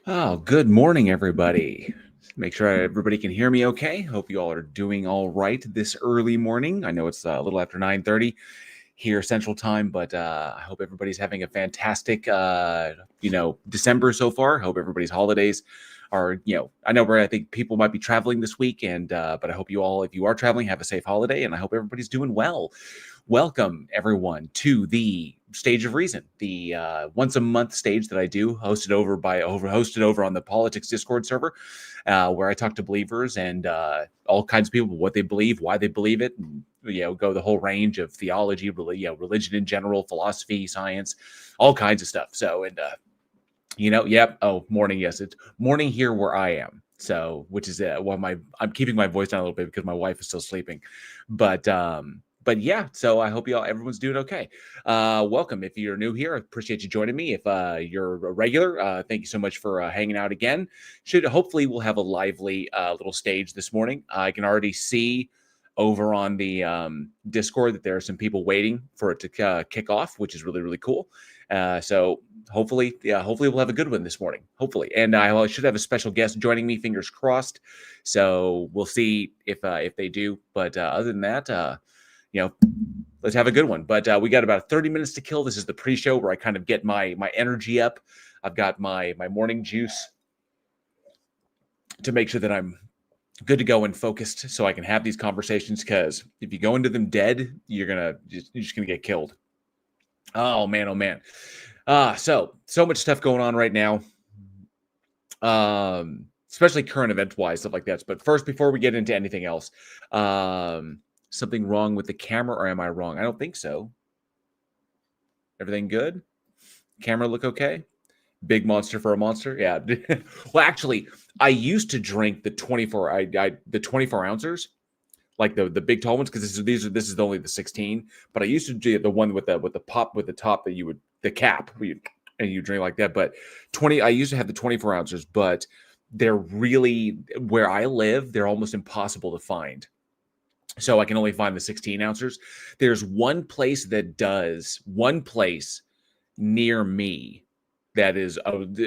Oh, good morning, everybody. Make sure everybody can hear me okay. Hope you all are doing all right this early morning. I know it's a little after 9:30 here Central Time, but I hope everybody's having a fantastic December so far. Hope everybody's holidays are, I know where I think people might be traveling this week, and but I hope you all, if you are traveling, have a safe holiday, and I hope everybody's doing well. Welcome everyone to the Stage of Reason, the once a month stage that I do, hosted over on the Politics Discord server, where I talk to believers and all kinds of people, what they believe, why they believe it, and go the whole range of theology, religion in general, philosophy, science, all kinds of stuff. So morning. Yes, it's morning here where I am. So, which is I'm keeping my voice down a little bit because my wife is still sleeping, but yeah. So I hope everyone's doing okay. Welcome if you're new here. I appreciate you joining me. If you're a regular, thank you so much for hanging out again. Hopefully we'll have a lively little stage this morning. I can already see over on the Discord that there are some people waiting for it to kick off, which is really, really cool. So hopefully we'll have a good one this morning. Hopefully, and I should have a special guest joining me. Fingers crossed. So we'll see if they do. But other than that, let's have a good one. But we got about 30 minutes to kill. This is the pre-show where I kind of get my energy up. I've got my morning juice to make sure that I'm good to go and focused so I can have these conversations, because if you go into them dead, you're just gonna get killed. Oh man, oh man. So much stuff going on right now. Especially current event wise, stuff like that. But first, before we get into anything else, something wrong with the camera, or am I wrong? I don't think so. Everything good? Camera look okay? Big monster for a monster? Yeah. Well, actually, I used to drink the 24 ounces, like the big tall ones, because this is only the 16. But I used to do the one with the pop with the top that the cap and you drink like that. But I used to have the 24 ounces, but they're really, where I live, they're almost impossible to find. So I can only find the 16 ounces. There's one place near me that is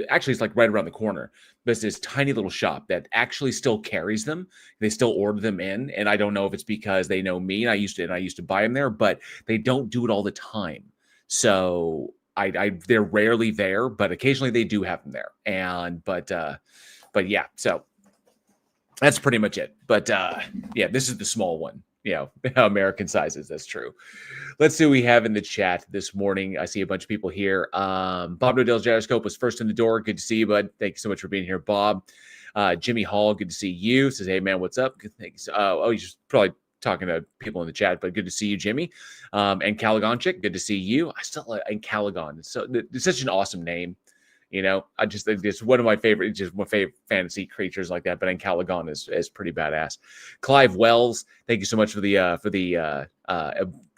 actually, it's like right around the corner. But it's this tiny little shop that actually still carries them. They still order them in, and I don't know if it's because they know me and I used to buy them there, but they don't do it all the time. So they're rarely there, but occasionally they do have them there. And but yeah, so that's pretty much it. But yeah, this is the small one. American sizes. That's true. Let's see what we have in the chat this morning. I see a bunch of people here. Bob Nodell's Gyroscope was first in the door. Good to see you, bud. Thank you so much for being here, Bob. Jimmy Hall, good to see you. Says, hey, man, what's up? Good, thanks. He's just probably talking to people in the chat, but good to see you, Jimmy. And Caligon Chick, good to see you. I still like Caligon. It's such an awesome name. I just think it's one of my favorite, just my favorite fantasy creatures like that. But Caligon is pretty badass. Clive Wells, thank you so much for the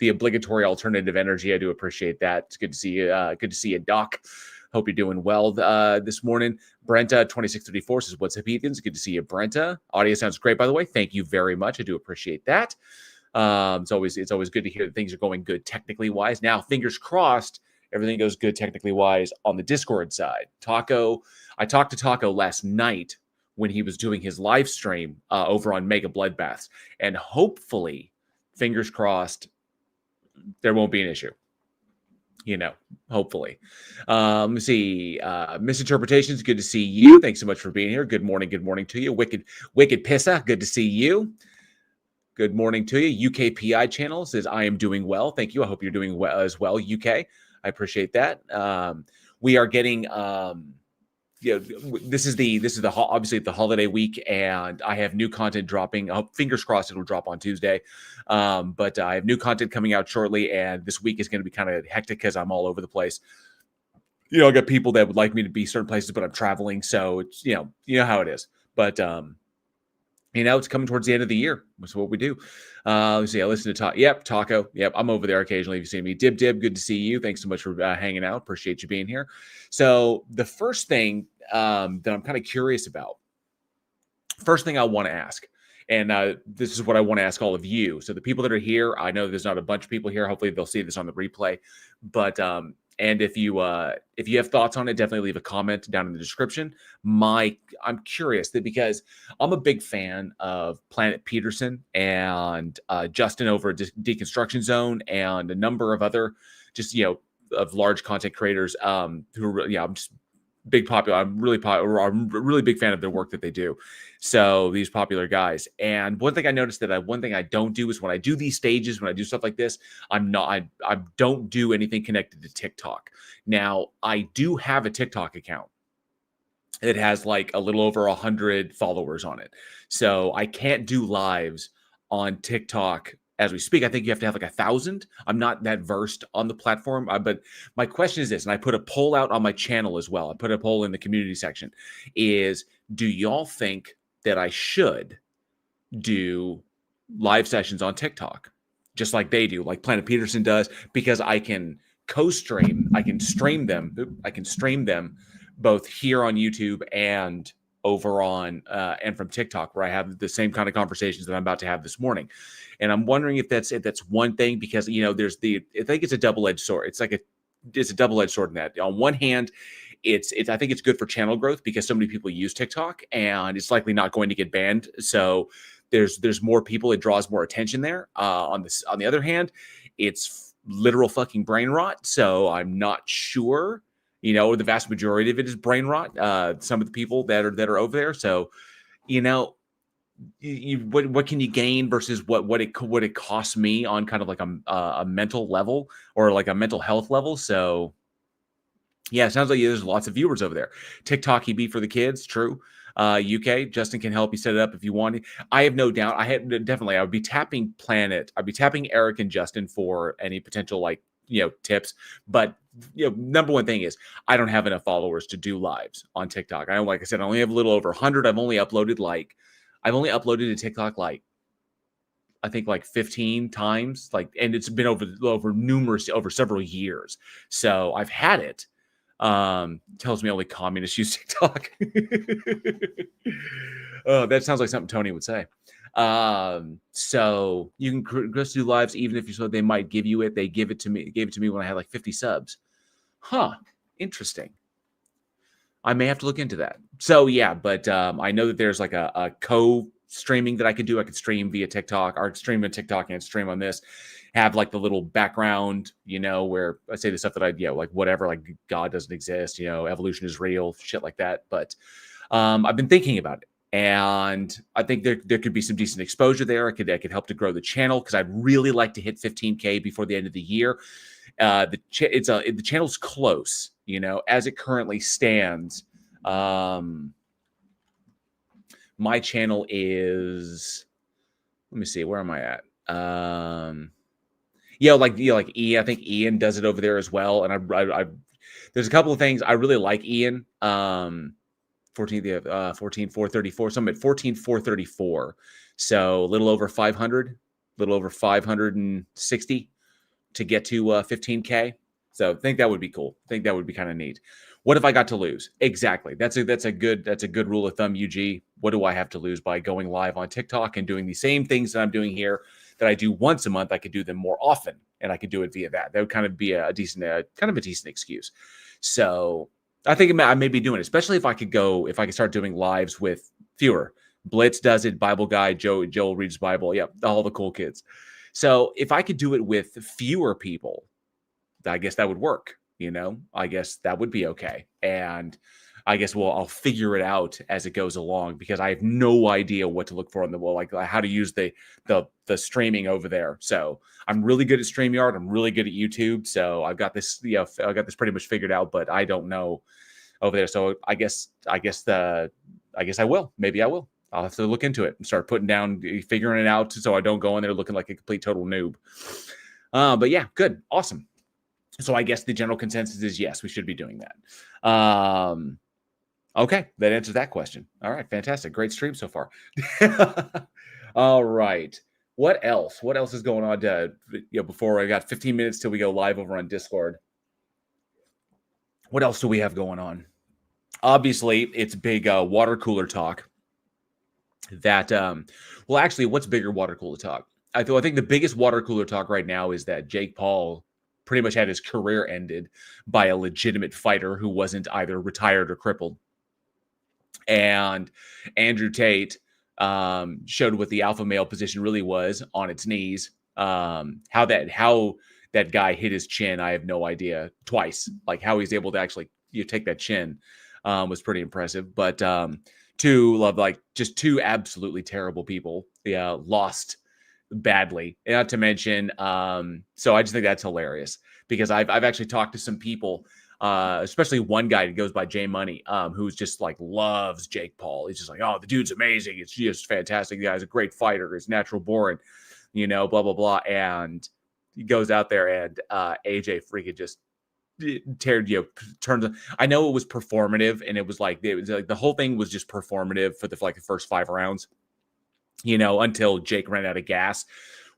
obligatory alternative energy. I do appreciate that. It's good to see you. Good to see you, Doc. Hope you're doing well this morning. Brenta 2634 says, "What's up, Heathens? Good to see you, Brenta. Audio sounds great, by the way. Thank you very much. I do appreciate that. It's always good to hear that things are going good technically wise. Now, fingers crossed, everything goes good technically wise on the Discord side. I talked to Taco last night when he was doing his live stream over on Mega Bloodbaths, and hopefully, fingers crossed, there won't be an issue. Hopefully. Let me see. Misinterpretations, good to see you. Thanks so much for being here. Good morning to you. Wicked Pissa, good to see you. Good morning to you. UKPI channel says, I am doing well. Thank you. I hope you're doing well as well, UK. I appreciate that. We are getting, this is obviously the holiday week, and I have new content dropping. Fingers crossed it'll drop on Tuesday. But I have new content coming out shortly, and this week is going to be kind of hectic because I'm all over the place. I got people that would like me to be certain places, but I'm traveling, so it's you know how it is. But it's coming towards the end of the year. That's what we do. Let's see. I listen to Taco. Yep, I'm over there occasionally. If you see me, Dib, good to see you. Thanks so much for hanging out. Appreciate you being here. So the first thing that I'm kind of curious about, first thing I want to ask, and this is what I want to ask all of you. So the people that are here, I know there's not a bunch of people here. Hopefully they'll see this on the replay. But And if you have thoughts on it, definitely leave a comment down in the description. I'm curious that because I'm a big fan of Planet Peterson and Justin over at Deconstruction Zone and a number of other just of large content creators who I'm just big popular. I'm a really big fan of their work that they do. So these popular guys. And one thing I noticed one thing I don't do is when I do these stages, when I do stuff like this, I don't do anything connected to TikTok. Now I do have a TikTok account. It has like a little over 100 followers on it. So I can't do lives on TikTok as we speak. I think you have to have like 1,000. I'm not that versed on the platform, but my question is this, and I put a poll out on my channel as well. I put a poll in the community section is, do y'all think that I should do live sessions on TikTok just like they do, like Planet Peterson does, because I can co-stream, I can stream them both here on YouTube and over on and from TikTok, where I have the same kind of conversations that I'm about to have this morning. And I'm wondering if that's one thing, because there's I think it's a double-edged sword. It's a double-edged sword in that. On one hand, it's I think it's good for channel growth because so many people use TikTok and it's likely not going to get banned. So there's more people, it draws more attention there. On the other hand, it's literal fucking brain rot. So I'm not sure. The vast majority of it is brain rot. Some of the people that are over there. So, what can you gain versus what it costs me on kind of like a mental level or like a mental health level. So yeah, it sounds like there's lots of viewers over there. TikTok EB for the kids, true. UK, Justin can help you set it up if you want. I have no doubt. I would be tapping Eric and Justin for any potential tips. But number one thing is I don't have enough followers to do lives on TikTok. Like I said, I only have a little over 100. I've only uploaded to TikTok I think 15 times, and it's been over several years. So I've had it. Tells me only communists use TikTok. Oh, that sounds like something Tony would say. So you can just do lives even if they might give you it. They gave it to me when I had 50 subs. Huh. Interesting. I may have to look into that. So yeah, but I know that there's a co-streaming that I could do. I could stream via TikTok, or stream on TikTok and stream on this. Have the little background, where I say the stuff that whatever, God doesn't exist, evolution is real, shit like that. But I've been thinking about it, and I think there could be some decent exposure there. I could help to grow the channel because I'd really like to hit 15K before the end of the year. The channel's close, as it currently stands. My channel is, let me see, where am I at? I think Ian does it over there as well. And I there's a couple of things I really like Ian. 14,434. So I'm at 14,434. So a little over 500, little over 560 to get to 15K. So I think that would be cool. I think that would be kind of neat. What have I got to lose? Exactly. That's a good rule of thumb, UG. What do I have to lose by going live on TikTok and doing the same things that I'm doing here that I do once a month? I could do them more often, and I could do it via that. That would kind of be a decent excuse. So I think I may be doing it, especially if I could start doing lives with fewer. Blitz does it, Bible Guy, Joel reads Bible. Yep, all the cool kids. So if I could do it with fewer people, I guess that would work. I guess that would be okay. And I guess I'll figure it out as it goes along, because I have no idea what to look for on the wall, how to use the streaming over there. So I'm really good at StreamYard. I'm really good at YouTube. So I've got this, pretty much figured out, but I don't know over there. So I guess I will. Maybe I will. I'll have to look into it and start figuring it out, so I don't go in there looking like a complete total noob. But yeah, good. Awesome. So I guess the general consensus is yes, we should be doing that. Okay, that answers that question. All right, fantastic. Great stream so far. All right. What else? What else is going on? Before I got 15 minutes till we go live over on Discord. What else do we have going on? Obviously, it's big water cooler talk. Actually, what's bigger water cooler talk? I think the biggest water cooler talk right now is that Jake Paul pretty much had his career ended by a legitimate fighter who wasn't either retired or crippled. And Andrew Tate showed what the alpha male position really was on its knees. How that guy hit his chin, I have no idea. Twice, like how he's able to actually take that chin was pretty impressive. But two absolutely terrible people, lost badly. Not to mention, so I just think that's hilarious because I've actually talked to some people. Especially one guy who goes by J Money, who's just like loves Jake Paul. He's just like, oh, the dude's amazing. It's just fantastic. The guy's a great fighter. He's natural born, blah, blah, blah. And he goes out there and AJ freaking just turns. I know it was performative and it was like the whole thing was just performative for the first 5 rounds, until Jake ran out of gas.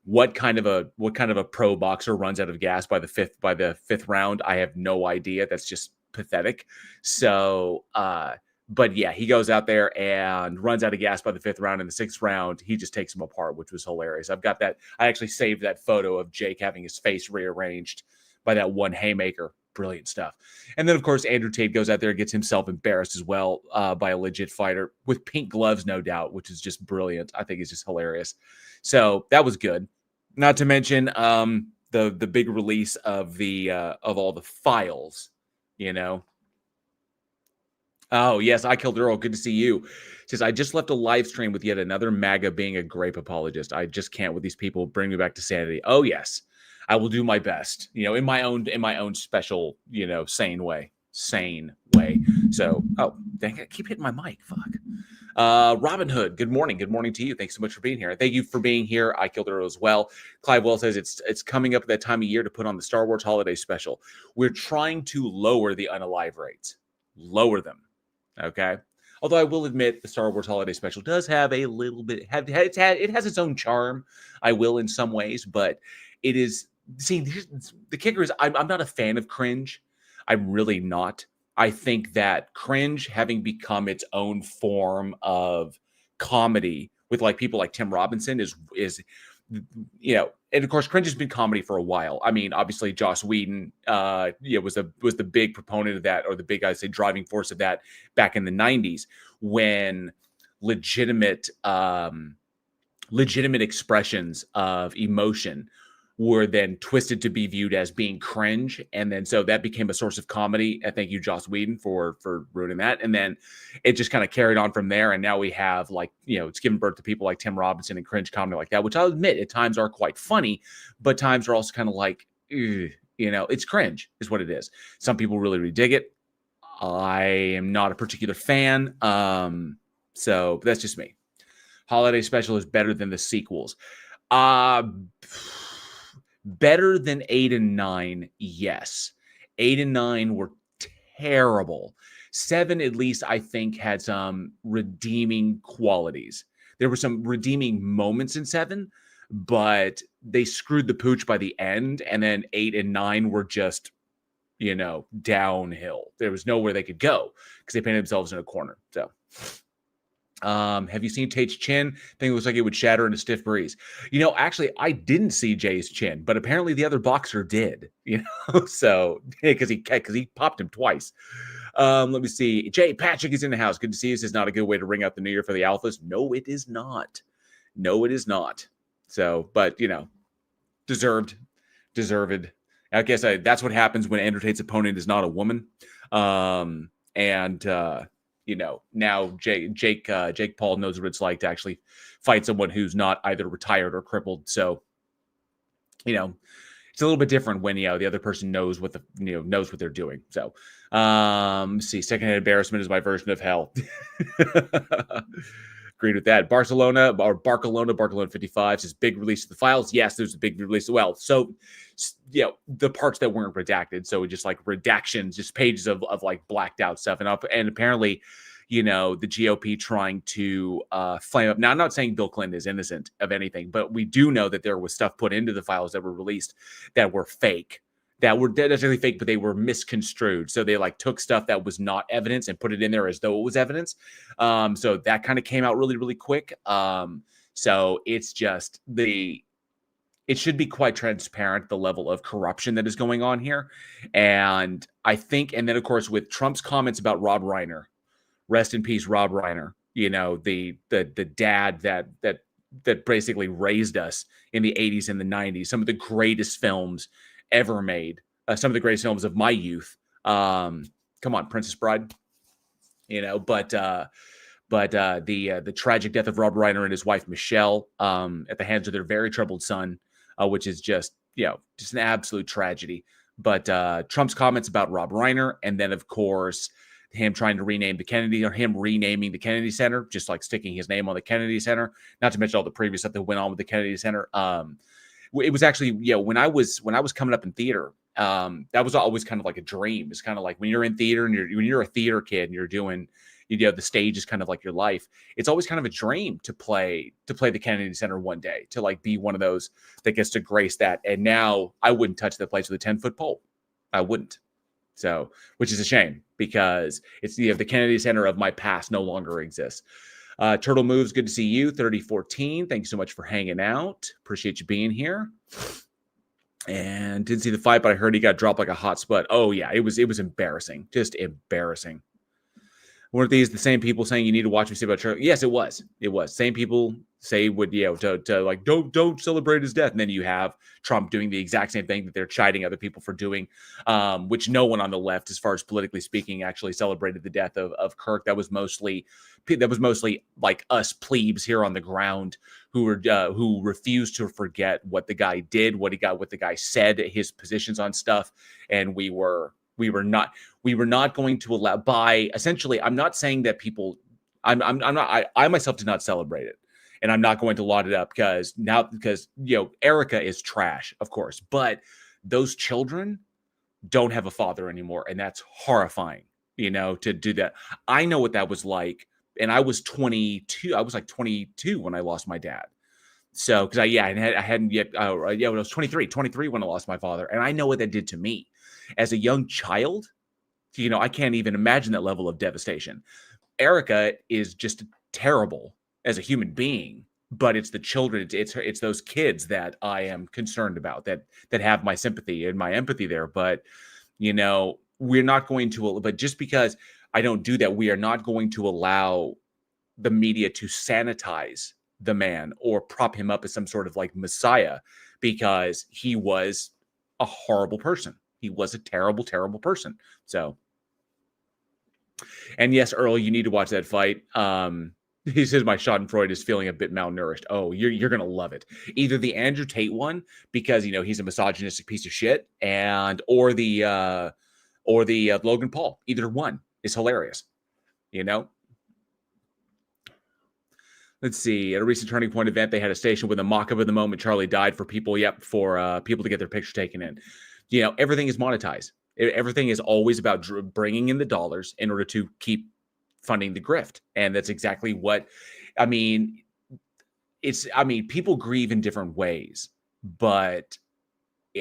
What kind of a pro boxer runs out of gas by the fifth round? I have no idea. That's just pathetic. So, but yeah, he goes out there and runs out of gas by the 5th round. In the 6th round, he just takes him apart, which was hilarious. I've got that. I actually saved that photo of Jake having his face rearranged by that one haymaker. Brilliant stuff. And then, of course, Andrew Tate goes out there and gets himself embarrassed as well by a legit fighter with pink gloves, no doubt, which is just brilliant. I think it's just hilarious. So that was good. Not to mention the big release of all the files, Oh, yes, I Killed Earl. Good to see you. Says, I just left a live stream with yet another MAGA being a grape apologist. I just can't with these people. Bring me back to sanity. Oh, yes. I will do my best, in my own special, sane way. So, oh, dang, I keep hitting my mic. Fuck. Robin Hood, good morning. Good morning to you. Thanks so much for being here. Thank you for being here. I Killed Earl as well. Clive Well says it's coming up at that time of year to put on the Star Wars holiday special. We're trying to lower the unalive rates. Lower them. Okay. Although I will admit the Star Wars holiday special does have a little bit, it has its own charm, I will, in some ways, but it is, see, the kicker is I'm not a fan of cringe. I'm really not. I think that cringe, having become its own form of comedy with people like Tim Robinson is and of course cringe has been comedy for a while. I mean, obviously Joss Whedon was the big proponent of that, or the big, I'd say, driving force of that back in the 90s when legitimate expressions of emotion were then twisted to be viewed as being cringe. And then so that became a source of comedy. And thank you, Joss Whedon, for ruining that. And then it just kind of carried on from there. And now we have it's given birth to people like Tim Robinson and cringe comedy like that, which I'll admit at times are quite funny, but times are also kind of like, it's cringe is what it is. Some people really dig it. I am not a particular fan. So that's just me. Holiday special is better than the sequels. Better than 8 and 9, yes. 8 and 9 were terrible. 7, at least, I think, had some redeeming qualities. There were some redeeming moments in 7, but they screwed the pooch by the end, and then 8 and 9 were just, downhill. There was nowhere they could go because they painted themselves in a corner. So... have you seen Tate's chin? I think it looks like it would shatter in a stiff breeze. Actually, I didn't see Jay's chin, but apparently the other boxer did. So because he popped him twice. Let me see. Jay Patrick is in the house. Good to see you. This is not a good way to ring out the new year for the Alphas. No, it is not. No, it is not. So, but deserved. I guess that's what happens when Andrew Tate's opponent is not a woman. Now Jake Paul knows what it's like to actually fight someone who's not either retired or crippled. So, it's a little bit different when, the other person knows what knows what they're doing. So, see, secondhand embarrassment is my version of hell. Agreed with that. Barcelona 55 says big release of the files. Yes, there's a big release. Well, so the parts that weren't redacted. So just like redactions, just pages of blacked out stuff. And apparently, the GOP trying to flame up. Now, I'm not saying Bill Clinton is innocent of anything, but we do know that there was stuff put into the files that were released that were fake. That were necessarily fake, but they were misconstrued. So they took stuff that was not evidence and put it in there as though it was evidence. So that kind of came out really, really quick. So it's just it should be quite transparent, the level of corruption that is going on here. And I think, and then of course, with Trump's comments about Rob Reiner, rest in peace, Rob Reiner, the dad that basically raised us in the 80s and the 90s, some of the greatest films ever made, some of the greatest films of my youth. Come on, Princess Bride, but the tragic death of Rob Reiner and his wife Michelle at the hands of their very troubled son, which is just an absolute tragedy. But Trump's comments about Rob Reiner, and then of course him trying to rename the Kennedy, or him renaming the Kennedy Center, just like sticking his name on the Kennedy Center, not to mention all the previous stuff that went on with the Kennedy Center. It was actually, when I was coming up in theater, that was always kind of like a dream. It's kind of like when you're in theater and when you're a theater kid and you're doing, the stage is kind of like your life. It's always kind of a dream to play the Kennedy Center one day, to like be one of those that gets to grace that. And now I wouldn't touch the place with a 10-foot pole. I wouldn't. So, which is a shame, because it's the Kennedy Center of my past no longer exists. Turtle Moves, good to see you. 3014, thank you so much for hanging out. Appreciate you being here. And didn't see the fight, but I heard he got dropped like a hot spud. Oh yeah, it was embarrassing, just embarrassing. Weren't these the same people saying you need to watch me say about Charlie? Yes, it was. It was. Same people say to like don't celebrate his death, and then you have Trump doing the exact same thing that they're chiding other people for doing, which no one on the left, as far as politically speaking, actually celebrated the death of Kirk. That was mostly like us plebes here on the ground who refused to forget what the guy did, what the guy said, his positions on stuff, and we were not going to allow, by essentially, I'm not saying that people, I myself did not celebrate it, and I'm not going to laud it up because Erica is trash, of course, but those children don't have a father anymore, and that's horrifying, to do that. I know what that was like, and I was 22. I was like 22 when I lost my dad. So, because I hadn't yet, when I was 23 when I lost my father, and I know what that did to me as a young child. I can't even imagine that level of devastation. Erica is just terrible as a human being, but it's the children, it's those kids that I am concerned about, that have my sympathy and my empathy there. But we're not going to, but just because I don't do that, we are not going to allow the media to sanitize the man or prop him up as some sort of like messiah, because he was a horrible person. He was a terrible, terrible person. So, and yes, Earl, you need to watch that fight. He says my Schadenfreude is feeling a bit malnourished. Oh, you're gonna love it. Either the Andrew Tate one, because he's a misogynistic piece of shit, or the Logan Paul. Either one is hilarious. Let's see. At a recent Turning Point event, they had a station with a mock-up of the moment Charlie died for people. Yep, for people to get their picture taken in. Everything is monetized. Everything is always about bringing in the dollars in order to keep funding the grift. And that's exactly what, people grieve in different ways, but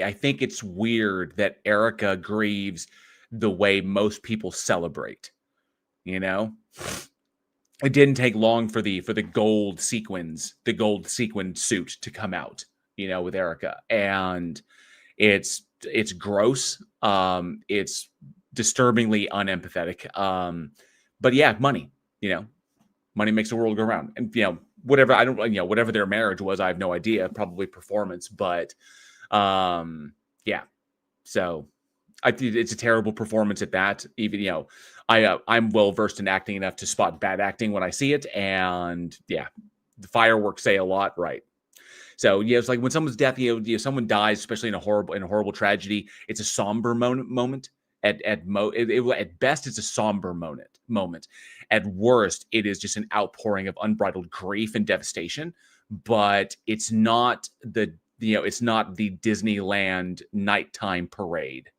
I think it's weird that Erica grieves the way most people celebrate. It didn't take long for the gold sequin suit to come out, with Erica. And it's gross. It's disturbingly unempathetic. But yeah, money, money makes the world go round. And, whatever, I don't, whatever their marriage was, I have no idea, probably performance, but, yeah. So it's a terrible performance at that. Even, I'm well-versed in acting enough to spot bad acting when I see it. And yeah, the fireworks say a lot, right? So yeah, it's like when someone's death, someone dies, especially in a horrible tragedy. It's a somber moment. At best, it's a somber moment. At worst, it is just an outpouring of unbridled grief and devastation. But it's not it's not the Disneyland nighttime parade.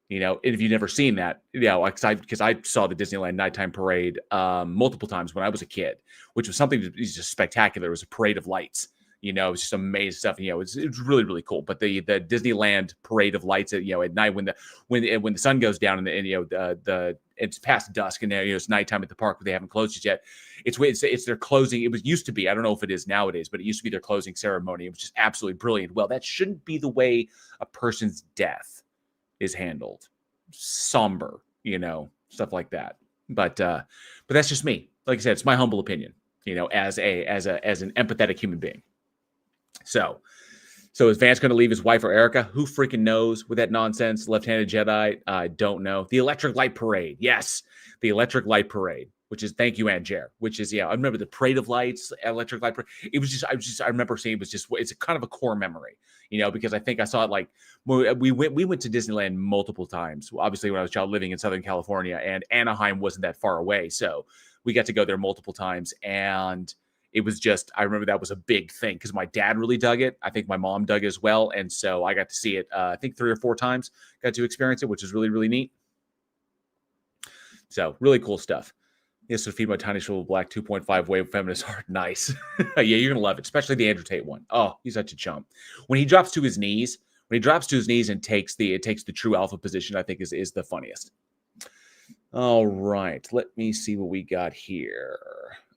And if you've never seen that, because I saw the Disneyland nighttime parade multiple times when I was a kid, which was something just spectacular. It was a parade of lights. It's just amazing stuff. It's really, really cool. But the Disneyland parade of lights at at night when the sun goes down and it's past dusk and it's nighttime at the park, but they haven't closed it yet. It's their closing. It used to be. I don't know if it is nowadays, but it used to be their closing ceremony. It was just absolutely brilliant. Well, that shouldn't be the way a person's death is handled. Somber, stuff like that. But that's just me. Like I said, it's my humble opinion. As an empathetic human being. So is Vance going to leave his wife or Erica? Who freaking knows with that nonsense? Left-handed Jedi? I don't know. The Electric Light Parade. Yes, the Electric Light Parade, which is, thank you, Aunt Jer, which is, I remember the Parade of Lights, Electric Light Parade. It was I remember seeing it's a kind of a core memory, because I think I saw it like, we went to Disneyland multiple times, obviously when I was a child living in Southern California, and Anaheim wasn't that far away. So we got to go there multiple times, and it was just, I remember that was a big thing because my dad really dug it. I think my mom dug it as well. And so I got to see it, I think 3 or 4 times, got to experience it, which is really, really neat. So really cool stuff. Yes, so feed my tiny shovel black 2.5 wave feminist heart. Nice. Yeah, you're going to love it, especially the Andrew Tate one. Oh, he's such a chump. When he drops to his knees and takes the true alpha position, I think is the funniest. All right, let me see what we got here.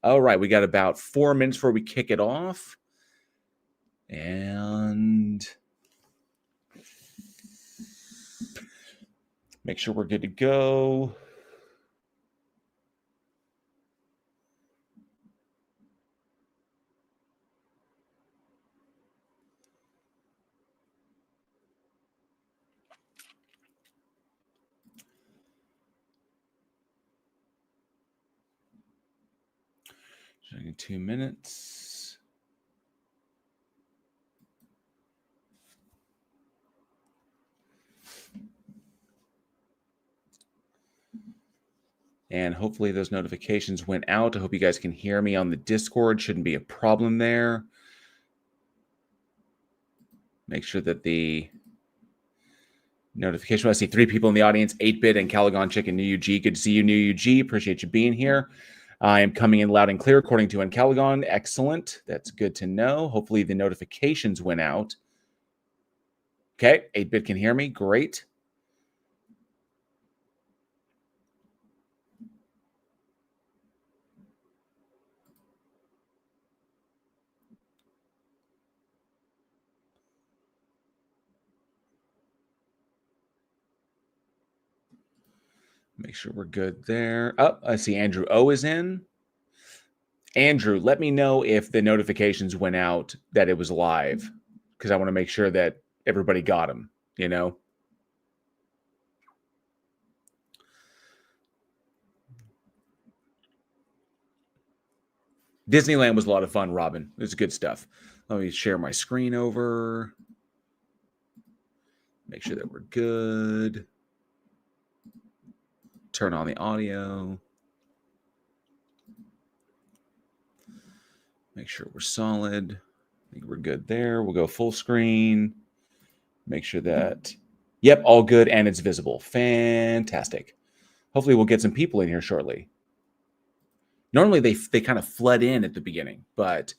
All right, we got about 4 minutes before we kick it off. And make sure we're good to go. In 2 minutes. And hopefully those notifications went out. I hope you guys can hear me on the Discord. Shouldn't be a problem there. Make sure that the notification. I see 3 people in the audience, 8-Bit and Calagon Chicken New UG. Good to see you, New UG. Appreciate you being here. I am coming in loud and clear according to Encalagon. Excellent. That's good to know. Hopefully the notifications went out. Okay, 8-Bit can hear me. Great. Make sure we're good there. Oh, I see Andrew O is in. Andrew, let me know if the notifications went out that it was live, because I want to make sure that everybody got them, Disneyland was a lot of fun, Robin. It was good stuff. Let me share my screen over. Make sure that we're good. Turn on the audio. Make sure we're solid. I think we're good there. We'll go full screen. Make sure that, yep, all good and it's visible. Fantastic. Hopefully we'll get some people in here shortly. Normally they kind of flood in at the beginning, but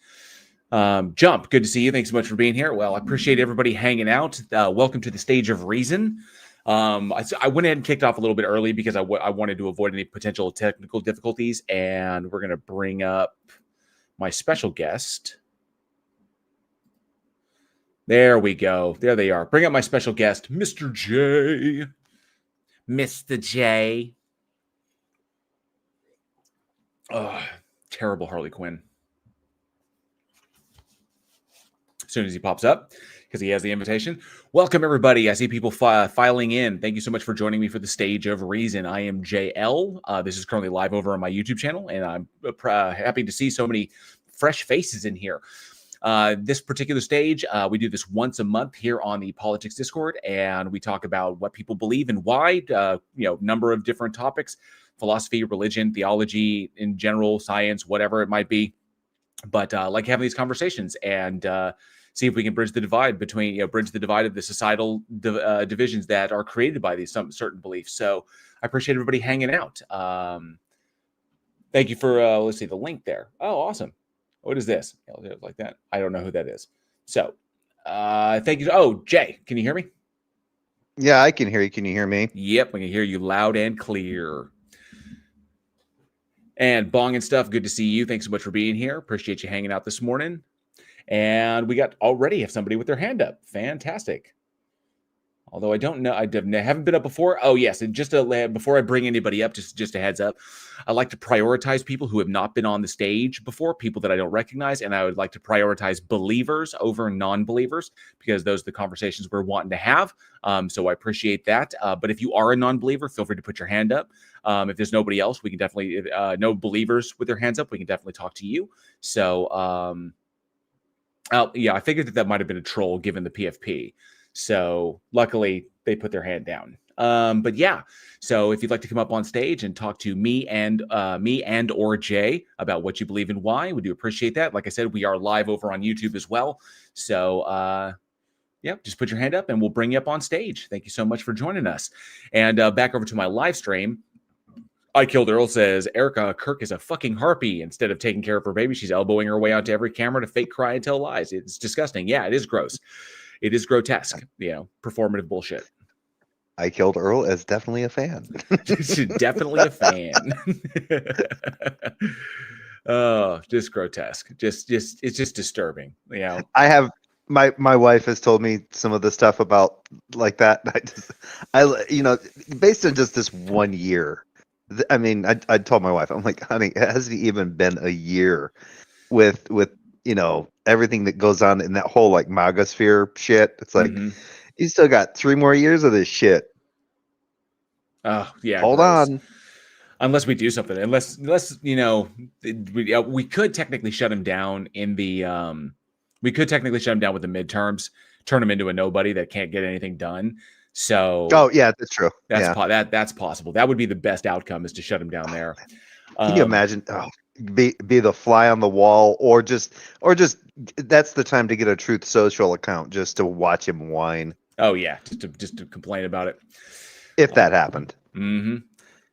Jump, good to see you. Thanks so much for being here. Well, I appreciate everybody hanging out. Welcome to the Stage of Reason. I went ahead and kicked off a little bit early because I wanted to avoid any potential technical difficulties, and we're going to bring up my special guest. There we go. There they are. Bring up my special guest, Mr. J. Mr. J. Oh, terrible Harley Quinn. As soon as he pops up, because he has the invitation. Welcome, everybody. I see people filing in. Thank you so much for joining me for the Stage of Reason. I am JL. This is currently live over on my YouTube channel, and I'm happy to see so many fresh faces in here. This particular stage, we do this once a month here on the Politics Discord, and we talk about what people believe and why, number of different topics, philosophy, religion, theology in general, science, whatever it might be. But like having these conversations and see if we can bridge the divide between, bridge the divide of the societal divisions that are created by these some certain beliefs. So I appreciate everybody hanging out. Thank you for, let's see the link there. Oh, awesome. What is this? I'll do it like that. I don't know who that is. So, thank you. Oh, Jay, can you hear me? Yeah, I can hear you. Can you hear me? Yep, we can hear you loud and clear. And Bong and stuff, good to see you. Thanks so much for being here. Appreciate you hanging out this morning. And we already have somebody with their hand up. Fantastic. Although I don't know, I haven't been up before. Oh yes, and just before I bring anybody up, just a heads up, I like to prioritize people who have not been on the stage before, people that I don't recognize, and I would like to prioritize believers over non-believers because those are the conversations we're wanting to have. So I appreciate that. But if you are a non-believer, feel free to put your hand up. If there's nobody else, we can definitely no believers with their hands up. We can definitely talk to you. So yeah, I figured that might have been a troll given the PFP. So luckily they put their hand down. But yeah, so if you'd like to come up on stage and talk to me and or Jay about what you believe and why, we do appreciate that. Like I said, we are live over on YouTube as well. So yeah, just put your hand up and we'll bring you up on stage. Thank you so much for joining us. And back over to my live stream. I Killed Earl says, Erica Kirk is a fucking harpy. Instead of taking care of her baby, she's elbowing her way onto every camera to fake cry and tell lies. It's disgusting. Yeah, it is gross. It is grotesque, performative bullshit. I Killed Earl is definitely a fan. Definitely a fan. Oh, just grotesque. Just it's just disturbing. I have my wife has told me some of the stuff about like that. Based on just this 1 year. I mean, I told my wife, I'm like, honey, it hasn't even been a year with everything that goes on in that whole like Magosphere shit. It's like you still got 3 more years of this shit. Oh yeah, hold gross. on. Unless we do something, unless we could technically shut him down in the we could technically shut him down with the midterms, turn him into a nobody that can't get anything done. So yeah, that's true. That's possible. That would be the best outcome, is to shut him down there. Can you imagine? Be the fly on the wall, or just that's the time to get a Truth Social account just to watch him whine. Oh yeah, just to complain about it. If that happened.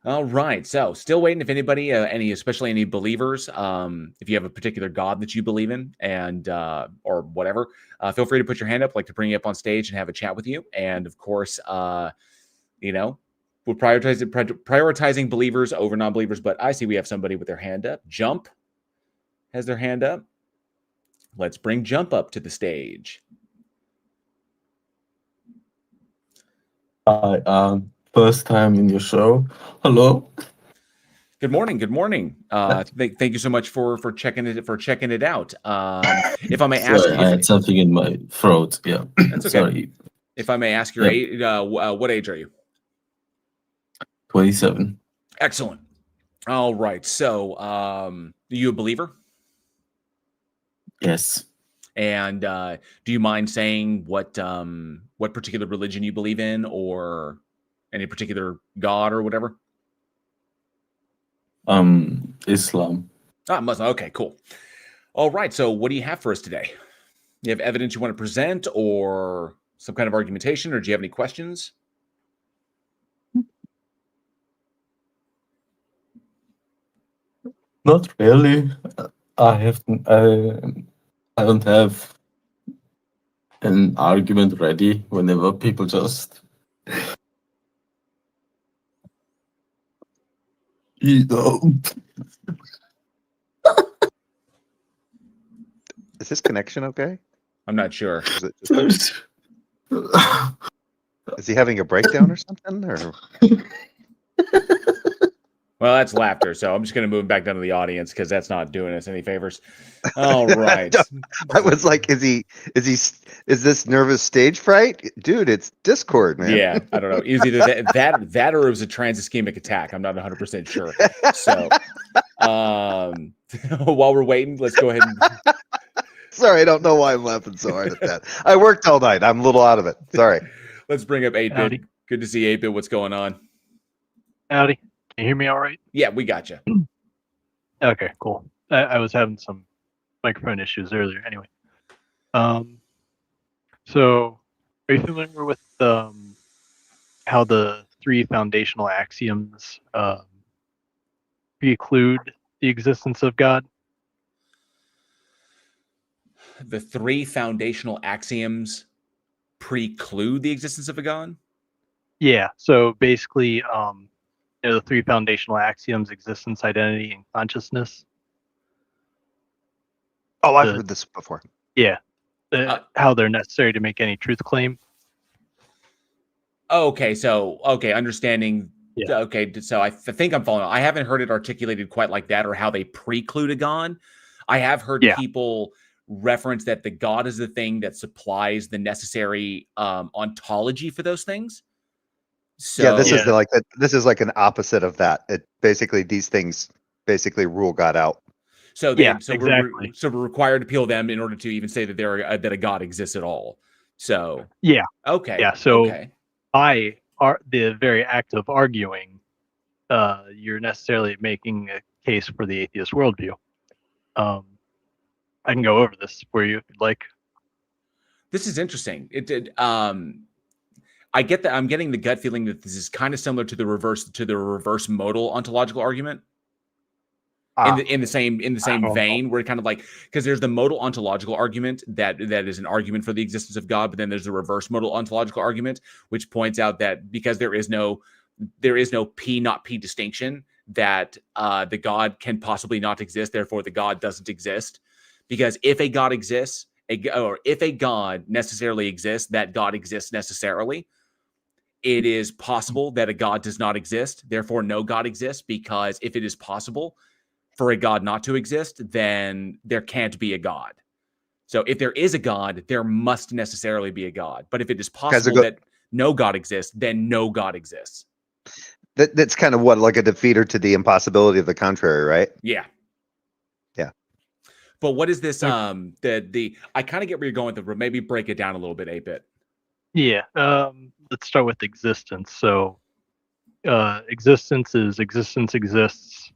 All right. So still waiting. If anybody, especially any believers, if you have a particular God that you believe in and, or whatever, feel free to put your hand up. I'd like to bring you up on stage and have a chat with you. And of course, we're prioritizing believers over non-believers, but I see we have somebody with their hand up. Jump has their hand up. Let's bring Jump up to the stage. Hi, first time in your show. Hello. Good morning. Good morning. Thank you so much for checking it out. If I may ask, Sorry, I had something in my throat. Yeah, that's okay. Sorry. If I may ask your age, what age are you? 27. Excellent. All right. So, are you a believer? Yes. And do you mind saying what particular religion you believe in, or any particular God or whatever? Islam. Muslim. Okay, cool. All right. So what do you have for us today? You have evidence you want to present, or some kind of argumentation, or do you have any questions? Not really. I don't have an argument ready whenever people just Is this connection okay? I'm not sure. Is he having a breakdown or something? Or well, that's laughter. So I'm just going to move him back down to the audience because that's not doing us any favors. All right. I was like, is this nervous stage fright? Dude, it's Discord, man. Yeah, I don't know. It was either that or it was a trans-ischemic attack. I'm not 100% sure. So while we're waiting, let's go ahead and... Sorry, I don't know why I'm laughing so hard at that. I worked all night. I'm a little out of it. Sorry. Let's bring up 8-Bit. Good to see 8-Bit. What's going on? Howdy. Can you hear me all right? Yeah, we got you. Okay, cool. I was having some microphone issues earlier. Anyway, so are you familiar with how the 3 foundational axioms preclude the existence of God? the three foundational axioms preclude the existence of a god? Yeah. So basically, the three foundational axioms: existence, identity, and consciousness. Oh, I've The- heard this before. Yeah. Uh, How they're necessary to make any truth claim. Okay, so understanding. Yeah. Okay, so I think I'm following. I haven't heard it articulated quite like that, or how they preclude a god. I have heard Yeah. people reference that the god is the thing that supplies the necessary ontology for those things. So Yeah, this is Yeah. this is like an opposite of that. It basically these things basically rule God out. so Yeah, so exactly. we're required to peel them in order to even say that that a god exists at all. So Yeah. okay, Yeah. So okay. by the very act of arguing, you're necessarily making a case for the atheist worldview. I can go over this for you if you'd like. This is interesting. It did. I get that. I'm getting the gut feeling that this is kind of similar to the reverse modal ontological argument. In the same don't vein, where it kind of like, because there's the modal ontological argument that is an argument for the existence of God, but then there's the reverse modal ontological argument, which points out that because there is no P not P distinction, that the God can possibly not exist, therefore the God doesn't exist. Because if a God exists, or if a God necessarily exists, that God exists necessarily. It is possible that a God does not exist, therefore no God exists, because if it is possible for a God not to exist, then there can't be a God. So if there is a God, there must necessarily be a God. But if it is possible that no God exists, then no God exists. That's kind of what, like a defeater to the impossibility of the contrary, right? Yeah. Yeah. But what is this? I kind of get where you're going with it, but maybe break it down a little bit, 8-bit. Yeah. Let's start with existence. So, existence exists,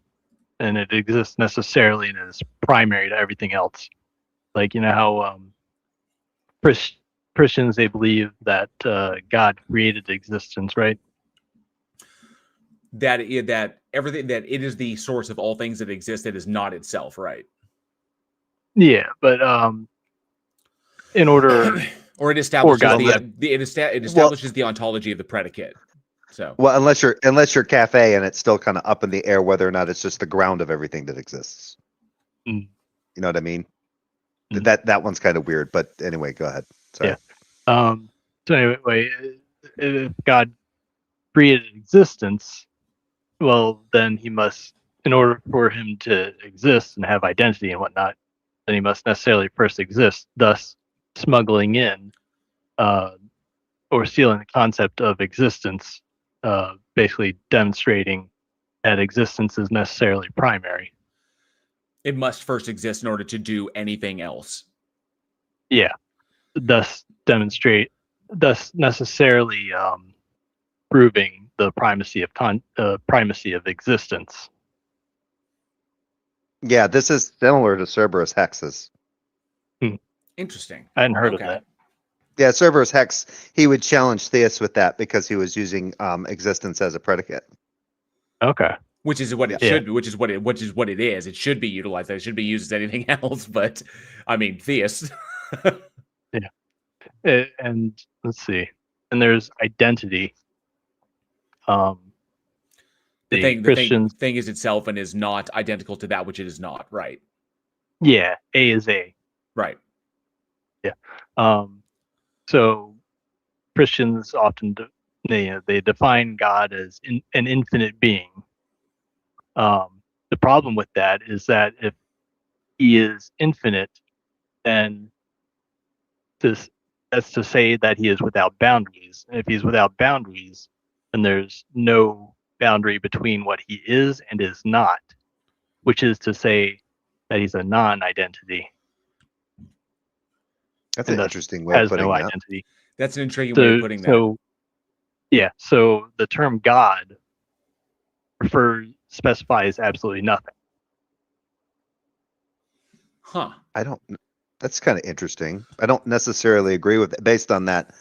and it exists necessarily, and it is primary to everything else. Like, you know how Christians, they believe that God created existence, right? That everything, that it is the source of all things that exist. It is not itself, right? Yeah, but in order or it establishes God, it establishes the ontology of the predicate. So well, unless you're cafe and it's still kind of up in the air whether or not it's just the ground of everything that exists. Mm. You know what I mean? Mm. That one's kind of weird, but anyway, go ahead. Sorry. Yeah. So anyway, if God created existence, well, then he must, in order for him to exist and have identity and whatnot, then he must necessarily first exist, thus smuggling in or stealing the concept of existence, basically demonstrating that existence is necessarily primary. it must first exist in order to do anything else. Yeah, thus necessarily proving the primacy of existence. Yeah, this is similar to Cerberus Hexes. Interesting. I hadn't heard of that. Yeah, Cerberus Hex, he would challenge theists with that because he was using existence as a predicate. Okay. Which is what it should be, which is what it is. It should be utilized. It should be used as anything else, but I mean, theists. Yeah. And let's see. And there's identity. The Christians, thing is itself and is not identical to that which it is not, right? yeah, A is A. Right. Yeah. So Christians often they define God as an infinite being. The problem with that is that if he is infinite, then that's to say that he is without boundaries. And if he's without boundaries, then there's no boundary between what he is and is not, which is to say that he's a non-identity. That's an interesting way of putting that. Identity. That's an intriguing way of putting that. So, yeah. So the term God specifies absolutely nothing. Huh. That's kind of interesting. I don't necessarily agree with it based on that.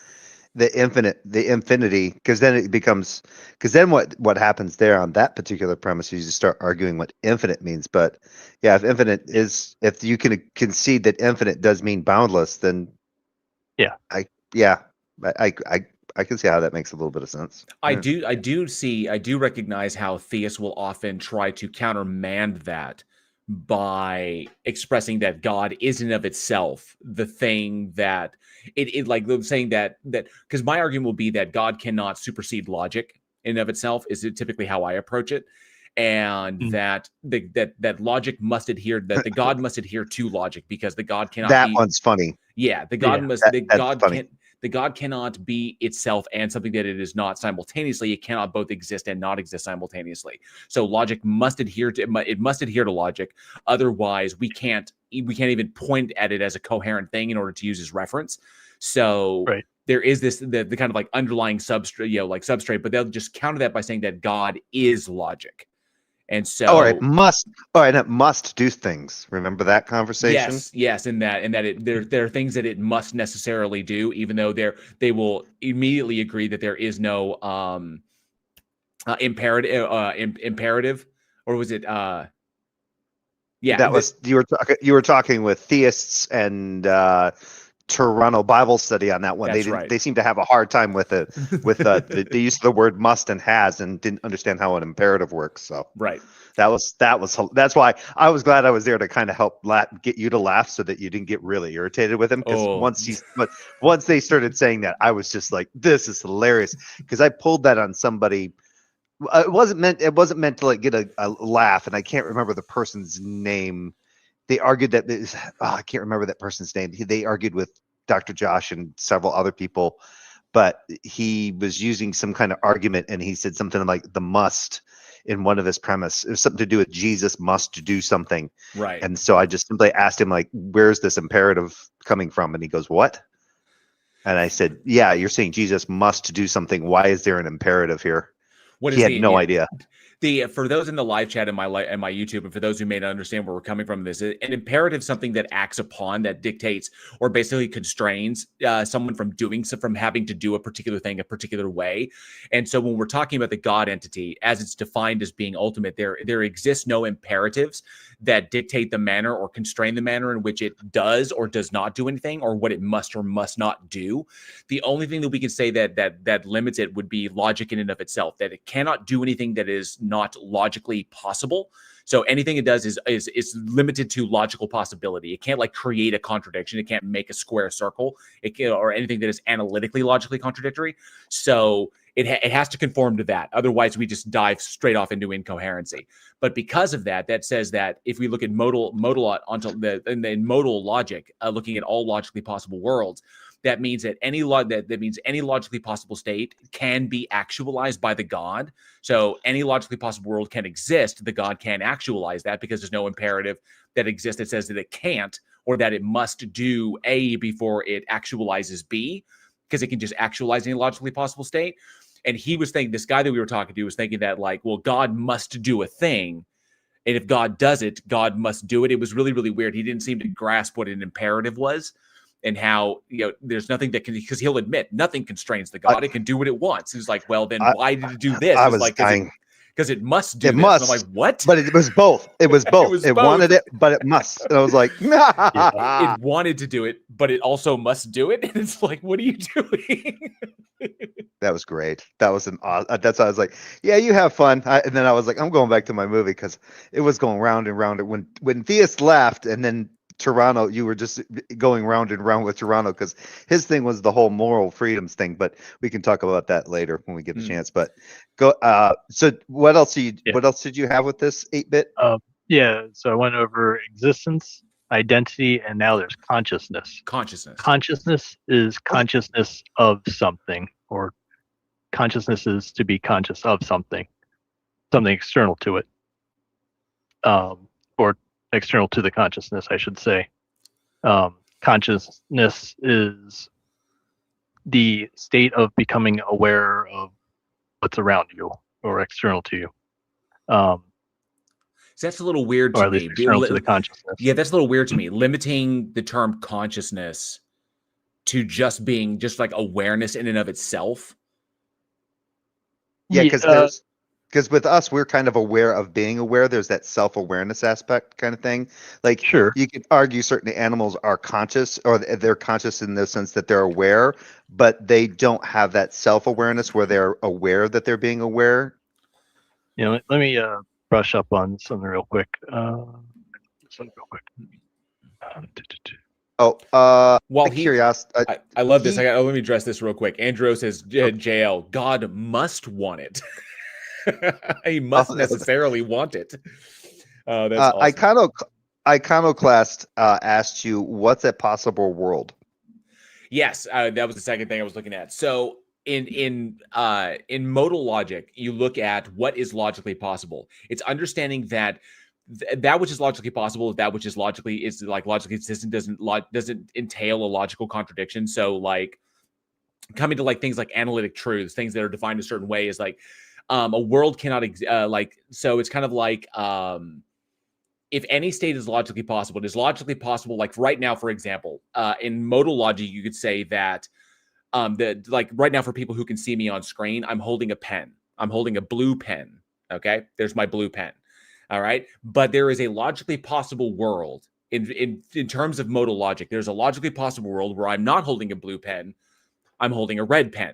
the infinity, because then it becomes, because then what happens there on that particular premise is you start arguing what infinite means. But yeah, if you can concede that infinite does mean boundless, then Yeah. I can see how that makes a little bit of sense. I Yeah. do recognize how theists will often try to countermand that by expressing that God is in and of itself the thing that it like saying that because my argument will be that God cannot supersede logic in and of itself is typically how I approach it, and Mm. that logic must adhere, that the God must adhere to logic, because the God cannot That be one's funny. yeah, the Yeah. God must That's funny. the God cannot be itself and something that it is not simultaneously. It cannot both exist and not exist simultaneously. So logic must adhere to it must adhere to logic. Otherwise, we can't even point at it as a coherent thing in order to use as reference. So Right. there is the kind of like underlying substrate, but they'll just counter that by saying that God is logic. And so it must do things. Remember that conversation? yes, in that there are things that it must necessarily do, even though they will immediately agree that there is no imperative, or was it You were talking with theists and Toronto Bible Study on that one. That's right. They seem to have a hard time with it with the use of the word must and has, and didn't understand how an imperative works. So right. That's why I was glad I was there to kind of help get you to laugh, so that you didn't get really irritated with him. Because once they started saying that, I was just like, this is hilarious, because I pulled that on somebody. It wasn't meant to like get a laugh, and I can't remember the person's name. They argued that I can't remember that person's name. They argued with Dr. Josh and several other people, but he was using some kind of argument, and he said something like the must in one of his premise. It was something to do with Jesus must do something. Right. And so I just simply asked him, like, where's this imperative coming from? And he goes, what? And I said, yeah, you're saying Jesus must do something. Why is there an imperative here? He had no idea. For those in the live chat and my YouTube, and for those who may not understand where we're coming from, this an imperative, something that acts upon, that dictates, or basically constrains someone from having to do a particular thing a particular way. And so when we're talking about the God entity as it's defined as being ultimate, there exists no imperatives that dictate the manner or constrain the manner in which it does or does not do anything, or what it must or must not do. The only thing that we can say that limits it would be logic in and of itself, that it cannot do anything that is not logically possible. So anything it does is limited to logical possibility. It can't like create a contradiction. It can't make a square circle. It can, or anything that is analytically logically contradictory. So it has to conform to that. Otherwise, we just dive straight off into incoherency. But because of that, that says that if we look at modal logic, looking at all logically possible worlds, that means that any logically possible state can be actualized by the God. So any logically possible world can exist. The God can actualize that, because there's no imperative that exists that says that it can't, or that it must do A before it actualizes B, because it can just actualize any logically possible state. And he was thinking, this guy that we were talking to was thinking that, like, well, God must do a thing, and if God does it, God must do it. It was really, really weird. He didn't seem to grasp what an imperative was, and how, there's nothing that can, because he'll admit nothing constrains the God. It can do what it wants. He's like, well, then why did it do this? I was like, dying. Because it must do it this. Must. And I'm like, what? But it was both. It was both. It both. wanted it, but it must. And I was like, it wanted to do it, but it also must do it. And it's like, what are you doing? That was great. That was that's why I was like, yeah, you have fun. And then I was like, I'm going back to my movie, because it was going round and round. When Theus left, and then Toronto, you were just going round and round with Toronto, because his thing was the whole moral freedoms thing. But we can talk about that later when we get a chance. But go. So what else what else did you have with this 8-bit? Yeah. So I went over existence, identity, and now there's consciousness. Consciousness is consciousness of something, or consciousness is to be conscious of something external to it, or external to the consciousness, I should say. Consciousness is the state of becoming aware of what's around you or external to you. So that's a little weird to me. External to the consciousness. Yeah, that's a little weird to me. Limiting the term consciousness to just being just like awareness in and of itself. Yeah, because with us, we're kind of aware of being aware. There's that self-awareness aspect kind of thing. Like, Sure. you could argue certain animals are conscious, or they're conscious in the sense that they're aware, but they don't have that self-awareness where they're aware that they're being aware. Let me brush up on something real quick. Curiosity. I love this. Let me address this real quick. Andrew says, JL, God must want it. He must necessarily want it. That's awesome. Iconoclast asked you, what's a possible world? Yes, that was the second thing I was looking at. So in modal logic, you look at what is logically possible. It's understanding that that which is logically possible, that which is logically consistent, doesn't entail a logical contradiction. So like coming to like things like analytic truths, things that are defined a certain way, is like a world cannot so it's kind of like if any state is logically possible, it is logically possible. Like right now, for example, in modal logic, you could say that right now, for people who can see me on screen, I'm holding a pen. I'm holding a blue pen. Okay, there's my blue pen. All right, but there is a logically possible world in terms of modal logic. There's a logically possible world where I'm not holding a blue pen. I'm holding a red pen.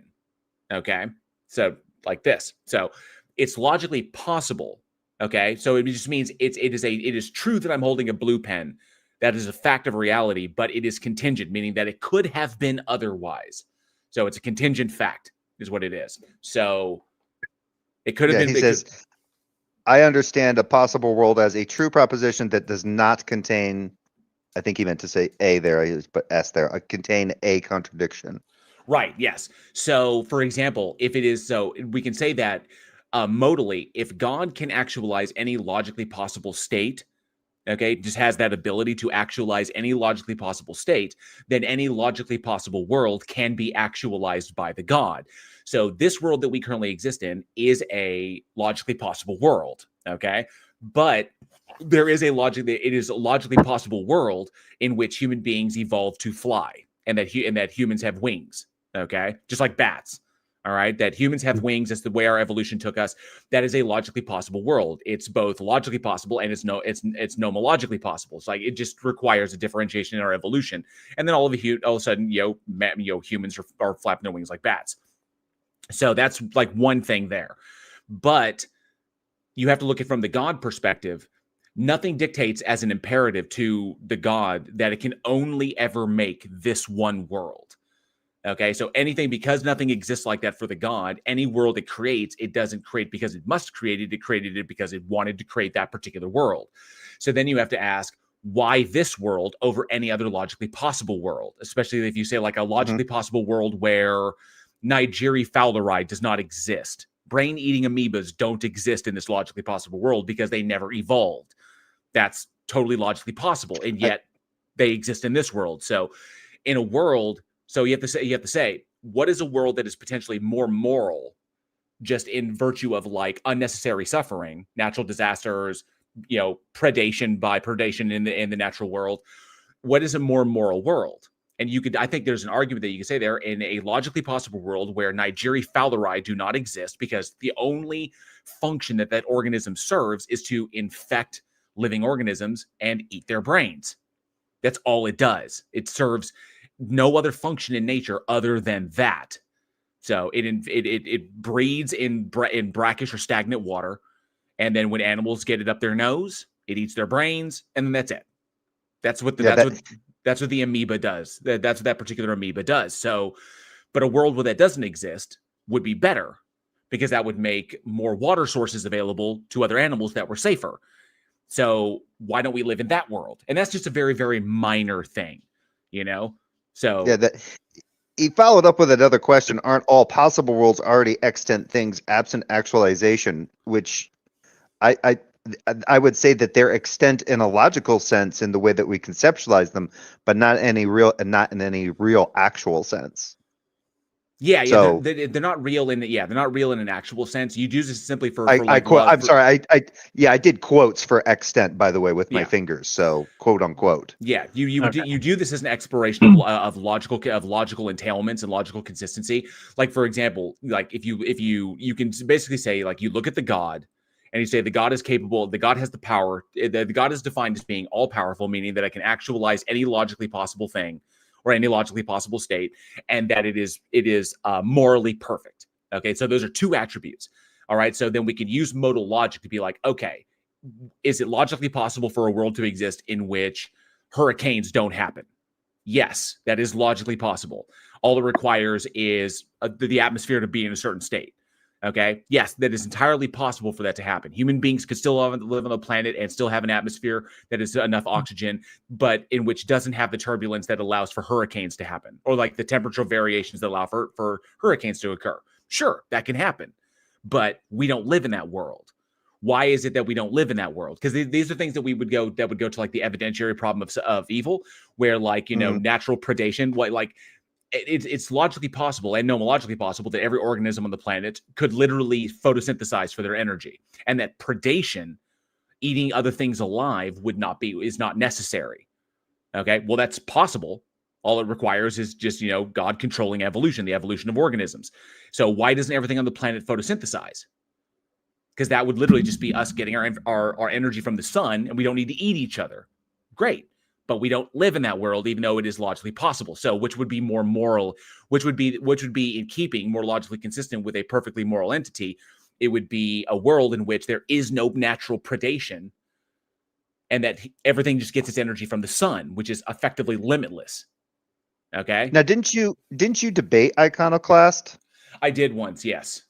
Okay, so like this. So it's logically possible. Okay, so it just means it is true that I'm holding a blue pen. That is a fact of reality, but it is contingent, meaning that it could have been otherwise. So it's a contingent fact, is what it is. So it could have been. He says, I understand a possible world as a true proposition that does not contain. I think he meant to say A there, but S there. Contain a contradiction. Right. Yes. So, for example, if it is so, we can say that modally, if God can actualize any logically possible state, okay, just has that ability to actualize any logically possible state, then any logically possible world can be actualized by the God. So this world that we currently exist in is a logically possible world, okay? But there is it is a logically possible world in which human beings evolve to fly, and that humans have wings, okay? Just like bats. All right, that humans have wings. That's the way our evolution took us. That is a logically possible world. It's both logically possible and it's nomologically possible. It's like it just requires a differentiation in our evolution. And then all of a sudden, humans are flapping their wings like bats. So that's like one thing there. But you have to look at it from the God perspective. Nothing dictates as an imperative to the God that it can only ever make this one world. Okay, so because nothing exists like that for the God, any world it creates, it doesn't create because it must create it. It created it because it wanted to create that particular world. So then you have to ask, why this world over any other logically possible world? Especially if you say like a logically possible world where Nigeri fowleri does not exist. Brain-eating amoebas don't exist in this logically possible world because they never evolved. That's totally logically possible, and yet they exist in this world. So in a world... So you have to say, what is a world that is potentially more moral, just in virtue of like unnecessary suffering, natural disasters, predation in the natural world? What is a more moral world? And I think there's an argument that you could say there, in a logically possible world where Nigeri fowleri do not exist, because the only function that organism serves is to infect living organisms and eat their brains. That's all it does. It serves no other function in nature other than that. So it breeds in brackish or stagnant water, and then when animals get it up their nose, it eats their brains, and then that's it. That's what the amoeba does. That's what that particular amoeba does. So, but a world where that doesn't exist would be better, because that would make more water sources available to other animals that were safer. So why don't we live in that world? And that's just a very, very minor thing, So yeah, he followed up with another question. Aren't all possible worlds already extant things absent actualization? Which I would say that they're extent in a logical sense in the way that we conceptualize them, but not in any real actual sense. Yeah, So they're not real in they're not real in an actual sense. You use this simply for I like quote. I'm for, sorry. I did quotes for extent, by the way, with my yeah. fingers. So quote unquote. Yeah, Okay. you do this as an exploration of logical entailments and logical consistency. Like for example, like if you can basically say like you look at the God and you say the God is capable, the God has the power, the God is defined as being all powerful, meaning that it can actualize any logically possible thing or any logically possible state, and that it is morally perfect. Okay, so those are two attributes. All right, so then we can use modal logic to be like, okay, is it logically possible for a world to exist in which hurricanes don't happen? Yes, that is logically possible. All it requires is the atmosphere to be in a certain state. Okay. Yes, that is entirely possible for that to happen. Human beings could still live on the planet and still have an atmosphere that is enough oxygen, but in which doesn't have the turbulence that allows for hurricanes to happen, or like the temperature variations that allow for hurricanes to occur. Sure, that can happen, but we don't live in that world. Why is it that we don't live in that world? Because these are things that would go to like the evidentiary problem of evil, where like natural predation, what like it's logically possible and nomologically possible that every organism on the planet could literally photosynthesize for their energy, and that predation, eating other things alive, is not necessary. Okay, well that's possible. All it requires is just God controlling evolution, the evolution of organisms. So why doesn't everything on the planet photosynthesize? Because that would literally just be us getting our energy from the sun, and we don't need to eat each other. Great. But we don't live in that world, even though it is logically possible. So which would be more moral, which would be in keeping, more logically consistent with a perfectly moral entity? It would be a world in which there is no natural predation, and that everything just gets its energy from the sun, which is effectively limitless. Okay. Now, didn't you debate Iconoclast? I did once, yes.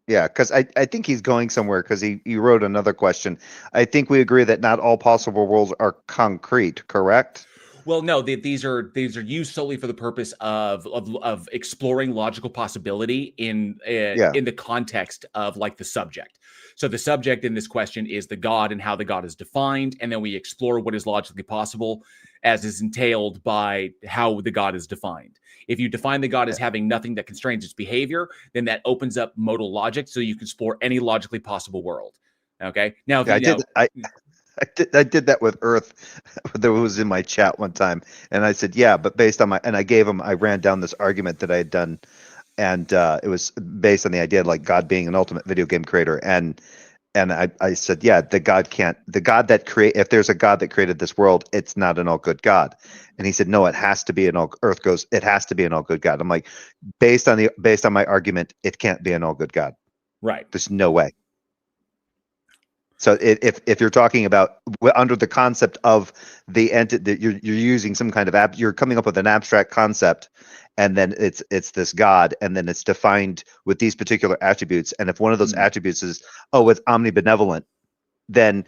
Yeah, because I think he's going somewhere because he wrote another question. I think we agree that not all possible worlds are concrete, correct? Well, no, these are used solely for the purpose of exploring logical possibility in the context of like the subject. So the subject in this question is the God and how the God is defined, and then we explore what is logically possible as is entailed by how the God is defined. If you define the God as having nothing that constrains its behavior, then that opens up modal logic, so you can explore any logically possible world. Okay. Now, I did that with Earth. That was in my chat one time, and I said, "Yeah," but based on I ran down this argument that I had done, and it was based on the idea of like God being an ultimate video game creator, and I said, "Yeah, if there's a God that created this world, it's not an all good God," and he said, "No, it has to be an all." Earth goes, "It has to be an all good God." I'm like, based on my argument, it can't be an all good God. Right. There's no way. So if you're talking about under the concept of the entity, you're using some kind of you're coming up with an abstract concept, and then it's this God, and then it's defined with these particular attributes. And if one of those attributes is it's omnibenevolent, then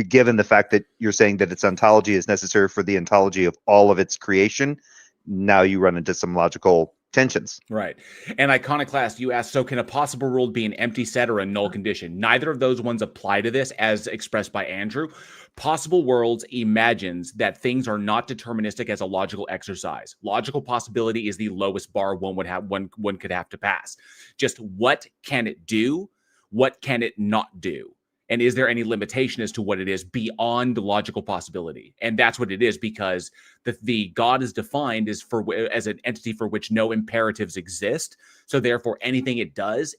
given the fact that you're saying that its ontology is necessary for the ontology of all of its creation, now you run into some logical tensions. Right. And Iconoclast, you asked, so can a possible world be an empty set or a null condition? Neither of those ones apply to this, as expressed by Andrew. Possible worlds imagines that things are not deterministic as a logical exercise. Logical possibility is the lowest bar one could have to pass. Just what can it do? What can it not do? And is there any limitation as to what it is beyond logical possibility? And that's what it is, because the God is defined as an entity for which no imperatives exist. So therefore, anything it does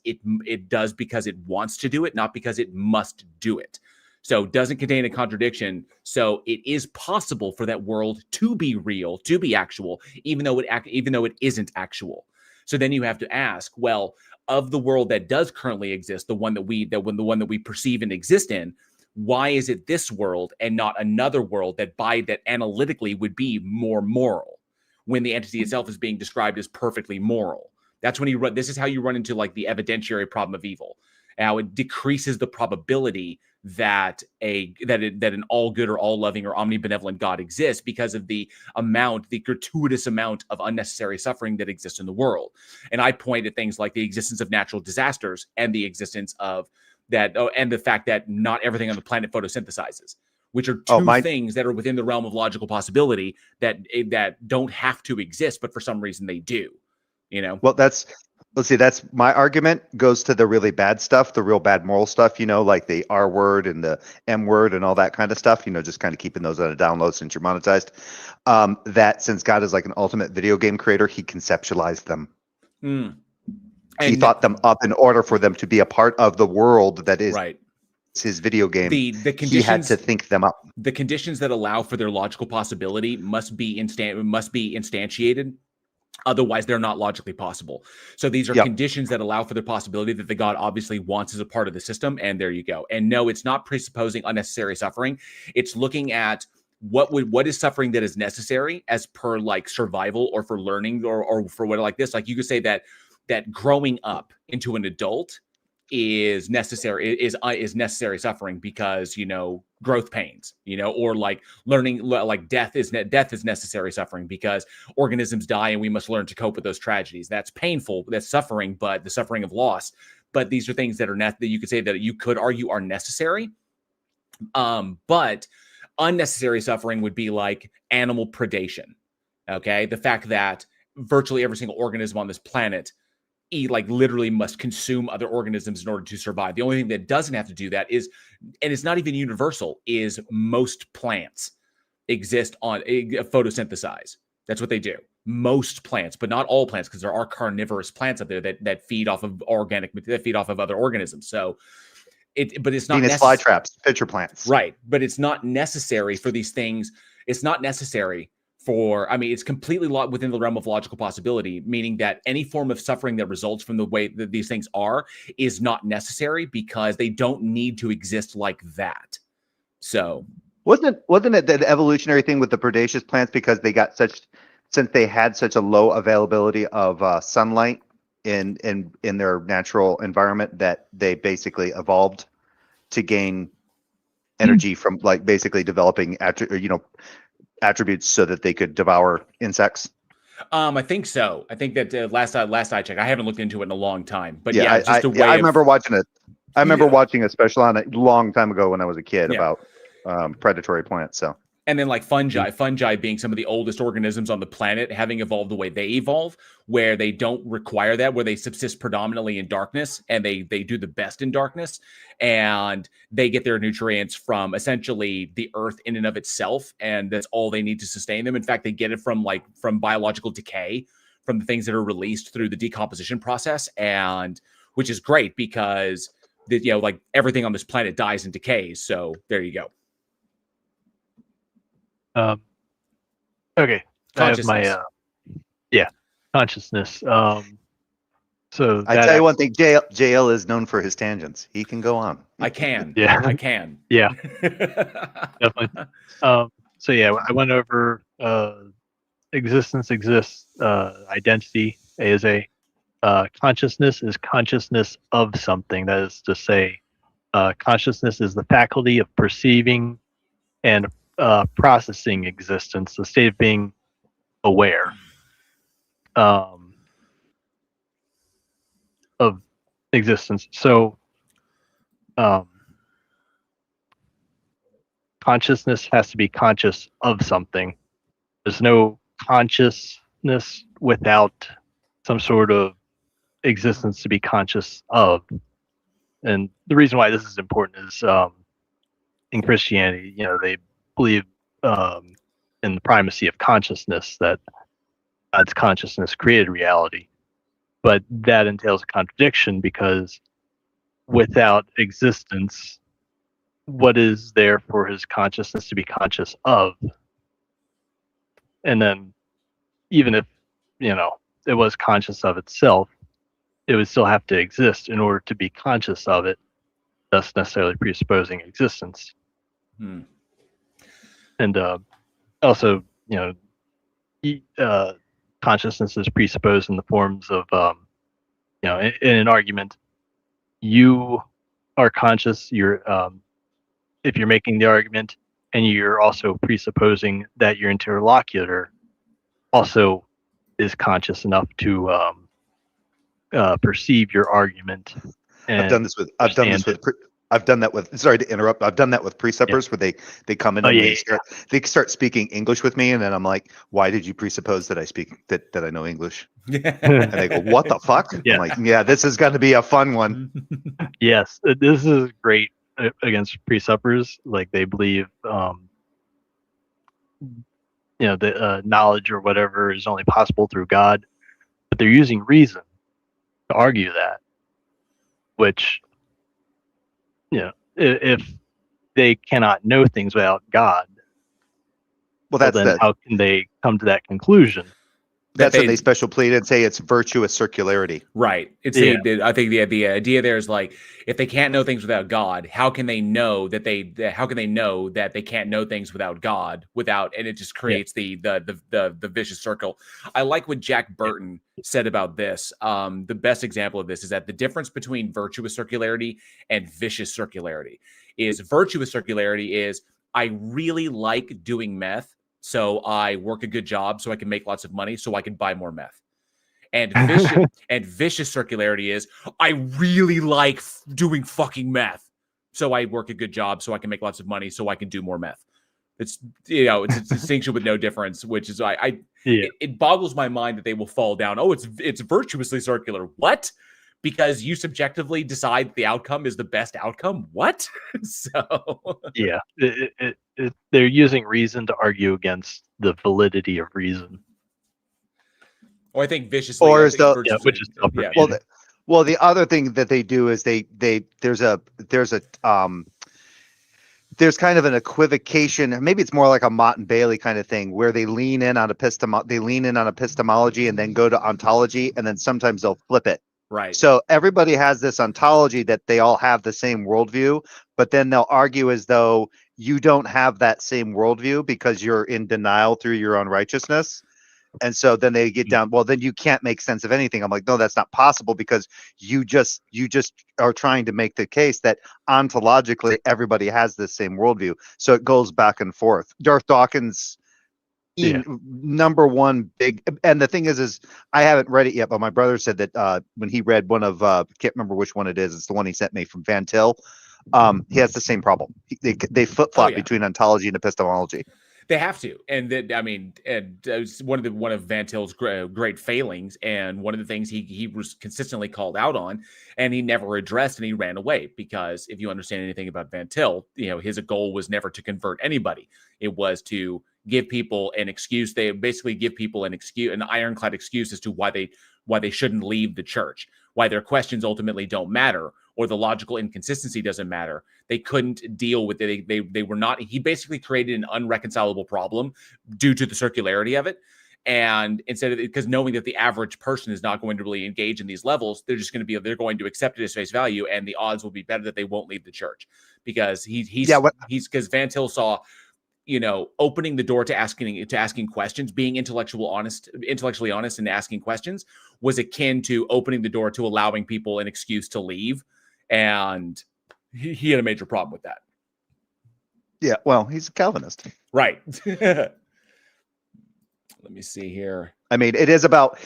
because it wants to do it, not because it must do it. So it doesn't contain a contradiction. So it is possible for that world to be real, to be actual, even though it isn't actual. So then you have to ask, well, of the world that does currently exist, the one that we perceive and exist in, why is it this world and not another world that analytically would be more moral, when the entity itself is being described as perfectly moral? That's when this is how you run into like the evidentiary problem of evil. How it decreases the probability that an all good or all loving or omnibenevolent God exists, because of the gratuitous amount of unnecessary suffering that exists in the world. And I point at things like the existence of natural disasters and the existence of that, and the fact that not everything on the planet photosynthesizes, which are two things that are within the realm of logical possibility that don't have to exist, but for some reason they do. You know. Well, let's see. That's my argument. Goes to the really bad stuff, the real bad moral stuff. Like the R word and the M word and all that kind of stuff. Just kind of keeping those on a download since you're monetized. That since God is like an ultimate video game creator, he conceptualized them. Mm. He thought them up in order for them to be a part of the world that is right. his video game. The conditions, he had to think them up. The conditions that allow for their logical possibility must be instantiated. Otherwise, they're not logically possible. So these are conditions that allow for the possibility that the God obviously wants as a part of the system. And there you go. And no, it's not presupposing unnecessary suffering. It's looking at what is suffering that is necessary as per like survival or for learning or for what like this. Like you could say that growing up into an adult is necessary necessary suffering because growth pains, or like learning, like death is necessary suffering because organisms die and we must learn to cope with those tragedies. That's painful, that's suffering, but the suffering of loss. But these are things that are that you could say that you could argue are necessary. But unnecessary suffering would be like animal predation. Okay, the fact that virtually every single organism on this planet literally must consume other organisms in order to survive. The only thing that doesn't have to do that is, and it's not even universal, is most plants exist on photosynthesize. That's what they do. Most plants, but not all plants, because there are carnivorous plants out there that feed off of other organisms. So but it's not Venus flytraps, pitcher plants. Right. But it's not necessary for these things. It's not necessary it's completely within the realm of logical possibility, meaning that any form of suffering that results from the way that these things are is not necessary because they don't need to exist like that. So wasn't it the evolutionary thing with the predaceous plants because since they had such a low availability of sunlight in their natural environment that they basically evolved to gain energy from like basically developing attributes so that they could devour insects? I think so. I think that last I checked, I haven't looked into it in a long time. But I remember watching it. I remember watching a special on it a long time ago when I was a kid about predatory plants. So. And then like fungi being some of the oldest organisms on the planet, having evolved the way they evolve, where they don't require that, where they subsist predominantly in darkness and they do the best in darkness, and they get their nutrients from essentially the earth in and of itself, and that's all they need to sustain them. In fact, they get it from biological decay, from the things that are released through the decomposition process, and which is great because everything on this planet dies and decays. So there you go. Okay. I have my consciousness. So I tell you one thing, JL is known for his tangents. He can go on. I can. Yeah. I can. Yeah. Definitely. So I went over existence exists, identity, A is A. Consciousness is consciousness of something. That is to say, consciousness is the faculty of perceiving and processing existence, the state of being aware of existence. So consciousness has to be conscious of something. There's no consciousness without some sort of existence to be conscious of. And the reason why this is important is in Christianity, they believe in the primacy of consciousness, that God's consciousness created reality. But that entails a contradiction because without existence, what is there for his consciousness to be conscious of? And then even if, it was conscious of itself, it would still have to exist in order to be conscious of it, thus necessarily presupposing existence. And also, consciousness is presupposed in the forms of, in an argument, you are conscious. You're, if you're making the argument, and you're also presupposing that your interlocutor also is conscious enough to perceive your argument. I've done this with I've done that with. Sorry to interrupt. I've done that with preceptors where they come in Oh, and yeah, they start speaking English with me, and then I'm like, "Why did you presuppose that I speak that I know English?" And they go, "What the fuck?" Yeah. I'm like, "Yeah, this is going to be a fun one." Yes, this is great against pre-suppers. Like they believe, the knowledge or whatever is only possible through God, but they're using reason to argue that. Which, if they cannot know things without God, Well, well, that's then how can they come to that conclusion? That when they they special plead and say it's virtuous circularity. Right. It's Yeah. I think the idea there is like, if they can't know things without God, how can they know that how can they know that they can't know things without God and it just creates the vicious circle. I like what Jack Burton said about this. The best example of this is that the difference between virtuous circularity and vicious circularity is virtuous circularity is I really like doing meth, so I work a good job so I can make lots of money so I can buy more meth. And vicious circularity is I really like doing fucking meth, so I work a good job so I can make lots of money so I can do more meth. It's it's a distinction with no difference, which is it boggles my mind that they will fall down. Oh, it's virtuously circular. What? Because you subjectively decide the outcome is the best outcome. What? So Yeah, they're using reason to argue against the validity of reason. or I think viciously, Or I is think the virtuously, which is tougher. yeah. well, the other thing that they do is there's kind of an equivocation. Maybe it's more like a Mott and Bailey kind of thing where they lean in on epistemology and then go to ontology, and then sometimes they'll flip it. Right. So everybody has this ontology that they all have the same worldview, but then they'll argue as though you don't have that same worldview because you're in denial through your own righteousness. And so then they get down, well, then you can't make sense of anything. I'm like, no, that's not possible because you just are trying to make the case that ontologically everybody has the same worldview. So it goes back and forth. Darth Dawkins, number one big, and the thing is I haven't read it yet, but my brother said that when he read one of, can't remember which one it is. It's the one he sent me from Van Til. He has the same problem. They flip flop between ontology and epistemology. They have to, and that it's one of Van Til's great failings, and one of the things he was consistently called out on, and he never addressed, and he ran away because if you understand anything about Van Til, his goal was never to convert anybody; it was to give people an excuse. They basically give people an ironclad excuse as to why they shouldn't leave the church, why their questions ultimately don't matter, or the logical inconsistency doesn't matter. They couldn't deal with it. They were not. He basically created an unreconcilable problem due to the circularity of it. And instead of, because knowing that the average person is not going to really engage in these levels, they're going to accept it as face value, and the odds will be better that they won't leave the church because because Van Til saw, opening the door to asking questions, being intellectually honest and asking questions was akin to opening the door to allowing people an excuse to leave. And he had a major problem with that. Yeah, well, he's a Calvinist. Right. Let me see here. I mean, it's about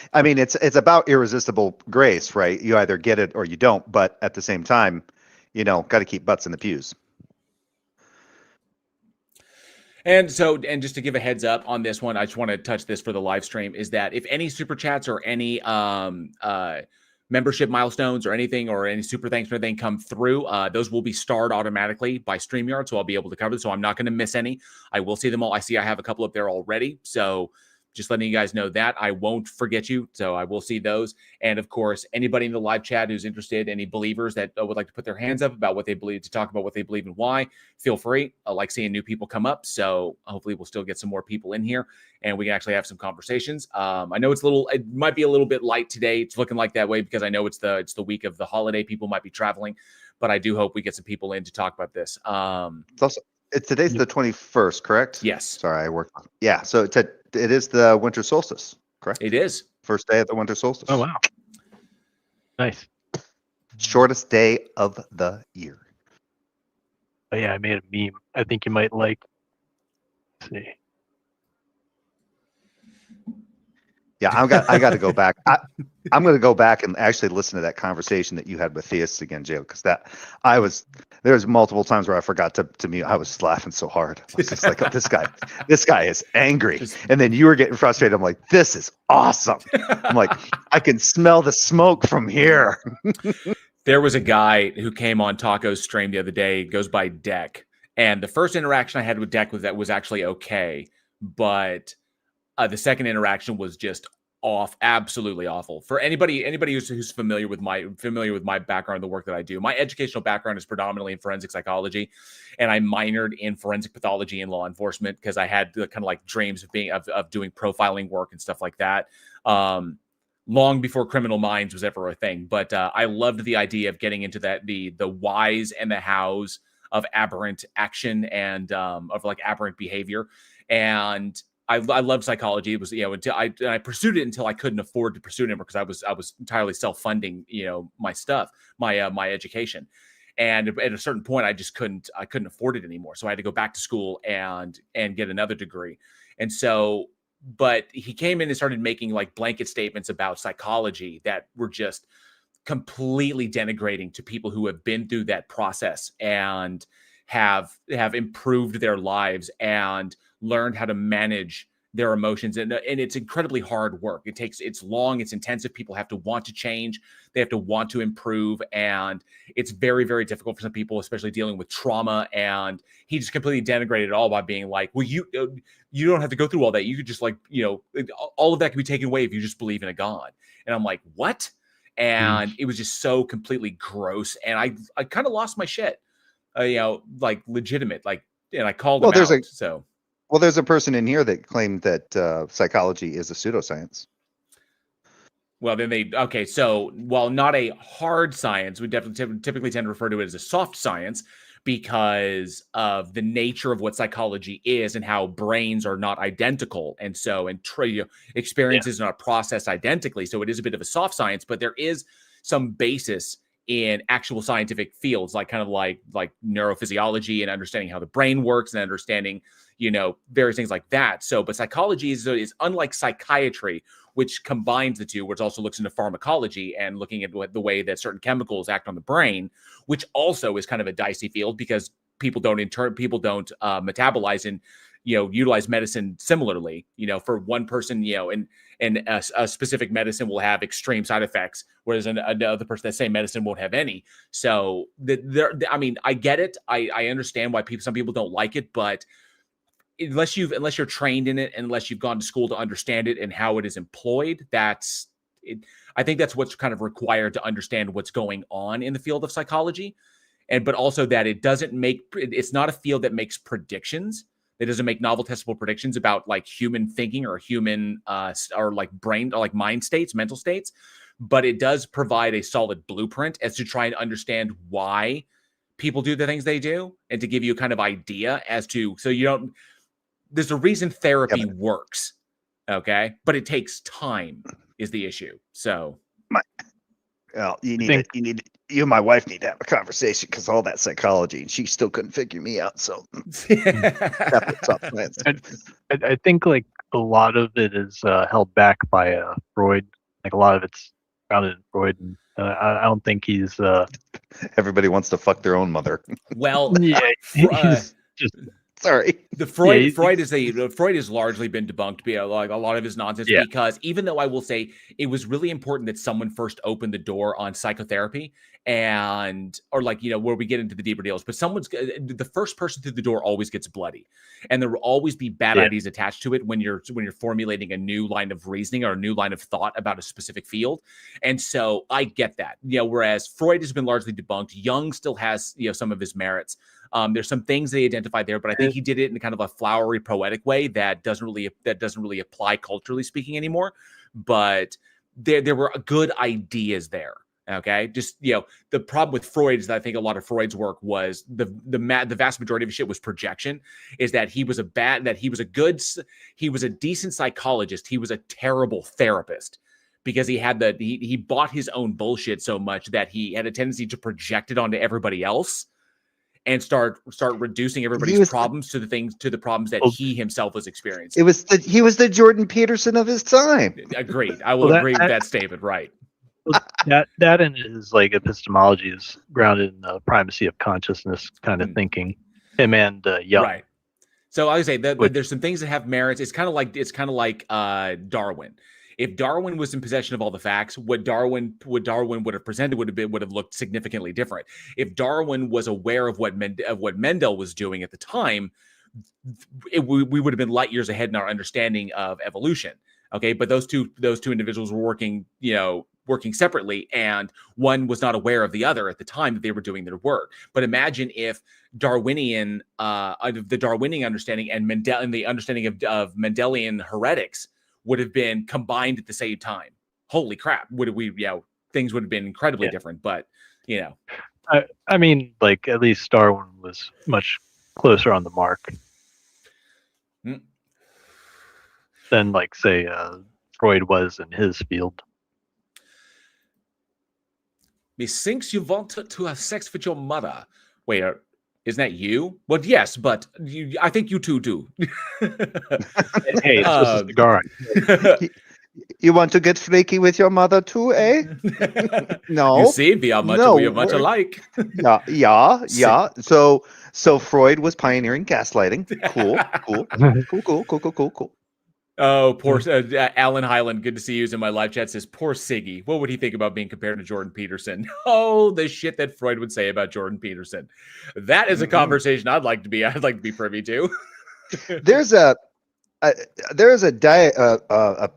irresistible grace, right? You either get it or you don't, but at the same time, got to keep butts in the pews. And just to give a heads up on this one, I just want to touch this for the live stream, is that if any super chats or any membership milestones or anything, or any super thanks or anything come through, those will be starred automatically by StreamYard, so I'll be able to cover them. So I'm not going to miss any. I will see them all. I have a couple up there already, so just letting you guys know that I won't forget you. So I will see those. And of course, anybody in the live chat who's interested, any believers that would like to put their hands up about what they believe, to talk about what they believe and why, feel free. I like seeing new people come up. So hopefully we'll still get some more people in here and we can actually have some conversations. I know it might be a little bit light today. It's looking like that way because I know it's the week of the holiday. People might be traveling, but I do hope we get some people in to talk about this. Today's the 21st, correct? Yes. Sorry, I worked. Yeah, so it is the winter solstice, correct? It is. First day of the winter solstice. Oh, wow. Nice. Shortest day of the year. Oh, yeah, I made a meme. I think you might like. Let's see. Yeah, I got to go back. I'm going to go back and actually listen to that conversation that you had with Theist again, Joe, because there was multiple times where I forgot to mute. I was laughing so hard. I was just like, oh, this guy is angry. And then you were getting frustrated. I'm like, this is awesome. I'm like, I can smell the smoke from here. There was a guy who came on Taco's stream the other day, goes by Deck. And the first interaction I had with Deck was actually okay. But the second interaction was just off, absolutely awful. For anybody who's familiar with my background, the work that I do, my educational background is predominantly in forensic psychology, and I minored in forensic pathology and law enforcement because I had the kind of like dreams of doing profiling work and stuff like that. Long before Criminal Minds was ever a thing, but I loved the idea of getting into that the whys and the hows of aberrant action and of like aberrant behavior. And I loved psychology. It was, until I pursued it until I couldn't afford to pursue it anymore because I was entirely self-funding, my stuff, my education. And at a certain point, I couldn't afford it anymore. So I had to go back to school and get another degree. And so, but he came in and started making like blanket statements about psychology that were just completely denigrating to people who have been through that process and have improved their lives and learned how to manage their emotions. And it's incredibly hard work. It's long, it's intensive. People have to want to change. They have to want to improve. And it's very, very difficult for some people, especially dealing with trauma. And he just completely denigrated it all by being like, well, you don't have to go through all that. You could just like, all of that can be taken away if you just believe in a God. And I'm like, what? And it was just so completely gross. And I kind of lost my shit, like legitimate, like, and I called him out. Well, there's a person in here that claimed that psychology is a pseudoscience. Well, then so while not a hard science, we definitely typically tend to refer to it as a soft science because of the nature of what psychology is and how brains are not identical. And so, experiences are not processed identically. So it is a bit of a soft science, but there is some basis in actual scientific fields, like kind of like neurophysiology and understanding how the brain works and understanding, various things like that. So, but psychology is unlike psychiatry, which combines the two, which also looks into pharmacology and looking at the way that certain chemicals act on the brain, which also is kind of a dicey field because people don't metabolize and utilize medicine similarly. For one person, and a specific medicine will have extreme side effects, whereas another person, that same medicine won't have any. So I get it. I understand why some people don't like it, but unless you're trained in it, unless you've gone to school to understand it and how it is employed, that's it. I think that's what's kind of required to understand what's going on in the field of psychology. But also that it's not a field that makes predictions. It doesn't make novel testable predictions about like human thinking or human or like brain or like mind states, mental states, but it does provide a solid blueprint as to try and understand why people do the things they do and to give you a kind of idea as to, there's a reason therapy works. Okay. But it takes time is the issue. So you and my wife need to have a conversation because all that psychology and she still couldn't figure me out. So I think like a lot of it is held back by Freud. Like a lot of it's grounded in Freud. And I don't think he's. Everybody wants to fuck their own mother. Well, yeah, he's just. Sorry. The Freud has largely been debunked by like a lot of his nonsense because even though I will say it was really important that someone first opened the door on psychotherapy or where we get into the deeper deals, but the first person through the door always gets bloody, and there will always be bad ideas attached to it when you're formulating a new line of reasoning or a new line of thought about a specific field. And so I get that, whereas Freud has been largely debunked. Jung still has, some of his merits. There's some things they identified there, but I think he did it in kind of a flowery, poetic way that doesn't really apply culturally speaking anymore. But there were good ideas there. Okay, just the problem with Freud is that I think a lot of Freud's work was the vast majority of his shit was projection. Is that he was a decent psychologist. He was a terrible therapist because he bought his own bullshit so much that he had a tendency to project it onto everybody else. and start reducing everybody's problems to the problems that he himself was experiencing. He was the Jordan Peterson of his time. Agreed. I will agree with that statement. Right. That in his like epistemology is grounded in the primacy of consciousness kind of thinking. Him and Young. Right. So I would say that there's some things that have merits. It's kind of like Darwin. If Darwin was in possession of all the facts, what Darwin would have presented would have looked significantly different. If Darwin was aware of what Mendel was doing at the time, we would have been light years ahead in our understanding of evolution. Okay, but those two individuals were working separately, and one was not aware of the other at the time that they were doing their work. But imagine if the Darwinian understanding and the understanding of Mendelian heretics would have been combined at the same time. Holy crap! Things would have been incredibly different. But I mean, like at least Darwin was much closer on the mark than, like, say, Freud was in his field. Methinks you want to have sex with your mother. Wait, isn't that you? Well, yes, but I think you two do. Hey, it's just a cigar. You want to get flaky with your mother too, eh? No. You see, we are much alike. Yeah. So Freud was pioneering gaslighting. Cool. Oh, poor Alan Highland. Good to see you in my live chat. Says, poor Siggy. What would he think about being compared to Jordan Peterson? Oh, the shit that Freud would say about Jordan Peterson. That is a conversation I'd like to be privy to. There's a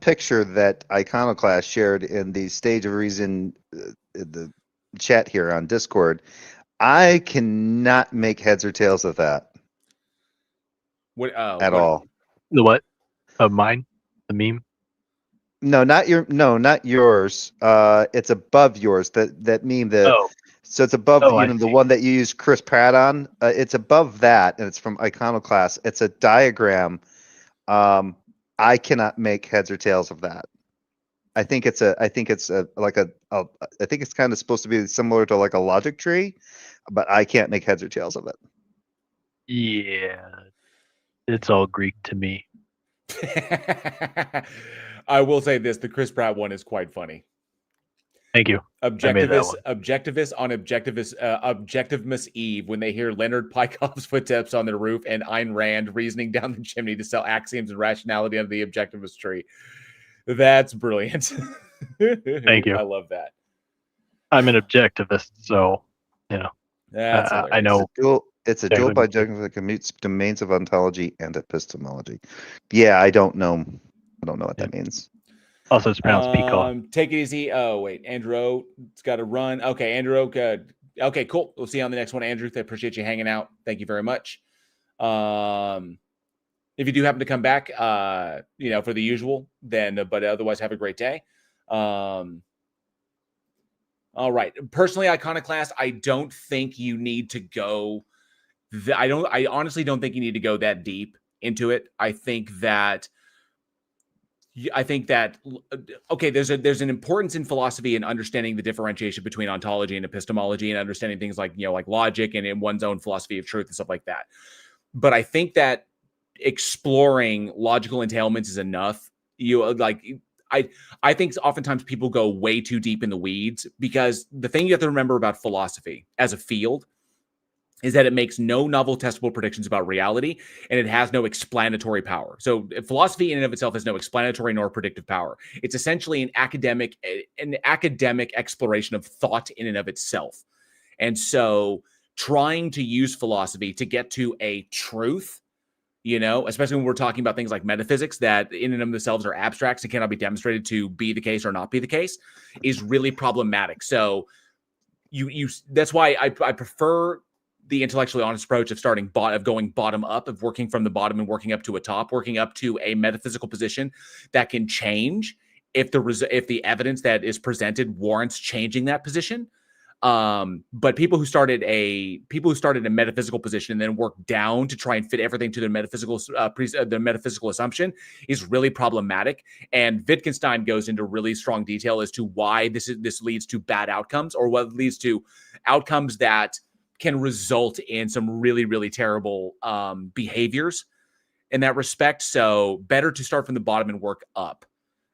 picture that Iconoclast shared in the Stage of Reason the chat here on Discord. I cannot make heads or tails of that. All. The what? Of mine? The meme? No, not yours. It's above yours. That meme so it's above the one that you used Chris Pratt on. It's above that, and it's from Iconoclast. It's a diagram. I cannot make heads or tails of that. I think it's kind of supposed to be similar to like a logic tree, but I can't make heads or tails of it. Yeah, it's all Greek to me. I will say this: the Chris Pratt one is quite funny. Thank you. Objectivists on Objectivmus Eve when they hear Leonard Pykov's footsteps on their roof and Ayn Rand reasoning down the chimney to sell axioms and rationality under the Objectivist tree. That's brilliant. Thank you. I love that. I'm an objectivist, so I know. It's a dual by juggling that commutes domains of ontology and epistemology. Yeah, I don't know what that means. Also, it's pronounced peacock. Take it easy. Oh, wait. Andrew, it's got to run. Okay, Andrew, good. Okay, cool. We'll see you on the next one, Andrew. I appreciate you hanging out. Thank you very much. If you do happen to come back, for the usual, then, but otherwise, have a great day. All right. Personally, Iconoclast, I don't think you need to go. I honestly don't think you need to go that deep into it. I think that okay, there's an importance in philosophy in understanding the differentiation between ontology and epistemology and understanding things like logic and in one's own philosophy of truth and stuff like that. But I think that exploring logical entailments is enough. I think oftentimes people go way too deep in the weeds, because the thing you have to remember about philosophy as a field is that it makes no novel testable predictions about reality, and it has no explanatory power. So philosophy in and of itself has no explanatory nor predictive power. It's essentially an academic exploration of thought in and of itself. And so trying to use philosophy to get to a truth, especially when we're talking about things like metaphysics that in and of themselves are abstracts and cannot be demonstrated to be the case or not be the case, is really problematic. So that's why I prefer the intellectually honest approach of going bottom up, of working from the bottom and working up to a top, working up to a metaphysical position that can change if the evidence that is presented warrants changing that position. But people who started a metaphysical position and then worked down to try and fit everything to their metaphysical assumption is really problematic. And Wittgenstein goes into really strong detail as to why this leads to bad outcomes, or what leads to outcomes that can result in some really, really terrible behaviors in that respect. So better to start from the bottom and work up,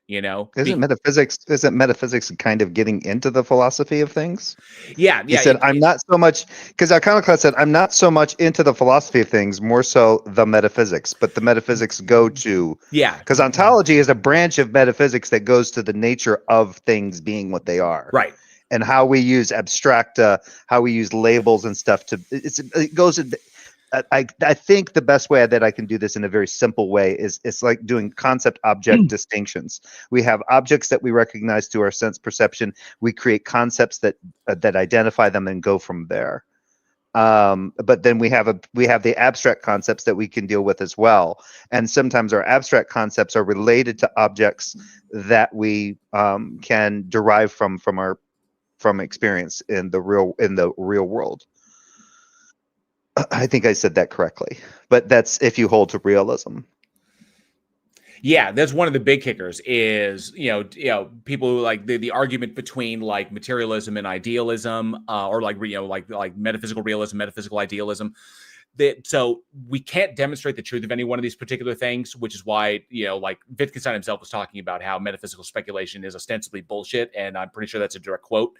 you know? Isn't metaphysics kind of getting into the philosophy of things? Yeah. He said, I'm not so much, because Iconoclast said, I'm not so much into the philosophy of things, more so the metaphysics. But the metaphysics go to, because ontology is a branch of metaphysics that goes to the nature of things being what they are. Right. And how we use abstracta, how we use labels and stuff it goes. I think the best way that I can do this in a very simple way is it's like doing concept object distinctions. We have objects that we recognize through our sense perception. We create concepts that identify them and go from there. But then we have the abstract concepts that we can deal with as well. And sometimes our abstract concepts are related to objects that we can derive from experience in the real world. I think I said that correctly, but that's if you hold to realism. Yeah, that's one of the big kickers is, people who like the argument between like materialism and idealism, or like metaphysical realism, metaphysical idealism. So we can't demonstrate the truth of any one of these particular things, which is why, like Wittgenstein himself was talking about how metaphysical speculation is ostensibly bullshit. And I'm pretty sure that's a direct quote.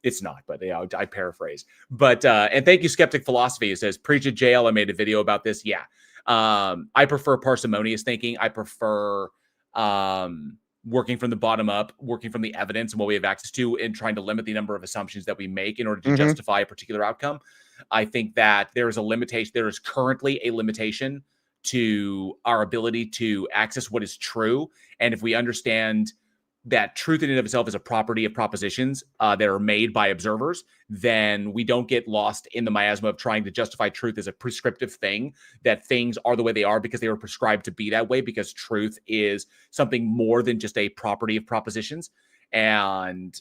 It's not, but I paraphrase. But and thank you, Skeptic Philosophy. It says, preach at jail. I made a video about this. Yeah. I prefer parsimonious thinking. I prefer working from the bottom up, working from the evidence and what we have access to, and trying to limit the number of assumptions that we make in order to justify a particular outcome. I think that there is a limitation. There is currently a limitation to our ability to access what is true. And if we understand that truth in and of itself is a property of propositions that are made by observers, then we don't get lost in the miasma of trying to justify truth as a prescriptive thing, that things are the way they are because they were prescribed to be that way, because truth is something more than just a property of propositions and,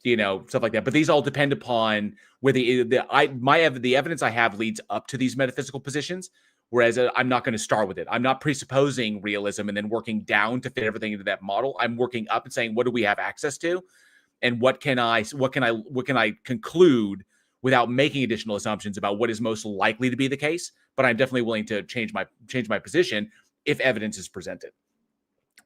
stuff like that. But these all depend upon where the evidence I have leads up to these metaphysical positions. Whereas I'm not going to start with it. I'm not presupposing realism and then working down to fit everything into that model. I'm working up and saying, what do we have access to? And what can I conclude without making additional assumptions about what is most likely to be the case? But I'm definitely willing to change my position if evidence is presented.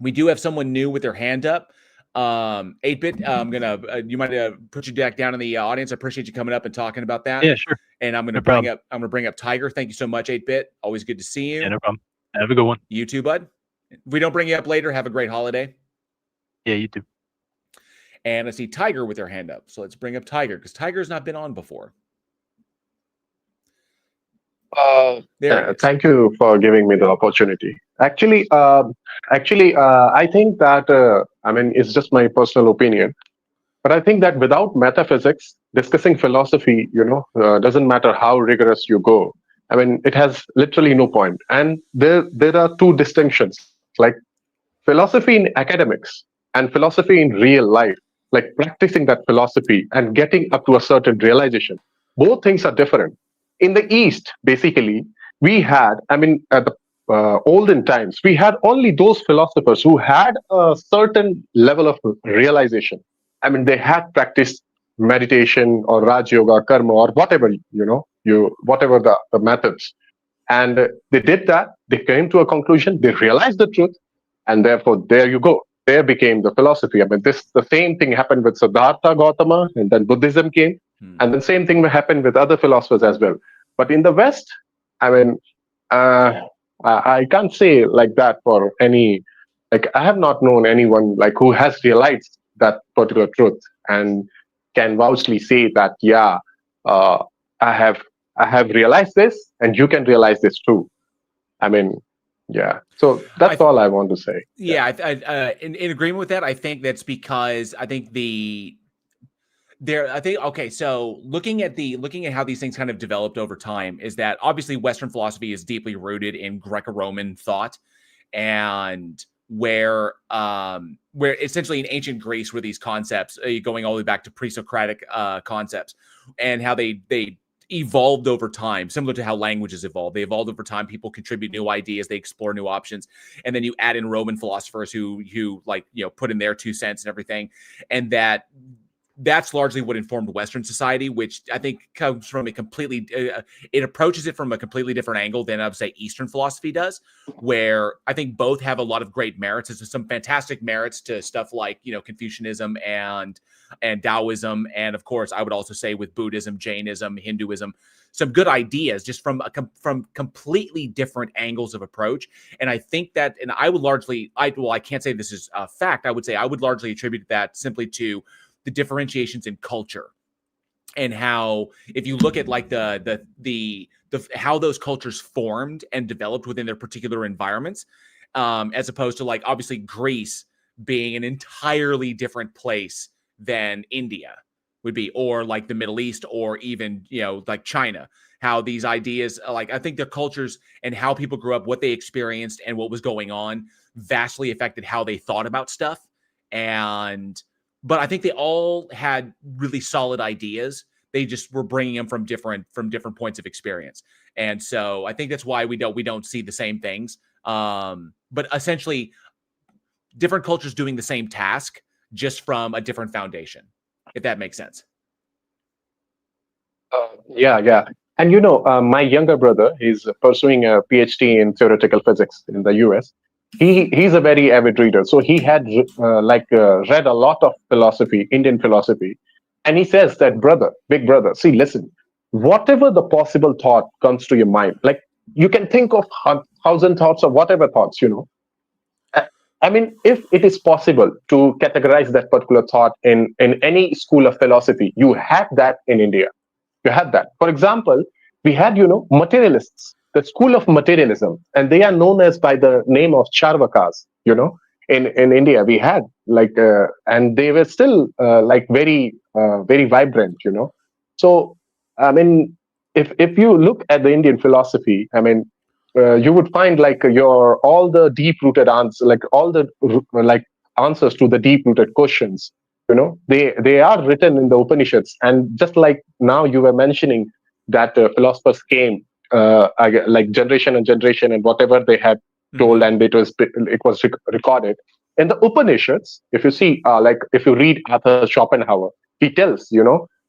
We do have someone new with their hand up. 8-Bit, I'm gonna you might put your deck down in the audience. I appreciate you coming up and talking about that. Yeah, sure. And I'm gonna bring up Tiger. Thank you so much, 8-Bit. Always good to see you. Yeah, no problem. Have a good one. You too, bud. If we don't bring you up later, have a great holiday. Yeah, you too. And I see Tiger with their hand up. So let's bring up Tiger, because Tiger's not been on before. Thank you for giving me the opportunity. Actually, I think that, it's just my personal opinion, but I think that without metaphysics, discussing philosophy, doesn't matter how rigorous you go. It has literally no point. And there are two distinctions, like philosophy in academics and philosophy in real life, like practicing that philosophy and getting up to a certain realization. Both things are different. In the East, basically, we had, at the olden times, we had only those philosophers who had a certain level of realization. They had practiced meditation or Raj Yoga, karma, or whatever, whatever the methods. And they did that, they came to a conclusion, they realized the truth, and therefore, there you go. There became the philosophy. The same thing happened with Siddhartha Gautama, and then Buddhism came. And the same thing happened with other philosophers as well. But in the West, I can't say like that for any, I have not known anyone who has realized that particular truth and can vouchly say that, I have realized this and you can realize this too. So that's all I want to say. In agreement with that, I think that's because I think so looking at how these things kind of developed over time is that obviously Western philosophy is deeply rooted in Greco-Roman thought, and where essentially in ancient Greece were these concepts going all the way back to pre-Socratic concepts, and how they evolved over time, similar to how languages evolve. They evolved over time. People contribute new ideas, they explore new options, and then you add in Roman philosophers who put in their 2 cents and everything, and that that's largely what informed Western society, which I think comes from a completely, it approaches it from a completely different angle than I would say Eastern philosophy does, where I think both have a lot of great merits. There's some fantastic merits to stuff like, Confucianism and Taoism. And of course, I would also say with Buddhism, Jainism, Hinduism, some good ideas just from completely different angles of approach. And I think that, and I would largely, I can't say this is a fact. I would say I would largely attribute that simply to the differentiations in culture, and how, if you look at like the how those cultures formed and developed within their particular environments, as opposed to like obviously Greece being an entirely different place than India would be, or like the Middle East, or even like China. How these ideas, like I think their cultures and how people grew up, what they experienced, and what was going on, vastly affected how they thought about stuff. But I think they all had really solid ideas. They just were bringing them from different points of experience, and so I think that's why we don't see the same things. But essentially, different cultures doing the same task, just from a different foundation, if that makes sense. Yeah. And my younger brother is pursuing a PhD in theoretical physics in the US. He's a very avid reader, so he had read a lot of philosophy, Indian philosophy, and he says that, big brother, see, listen, whatever the possible thought comes to your mind, like you can think of 1,000 thoughts or whatever thoughts, I mean, if it is possible to categorize that particular thought in any school of philosophy, you had that in India. You had that. For example, we had, materialists, the school of materialism, and they are known as by the name of Charvakas. In India, we had and they were still very vibrant. So I mean, if you look at the Indian philosophy, I mean, you would find all the deep-rooted answers, all the answers to the deep-rooted questions. They are written in the Upanishads, and just like now you were mentioning that philosophers came generation and generation, and whatever they had told, and it was recorded in the Upanishads. If you see, if you read Arthur Schopenhauer, he tells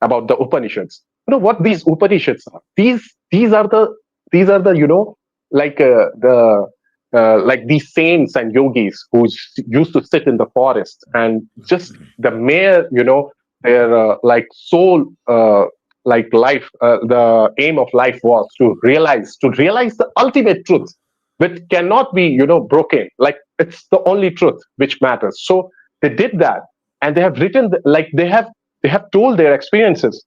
about the Upanishads. What these Upanishads are. These are the these saints and yogis who used to sit in the forest, and just the mere their soul life, the aim of life was to realize the ultimate truth, which cannot be broken. It's the only truth which matters. So they did that, and they have written they have told their experiences,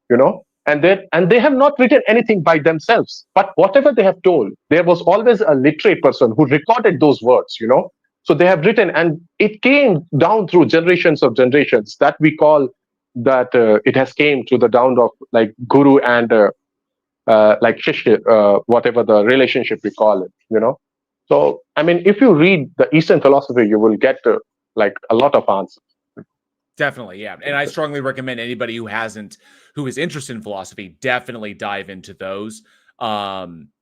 and they have not written anything by themselves, but whatever they have told, there was always a literate person who recorded those words. So they have written, and it came down through generations of generations, that we call that it has came to the down of guru and shishya, whatever the relationship we call it. So I mean, if you read the Eastern philosophy, you will get a lot of answers. Definitely, yeah. And I strongly recommend anybody who is interested in philosophy, definitely dive into those,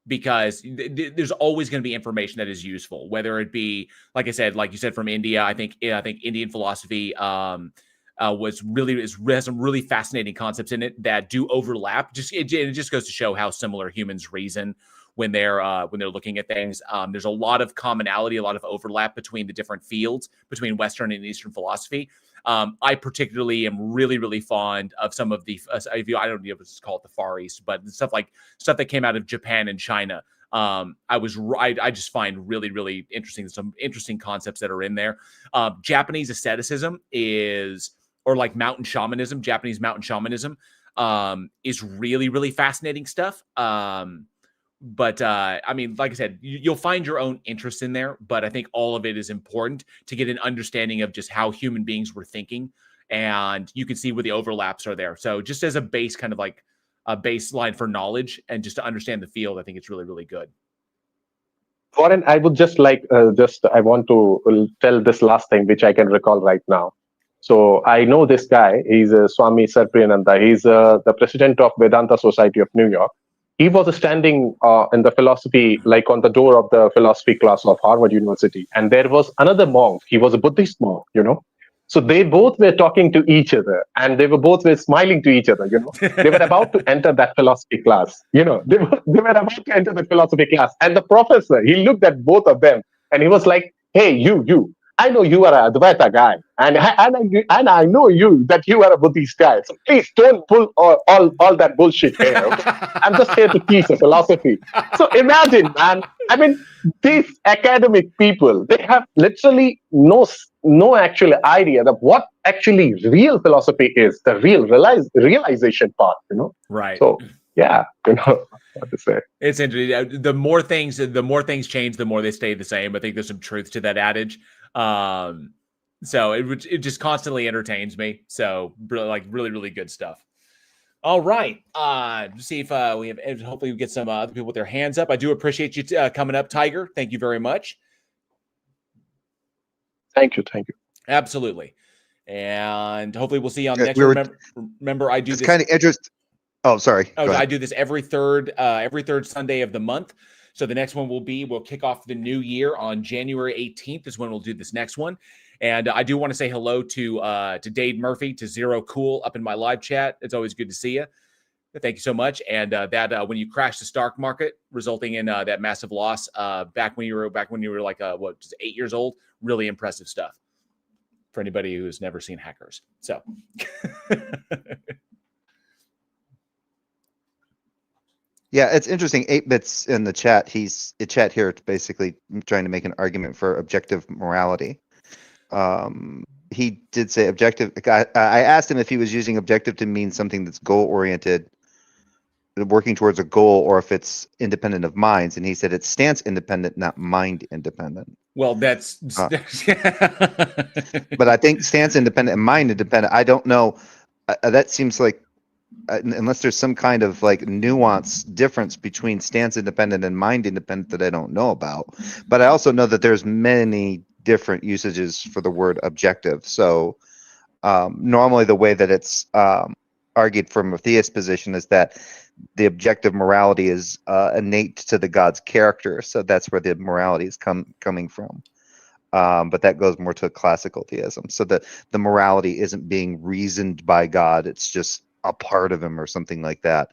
because there's always going to be information that is useful, whether it be, like I said, like you said, from India. I think Indian philosophy has some really fascinating concepts in it that do overlap. It just goes to show how similar humans reason when they're looking at things. There's a lot of commonality, a lot of overlap between the different fields, between Western and Eastern philosophy. I particularly am really, really fond of some of the, I don't know if it's called the Far East, but stuff that came out of Japan and China. I just find really, really interesting, some interesting concepts that are in there. Japanese asceticism or like mountain shamanism, Japanese mountain shamanism, is really, really fascinating stuff. But I mean, like I said, you'll find your own interest in there, but I think all of it is important to get an understanding of just how human beings were thinking, and you can see where the overlaps are there. So just as a base, kind of like a baseline for knowledge and just to understand the field, I think it's really, really good. Warren, I would just I want to tell this last thing, which I can recall right now. So I know this guy. He's Swami Sarpriyananda. He's the president of Vedanta Society of New York. He was standing in the philosophy, on the door of the philosophy class of Harvard University. And there was another monk. He was a Buddhist monk, So they both were talking to each other, and they both were smiling to each other. They were about to enter that philosophy class. They were about to enter the philosophy class, and the professor, he looked at both of them, and he was like, "Hey, you! I know you are a Advaita guy, and I know that you are a Buddhist guy. So please don't pull all that bullshit here. Okay? I'm just here to teach a philosophy." So imagine, man. I mean, these academic people, they have literally no actual idea of what actually real philosophy is, the real realization part. Right. So yeah, what to say. It's interesting. The more things change, the more they stay the same. I think there's some truth to that adage. So it just constantly entertains me. So really, really good stuff. All right. See if we have. Hopefully, we get some other people with their hands up. I do appreciate you coming up, Tiger. Thank you very much. Thank you. Absolutely. And hopefully, we'll see you on the next one. Remember, I do it's this kind of interesting. Oh, sorry. I do this every third Sunday of the month. So the next one we'll kick off the new year on January 18th is when we'll do this next one. And I do want to say hello to Dade Murphy, to Zero Cool up in my live chat. It's always good to see you. Thank you so much. And that when you crashed the stock market, resulting in that massive loss back when you were like just 8 years old, really impressive stuff for anybody who's never seen Hackers. So. Yeah, it's interesting. 8-Bits in the chat. He's here basically trying to make an argument for objective morality. He did say objective. I asked him if he was using objective to mean something that's goal-oriented, working towards a goal, or if it's independent of minds. And he said it's stance independent, not mind independent. Well, that's... but I think stance independent and mind independent, I don't know. That seems like, unless there's some kind of like nuance difference between stance independent and mind independent that I don't know about. But I also know that there's many different usages for the word objective. So normally the way that it's argued from a theist position is that the objective morality is innate to the God's character. So that's where the morality is coming from. But that goes more to classical theism. So the morality isn't being reasoned by God. It's just a part of him or something like that.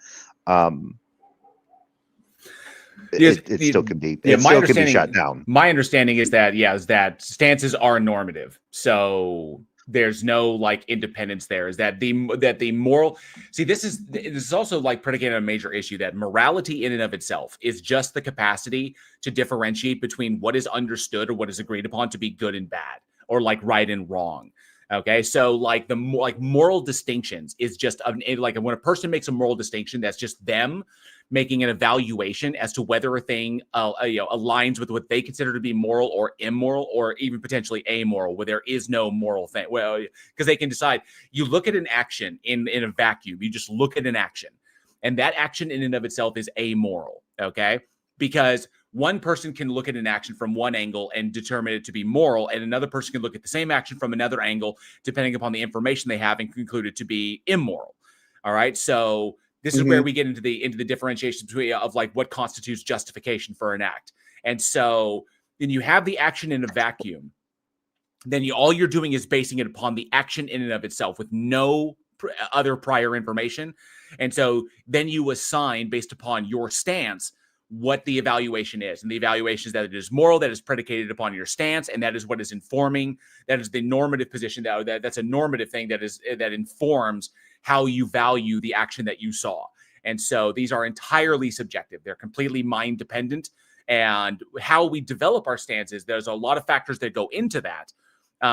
It still can be. It still can be shut down. My understanding is that stances are normative. So there's no like independence there. Is that the moral? See, this is also like predicated on a major issue that morality in and of itself is just the capacity to differentiate between what is understood or what is agreed upon to be good and bad, or like right and wrong. Okay, so like moral distinctions is just like when a person makes a moral distinction, that's just them making an evaluation as to whether a thing aligns with what they consider to be moral or immoral, or even potentially amoral, where there is no moral thing. Well, because they can decide. You look at an action in a vacuum. You just look at an action, and that action in and of itself is amoral. Okay, because one person can look at an action from one angle and determine it to be moral, and another person can look at the same action from another angle, depending upon the information they have, and conclude it to be immoral. All right, so this is where we get into the differentiation between of like what constitutes justification for an act. And so then you have the action in a vacuum. Then all you're doing is basing it upon the action in and of itself with no other prior information. And so then you assign based upon your stance what the evaluation is. And the evaluation is that it is moral, that is predicated upon your stance, and that is what is informing. That is the normative position. That's a normative thing that informs how you value the action that you saw. And so these are entirely subjective. They're completely mind dependent. And how we develop our stances, there's a lot of factors that go into that.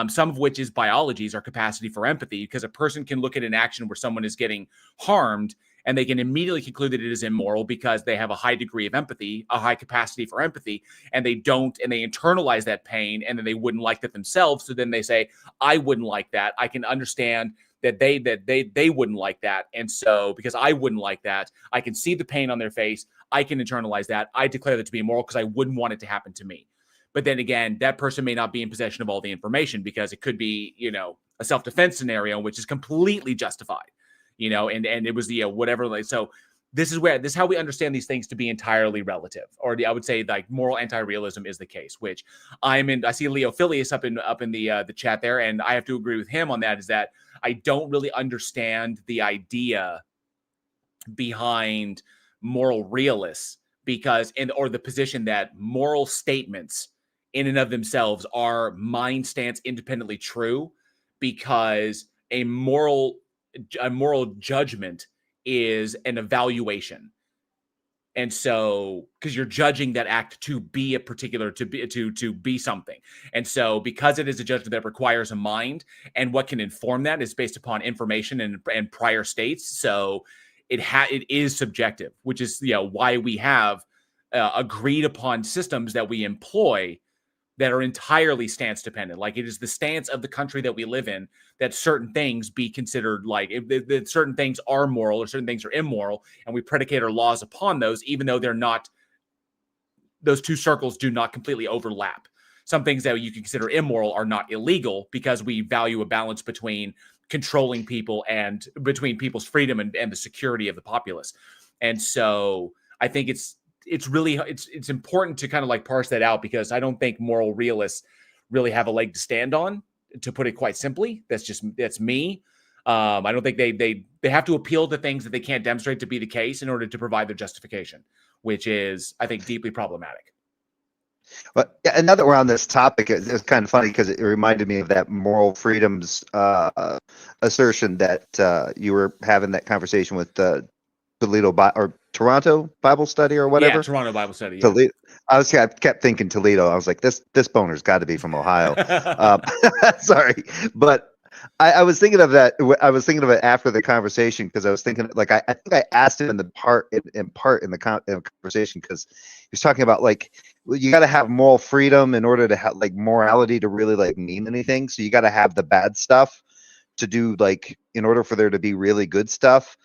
Some of which is biology's our capacity for empathy, because a person can look at an action where someone is getting harmed and they can immediately conclude that it is immoral because they have a high degree of empathy, a high capacity for empathy, and they internalize that pain, and then they wouldn't like that themselves. So then they say, I wouldn't like that. I can understand that they wouldn't like that. And so because I wouldn't like that, I can see the pain on their face. I can internalize that. I declare that to be immoral because I wouldn't want it to happen to me. But then again, that person may not be in possession of all the information, because it could be, a self-defense scenario, which is completely justified, and it was the whatever. So this is how we understand these things to be entirely relative, or I would say like moral anti-realism is the case, which I see Leo Phileas up in the chat there, and I have to agree with him on that, is that I don't really understand the idea behind moral realists, or the position that moral statements in and of themselves are mind stance independently true, because a moral judgment is an evaluation. And so, because you're judging that act to be a particular, to be something. And so, because it is a judgment that requires a mind, and what can inform that is based upon information and prior states. So it is subjective, which is, why we have agreed upon systems that we employ that are entirely stance dependent. Like, it is the stance of the country that we live in that certain things be considered, like if certain things are moral or certain things are immoral, and we predicate our laws upon those, even though they're not, those two circles do not completely overlap. Some things that you can consider immoral are not illegal, because we value a balance between controlling people and between people's freedom and the security of the populace. And so I think it's important to kind of like parse that out, because I don't think moral realists really have a leg to stand on, to put it quite simply. That's me. I don't think they have to appeal to things that they can't demonstrate to be the case in order to provide their justification, which is, I think, deeply problematic. But yeah, and now that we're on this topic, it's kind of funny because it reminded me of that moral freedoms assertion that you were having that conversation with Toronto Bible Study or whatever. Yeah, Toronto Bible Study. Yeah. Toledo. I kept thinking Toledo. I was like, this boner's got to be from Ohio. Sorry, but I was thinking of that. I was thinking of it after the conversation, because I was thinking, like, I think I asked him in the conversation, because he was talking about, like, you got to have moral freedom in order to have, like, morality to really, like, mean anything. So you got to have the bad stuff to do, like, in order for there to be really good stuff.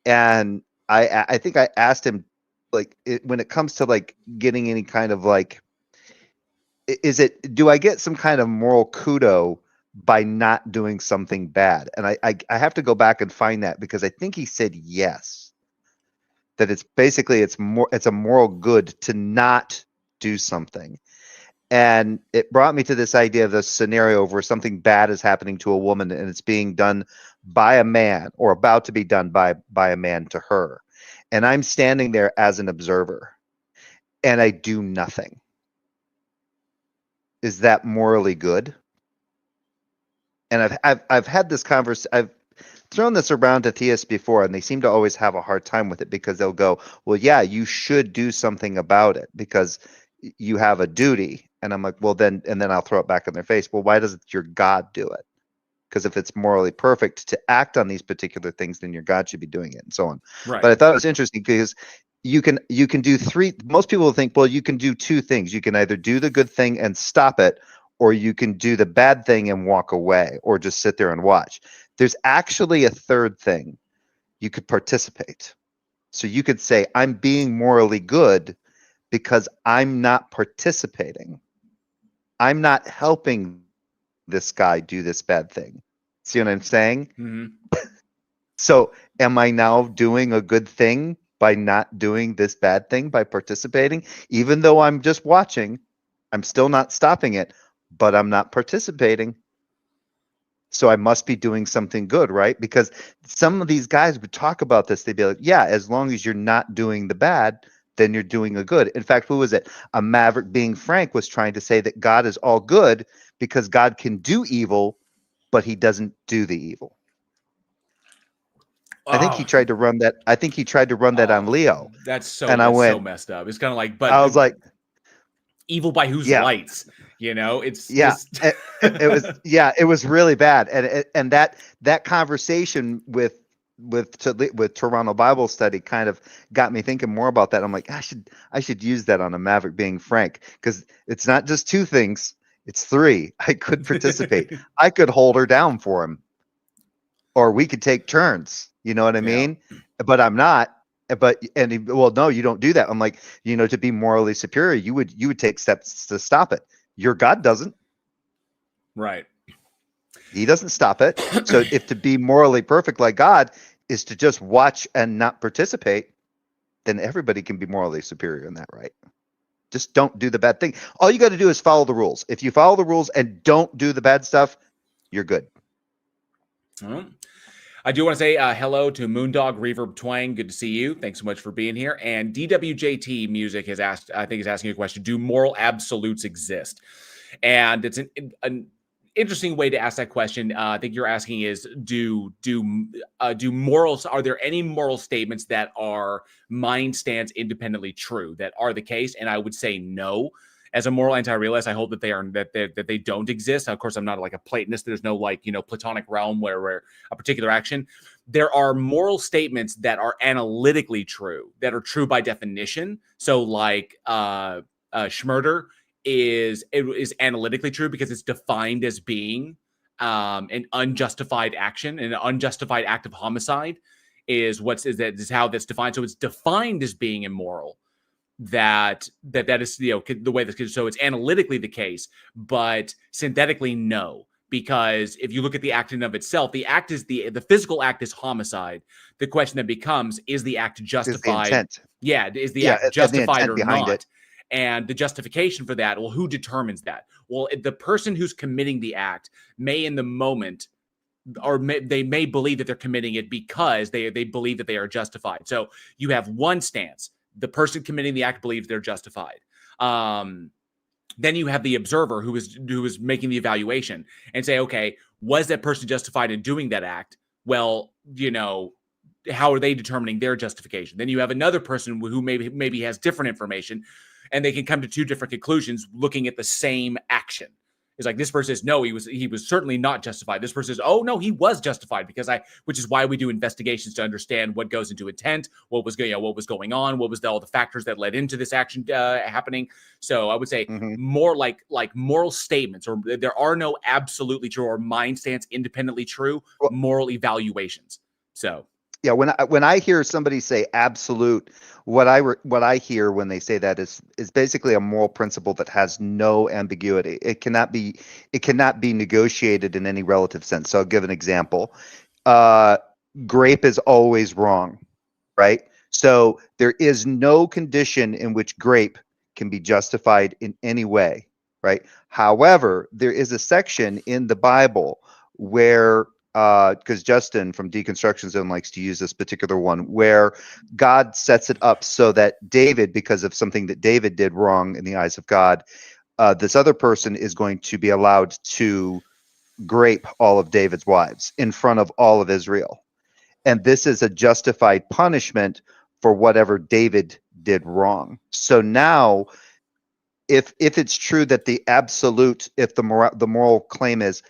And I think I asked him, like, when it comes to, like, getting any kind of, like, do I get some kind of moral kudo by not doing something bad? And I have to go back and find that, because I think he said yes, that it's basically it's a moral good to not do something. And it brought me to this idea of this scenario where something bad is happening to a woman, and it's being done by a man, or about to be done by a man to her, and I'm standing there as an observer, and I do nothing. Is that morally good? And I've had this conversation. I've thrown this around to theists before, and they seem to always have a hard time with it, because they'll go, well, yeah, you should do something about it because you have a duty. And I'm like, well, then, and then I'll throw it back in their face. Well, why doesn't your God do it? Because if it's morally perfect to act on these particular things, then your God should be doing it, and so on. Right. But I thought it was interesting, because you can do three. Most people will think, well, you can do two things. You can either do the good thing and stop it, or you can do the bad thing and walk away, or just sit there and watch. There's actually a third thing. You could participate. So you could say, I'm being morally good because I'm not participating. I'm not helping this guy do this bad thing. See what I'm saying? Mm-hmm. So am I now doing a good thing by not doing this bad thing, by participating? Even though I'm just watching, I'm still not stopping it, but I'm not participating. So I must be doing something good, right? Because some of these guys would talk about this. They'd be like, yeah, as long as you're not doing the bad, then you're doing a good. In fact, who was it? A Maverick Being Frank was trying to say that God is all good because God can do evil, but he doesn't do the evil. I think he tried to run that. I think he tried to run that on Leo. That's so, and that's I went, so messed up. It's kind of like, but I was like, evil by whose lights? You know, it's just... it was really bad. And that conversation with Toronto Bible Study kind of got me thinking more about that. I'm like, I should use that on a Maverick Being Frank, because it's not just two things, it's three. I could participate. I could hold her down for him, or we could take turns. You know what I mean? But I'm not. Well, no, you don't do that. I'm like, to be morally superior, you would take steps to stop it. Your God doesn't. Right. He doesn't stop it. So if to be morally perfect like God is to just watch and not participate, then everybody can be morally superior in that, right? Just don't do the bad thing. All you got to do is follow the rules. If you follow the rules and don't do the bad stuff, you're good. I do want to say hello to Moondog Reverb Twang. Good to see you. Thanks so much for being here. And DWJT Music has asked, I think, is asking a question: do moral absolutes exist? And it's an interesting way to ask that question. I think you're asking is do morals? Are there any moral statements that are mind stance independently true that are the case? And I would say no. As a moral anti-realist, I hope that they don't exist. Of course, I'm not like a Platonist. There's no like Platonic realm where a particular action. There are moral statements that are analytically true, that are true by definition. So like Schmurder is analytically true because it's defined as being an unjustified action, an unjustified act of homicide is how that's defined. So it's defined as being immoral. That is the way this. So it's analytically the case, but synthetically no. Because if you look at the act in of itself, the act is the physical act is homicide. The question that becomes, is the act justified? Is the act justified or not? It. And the justification for that, well, who determines that? Well, the person who's committing the act may in the moment, or they may believe that they're committing it because they believe that they are justified. So you have one stance. The person committing the act believes they're justified. Then you have the observer who is making the evaluation and say, okay, was that person justified in doing that act? Well, how are they determining their justification? Then you have another person who maybe has different information, and they can come to two different conclusions looking at the same action. It's like this person says, no, he was certainly not justified. This person says, oh no, he was justified which is why we do investigations to understand what goes into intent, what was going on, what was all the factors that led into this action happening. So I would say more like moral statements, or there are no absolutely true or mind stance independently true moral evaluations. So. Yeah, when I hear somebody say absolute, what I hear when they say that is basically a moral principle that has no ambiguity. It cannot be negotiated in any relative sense. So I'll give an example. Grape is always wrong, right? So there is no condition in which grape can be justified in any way, right? However, there is a section in the Bible where because Justin from Deconstruction Zone likes to use this particular one, where God sets it up so that David, because of something that David did wrong in the eyes of God, this other person is going to be allowed to grape all of David's wives in front of all of Israel. And this is a justified punishment for whatever David did wrong. So now, if it's true that the absolute, if the moral claim is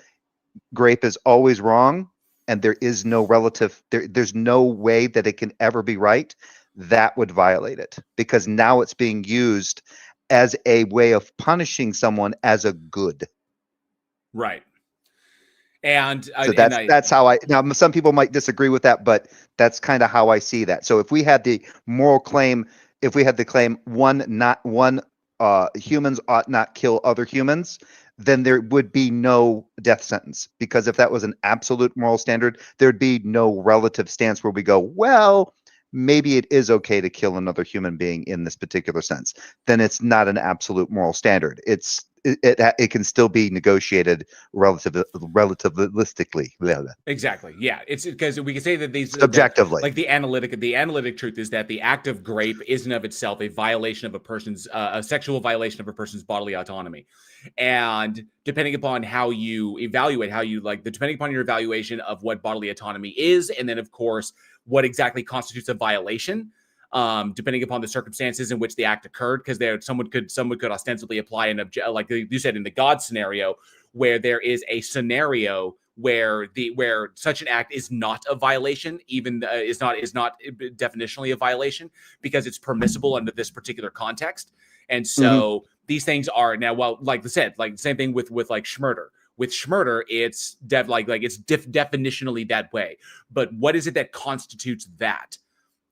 grape is always wrong and there is no relative, there's no way that it can ever be right, that would violate it, because now it's being used as a way of punishing someone as a good. Right. And so that's how now some people might disagree with that, but that's kind of how I see that. So if we had the moral claim, if we had the claim humans ought not kill other humans, then there would be no death sentence, because if that was an absolute moral standard, there'd be no relative stance where we go, well, maybe it is okay to kill another human being in this particular sense. Then it's not an absolute moral standard. It can still be negotiated relativistically. Exactly. Yeah. It's because we can say that these subjectively, like the analytic truth is that the act of grape isn't of itself a violation of a person's a sexual violation of a person's bodily autonomy. And depending upon how you evaluate, depending upon your evaluation of what bodily autonomy is, and then of course what exactly constitutes a violation, depending upon the circumstances in which the act occurred, because someone could ostensibly apply like you said in the God scenario, where there is a scenario where such an act is not a violation, even is not definitionally a violation, because it's permissible under this particular context. And so these things are now, well, like I said, like the same thing with like Schmurder. With Schmurder, it's definitionally that way. But what is it that constitutes that,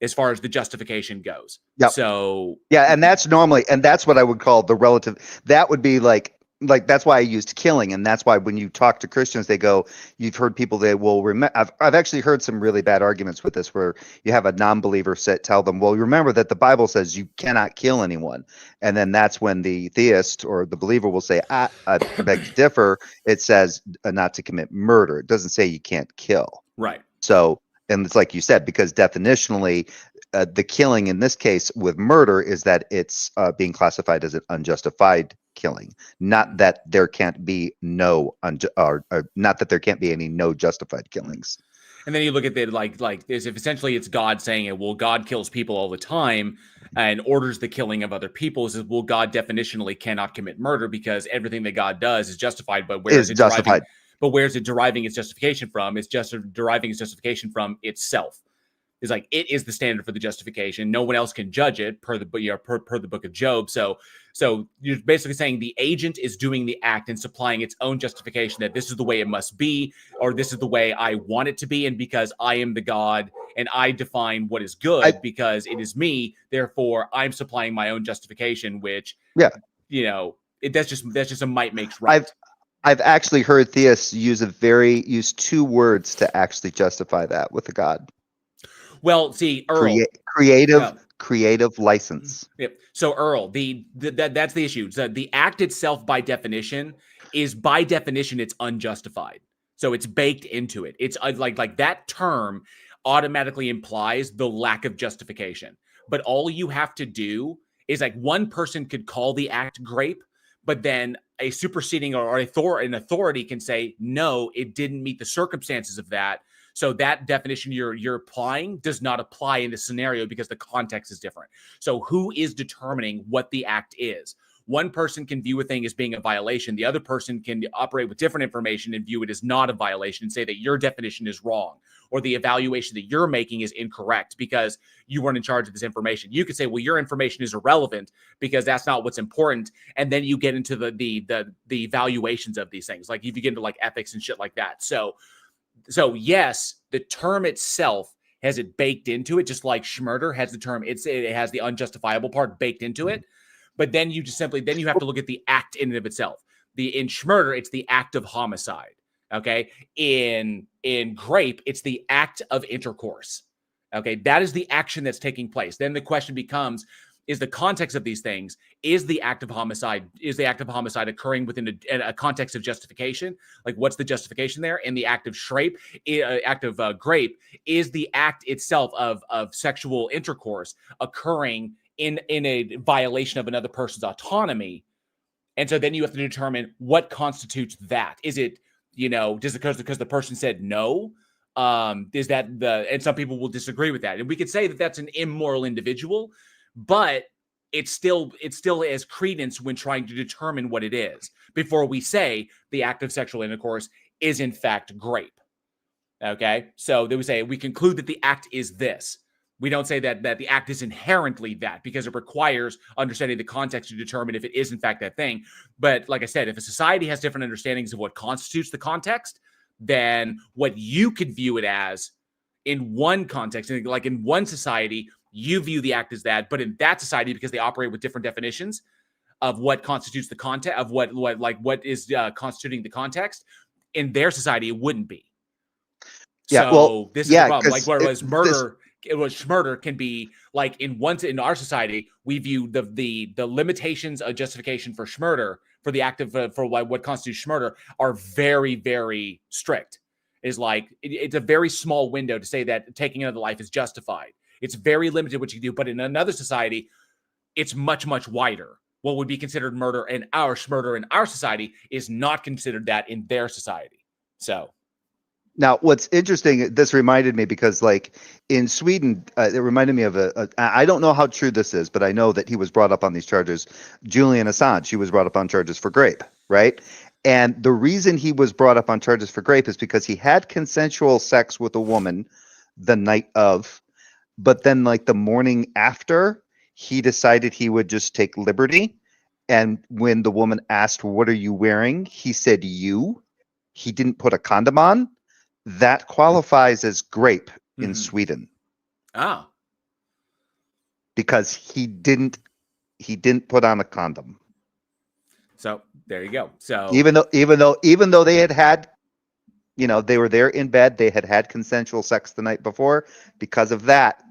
as far as the justification goes? Yep. So yeah, and that's what I would call the relative. That would be like like that's why I used killing, and that's why when you talk to Christians, they go, "You've heard people that will remember." I've actually heard some really bad arguments with this, where you have a non-believer tell them, "Well, remember that the Bible says you cannot kill anyone," and then that's when the theist or the believer will say, "I beg to differ. It says not to commit murder. It doesn't say you can't kill." Right. So, and it's like you said, because definitionally, the killing in this case with murder is that it's being classified as an unjustified killing, not that there can't be no or not that there can't be any no justified killings. And then you look at it like this: if essentially it's God saying it, well, God kills people all the time and orders the killing of other people. Says, well, God definitionally cannot commit murder because everything that God does is justified. But where is it justified? deriving? But where is it deriving its justification from? It's just deriving its justification from itself. It's like it is the standard for the justification. No one else can judge it per the book of Job. So you're basically saying the agent is doing the act and supplying its own justification that this is the way it must be, or this is the way I want it to be, and because I am the God and I define what is good because it is me, therefore I'm supplying my own justification. Which that's just a might makes right. I've actually heard theists use two words to actually justify that with a God. Well, see, Earl, creative license. Yep. So, Earl, that's the issue. So the act itself, by definition, it's unjustified. So it's baked into it. It's like that term automatically implies the lack of justification. But all you have to do is like one person could call the act grape, but then a superseding or an authority can say, no, it didn't meet the circumstances of that. So that definition you're applying does not apply in this scenario because the context is different. So who is determining what the act is? One person can view a thing as being a violation. The other person can operate with different information and view it as not a violation and say that your definition is wrong or the evaluation that you're making is incorrect because you weren't in charge of this information. You could say, well, your information is irrelevant because that's not what's important. And then you get into the evaluations of these things. Like if you get into like ethics and shit like that. So yes, the term itself has it baked into it, just like Schmurder has the term. It has the unjustifiable part baked into it. But then you have to look at the act in and of itself. In Schmurder, it's the act of homicide. Okay. In Grape, it's the act of intercourse. Okay. That is the action that's taking place. Then the question becomes, is the context of these things, is the act of homicide occurring within a context of justification? Like what's the justification there? In the act of Grape, is the act itself of sexual intercourse occurring in a violation of another person's autonomy? And so then you have to determine what constitutes that. Is it, just because the person said no? Is that and some people will disagree with that. And we could say that that's an immoral individual, but it still has credence when trying to determine what it is before we say the act of sexual intercourse is in fact grape. Okay, so they would say we conclude that the act is this. We don't say that the act is inherently that because it requires understanding the context to determine if it is in fact that thing. But like I said, if a society has different understandings of what constitutes the context, then what you could view it as in one context, like in one society, you view the act as that, but in that society, because they operate with different definitions of what constitutes the context, of what is constituting the context, in their society, it wouldn't be. Yeah, so this is the problem. Like whereas murder can be like in our society, we view the limitations of justification for murder, for the act of for what constitutes murder, are very, very strict. Is like it's a very small window to say that taking another life is justified. It's very limited what you can do, but in another society, it's much, much wider. What would be considered murder in our society is not considered that in their society. So now what's interesting, this reminded me because like in Sweden, it reminded me of I don't know how true this is, but I know that he was brought up on these charges. Julian Assange, he was brought up on charges for grape, right? And the reason he was brought up on charges for grape is because he had consensual sex with a woman the night of, but then like the morning after, he decided he would just take liberty. And when the woman asked, "What are you wearing?" he said, "You." He didn't put a condom on. That qualifies as grape in Sweden. Oh. Because he didn't put on a condom. So there you go. So Even though they had, they were there in bed, they had consensual sex the night before. Because of that,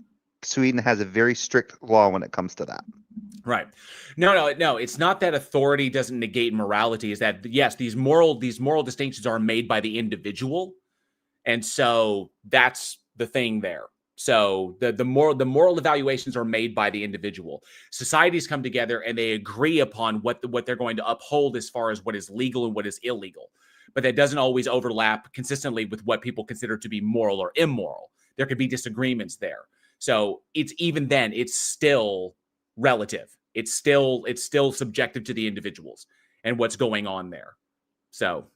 Sweden has a very strict law when it comes to that. right. No. It's not that authority doesn't negate morality. Is that yes, these moral distinctions are made by the individual, and so that's the thing there. So the moral evaluations are made by the individual. Societies come together and they agree upon what they're going to uphold as far as what is legal and what is illegal. But that doesn't always overlap consistently with what people consider to be moral or immoral. There could be disagreements there. So it's still relative. It's still subjective to the individuals and what's going on there. So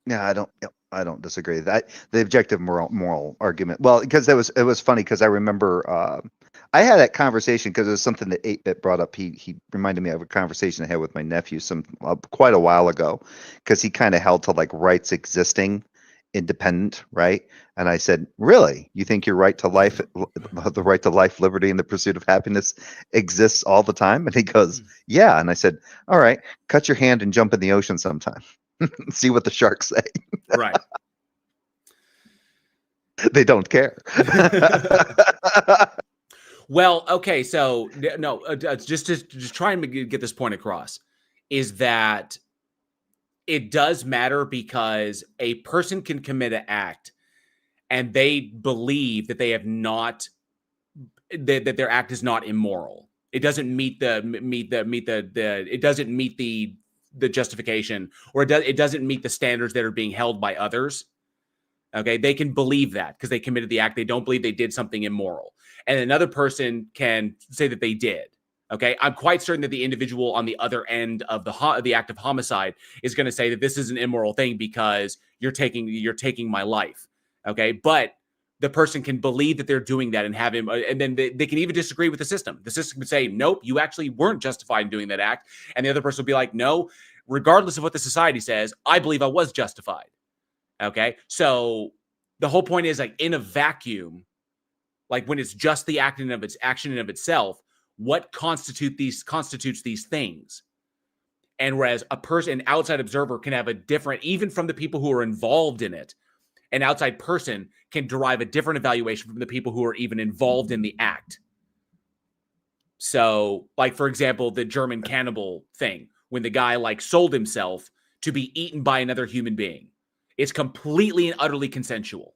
Yeah, I don't disagree. That the objective moral argument. Well, because it was funny because I remember I had that conversation because it was something that 8-Bit brought up. He reminded me of a conversation I had with my nephew quite a while ago because he kind of held to like rights existing independent, right? And I said, really? You think your right to life, the right to life, liberty, and the pursuit of happiness exists all the time? And he goes, yeah. And I said, all right, cut your hand and jump in the ocean sometime. See what the sharks say. right. They don't care. Well, okay, so no, just try and get this point across is that it does matter because a person can commit an act and they believe that they have not that their act is not immoral. It doesn't meet the it doesn't meet the justification, or it doesn't meet the standards that are being held by others. Okay, they can believe that because they committed the act. They don't believe they did something immoral. And another person can say that they did. Okay, I'm quite certain that the individual on the other end of the act of homicide is going to say that this is an immoral thing because you're taking my life. Okay, but the person can believe that they're doing that and have him, and then they can even disagree with the system. The system can say, nope, you actually weren't justified in doing that act. And the other person will be like, no, regardless of what the society says, I believe I was justified. Okay, so the whole point is like in a vacuum, like when it's just the action of itself, what constitutes these things? And whereas an outside observer can have a different, even from the people who are involved in it, an outside person can derive a different evaluation from the people who are even involved in the act. So, like, for example, the German cannibal thing, when the guy like sold himself to be eaten by another human being. It's completely and utterly consensual.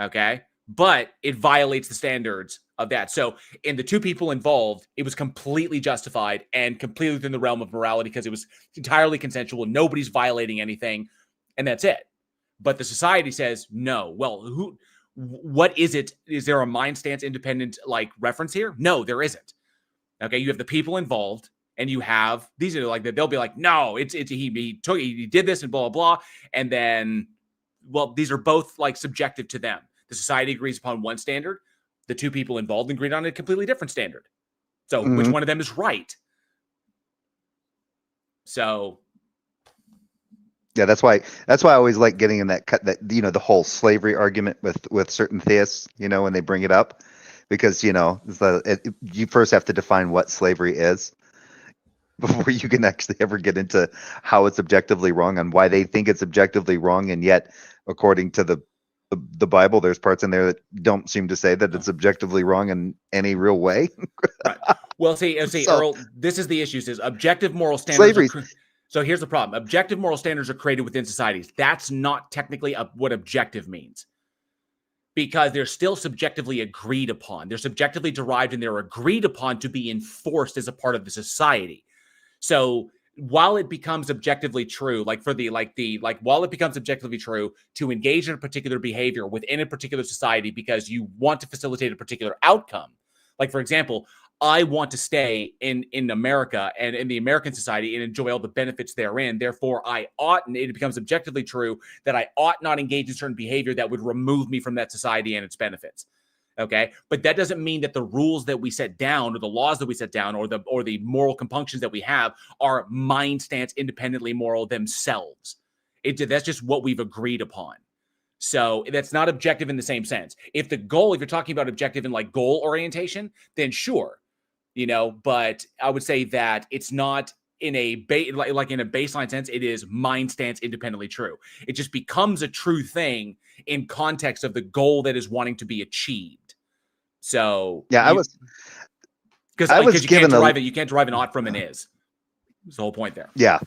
Okay? But it violates the standards of that. So in the two people involved, it was completely justified and completely within the realm of morality because it was entirely consensual. Nobody's violating anything. And that's it. But the society says, no. Well, what is it? Is there a mind stance independent like reference here? No, there isn't. Okay, you have the people involved, and you have these are like they'll be like, no, he did this and blah blah blah, and then, well, these are both like subjective to them. The society agrees upon one standard, the two people involved agreed on a completely different standard. So which one of them is right? So. Yeah, that's why I always like getting in that the whole slavery argument with certain theists, when they bring it up, because you first have to define what slavery is before you can actually ever get into how it's objectively wrong and why they think it's objectively wrong, and yet according to the Bible, there's parts in there that don't seem to say that it's objectively wrong in any real way. Right. Well, see, Earl, this is the issue: is objective moral standards. So here's the problem. Objective moral standards are created within societies. That's not technically what objective means, because they're still subjectively agreed upon. They're subjectively derived and they're agreed upon to be enforced as a part of the society. So while it becomes objectively true, while it becomes objectively true to engage in a particular behavior within a particular society because you want to facilitate a particular outcome, like, for example, I want to stay in America and in the American society and enjoy all the benefits therein. Therefore, it becomes objectively true that I ought not engage in certain behavior that would remove me from that society and its benefits. Okay. But that doesn't mean that the rules that we set down or the laws that we set down or the moral compunctions that we have are mind stance independently moral themselves. That's just what we've agreed upon. So that's not objective in the same sense. If you're talking about objective in like goal orientation, then sure. But I would say that it's not in a like in a baseline sense, it is mind stance independently true. It just becomes a true thing in context of the goal that is wanting to be achieved. So Yeah, because you can't derive an ought from an is. That's the whole point there. Yeah.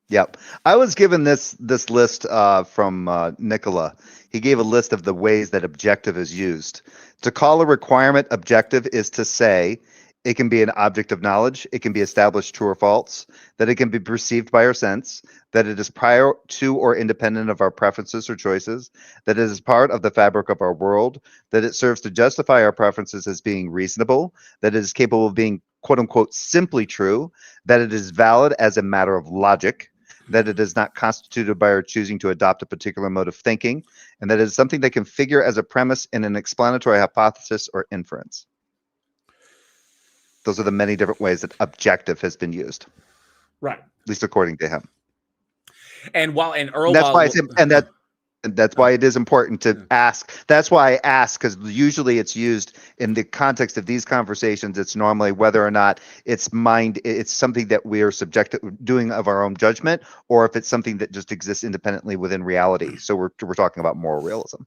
Yep. I was given this list from Nicola. He gave a list of the ways that objective is used. To call a requirement objective is to say it can be an object of knowledge, it can be established true or false, that it can be perceived by our sense, that it is prior to or independent of our preferences or choices, that it is part of the fabric of our world, that it serves to justify our preferences as being reasonable, that it is capable of being quote unquote simply true, that it is valid as a matter of logic, that it is not constituted by our choosing to adopt a particular mode of thinking, and that it is something that can figure as a premise in an explanatory hypothesis or inference. Those are the many different ways that objective has been used. Right. At least according to him. And Earl, that's why it is important to ask. That's why I ask, because usually it's used in the context of these conversations. It's normally whether or not it's something that we are doing of our own judgment, or if it's something that just exists independently within reality. So we're talking about moral realism.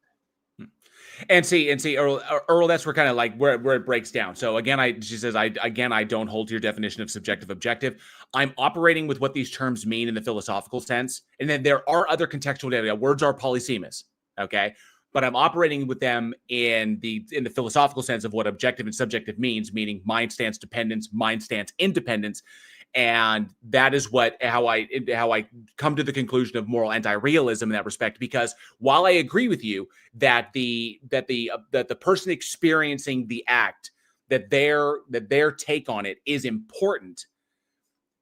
And see, Earl, that's where kind of like where it breaks down. So again, she says, I don't hold to your definition of subjective objective. I'm operating with what these terms mean in the philosophical sense. And then there are other contextual data. Words are polysemous. Okay. But I'm operating with them in the philosophical sense of what objective and subjective means, meaning mind stance dependence, mind stance independence. And that is how I come to the conclusion of moral anti-realism in that respect. Because while I agree with you that the person experiencing the act, that their take on it is important,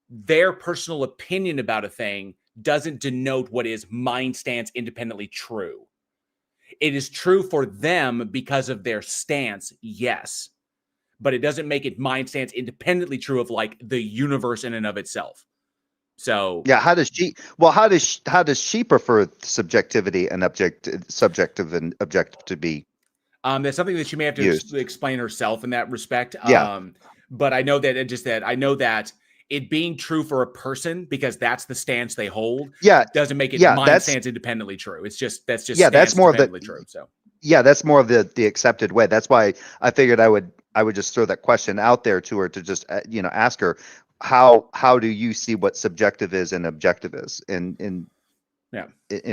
their personal opinion about a thing doesn't denote what is mind stance independently true. It is true for them because of their stance, yes. But it doesn't make it mind stance independently true of like the universe in and of itself. So yeah, how does she prefer subjectivity and subjective and objective to be? That's something that she may have to explain herself in that respect. Yeah. But I know that it being true for a person because that's the stance they hold. Yeah, doesn't make it mind stance independently true. That's more of the true. So yeah, that's more of the accepted way. That's why I figured I would just throw that question out there to her to just ask her how do you see what subjective is and objective is in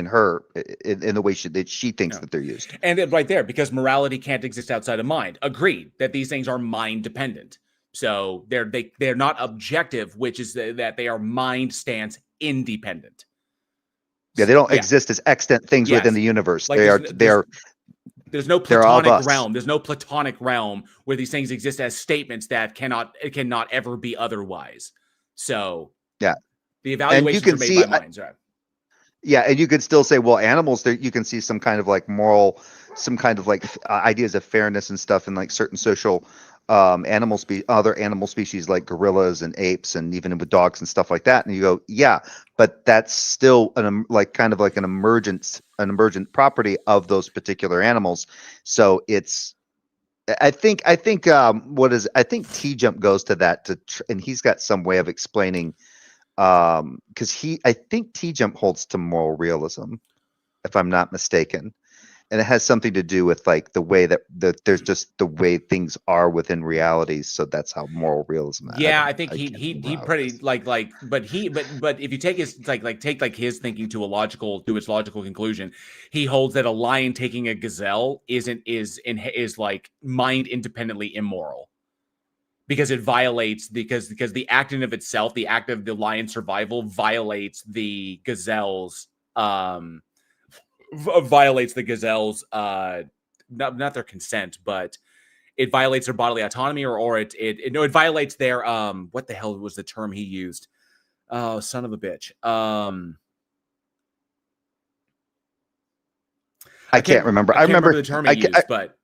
her in the way she thinks that they're used. And then right there, because morality can't exist outside of mind. Agreed that these things are mind dependent. So they're not objective, which is that they are mind stance independent. Yeah, they don't exist as extant things within the universe. Like there's no platonic realm. There's no platonic realm where these things exist as statements that cannot ever be otherwise. So yeah, the evaluations are made by minds, right? Yeah, and you could still say, well, animals, there you can see some kind of like moral, some kind of like ideas of fairness and stuff in like certain social other animal species like gorillas and apes and even with dogs and stuff like that. And you go, yeah, but that's still an emergent property of those particular animals. So it's, I think T-Jump goes to that and he's got some way of explaining, because I think T-Jump holds to moral realism, if I'm not mistaken. And it has something to do with like the way that there's just the way things are within reality. So that's how moral realism. Yeah, I think he pretty but if you take his take his thinking to its logical conclusion, he holds that a lion taking a gazelle is like mind independently immoral. Because it violates because the act in of itself, the act of the lion's survival violates the gazelle's not their consent, but it violates their bodily autonomy or it violates their what the hell was the term he used? Oh, son of a bitch. I can't remember. I remember the term he used, but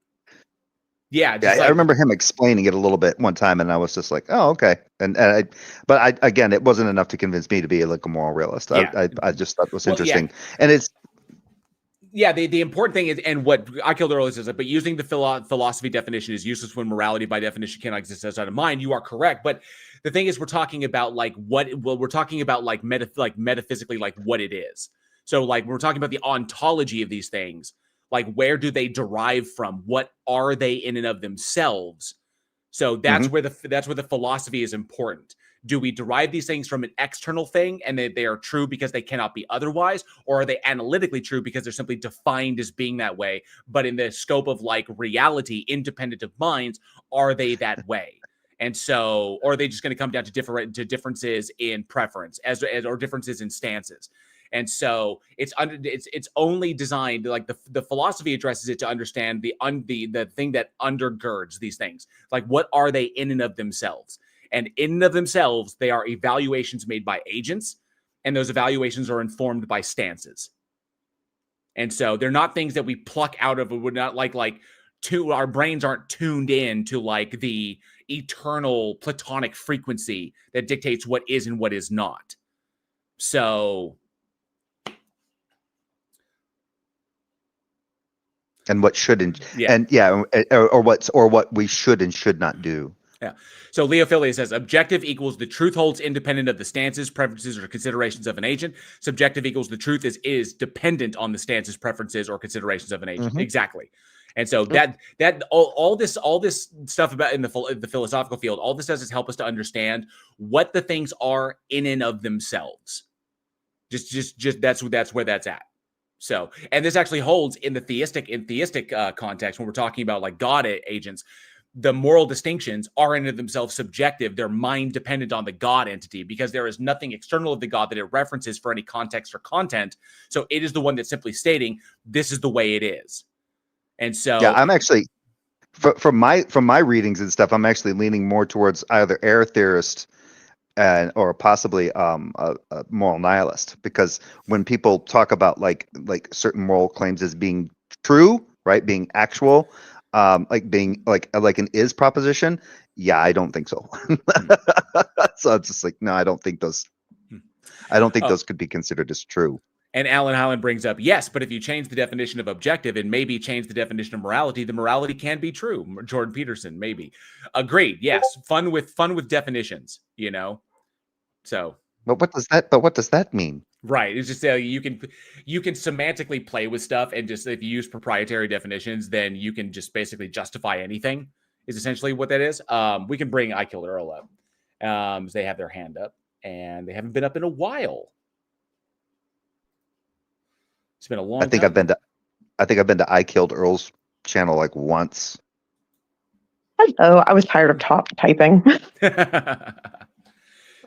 yeah, I remember him explaining it a little bit one time, and I was just like, "Oh, okay." But again, it wasn't enough to convince me to be like a moral realist. Yeah. I just thought it was interesting, and it's yeah, the important thing is, and what I killed earlier is, but using the philosophy definition is useless when morality by definition cannot exist outside of mind. You are correct, but the thing is, we're talking about like we're talking about like metaphysically, like what it is. So like we're talking about the ontology of these things, like where do they derive from? What are they in and of themselves? So that's where the philosophy is important. Do we derive these things from an external thing and they are true because they cannot be otherwise? Or are they analytically true because they're simply defined as being that way? But in the scope of like reality, independent of minds, are they that way? And so, or are they just going to come down to differences in preference or differences in stances? And so it's only designed, like the philosophy addresses it to understand the thing that undergirds these things. Like, what are they in and of themselves? And in and of themselves, they are evaluations made by agents, and those evaluations are informed by stances. And so they're not things that we pluck out of. We're not our brains aren't tuned in to like the eternal Platonic frequency that dictates what is and what is not. So, and what should or what we should and should not do. Yeah. So Leophilia says, objective equals the truth holds independent of the stances, preferences, or considerations of an agent. Subjective equals the truth is dependent on the stances, preferences, or considerations of an agent. Exactly. And so all this stuff about in the philosophical field, all this does is help us to understand what the things are in and of themselves. Just that's where that's at. So, and this actually holds in the theistic context when we're talking about like God agents. The moral distinctions are in and of themselves subjective. They're mind dependent on the God entity because there is nothing external of the God that it references for any context or content. So it is the one that's simply stating this is the way it is. And so, yeah, I'm actually from my readings and stuff, I'm actually leaning more towards either error theorist or possibly a moral nihilist, because when people talk about like certain moral claims as being true, right, being actual, like being like an is proposition, yeah, I don't think so. So it's just like, no, I don't think those could be considered as true. And Alan Highland brings up, yes, but if you change the definition of objective and maybe change the definition of morality, the morality can be true. Jordan Peterson, maybe. Agreed. Yes. Fun with definitions, you know? So. But what does that mean? Right. It's just you can semantically play with stuff, and just if you use proprietary definitions, then you can just basically justify anything is essentially what that is. We can bring I Killed Earl up. They have their hand up, and they haven't been up in a while. It's been a long time. I think I've been to I Killed Earl's channel like once. Hello, I was tired of typing.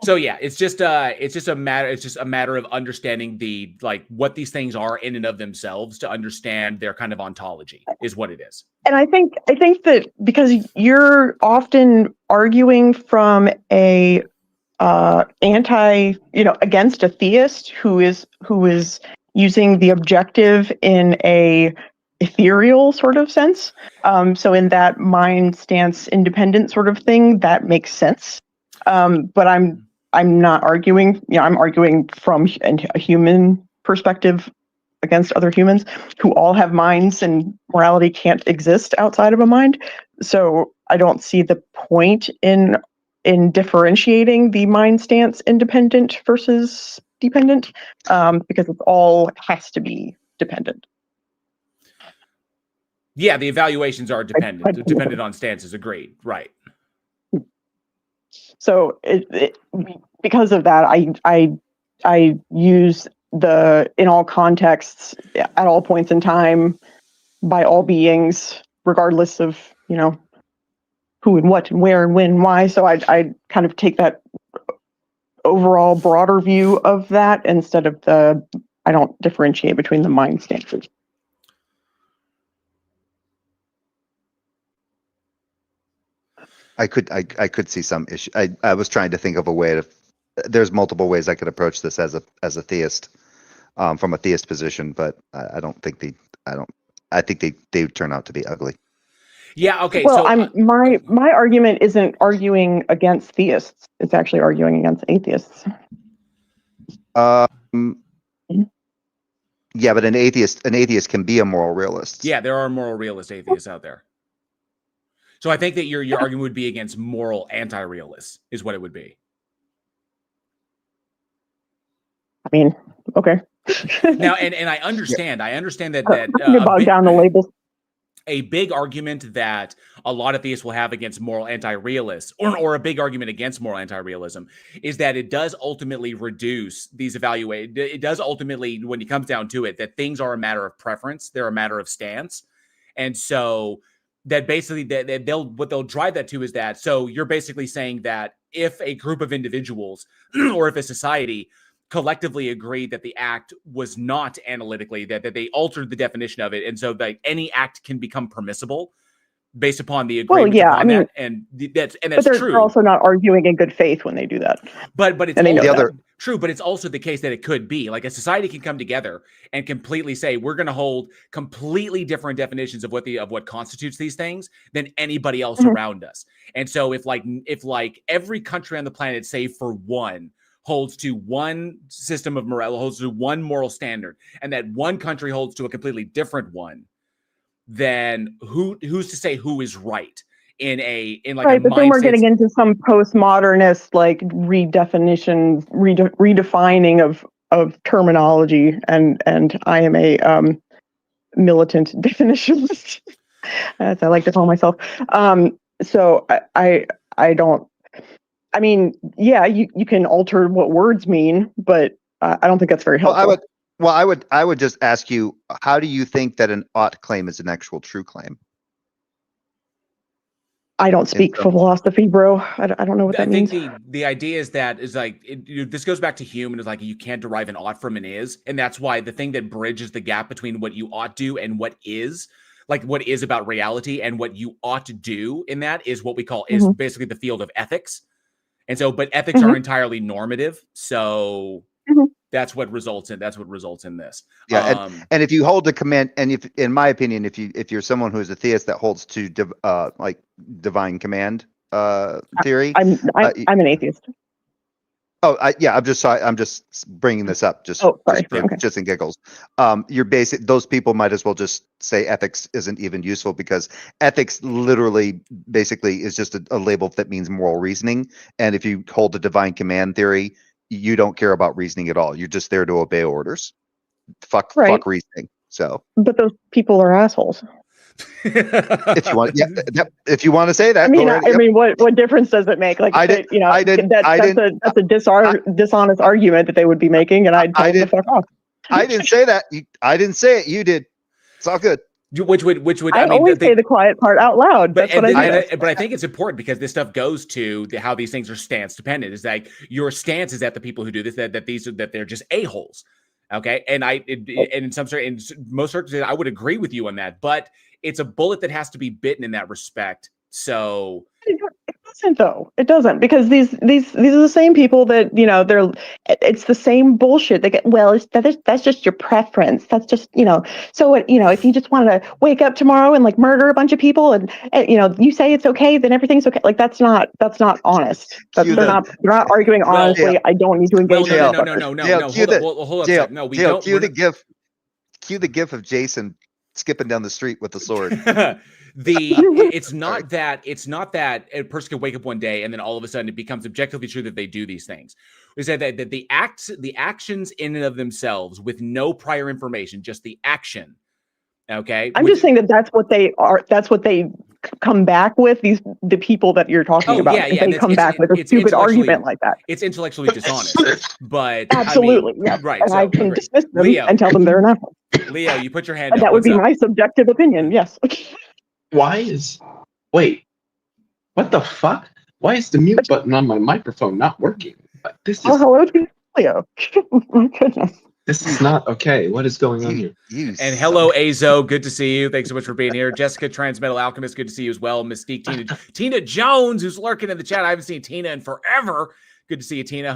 So yeah, it's just a matter of understanding the like what these things are in and of themselves to understand their kind of ontology is what it is. And I think that because you're often arguing from a against a theist who is using the objective in a ethereal sort of sense. So in that mind stance independent sort of thing, that makes sense. But I'm not arguing, I'm arguing from a human perspective against other humans who all have minds, and morality can't exist outside of a mind. So I don't see the point in differentiating the mind stance independent versus dependent, because it all has to be dependent. Yeah, the evaluations are dependent on stances. Agreed. Right. So because of that, I use the in all contexts at all points in time by all beings, regardless of who and what and where and when and why. So I kind of take that overall broader view of that instead of I don't differentiate between the mind stances. I could see some issue. I was trying to think of a way to. There's multiple ways I could approach this as a theist, from a theist position, but I don't think I think they turn out to be ugly. Yeah. Okay. Well, so my argument isn't arguing against theists. It's actually arguing against atheists. Yeah, yeah, but an atheist can be a moral realist. Yeah, there are moral realist atheists out there. So I think that your argument would be against moral anti-realists, is what it would be. I mean, okay. Now, and I understand that Get bogged down the labels. a big argument that a lot of theists will have against moral anti-realists, or a big argument against moral anti-realism, is that it does ultimately reduce these It does ultimately, when it comes down to it, that things are a matter of preference, they're a matter of stance, and so that basically what they'll drive that to is that. So you're basically saying that if a group of individuals or if a society collectively agreed that the act was not analytically, that they altered the definition of it, and so that any act can become permissible based upon the agreement. Well, yeah, upon I mean, that, and that's but true. they're also not arguing in good faith when they do that. But it's And they know also that. true. But it's also the case that it could be like a society can come together and completely say we're going to hold completely different definitions of what constitutes these things than anybody else Mhm. around us. And so if every country on the planet, save for one, holds to one system of morale, holds to one moral standard, and that one country holds to a completely different one, then who's to say who is right in Right, a but then we're getting mindset? into some postmodernist like redefining of terminology, and I am a militant definitionist, as I like to call myself. So I don't. I mean, yeah, you can alter what words mean, but I don't think that's very helpful. I would just ask you, how do you think that an ought claim is an actual true claim? I don't speak philosophy, bro. I don't know what that means. I think the idea is that this goes back to Hume, and it's like you can't derive an ought from an is, and that's why the thing that bridges the gap between what you ought do and what is, like what is about reality and what you ought to do in that, is what we call is basically the field of ethics. And so, but ethics are entirely normative, so that's what results in this. Yeah, and if you hold the command, and if, in my opinion, if you're someone who is a theist that holds to like divine command theory, I'm an atheist. I'm just bringing this up just in giggles. You're those people might as well just say ethics isn't even useful, because ethics literally basically is just a label that means moral reasoning. And if you hold the divine command theory, you don't care about reasoning at all. You're just there to obey orders. Fuck reasoning. So, but those people are assholes. if you want, if you want to say that, I mean, what difference does it make? Like, that's a dishonest argument that they would be making, and I'd tell them to fuck off. I didn't say that. I didn't say it. You did. It's all good. Which would I mean, always say the quiet part out loud. That's what I do. But I think it's important because this stuff goes to how these things are stance dependent. Is like your stance is that the people who do this that they're just a-holes. Okay, and in most circumstances I would agree with you on that, but it's a bullet that has to be bitten in that respect. So it doesn't, though. It doesn't, because these are the same people that, it's the same bullshit. They get, well, that's just your preference. That's just, so what, if you just want to wake up tomorrow and like murder a bunch of people and you say it's okay, then everything's okay. Like that's not honest. They're not arguing honestly. Well, I don't need to engage. No. Hold up a second. No, we don't. Cue the gif of Jason skipping down the street with the sword. It's not that a person can wake up one day and then all of a sudden it becomes objectively true that they do these things. We said that the actions in and of themselves, with no prior information, just the action. Okay, I'm just saying that's what they are. That's what they come back with. The people that you're talking about, they come back with a stupid argument like that. It's intellectually dishonest, but absolutely, right. And so, I can dismiss them and tell them they're an asshole. Leo, you put your hand up. That would be my subjective opinion. Yes. Wait, what the fuck? Why is the mute button on my microphone not working? Hello to you, Leo. My goodness. This is not okay. What is going on here? And hello, Azo. Good to see you. Thanks so much for being here. Jessica, Transmetal Alchemist. Good to see you as well. Mystique, Tina Jones, who's lurking in the chat. I haven't seen Tina in forever. Good to see you, Tina. I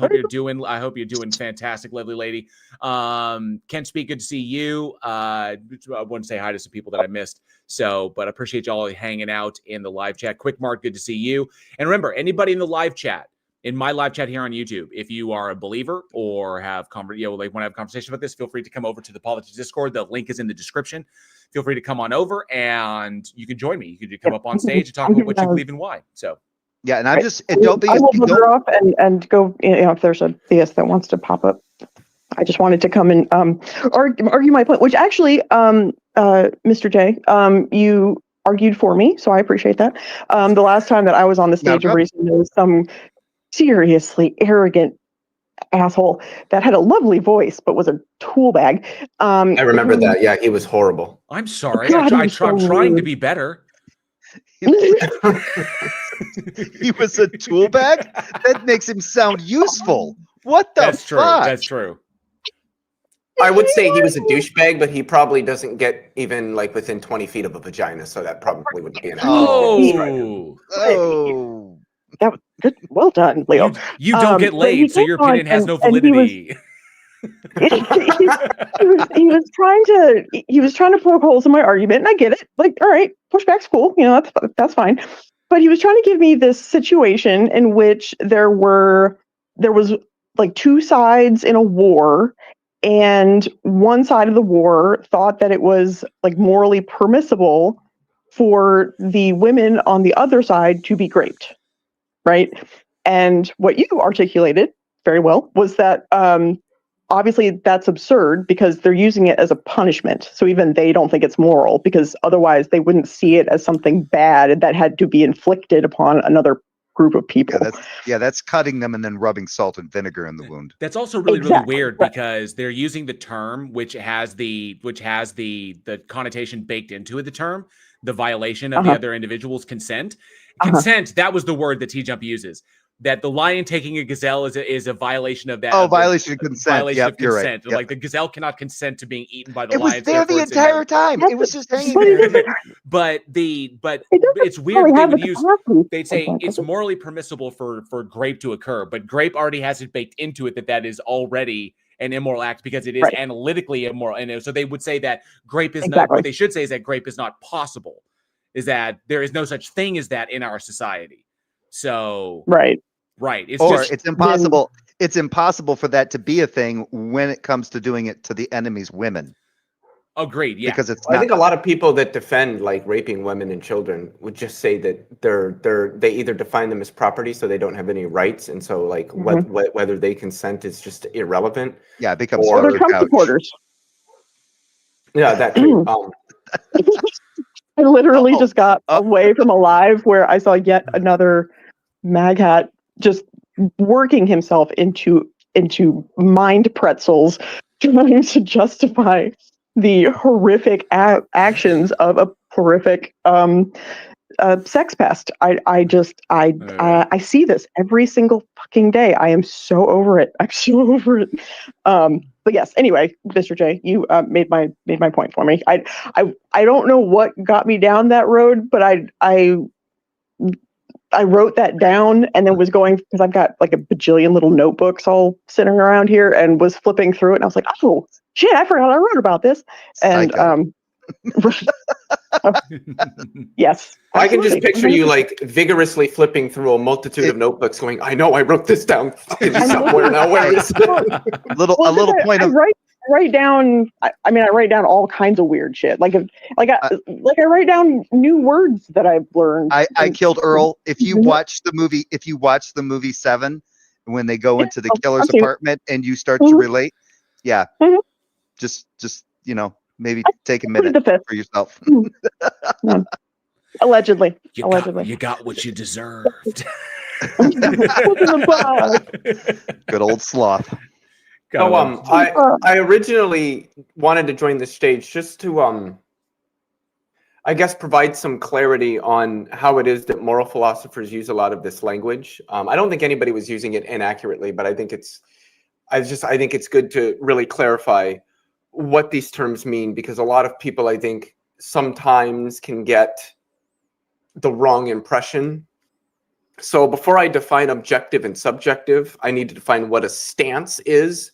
hope you're doing fantastic, lovely lady. Ken Speak, good to see you. I want to say hi to some people that I missed. But I appreciate y'all hanging out in the live chat. Quick Mark, good to see you. And remember, anybody in the live chat, in my live chat here on YouTube. If you are a believer or have want to have a conversation about this, feel free to come over to the Politics Discord. The link is in the description. Feel free to come on over and you can join me. You can come up on stage and talk about what you believe and why. So Yeah, and I'm just don't be. I will bugger Don't, off and go. If there's a theist that wants to pop up, I just wanted to come and argue my point. Which actually, Mr. J, you argued for me, so I appreciate that. The last time that I was on the stage of reason, there was some seriously arrogant asshole that had a lovely voice but was a tool bag. I remember that. Yeah, he was horrible. I'm sorry. God, I'm he's so trying to rude. be better. he was a tool bag. That makes him sound useful. What the That's true. fuck? That's true. I would say he was a douchebag, but he probably doesn't get even like within 20 feet of a vagina, so that probably wouldn't be an Oh, Oh, That was good. Well done, Leo. you don't get but laid, he so your came on opinion has no and he was- validity. he was trying to poke holes in my argument, and I get it. Like, all right, pushback's cool, that's fine. But he was trying to give me this situation in which there was like two sides in a war, and one side of the war thought that it was like morally permissible for the women on the other side to be raped, right? And what you articulated very well was that obviously that's absurd because they're using it as a punishment. So even they don't think it's moral because otherwise they wouldn't see it as something bad that had to be inflicted upon another group of people. that's cutting them and then rubbing salt and vinegar in the wound. That's also really Exactly, weird right. because they're using the term which has the connotation baked into it, the term, the violation of the other individual's consent. Consent, that was the word that T-Jump uses. That the lion taking a gazelle is a violation of that. Oh, violation of consent. Violation of You're right. consent. Yep. Like the gazelle cannot consent to being eaten by the It was lion. there the entire time. It was just hanging there. But It doesn't it's weird really they have would the use. capacity. They'd say it's morally permissible for grape to occur, but grape already has it baked into it that is already an immoral act because it is Right. analytically immoral. And so they would say that grape is not. Exactly. What they should say is that grape is not possible. Is that there is no such thing as that in our society. So Right. right, It's impossible. It's impossible for that to be a thing when it comes to doing it to the enemy's women. agreed. Yeah, Because it's I not. think a lot of people that defend like raping women and children would just say that they either define them as property, so they don't have any rights, and so like whether they consent is just irrelevant. Yeah, it becomes Or- Or they're her Trump couch. supporters. Yeah, that too. I literally Oh, just got oh. away from a live where I saw yet another mag hat just working himself into mind pretzels, trying to justify the horrific actions of a horrific sex pest. I see this every single fucking day. I am so over it. I'm so over it. But yes, anyway, Mr. J, you made my point for me. I don't know what got me down that road, but I wrote that down and then was going because I've got like a bajillion little notebooks all sitting around here and was flipping through it and I was like, oh shit, I forgot I wrote about this. And yes, I can just absolutely. picture you like vigorously flipping through a multitude of notebooks, going, "I know I wrote this down somewhere. Now where is it?" a little point of I write down. I write down all kinds of weird shit. I write down new words that I've learned. I killed Earl. If you watch the movie Seven, when they go into the killer's I've seen it. apartment and you start to relate, just maybe take a minute the fifth. for yourself. Allegedly. you got what you deserved. Good old sloth. So I originally wanted to join the stage just to I guess provide some clarity on how it is that moral philosophers use a lot of this language. I don't think anybody was using it inaccurately, but I think it's good to really clarify what these terms mean, because a lot of people, I think, sometimes can get the wrong impression. So before I define objective and subjective, I need to define what a stance is.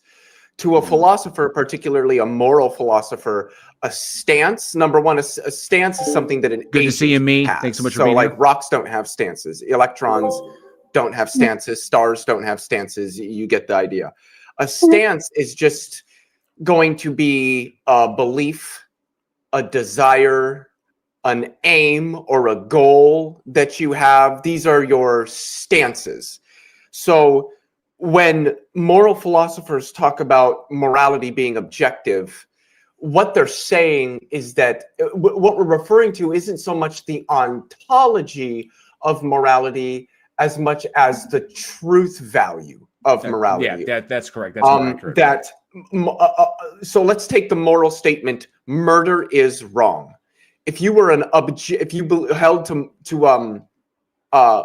To a philosopher, particularly a moral philosopher, a stance, number one, a stance is something that an Good to see you, me. has. Thanks so much for so being like here. rocks don't have stances. Electrons don't have stances, stars don't have stances. You get the idea. A stance is just going to be a belief, a desire, an aim, or a goal that you have. These are your stances. So when moral philosophers talk about morality being objective, what they're saying is that what we're referring to isn't so much the ontology of morality as much as the truth value of morality. Yeah, that's correct. That's more accurate. So let's take the moral statement: murder is wrong. If you were if you held to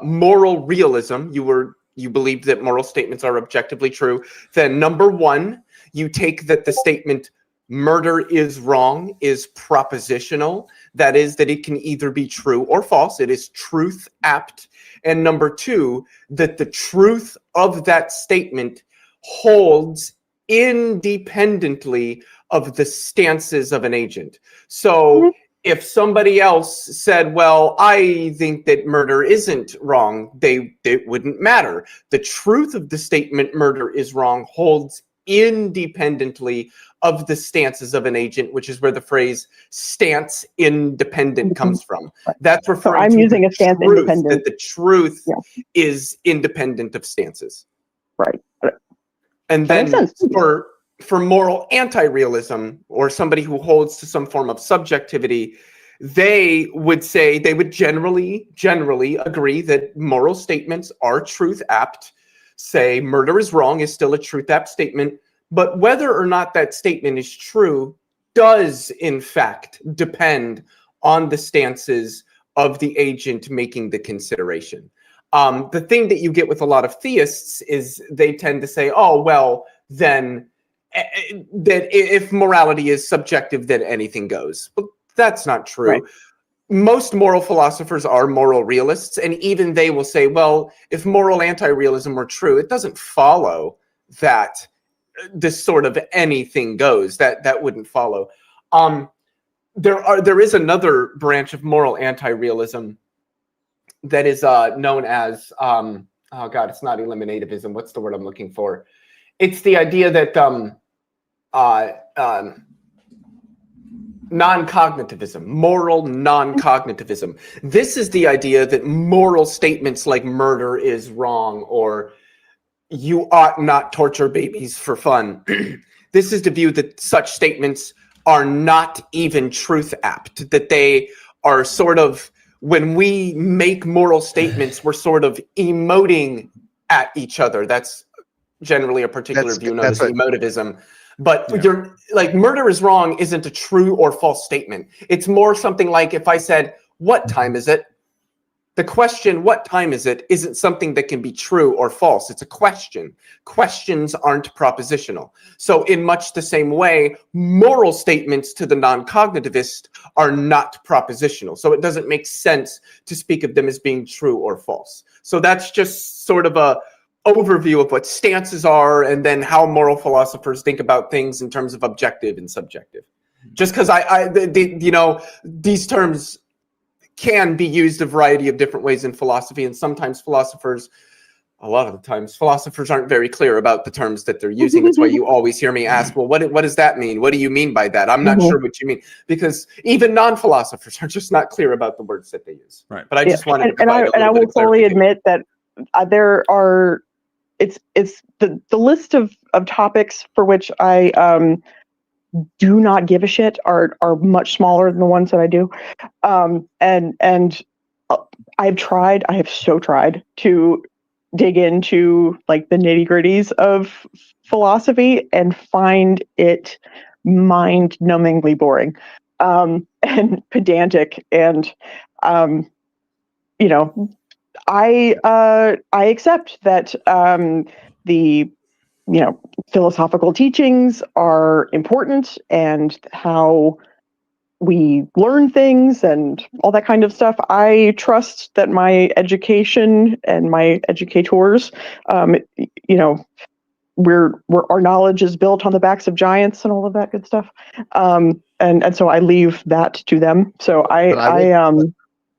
moral realism, you believed that moral statements are objectively true, then number one, you take that the statement murder is wrong is propositional. That is, that it can either be true or false. It is truth apt. And number two, that the truth of that statement holds independently of the stances of an agent. So if somebody else said, well, I think that murder isn't wrong, it wouldn't matter. The truth of the statement murder is wrong holds independently of the stances of an agent, which is where the phrase stance independent comes from. That's referring I'm to using a stance truth, independent. that the truth is independent of stances. Right. And That then makes sense. for moral anti-realism, or somebody who holds to some form of subjectivity, they would generally agree that moral statements are truth apt. Say murder is wrong is still a truth apt statement, but whether or not that statement is true does in fact depend on the stances of the agent making the consideration. The thing that you get with a lot of theists is they tend to say, oh, well, then that if morality is subjective, then anything goes. But that's not true. Right. Most moral philosophers are moral realists, and even they will say, well, if moral anti-realism were true, it doesn't follow that this sort of anything goes. That wouldn't follow. There is another branch of moral anti-realism that is known as oh god, it's not eliminativism. What's the word I'm looking for? It's the idea that non-cognitivism, moral non-cognitivism. This is the idea that moral statements like murder is wrong or you ought not torture babies for fun. This is the view that such statements are not even truth apt, that they are sort of, when we make moral statements, we're sort of emoting at each other. That's generally a particular view known as emotivism. But you're like, murder is wrong isn't a true or false statement. It's more something like if I said, what time is it? The question, what time is it, isn't something that can be true or false. It's a question. Questions aren't propositional. So in much the same way, moral statements to the non-cognitivist are not propositional. So it doesn't make sense to speak of them as being true or false. So that's just sort of a overview of what stances are and then how moral philosophers think about things in terms of objective and subjective. Just because these terms can be used a variety of different ways in philosophy, and sometimes a lot of the times philosophers aren't very clear about the terms that they're using. That's why you always hear me ask, well, what does that mean? What do you mean by that? I'm not sure what you mean, because even non-philosophers are just not clear about the words that they use. Right. But I just wanted to provide I will fully admit that there are it's the list of topics for which I do not give a shit are much smaller than the ones that I do. And I have so tried to dig into like the nitty-gritties of philosophy and find it mind-numbingly boring and pedantic, and I accept that the philosophical teachings are important and how we learn things and all that kind of stuff. I trust that my education and my educators, our knowledge is built on the backs of giants and all of that good stuff. And so I leave that to them. So I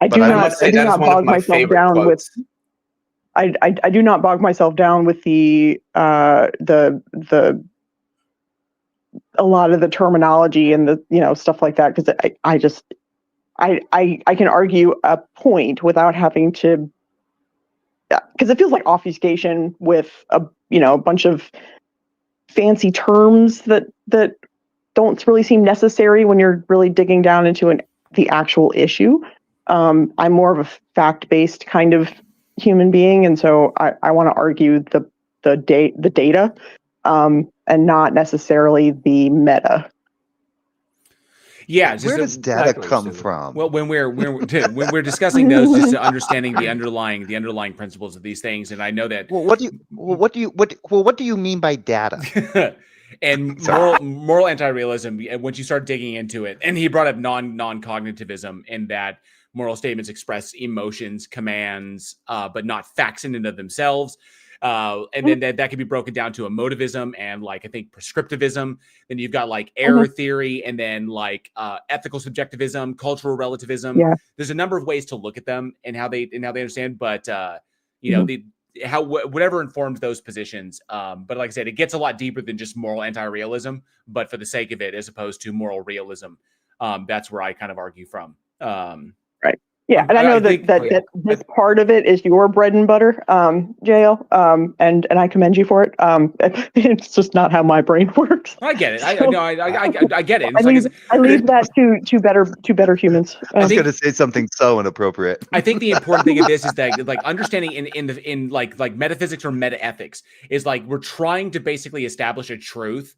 do not bog myself down with. I do not bog myself down with the a lot of the terminology and the stuff like that, because I can argue a point without having to, because it feels like obfuscation with a bunch of fancy terms that don't really seem necessary when you're really digging down into the actual issue. I'm more of a fact-based kind of human being, and so I want to argue the data, and not necessarily the meta. Yeah, Where does data come from? Well, when we're discussing those, just understanding the underlying principles of these things, and I know that. Well, what do you mean by data? And moral anti-realism, once you start digging into it, and he brought up non-cognitivism, in that moral statements express emotions, commands, but not facts in and of themselves. And then that can be broken down to emotivism and I think prescriptivism. Then you've got error theory, and then ethical subjectivism, cultural relativism. Yeah. There's a number of ways to look at them and how they understand, but whatever informs those positions. But like I said, it gets a lot deeper than just moral anti-realism, but for the sake of it, as opposed to moral realism, that's where I kind of argue from. Right. Yeah, and I know that this part of it is your bread and butter, JL, and I commend you for it. It's just not how my brain works. I get it. I get it. I leave that to better humans. I was going to say something so inappropriate. I think the important thing of this is that understanding in metaphysics or metaethics is we're trying to basically establish a truth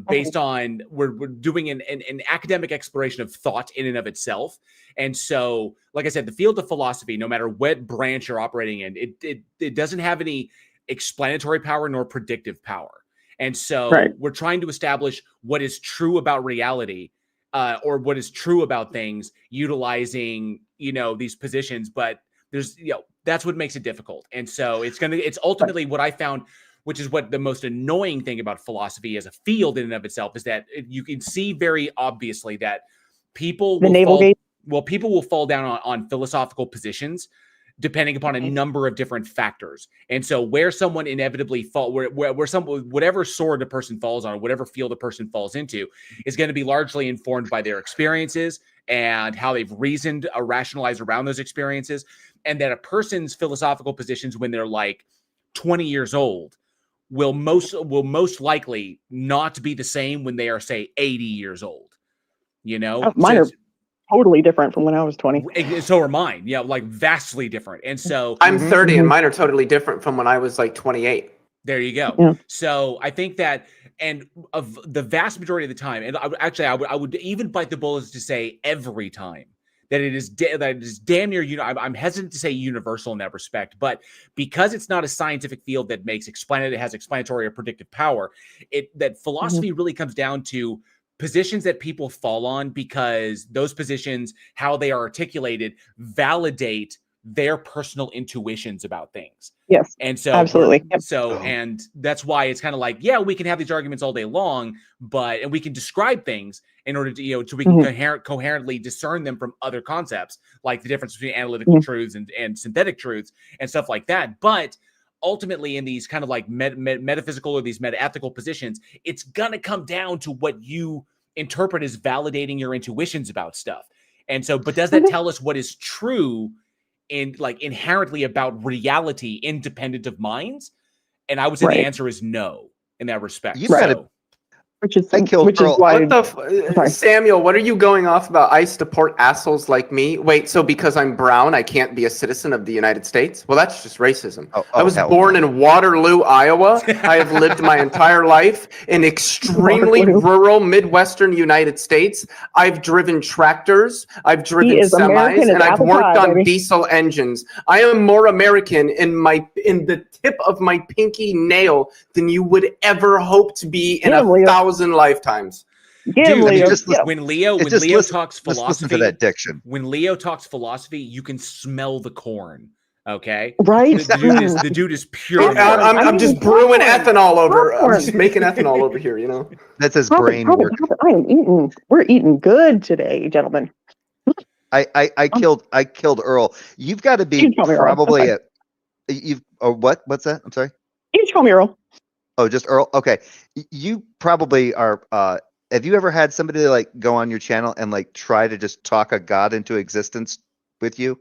based on we're doing an academic exploration of thought in and of itself. And so, like I said, the field of philosophy, no matter what branch you're operating in, it doesn't have any explanatory power nor predictive power. And so we're trying to establish what is true about reality, or what is true about things, utilizing these positions. But there's that's what makes it difficult. And so it's ultimately what I found, which is what the most annoying thing about philosophy as a field in and of itself is, that you can see very obviously that people will fall down on philosophical positions depending upon a number of different factors. And so where someone inevitably whatever sword a person falls on, or whatever field a person falls into, is going to be largely informed by their experiences and how they've reasoned or rationalized around those experiences. And that a person's philosophical positions when they're 20 years old will most likely not be the same when they are, say, 80 years old. Mine are totally different from when I was 20. So are mine. Yeah, vastly different. And so I'm 30 and mine are totally different from when I was 28. There you go. Yeah. So I think that, and of the vast majority of the time, and I would even bite the bullet to say every time, that it is damn near, I'm hesitant to say universal in that respect, but because it's not a scientific field that has explanatory or predictive power, that philosophy really comes down to positions that people fall on, because those positions, how they are articulated, validate their personal intuitions about things. Yes. And so absolutely. And that's why it's kind of we can have these arguments all day long, and we can describe things in order to, so we can coherently discern them from other concepts, like the difference between analytical truths and synthetic truths and stuff like that. But ultimately, in these kind of metaphysical or these metaethical positions, it's going to come down to what you interpret as validating your intuitions about stuff. And so, but does that tell us what is true in inherently about reality, independent of minds? And I would say the answer is no in that respect. Which is why. Samuel, what are you going off about? I support assholes like me. Wait, so because I'm brown, I can't be a citizen of the United States? Well, that's just racism. I was born in Waterloo, Iowa. I have lived my entire life in extremely rural Midwestern United States. I've driven tractors, I've driven semis, and I've worked on diesel engines. I am more American in the tip of my pinky nail than you would ever hope to be in 1,000 lifetimes. When Leo talks philosophy, listen to that diction. When Leo talks philosophy, you can smell the corn. Okay, right? The dude is pure. I'm just brewing ethanol over. I'm just making ethanol over here. That's his brain work. We're eating good today, gentlemen. I killed Earl. You've got to be probably you've or what? What's that? I'm sorry. You can just call me Earl. Oh, just Earl. Okay, you probably are. Have you ever had somebody like go on your channel and like try to just talk a god into existence with you?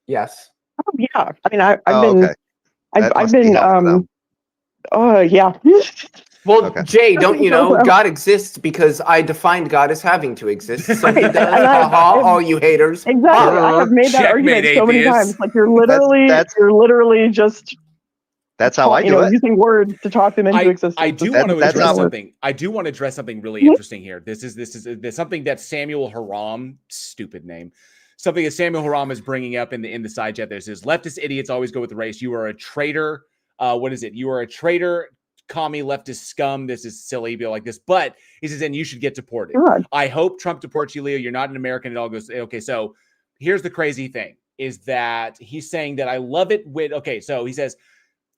Yes. Oh, yeah. I mean, I've Oh, been, okay. I've That I've must be been, hell for them. yeah. Well, Okay. Jay, don't you know Well- God exists because I defined God as having to exist. So he Right, does. and Ha ha! All you haters. Exactly. I have made that Checkmate, argument so many atheist. times. Like you're literally just That's how I you do know, it. using words to talk them into existence. I do It's- want to That's address not- something. I do want to address something really Mhm. interesting here. This is something that Samuel Haram, stupid name, something that Samuel Haram is bringing up in the side chat. There says leftist idiots always go with the race. You are a traitor. What is it? You are a traitor, commie, leftist scum. This is silly, be like this. But he says, and you should get deported. God. I hope Trump deports you, Leo. You're not an American. It all goes okay. So here's the crazy thing: is that he's saying that I love it with. Okay, so he says,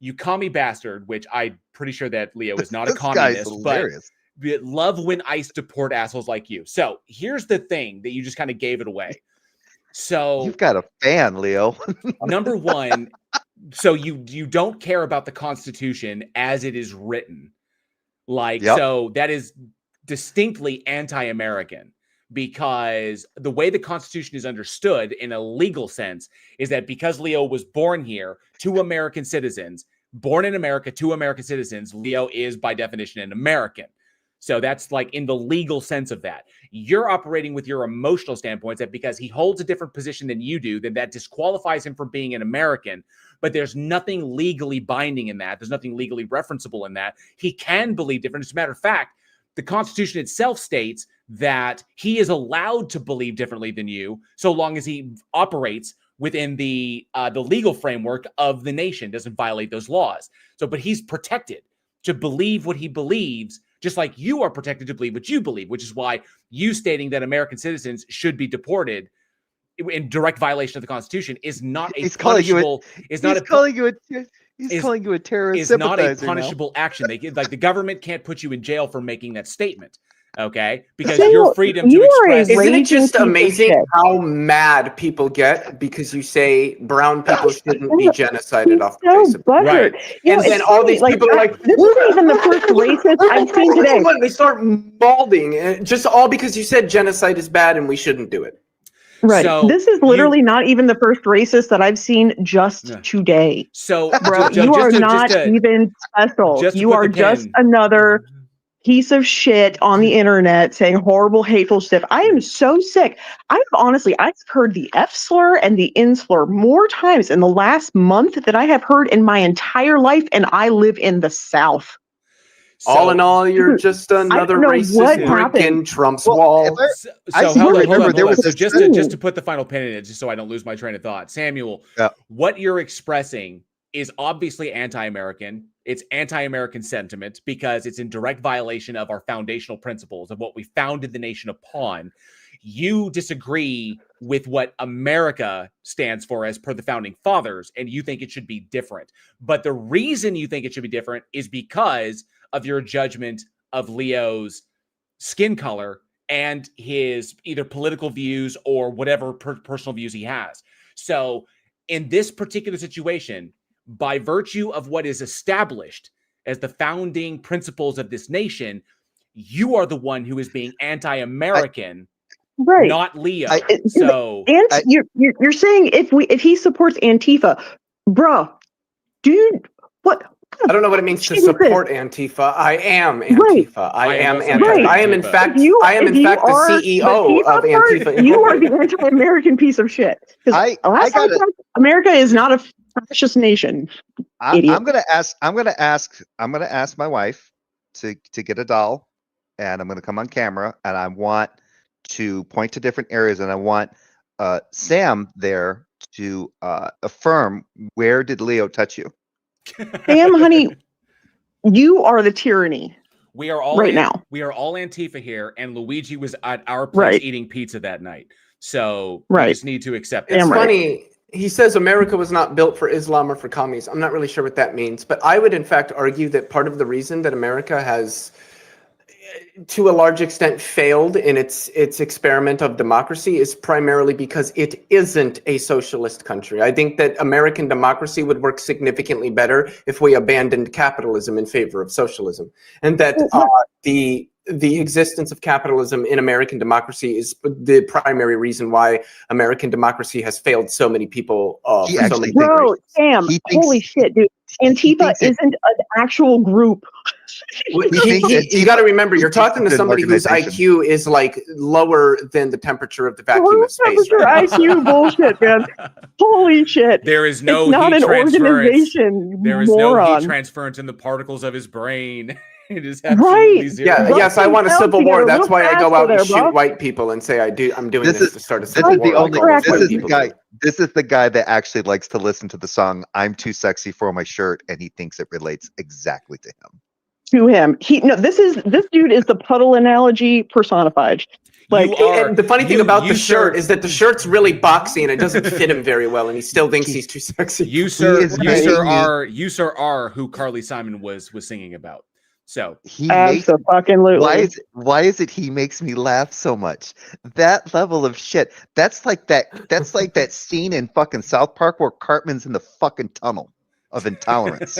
"You commie bastard," which I'm pretty sure that Leo is not a This guy's communist, but hilarious. love when ICE deport assholes like you. So here's the thing that you just kind of gave it away. So You've got a fan, Leo. number one, so you don't care about the Constitution as it is written. Like, Yep. so that is distinctly anti-American, because the way the Constitution is understood in a legal sense is that because Leo was born here to American citizens, born in America to American citizens, Leo is by definition an American. So that's like in the legal sense of that. You're operating with your emotional standpoints that because he holds a different position than you do, then that disqualifies him from being an American. But there's nothing legally binding in that. There's nothing legally referenceable in that. He can believe different. As a matter of fact, the Constitution itself states that he is allowed to believe differently than you, so long as he operates within the legal framework of the nation, doesn't violate those laws. So, but he's protected to believe what he believes, just like you are protected to believe what you believe, which is why you stating that American citizens should be deported in direct violation of the Constitution is not a He's calling you a- punishable. Is not He's a calling you a. He's is- calling you a terrorist is not a sympathizer now. punishable action. They like the government can't put you in jail for making that statement. Okay, because Samuel, your freedom to you are a express. Isn't it raging just piece of amazing shit. how mad people get because you say brown people shouldn't be genocided He's off the so face of butthurt. Right. You know, And then it's all funny, these people are like, this isn't even the first racist I've seen today. When they start balding, just all because you said genocide is bad and we shouldn't do it. Right. So This is literally not even the first racist that I've seen just Yeah. today. So, Bro, ju- you just are to- not just to- even special. just to You put are the just pin- another piece of shit on the internet saying horrible, hateful stuff. I am so sick. I've heard the F slur and the N slur more times in the last month than I have heard in my entire life, and I live in the South. All in all, you're just another know what racist brick in happened. Trump's Well, wall. if I- So, I so seem hold to on, hold remember on, there hold on. was So a just scene- to put the final pin in it, just so I don't lose my train of thought, Samuel, Yeah. what you're expressing is obviously anti-American. It's anti-American sentiment because it's in direct violation of our foundational principles of what we founded the nation upon. You disagree with what America stands for as per the founding fathers, and you think it should be different. But the reason you think it should be different is because of your judgment of Leo's skin color and his either political views or whatever personal views he has. So in this particular situation, by virtue of what is established as the founding principles of this nation, you are the one who is being anti-American, Right. not Leo. I- So And I- you're saying if he supports Antifa, bruh, dude, what? I don't know what it means to Jesus. support Antifa. I am Antifa. I am also anti. Right. I am in Antifa. fact. You- I am if in you fact the are CEO of Antifa part, Antifa. You are the anti-American piece of shit. Because I last time I gotta- checked, America is not a fascist nation. Idiot. I'm gonna ask my wife to get a doll, and I'm gonna come on camera, and I want to point to different areas, and I want Sam there to affirm, where did Leo touch you? Sam, honey, you are the tyranny. we are all right now. We are all Antifa here, and Luigi was at our place Right. eating pizza that night. So Right. you just need to accept It's it. Damn right. funny. He says America was not built for Islam or for commies. I'm not really sure what that means, but I would in fact argue that part of the reason that America has to a large extent failed in its experiment of democracy is primarily because it isn't a socialist country. I think that American democracy would work significantly better if we abandoned capitalism in favor of socialism, and that the existence of capitalism in American democracy is the primary reason why American democracy has failed so many people. Bro, Sam, holy shit, dude. Antifa isn't an actual group. You got to remember, you're talking to somebody whose IQ is like lower than the temperature of the vacuum of space. Temperature IQ bullshit, man. Holy shit. There is no it's not heat an transference. organization. There is moron. no heat transference in the particles of his brain. It is absolutely Right. zero. Yeah, yes, I want a civil war. That's why I go out and shoot bro. white people and say I'm doing this to start a This civil is war. the only. like all This those is white the guy. people do. This is the guy that actually likes to listen to the song "I'm Too Sexy for My Shirt," and he thinks it relates exactly to him. To him. This dude is the puddle analogy personified. Like, And the funny thing about the shirt is that the shirt's really boxy and it doesn't fit him very well, and he still thinks he's too sexy. You sir are who Carly Simon was singing about. So He makes, absolutely. why is it he makes me laugh so much? That level of shit. That's like that scene in fucking South Park where Cartman's in the fucking tunnel of intolerance.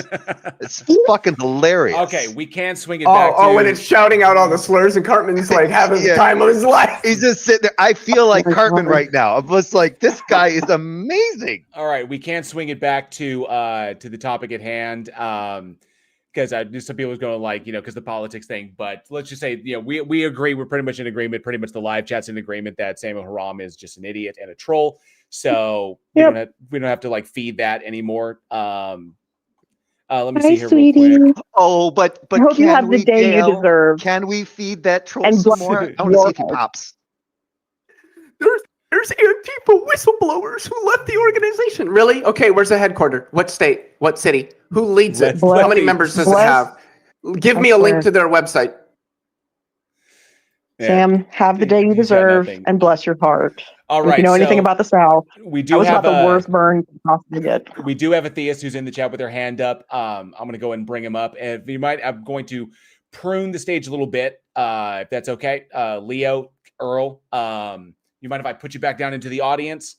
It's fucking hilarious. Okay, we can swing it back to... when it's shouting out all the slurs and Cartman's like having the time of his life. He's just sitting there. I feel like Cartman right now. I'm just like, this guy is amazing. All right, we can swing it back to the topic at hand. Because some people was going like, because the politics thing, but let's just say, we agree. We're pretty much in agreement. Pretty much the live chat's in agreement that Samuel Haram is just an idiot and a troll. So we don't have to like feed that anymore. Let me see here real quick. Oh, but I hope you have the day you deserve. Can we feed that troll And some more? I want to see if he pops. There's Antifa whistleblowers who left the organization. Really? Okay, where's the headquarters? What state? What city? Who leads it? How many members does it have? Give me a link to their website. Sam, have the day you deserve and bless your heart. All right. If you know anything about the South, we do have about the worst burn you could possibly get. We do have a theist who's in the chat with their hand up. I'm going to go ahead and bring him up. And if you might, I'm going to prune the stage a little bit, if that's okay. Leo, Earl, you mind if I put you back down into the audience,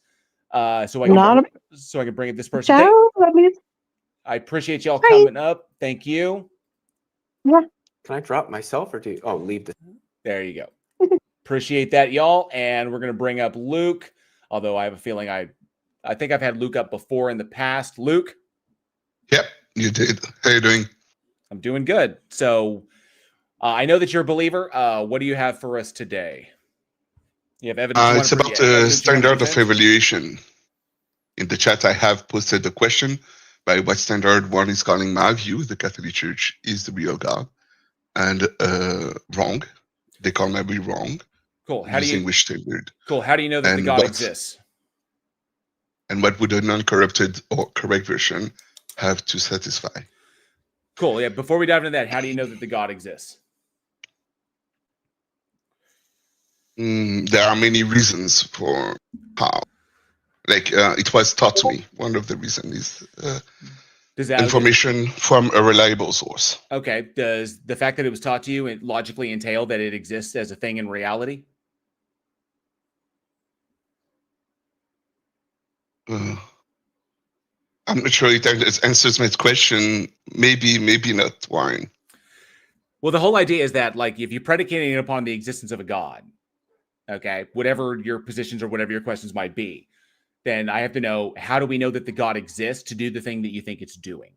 so I can bring up this person? I appreciate y'all coming up. Thank you. Yeah. Can I drop myself or leave the? There you go. Appreciate that, y'all. And we're gonna bring up Luke. Although I have a feeling I think I've had Luke up before in the past. Luke. Yep, you did. How you doing? I'm doing good. So I know that you're a believer. What do you have for us today? You have evidence? It's about the standard of evaluation. In the chat, I have posted the question: by what standard one is calling my view the Catholic Church is the real God, and wrong. They call my view wrong. Cool. Which standard? Cool. How do you know that the God exists? And what would a non-corrupted or correct version have to satisfy? Cool. Yeah. Before we dive into that, how do you know that the God exists? There are many reasons for how. Like it was taught to me. One of the reasons is information from a reliable source. Okay. Does the fact that it was taught to you logically entail that it exists as a thing in reality? I'm not sure it answers my question. Maybe not. Why? Well, the whole idea is that, like, if you're predicating it upon the existence of a God, okay, whatever your positions or whatever your questions might be, then I have to know, how do we know that the God exists to do the thing that you think it's doing?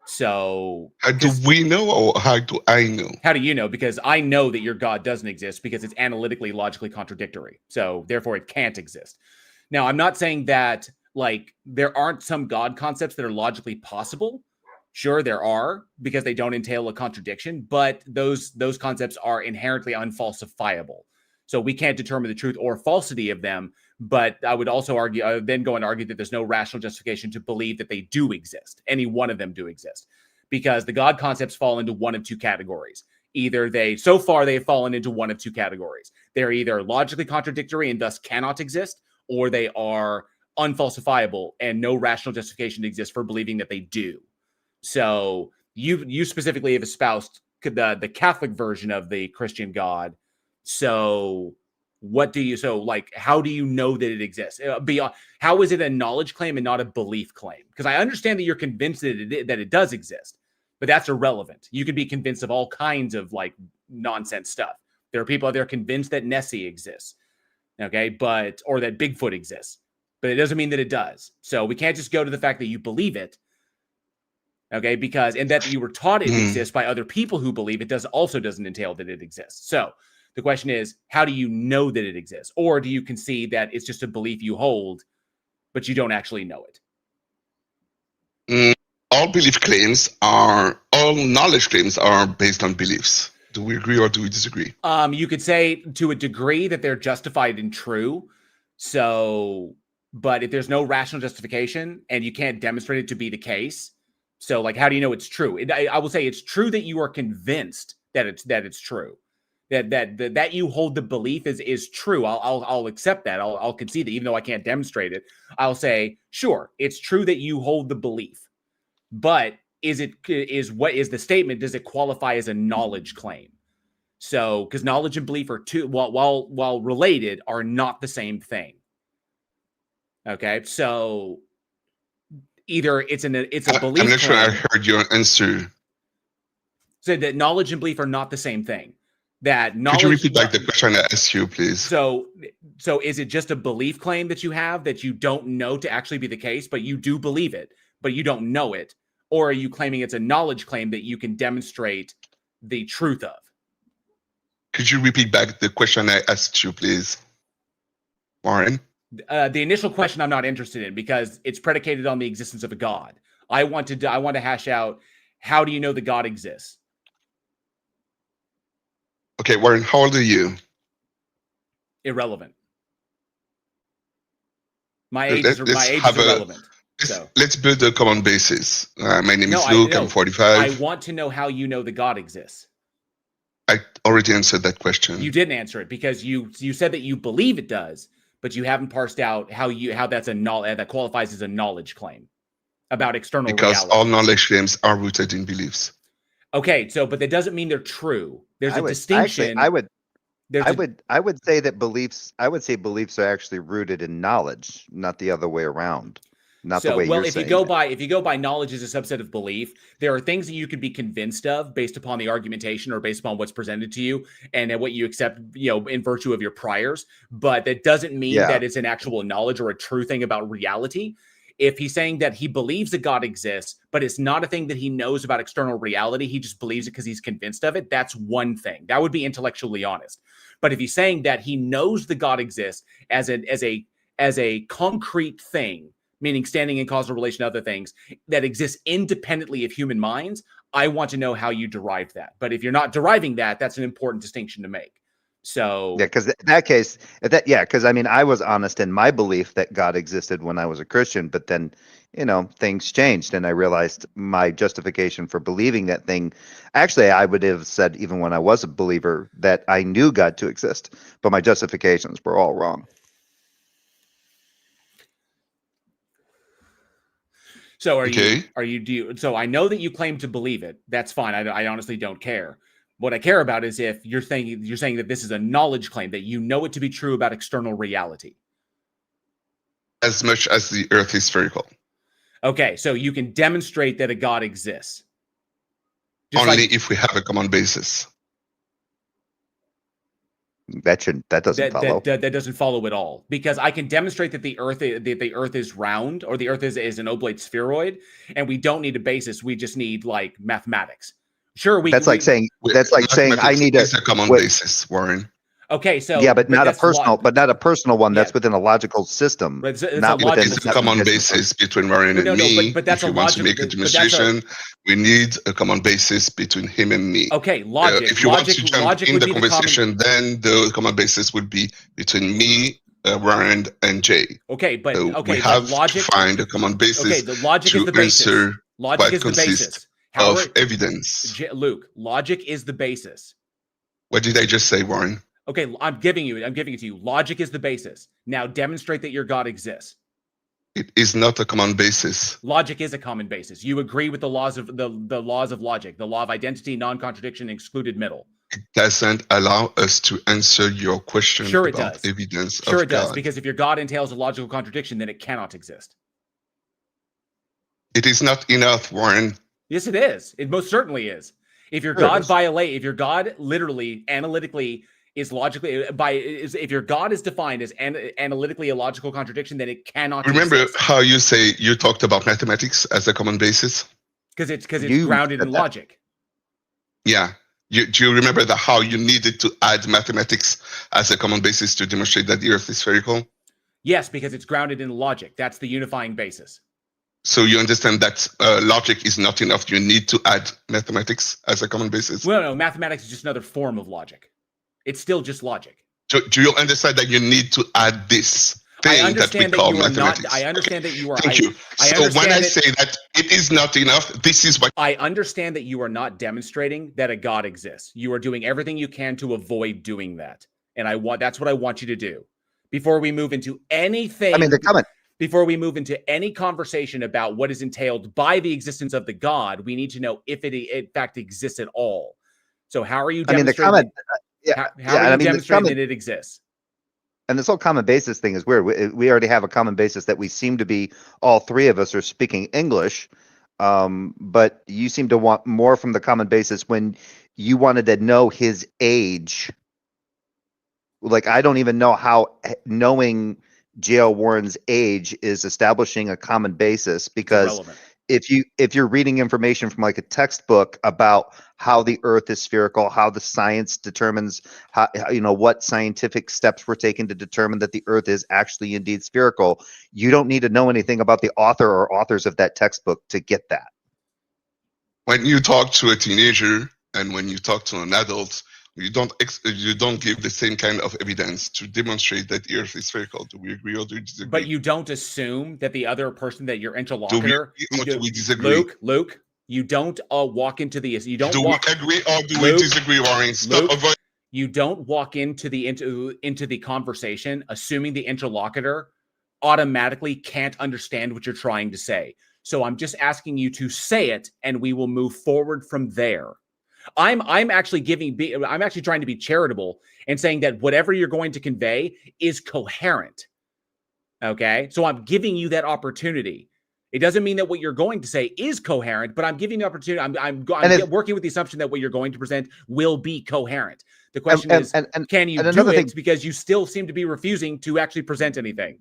So how do we know, or how do I know? How do you know? Because I know that your God doesn't exist because it's analytically, logically contradictory. So therefore it can't exist. Now, I'm not saying that like there aren't some God concepts that are logically possible. Sure, there are, because they don't entail a contradiction, but those concepts are inherently unfalsifiable. So we can't determine the truth or falsity of them. But I would also argue, I would then go and argue that there's no rational justification to believe that they do exist. Any one of them do exist, because the God concepts fall into one of two categories. Either so far they have fallen into one of two categories. They're either logically contradictory and thus cannot exist, or they are unfalsifiable and no rational justification exists for believing that they do. So you specifically have espoused the Catholic version of the Christian God. So what do you, so like, how do you know that it exists? Beyond, how is it a knowledge claim and not a belief claim? Because I understand that you're convinced that it does exist, but that's irrelevant. You can be convinced of all kinds of like nonsense stuff. There are people out there convinced that Nessie exists, okay, or that Bigfoot exists, but it doesn't mean that it does. So we can't just go to the fact that you believe it, okay, and that you were taught it exists by other people who believe it doesn't entail that it exists. So the question is, how do you know that it exists? Or do you concede that it's just a belief you hold, but you don't actually know it? All knowledge claims are based on beliefs. Do we agree or do we disagree? You could say to a degree that they're justified and true. So, but if there's no rational justification and you can't demonstrate it to be the case, so like, how do you know it's true? I will say it's true that you are convinced that it's true. That you hold the belief is true. I'll accept that. I'll concede that, even though I can't demonstrate it. I'll say, sure, it's true that you hold the belief, but what is the statement? Does it qualify as a knowledge claim? So, because knowledge and belief are two, while related, are not the same thing. Okay, so either it's a belief. I'm not sure I heard your answer. So that knowledge and belief are not the same thing. That knowledge. Could you repeat back the question I asked you, please? So is it just a belief claim that you have that you don't know to actually be the case, but you do believe it, but you don't know it? Or are you claiming it's a knowledge claim that you can demonstrate the truth of? Could you repeat back the question I asked you, please, Warren? The initial question I'm not interested in because it's predicated on the existence of a God. I want to hash out, how do you know the God exists? Okay, Warren, how old are you? Irrelevant. My age is irrelevant. Let's build a common basis. My name is Luke. I'm 45. I want to know how you know the God exists. I already answered that question. You didn't answer it because you said that you believe it does, but you haven't parsed out how that's that qualifies as a knowledge claim about external reality. Because all knowledge claims are rooted in beliefs. Okay, but that doesn't mean they're true. There's a distinction. Actually, I would say that beliefs. I would say beliefs are actually rooted in knowledge, not the other way around. Not the way you're saying. If you go by knowledge as a subset of belief, there are things that you could be convinced of based upon the argumentation or based upon what's presented to you and what you accept, in virtue of your priors. But that doesn't mean that it's an actual knowledge or a true thing about reality. If he's saying that he believes that God exists, but it's not a thing that he knows about external reality, he just believes it because he's convinced of it, that's one thing. That would be intellectually honest. But if he's saying that he knows that God exists as a concrete thing, meaning standing in causal relation to other things that exist independently of human minds, I want to know how you derived that. But if you're not deriving that, that's an important distinction to make. So because in that case, because I mean, I was honest in my belief that God existed when I was a Christian, but then, things changed, and I realized my justification for believing that thing. Actually, I would have said even when I was a believer that I knew God to exist, but my justifications were all wrong. So so I know that you claim to believe it. That's fine. I honestly don't care. What I care about is if you're saying that this is a knowledge claim, that you know it to be true about external reality. As much as the earth is spherical. Okay, so you can demonstrate that a God exists. Only if we have a common basis. That doesn't follow. That doesn't follow at all, because I can demonstrate that the Earth is round, or the Earth is an oblate spheroid, and we don't need a basis. We just need like mathematics. Sure, that's like saying I need a common basis, Warren. Okay, so but not a personal one. That's within a logical system. It's a common basis between Warren and me. But that's if you want to make a demonstration, we need a common basis between him and me. Okay, logic. If you want to jump in the conversation, then the common basis would be between me, Warren, and Jay. Okay, but we have to find a common basis. Okay, the logic is the basis. Logic is the basis of evidence. Luke, logic is the basis. What did I just say, Warren? Okay, I'm giving it to you. Logic is the basis. Now demonstrate that your God exists. It is not a common basis. Logic is a common basis. You agree with the laws of the laws of logic, the law of identity, non-contradiction, excluded middle. It doesn't allow us to answer your question Sure it about does. evidence Sure of it does, God. because if your God entails a logical contradiction, then it cannot exist. It is not enough, Warren. Yes, it is. It most certainly is. If your Sure it God is. if your God literally, analytically is logically if your God is defined as analytically a logical contradiction, then it cannot Remember exist. how you talked about mathematics as a common basis? Because it's You grounded said in that. logic. Yeah. Do you remember how you needed to add mathematics as a common basis to demonstrate that the Earth is spherical? Yes, because it's grounded in logic. That's the unifying basis. So you understand that logic is not enough. You need to add mathematics as a common basis. Well, no, mathematics is just another form of logic. It's still just logic. Do you understand that you need to add this I thing that we understand that call you are mathematics? not. I understand that you are. Thank you. I So when understand I that- say that it is not enough, this is what I understand that you are not demonstrating that a God exists. You are doing everything you can to avoid doing that, and that's what I want you to do before we move into anything. I mean, they're coming. Before we move into any conversation about what is entailed by the existence of the God, we need to know if it in fact exists at all. So how are you I mean, the demonstrating? comment. how Yeah, are you I mean, the demonstrating comment- that it exists? And this whole common basis thing is weird. We already have a common basis that we seem to be, all three of us are speaking English, but you seem to want more from the common basis when you wanted to know his age. Like, I don't even know how knowing J.L. Warren's age is establishing a common basis, It's because irrelevant. if you're reading information from like a textbook about how the earth is spherical, how the science determines how what scientific steps were taken to determine that the earth is actually indeed spherical, you don't need to know anything about the author or authors of that textbook to get that. when you talk to a teenager and when you talk to an adult, you don't give the same kind of evidence to demonstrate that the Earth is spherical. Do we agree or do we disagree? But you don't assume that the other person, that your do we interlocutor, agree or do we disagree? Luke, you don't walk into the you don't Do walk we agree or do Luke, we disagree, Warren? Stop Luke, avoiding. you don't walk into the conversation assuming the interlocutor automatically can't understand what you're trying to say. So I'm just asking you to say it, and we will move forward from there. I'm actually trying to be charitable and saying that whatever you're going to convey is coherent. Okay, so I'm giving you that opportunity. It doesn't mean that what you're going to say is coherent, but I'm giving you the opportunity. I'm working with the assumption that what you're going to present will be coherent. The question is, can you do it? Because you still seem to be refusing to actually present anything.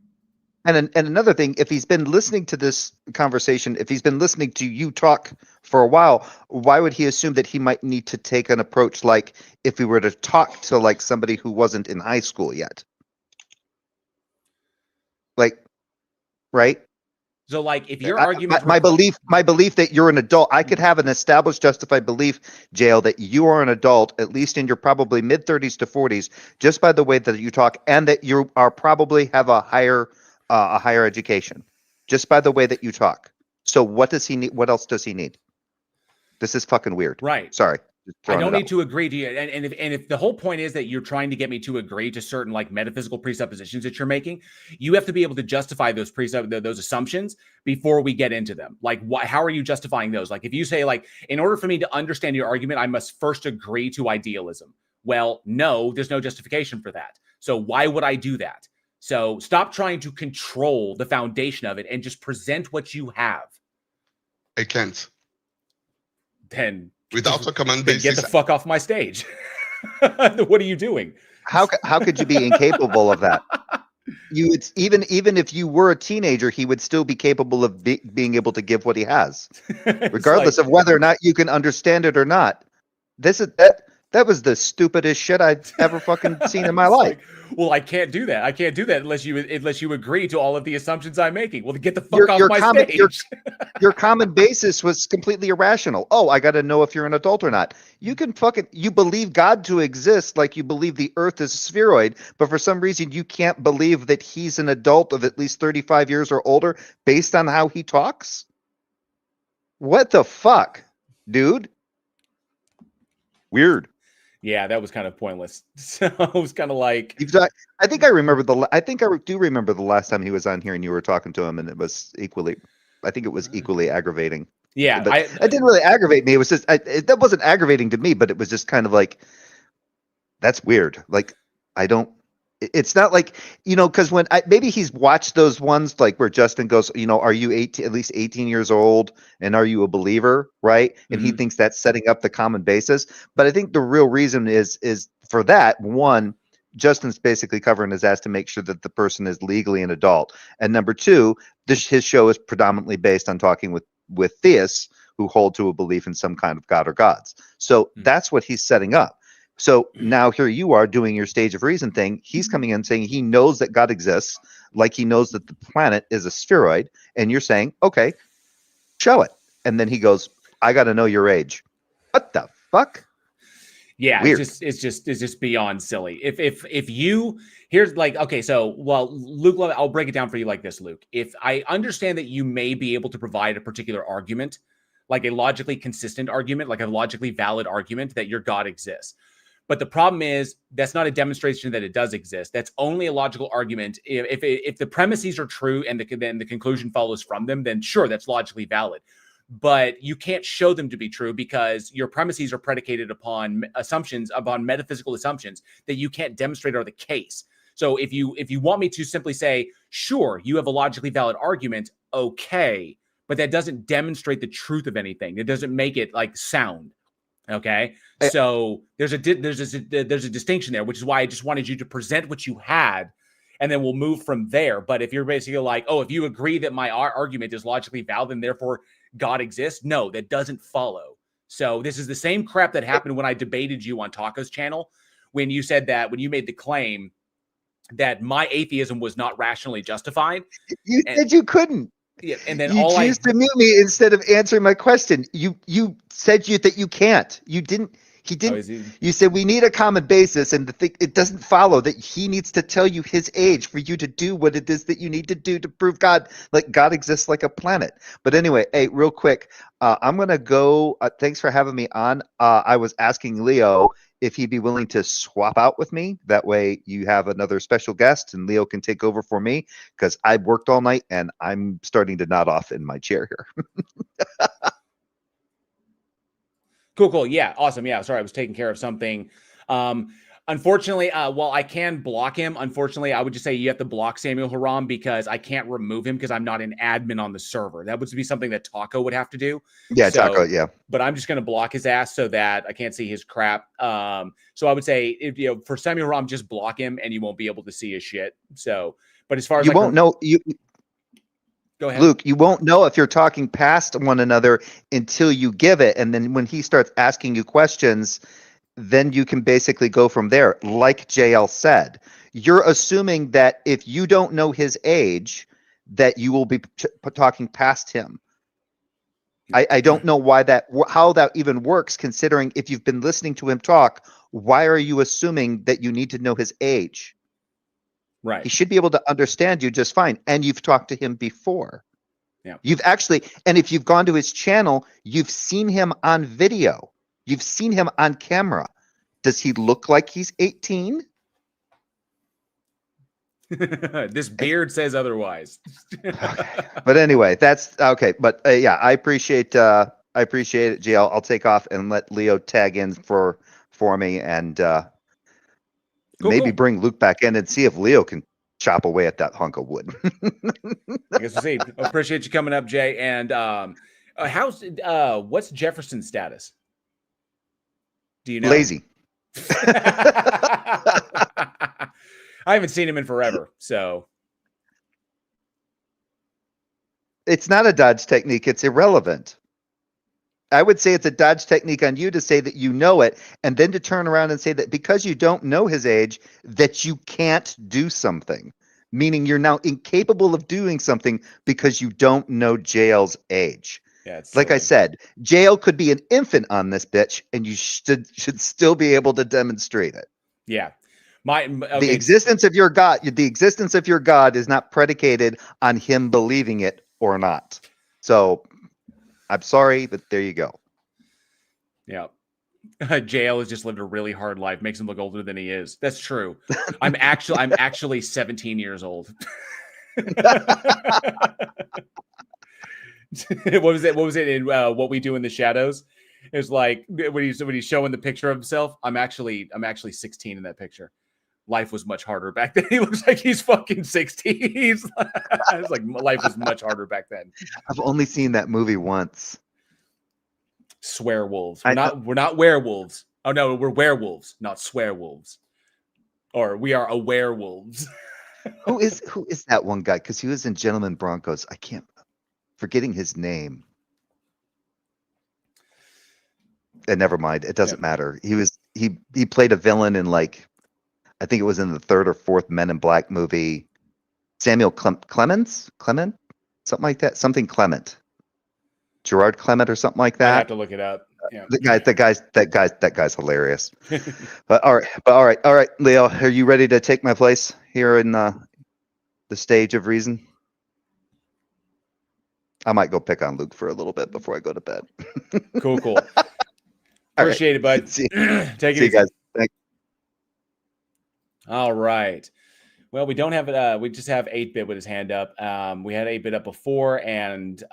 And another thing, if he's been listening to this conversation, if he's been listening to you talk for a while, why would he assume that he might need to take an approach like if we were to talk to like somebody who wasn't in high school yet? Like, right? So, like, if your argument, my belief that you're an adult, I could have an established, justified belief, Jail, that you are an adult, at least in your probably mid 30s to 40s, just by the way that you talk, and that you are probably have a higher education, just by the way that you talk. So, what does he need? What else does he need? This is fucking weird. right? Sorry. I don't need to agree to you. And if the whole point is that you're trying to get me to agree to certain like metaphysical presuppositions that you're making, you have to be able to justify those those assumptions before we get into them. Like, how are you justifying those? Like, if you say like, in order for me to understand your argument, I must first agree to idealism. Well, no, there's no justification for that. So why would I do that? So stop trying to control the foundation of it and just present what you have. I can't. Then Without a common get basis, the fuck off my stage. What are you doing? How could you be incapable of that? You would even if you were a teenager, he would still be capable of being able to give what he has, regardless of whether or not you can understand it or not. That was the stupidest shit I've ever fucking seen in my life. Well, I can't do that. I can't do that unless you agree to all of the assumptions I'm making. Well, get the fuck off my stage. Your common basis was completely irrational. Oh, I got to know if you're an adult or not. You believe God to exist like you believe the earth is a spheroid, but for some reason you can't believe that he's an adult of at least 35 years or older based on how he talks? What the fuck, dude? Weird. Yeah, that was kind of pointless. So it was kind of like, I think I remember I do remember the last time he was on here and you were talking to him, and it was equally. I think it was equally aggravating. yeah, But it didn't really aggravate me. It was just that wasn't aggravating to me, but it was just kind of like, that's weird. Like, I don't. It's not like, because maybe he's watched those ones like where Justin goes, are you at least 18 years old, and are you a believer, right? And he thinks that's setting up the common basis. But I think the real reason is for that one, Justin's basically covering his ass to make sure that the person is legally an adult, and number two, his show is predominantly based on talking with theists who hold to a belief in some kind of god or gods. So that's what he's setting up. So now here you are doing your stage of reason thing. He's coming in saying he knows that God exists, like he knows that the planet is a spheroid, and you're saying, okay, show it. And then he goes, I got to know your age. What the fuck? yeah, Weird. it's just beyond silly. If you here's like, okay, so Luke, I'll break it down for you like this, Luke. If I understand that you may be able to provide a particular argument, like a logically consistent argument, like a logically valid argument that your God exists. But the problem is that's not a demonstration that it does exist. That's only a logical argument. If the premises are true and then the conclusion follows from them, then sure, that's logically valid. But you can't show them to be true because your premises are predicated upon assumptions, upon metaphysical assumptions that you can't demonstrate are the case. So if you want me to simply say, sure, you have a logically valid argument, okay, but that doesn't demonstrate the truth of anything. It doesn't make it like sound. Okay, so there's a distinction there, which is why I just wanted you to present what you had, and then we'll move from there. But if you're basically like, oh, if you agree that my argument is logically valid and therefore God exists, no, that doesn't follow. So this is the same crap that happened when I debated you on Taco's channel, when you said that, when you made the claim that my atheism was not rationally justified. You said you couldn't. Yeah, and then you choose to mute me instead of answering my question. You said that you can't. You didn't. He didn't. You said we need a common basis, and it doesn't follow that he needs to tell you his age for you to do what it is that you need to do to prove God exists like a planet. But anyway, hey, real quick, I'm gonna go. Thanks for having me on. I was asking Leo if he'd be willing to swap out with me. That way you have another special guest and Leo can take over for me, because I worked all night and I'm starting to nod off in my chair here. Cool. Yeah. Awesome. Yeah. Sorry. I was taking care of something. Unfortunately, while I can block him, unfortunately, I would just say you have to block Samuel Haram because I can't remove him because I'm not an admin on the server. That would be something that Taco would have to do. Yeah, so, Taco, yeah. But I'm just going to block his ass so that I can't see his crap. So I would say, for Samuel Haram, just block him and you won't be able to see his shit. So, but as far as you won't know, go ahead, Luke, you won't know if you're talking past one another until you give it. And then when he starts asking you questions, then you can basically go from there. Like JL said, you're assuming that if you don't know his age, that you will be talking past him. I don't know how that even works, considering if you've been listening to him talk, why are you assuming that you need to know his age? Right. He should be able to understand you just fine. And you've talked to him before. Yeah. And if you've gone to his channel, you've seen him on video. You've seen him on camera. Does he look like he's 18? This beard says otherwise. Okay. But anyway, that's okay. But yeah, I appreciate it, JL. I'll take off and let Leo tag in for me, and maybe bring Luke back in and see if Leo can chop away at that hunk of wood. I guess we'll see. Appreciate you coming up, Jay. And what's Jefferson's status? Do you know? Lazy. I haven't seen him in forever, so it's not a dodge technique. It's irrelevant. I would say it's a dodge technique on you to say that you know it, and then to turn around and say that because you don't know his age, that you can't do something, meaning you're now incapable of doing something because you don't know JL's age. Yeah, like I said, JL could be an infant on this bitch, and you should still be able to demonstrate it. Yeah. The existence of your God, is not predicated on him believing it or not. So I'm sorry, but there you go. Yeah. JL has just lived a really hard life, makes him look older than he is. That's true. I'm actually 17 years old. What was it? What was it in What We Do in the Shadows? It was like when he's showing the picture of himself. I'm actually 16 in that picture. Life was much harder back then. He looks like he's fucking 60. It's like life was much harder back then. I've only seen that movie once. Swearwolves. We're not werewolves. Oh no, we're werewolves, not swearwolves. Or we are a werewolves. Who is that one guy? Because he was in Gentlemen Broncos. I can't forgetting his name. And never mind. It doesn't matter. He played a villain in like I think it was in the 3rd or 4th Men in Black movie. Samuel Clement, something like that. Something Clement. Gerard Clement or something like that. I have to look it up. Yeah. That guy's hilarious. But all right, Leo, are you ready to take my place here in the stage of reason? I might go pick on Luke for a little bit before I go to bed. Cool. Appreciate it, bud. See Take it you easy. guys. Thanks. All right. Well, we don't have it. We just have 8-Bit with his hand up. We had 8-Bit up before, and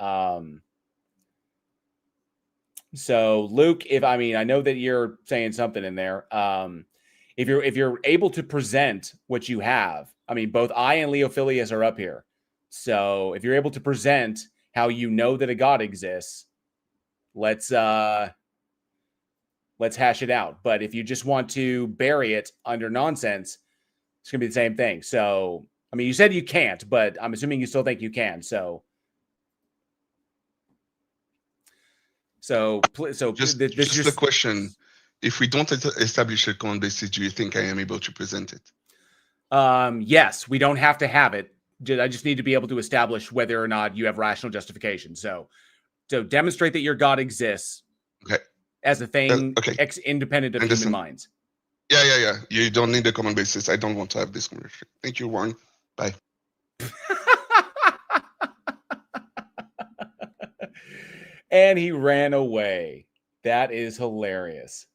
so Luke, I know that you're saying something in there. If you're able to present what you have, both I and Leophilius are up here. So if you're able to present how you know that a god exists, let's hash it out. But if you just want to bury it under nonsense, it's gonna be the same thing. So you said you can't, but I'm assuming you still think you can. So just the question: if we don't establish a common basis, do you think I am able to present it? Yes, we don't have to have it. I just need to be able to establish whether or not you have rational justification. So demonstrate that your God exists. Okay. As a thing, okay. Independent of human minds. Yeah. You don't need a common basis. I don't want to have this conversation. Thank you, Warren. Bye. And he ran away. That is hilarious.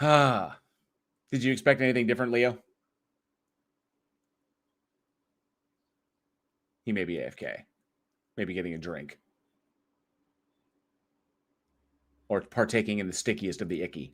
Did you expect anything different, Leo? He may be AFK. Maybe getting a drink. Or partaking in the stickiest of the icky.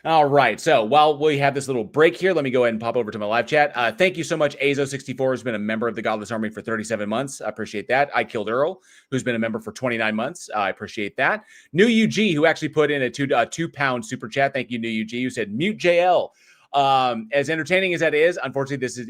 All right. So while we have this little break here, let me go ahead and pop over to my live chat. Thank you so much. Azo64 has been a member of the Godless Army for 37 months. I appreciate that. I Killed Earl, who's been a member for 29 months. I appreciate that. New UG, who actually put in a £2 super chat. Thank you, New UG, who said, mute JL. As entertaining as that is, unfortunately, this is,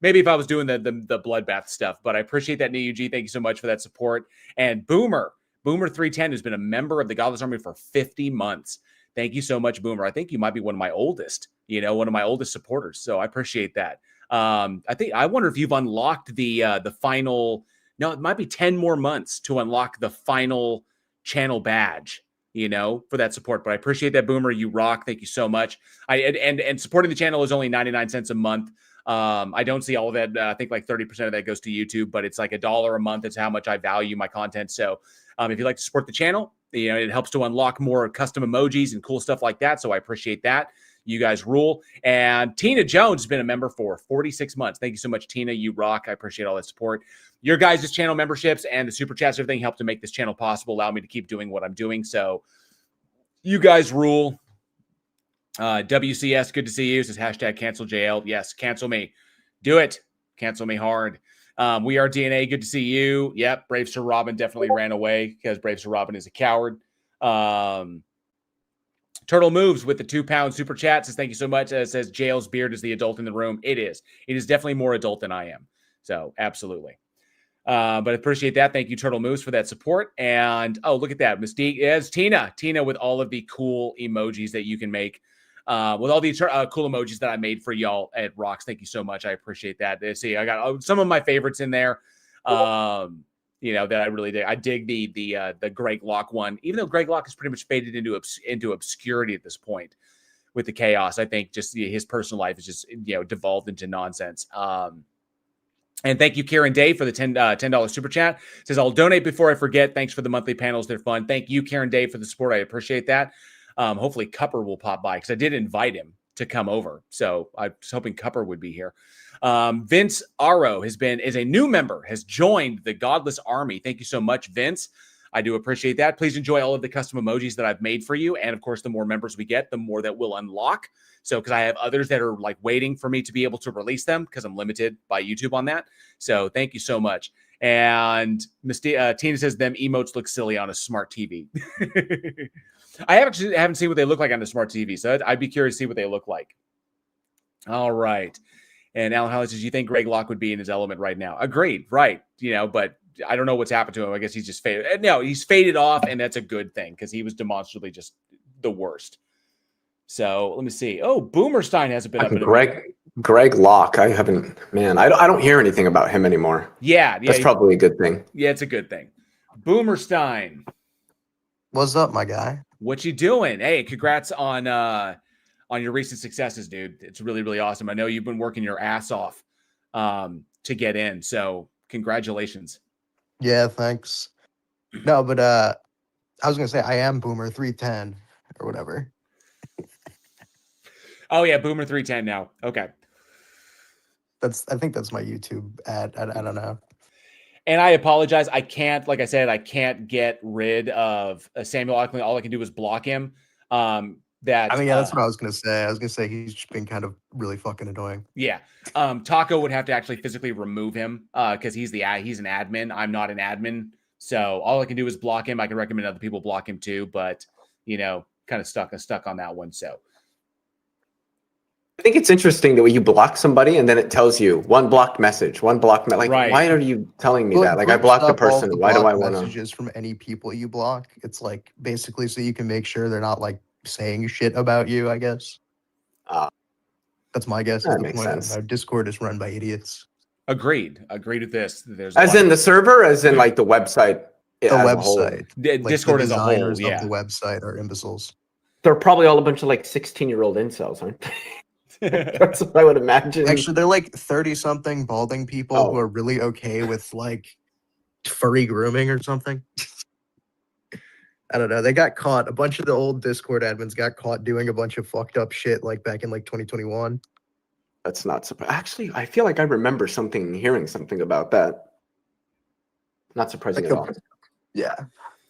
maybe if I was doing the bloodbath stuff, but I appreciate that, New UG. Thank you so much for that support. And Boomer 310 has been a member of the Godless Army for 50 months. Thank you so much, Boomer. I think you might be one of my oldest supporters. So I appreciate that. I wonder if you've unlocked the final. No, it might be 10 more months to unlock the final channel badge, for that support. But I appreciate that, Boomer. You rock. Thank you so much. And supporting the channel is only 99 cents a month. I don't see all of that. I think like 30% of that goes to YouTube, but it's like $1 a month. It's how much I value my content. So if you'd like to support the channel, it helps to unlock more custom emojis and cool stuff like that. So I appreciate that. You guys rule. And Tina Jones has been a member for 46 months. Thank you so much, Tina. You rock. I appreciate all that support. Your guys' channel memberships and the super chats, everything help to make this channel possible, allow me to keep doing what I'm doing. So you guys rule. WCS, good to see you. Says hashtag cancel JL. Yes, cancel me. Do it. Cancel me hard. We are DNA. Good to see you. Yep. Brave Sir Robin definitely ran away because Brave Sir Robin is a coward. Turtle Moves with the £2 super chat says, thank you so much. Says JL's beard is the adult in the room. It is. It is definitely more adult than I am. So absolutely. But I appreciate that. Thank you, Turtle Moves, for that support. And look at that. Mystique is Tina with all of the cool emojis that you can make. With all the cool emojis that I made for y'all at Rocks. Thank you so much. I appreciate that. See, I got some of my favorites in there. That I really dig. I dig the Greg Locke one, even though Greg Locke has pretty much faded into obscurity at this point with the chaos. I think just his personal life is just devolved into nonsense. And thank you, Karen Day, for the $10 super chat. Says, I'll donate before I forget. Thanks for the monthly panels. They're fun. Thank you, Karen Day, for the support. I appreciate that. Hopefully Cupper will pop by because I did invite him to come over. So I was hoping Cupper would be here. Vince Aro is a new member, has joined the Godless Army. Thank you so much, Vince. I do appreciate that. Please enjoy all of the custom emojis that I've made for you. And of course, the more members we get, the more that we'll unlock. So, because I have others that are like waiting for me to be able to release them because I'm limited by YouTube on that. So thank you so much. And Tina says them emotes look silly on a smart TV. I haven't seen what they look like on a smart TV. So I'd be curious to see what they look like. All right. And Alan Holly says, you think Greg Locke would be in his element right now? Agreed. Right. But I don't know what's happened to him. I guess he's just faded. No, he's faded off, and that's a good thing because he was demonstrably just the worst. So let me see. Oh, Boomerstein hasn't been up in Greg Locke. I haven't. Man, I don't hear anything about him anymore. Yeah, that's probably a good thing. Yeah, it's a good thing. Boomerstein, what's up, my guy? What you doing? Hey, congrats on your recent successes, dude. It's really, really awesome. I know you've been working your ass off to get in. So congratulations. Yeah, thanks. No, but I was gonna say I am Boomer 310 or whatever. Oh yeah, Boomer 310 now. Okay. I think that's my YouTube ad. I don't know. And I apologize. I can't, like I said, I can't get rid of Samuel Ockley. All I can do is block him. That's what I was gonna say. I was gonna say he's just been kind of really fucking annoying. Yeah. Taco would have to actually physically remove him because he's an admin. I'm not an admin. So all I can do is block him. I can recommend other people block him too, but kind of stuck on that one. So I think it's interesting that when you block somebody and then it tells you one blocked message, right. Why are you telling me that? Like, I blocked the person. Why do I want messages from any people you block? It's like basically so you can make sure they're not like saying shit about you, I guess. That's my guess. That makes sense. Our Discord is run by idiots. Agreed with this. There's as in the server, as in like the website. The website. Discord the as a whole. Yeah. Of the website are imbeciles. They're probably all a bunch of like 16-year-old incels, aren't they? That's what I would imagine. Actually, they're like 30-something balding people who are really okay with like furry grooming or something. I don't know. They got caught. A bunch of the old Discord admins got caught doing a bunch of fucked up shit like back in like 2021. That's not surprising. Actually, I feel like I remember hearing something about that. Not surprising at all. Yeah.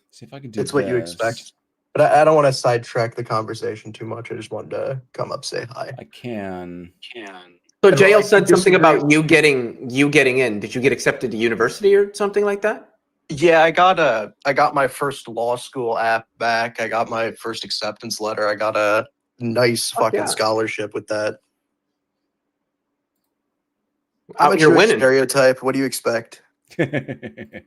See if I can do It's what you expect. But I don't want to sidetrack the conversation too much. I just wanted to come up, say hi. I can. So JL said something about you getting in. Did you get accepted to university or something like that? Yeah, I got my first law school app back. I got my first acceptance letter. I got a nice fucking scholarship with that. You're winning. Stereotype. What do you expect? I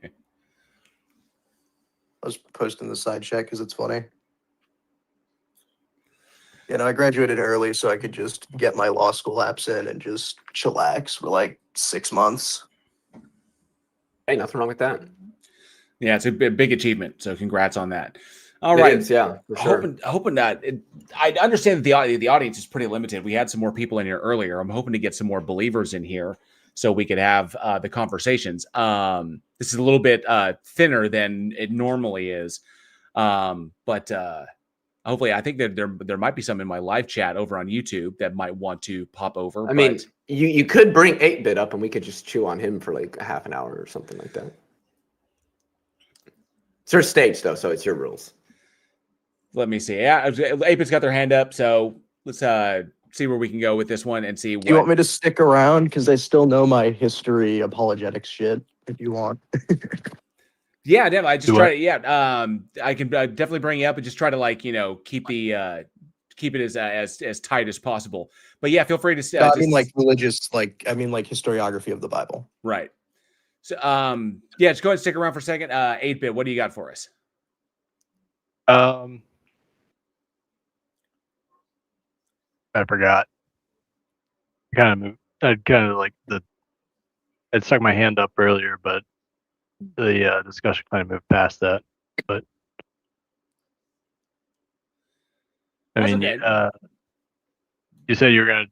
was posting the side chat because it's funny. I graduated early, so I could just get my law school apps in and just chillax for like 6 months. Hey, nothing wrong with that. Yeah, it's a big achievement. So congrats on that. All right. Yeah, for sure. Hoping that I understand that the audience is pretty limited. We had some more people in here earlier. I'm hoping to get some more believers in here so we could have the conversations. This is a little bit thinner than it normally is. But hopefully, I think that there might be some in my live chat over on YouTube that might want to pop over. I mean, you could bring 8-Bit up and we could just chew on him for like a half an hour or something like that. It's your stage, though, so it's your rules. Let me see. Yeah, 8-Bit's got their hand up, so let's see where we can go with this one and see. Do you want me to stick around? Because I still know my history apologetics shit, if you want. Yeah, definitely. I just try to. Yeah, I can definitely bring you up and just try to keep it as tight as possible. But yeah, feel free to. I mean, like religious, like historiography of the Bible. Right. So yeah, just go ahead and stick around for a second. 8-Bit, what do you got for us? I forgot. I'd stuck my hand up earlier, but the discussion kind of moved past that. But I mean, you said you were going to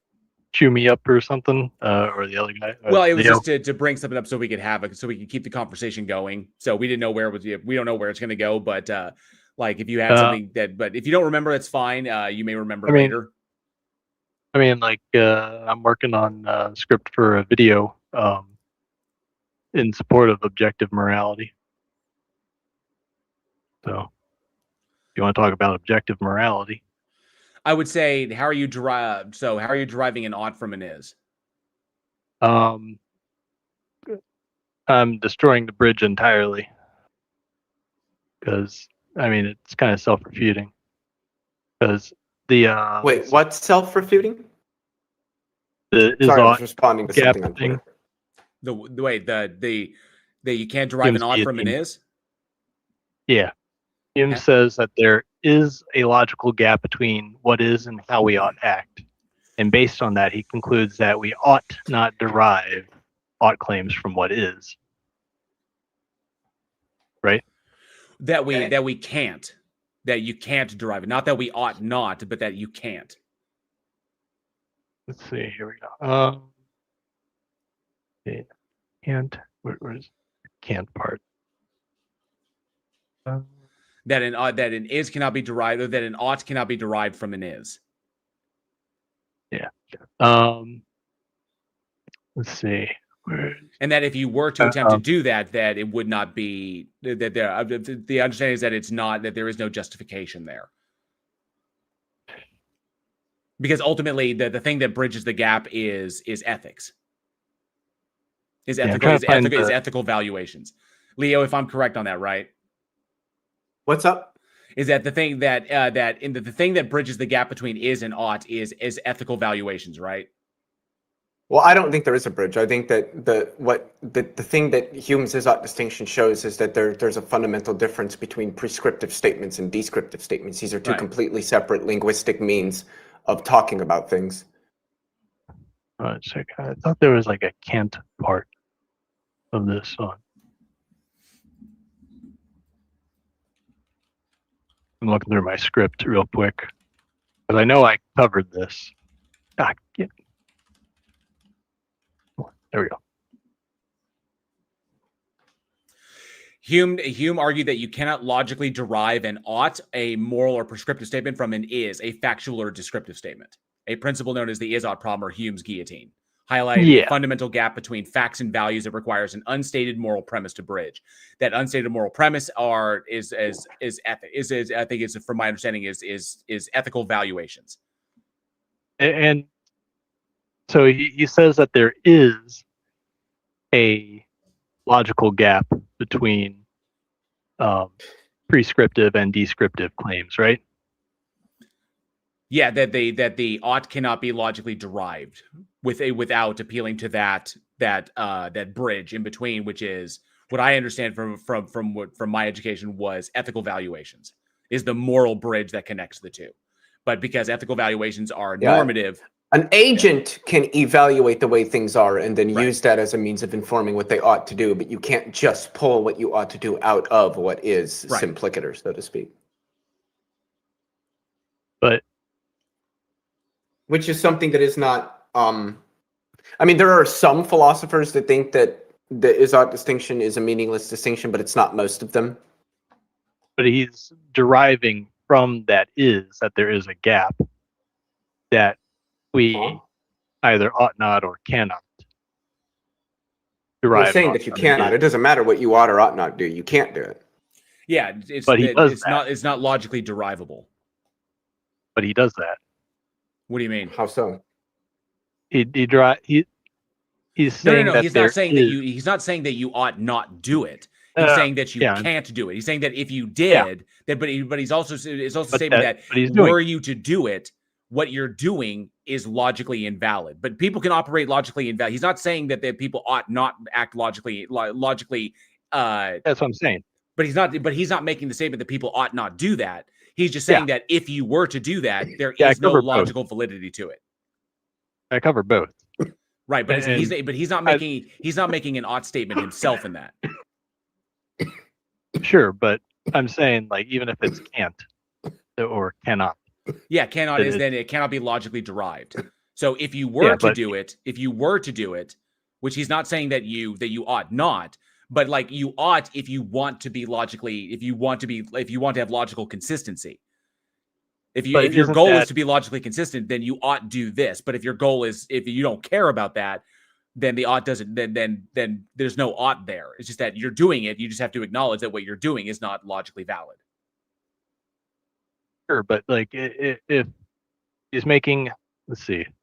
chew me up or something, or the other guy? Well, it was Leo? just to bring something up so we could so we could keep the conversation going. So we didn't know where we don't know where it's going to go, but like if you had something but if you don't remember, that's fine. You may remember later. I mean, like I'm working on a script for a video in support of objective morality. So, if you want to talk about objective morality, I would say, how are you deriving an ought from an is? I'm destroying the bridge entirely because I mean it's kind of self-refuting because the Wait, what's self-refuting? the is Sorry, I was ought responding to gap something on thing. Twitter. The way the you can't derive an ought from an is? Yeah. Hume Yeah. says that there is a logical gap between what is and how we ought act. And based on that, he concludes that we ought not derive ought claims from what is. Right? That we can't. That you can't derive it. Not that we ought not, but that you can't. Let's see. Here we go. Yeah. Can't. Where's the can't part? That an is cannot be derived, or that an ought cannot be derived from an is. Yeah. Let's see. And that if you were to attempt to do that, that it would not be that there. The understanding is that it's not, that there is no justification there, because ultimately the thing that bridges the gap is ethics. Is ethical valuations. Leo, if I'm correct on that, right? What's up? Is that the thing that the thing that bridges the gap between is and ought is ethical valuations, right? Well, I don't think there is a bridge. I think that the thing that Hume's is-ought distinction shows is that there's a fundamental difference between prescriptive statements and descriptive statements. These are two completely separate linguistic means of talking about things. I thought there was like a can't part of this song. I'm looking through my script real quick because I know I covered this. Yeah. There we go. Hume argued that you cannot logically derive an ought, a moral or prescriptive statement, from an is, a factual or descriptive statement. A principle known as the is-ought problem, or Hume's guillotine, highlighting the fundamental gap between facts and values that requires an unstated moral premise to bridge. That unstated moral premise I think is, from my understanding, is ethical valuations. And so he says that there is a logical gap between prescriptive and descriptive claims, right? Yeah, that the ought cannot be logically derived without appealing to that bridge in between, which is what I understand from my education was ethical valuations, is the moral bridge that connects the two. But because ethical valuations are normative, an agent can evaluate the way things are and then use that as a means of informing what they ought to do, but you can't just pull what you ought to do out of what is simplicator, so to speak. But which is something that is not I mean, there are some philosophers that think that the is-ought distinction is a meaningless distinction, but it's not most of them. But he's deriving from that there is a gap that we either ought not or cannot derive. You're saying that you cannot. It doesn't matter what you ought or ought not do. You can't do it. Yeah, it's not logically derivable. But he does that. What do you mean? How so? He's saying no. That he's not saying that he's not saying that you ought not do it. He's saying that you can't do it. He's saying that if you did, but he's also saying that were you to do it, what you're doing is logically invalid. But people can operate logically invalid. He's not saying that people ought not act logically. That's what I'm saying. But he's not making the statement that people ought not do that. He's just saying that if you were to do that, there is no logical validity to it. I cover both. Right, but he's not making an ought statement himself in that. Sure, but I'm saying, like, even if it's can't or cannot. Yeah, cannot is then it cannot be logically derived. So if you were Yeah, to but- do it, which he's not saying that you ought not, but like you ought if you want to be logically, if you want to have logical consistency. If your isn't goal is that- to be logically consistent, then you ought do this. But if your goal is, if you don't care about that, then the ought doesn't, then there's no ought there. It's just that you're doing it. You just have to acknowledge that what you're doing is not logically valid. Sure, but like if he's making, let's see, I'm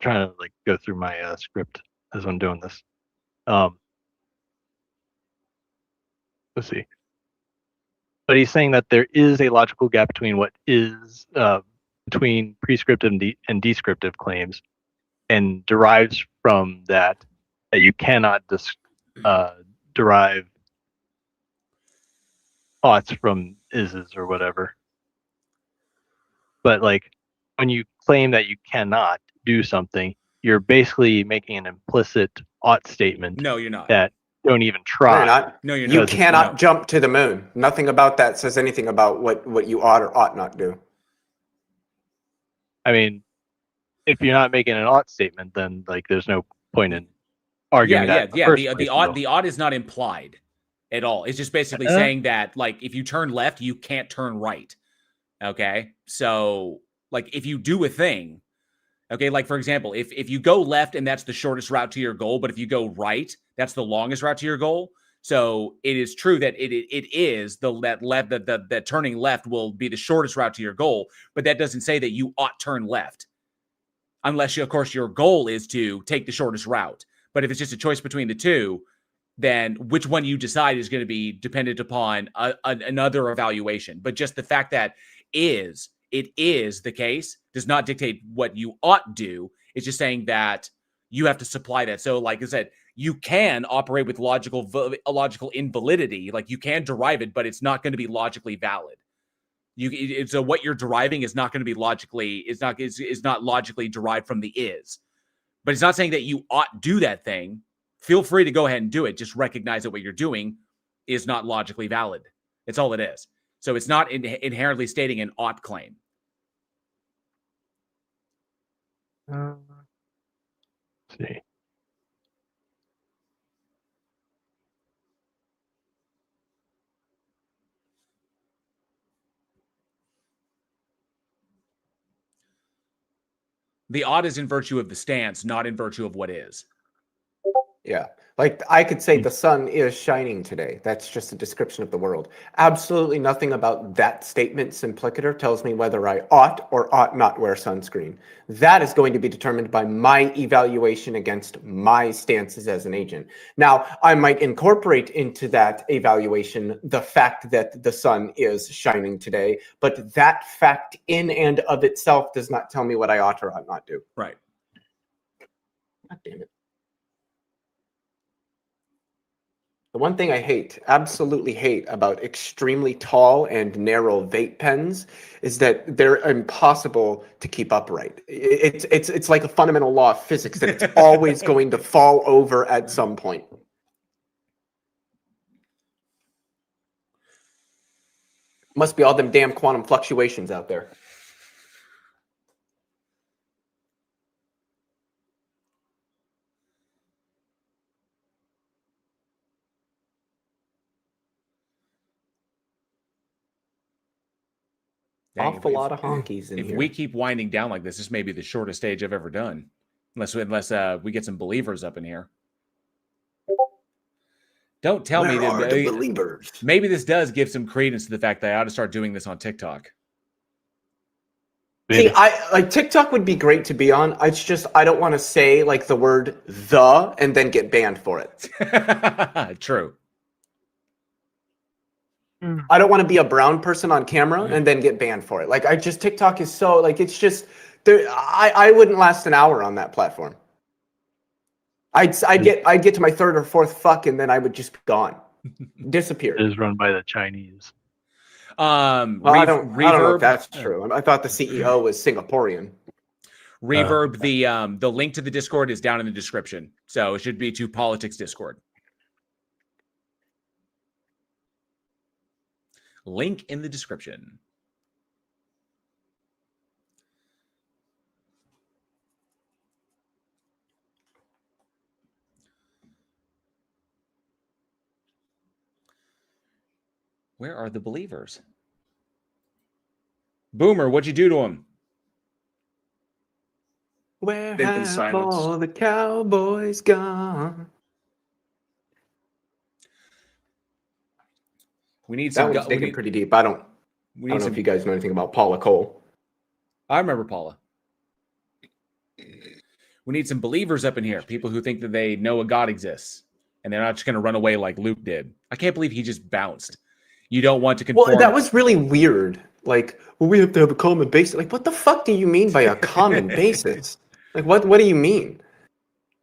trying to like go through my script as I'm doing this. Let's see. But he's saying that there is a logical gap between what is between prescriptive and descriptive claims, and derives from that you cannot derive oughts from ises or whatever. But like when you claim that you cannot do something, you're basically making an implicit ought statement No, you're not. that don't even No, try. you're not. No, you're You not. cannot No. jump to the moon. Nothing about that says anything about what you ought or ought not do. I mean, if you're not making an ought statement, then like there's no point in arguing that. The ought is not implied at all. It's just basically saying that like if you turn left, you can't turn right. Okay, so like if you do a thing, okay, like for example, if you go left and that's the shortest route to your goal, but if you go right, that's the longest route to your goal. So it is true that it is that turning left will be the shortest route to your goal, but that doesn't say that you ought turn left, unless of course your goal is to take the shortest route. But if it's just a choice between the two, then which one you decide is going to be dependent upon another evaluation. But just the fact that it is the case does not dictate what you ought do. It's just saying that you have to supply that. So like I said, you can operate with logical invalidity. Like you can derive it, but it's not going to be logically valid. So what you're deriving is not going to be logically, is not logically derived from the is. But it's not saying that you ought do that thing. Feel free to go ahead and do it. Just recognize that what you're doing is not logically valid. That's all it is. So it's not inherently stating an ought claim. Let's see. The ought is in virtue of the stance, not in virtue of what is. Yeah. Like I could say the sun is shining today. That's just a description of the world. Absolutely nothing about that statement implicator tells me whether I ought or ought not wear sunscreen. That is going to be determined by my evaluation against my stances as an agent. Now, I might incorporate into that evaluation the fact that the sun is shining today, but that fact in and of itself does not tell me what I ought or ought not do. Right. God damn it. The one thing I hate, absolutely hate about extremely tall and narrow vape pens is that they're impossible to keep upright. It's like a fundamental law of physics that it's always going to fall over at some point. Must be all them damn quantum fluctuations out there. Dang, Awful lot of honkies in if here. we keep winding down like this may be the shortest stage I've ever done. Unless we get some believers up in here. Don't tell me Where are that the believers? maybe this does give some credence to the fact that I ought to start doing this on TikTok. See, I like TikTok would be great to be on. It's just I don't want to say like the word the and then get banned for it. True. I don't want to be a brown person on camera and then get banned for it. Like I just TikTok is so like it's just there. I wouldn't last an hour on that platform. I'd get to my third or fourth fuck and then I would just be gone, disappear. It is run by the Chinese. Well, I don't know if that's true. I thought the CEO was Singaporean. Reverb, the link to the Discord is down in the description. So it should be to Politics Discord. Link in the description. Where are the believers? Boomer, what'd you do to him? Where They've been have silenced. all the cowboys gone? We need That some. one's We digging need, pretty deep. I don't we know need some. if you guys know anything about Paula Cole. I remember Paula. We need some believers up in here. People who think that they know a God exists, and they're not just going to run away like Luke did. I can't believe he just bounced. You don't want to conform. Well, that was really weird. Like, well, we have to have a common basis. Like, what the fuck do you mean by a common basis? Like, what do you mean?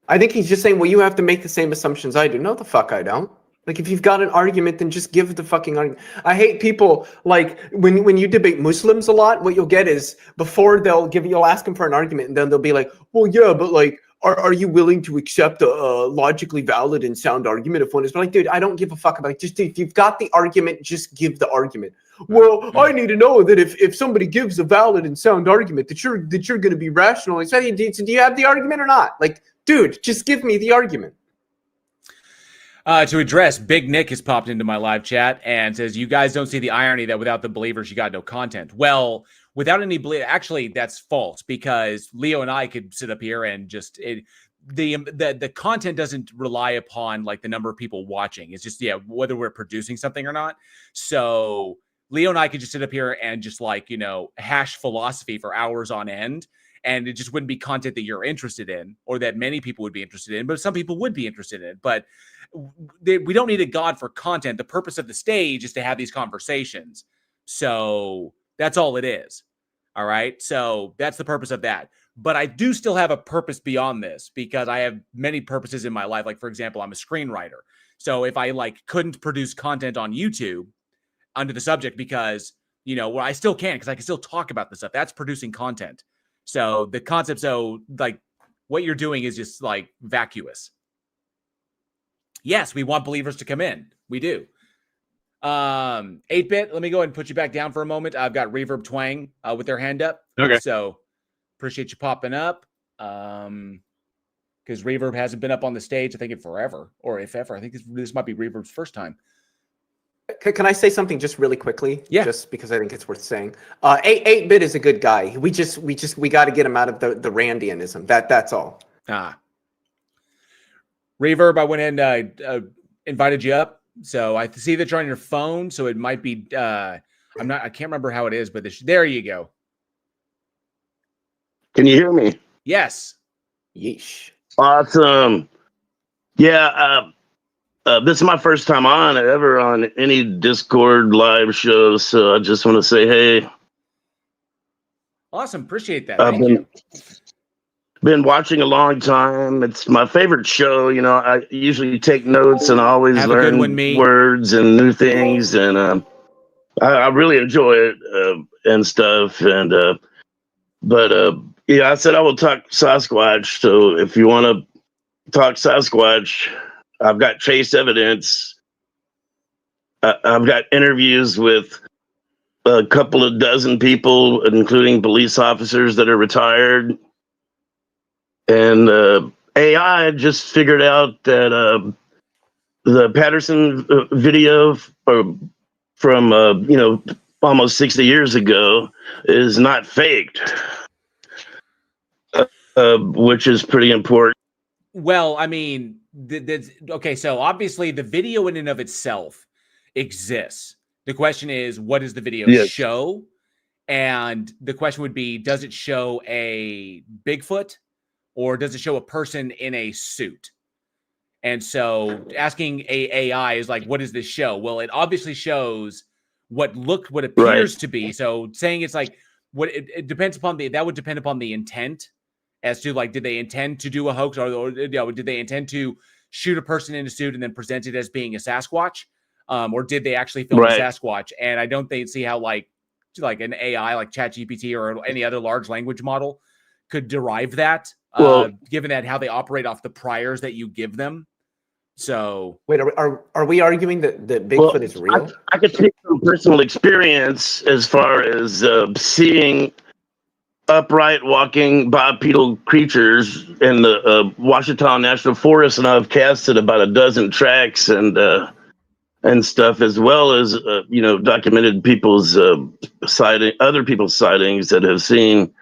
I think he's just saying, well, you have to make the same assumptions I do. No, the fuck I don't. Like, if you've got an argument, then just give the fucking argument. I hate people, like, when you debate Muslims a lot, what you'll get is, before you'll ask them for an argument, and then they'll be like, well, yeah, but, like, are you willing to accept a logically valid and sound argument if one is? But, like, dude, I don't give a fuck about it. Just, if you've got the argument, just give the argument. Well, I need to know that if somebody gives a valid and sound argument, that you're going to be rational. Like, so do you have the argument or not? Like, dude, just give me the argument. To address, Big Nick has popped into my live chat and says, you guys don't see the irony that without the believers, you got no content. Well, without any actually, that's false, because Leo and I could sit up here and just the content doesn't rely upon like the number of people watching. It's just whether we're producing something or not. So Leo and I could just sit up here and just like hash philosophy for hours on end, and it just wouldn't be content that you're interested in or that many people would be interested in, but some people would be interested in. But we don't need a God for content. The purpose of the stage is to have these conversations. So that's all it is. All right. So that's the purpose of that. But I do still have a purpose beyond this, because I have many purposes in my life. Like, for example, I'm a screenwriter. So if I couldn't produce content on YouTube under the subject, because, well, I still can, because I can still talk about this stuff. That's producing content. So the concept, what you're doing is just like vacuous. Yes, we want believers to come in. We do. 8-Bit, let me go ahead and put you back down for a moment. I've got Reverb Twang with their hand up. Okay. So appreciate you popping up. Because Reverb hasn't been up on the stage, I think, in forever, or if ever. I think this might be Reverb's first time. Can I say something just really quickly? Yeah. Just because I think it's worth saying. 8-Bit is a good guy. We got to get him out of the Randianism. That's all. Reverb, I went and invited you up. So I see that you're on your phone. So it might be, I can't remember how it is, but there you go. Can you hear me? Yes. Yeesh. Awesome. Yeah. This is my first time ever on any Discord live show. So I just want to say, hey. Awesome. Appreciate that. I've been watching a long time. It's my favorite show. I usually take notes and I always learn words and new things. And I really enjoy it and stuff. And I said I will talk Sasquatch. So if you want to talk Sasquatch, I've got trace evidence. I've got interviews with a couple of dozen people, including police officers that are retired. And AI just figured out that the Patterson video from almost 60 years ago is not faked, which is pretty important. Well, I mean, okay, so obviously the video in and of itself exists. The question is, what does the video show? And the question would be, does it show a Bigfoot? Or does it show a person in a suit? And so asking AI is like, what does this show? Well, it obviously shows what appears to be. So saying it's like, it depends upon that would depend upon the intent as to did they intend to do a hoax or did they intend to shoot a person in a suit and then present it as being a Sasquatch? Or did they actually film a Sasquatch? And I don't see how like an AI like ChatGPT or any other large language model could derive that. Given that how they operate off the priors that you give them. So wait, are we arguing that Bigfoot is real? I could take from personal experience as far as seeing upright walking bipedal creatures in the Ouachita National Forest, and I've casted about a dozen tracks, and and stuff, as well as documented people's other people's sightings that have seen.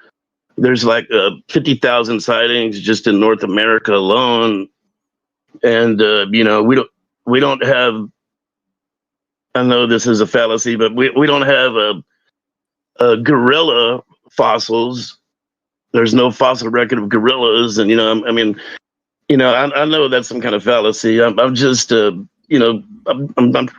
There's like 50,000 sightings just in North America alone, and we don't have. I know this is a fallacy, but we don't have a gorilla fossils. There's no fossil record of gorillas, and I know that's some kind of fallacy. I'm just I'm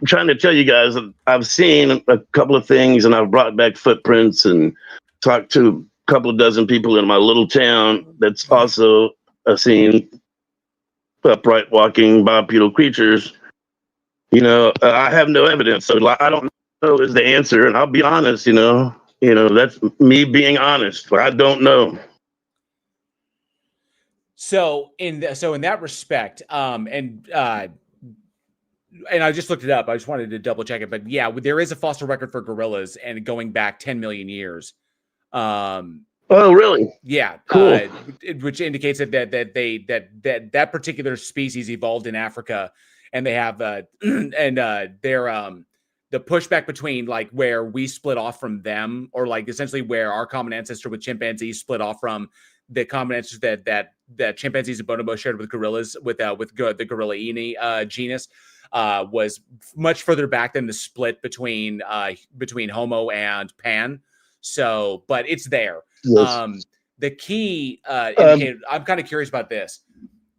trying to tell you guys that I've seen a couple of things, and I've brought back footprints and talked to a couple of dozen people in my little town that's also seen upright walking bipedal creatures. I have no evidence, so I don't know is the answer, and I'll be honest. That's me being honest. I don't know. So in that respect, and I just looked it up. I just wanted to double check it, but yeah, there is a fossil record for gorillas, and going back 10 million years. Oh, really? Yeah, cool. Which indicates that particular species evolved in Africa, and they have they're the pushback between like where we split off from them, or like essentially where our common ancestor with chimpanzees split off from the common ancestors that chimpanzees and bonobo shared with gorillas, with the Gorillaini genus, was much further back than the split between Homo and Pan. So, but it's there. Yes. The key indicator, I'm kind of curious about this.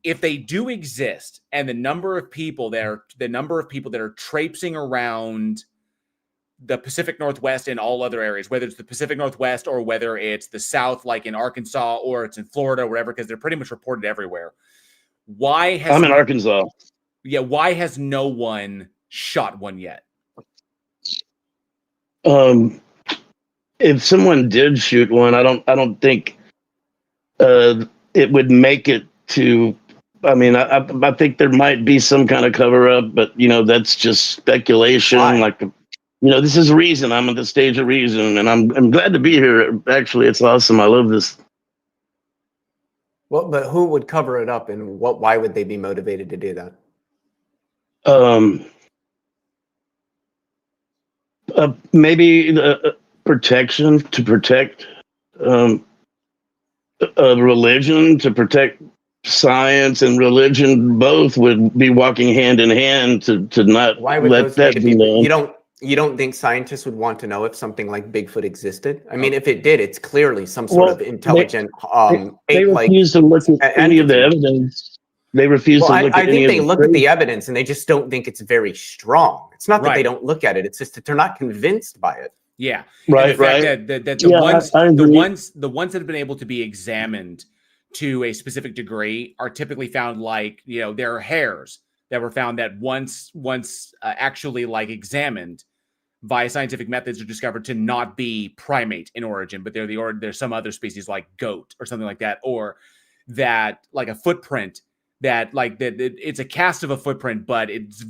If they do exist, and the number of people that are traipsing around the Pacific Northwest and all other areas, whether it's the Pacific Northwest or whether it's the South, like in Arkansas, or it's in Florida or wherever, because they're pretty much reported everywhere. I'm in Arkansas. Yeah. Why has no one shot one yet? If someone did shoot one, I don't think it would make it to. I mean, I think there might be some kind of cover up, but that's just speculation. Why? Like, this is reason. I'm at the stage of reason, and I'm glad to be here. Actually, it's awesome. I love this. Well, but who would cover it up, and why would they be motivated to do that? Maybe the protection, to protect religion, to protect science and religion. Both would be walking hand in hand to not let that be known. You don't think scientists would want to know if something like Bigfoot existed? I mean, if it did, it's clearly some sort of intelligent they refuse to look at any of the evidence. They refuse to look at any of the I think they look at the evidence, and they just don't think it's very strong. It's not that they don't look at it. It's just that they're not convinced by it. Yeah. Right. And the fact that the ones that have been able to be examined to a specific degree are typically found, like, there are hairs that were found that once actually like examined via scientific methods are discovered to not be primate in origin, but there's some other species like goat or something like that, or that like a footprint that like that it's a cast of a footprint, but it's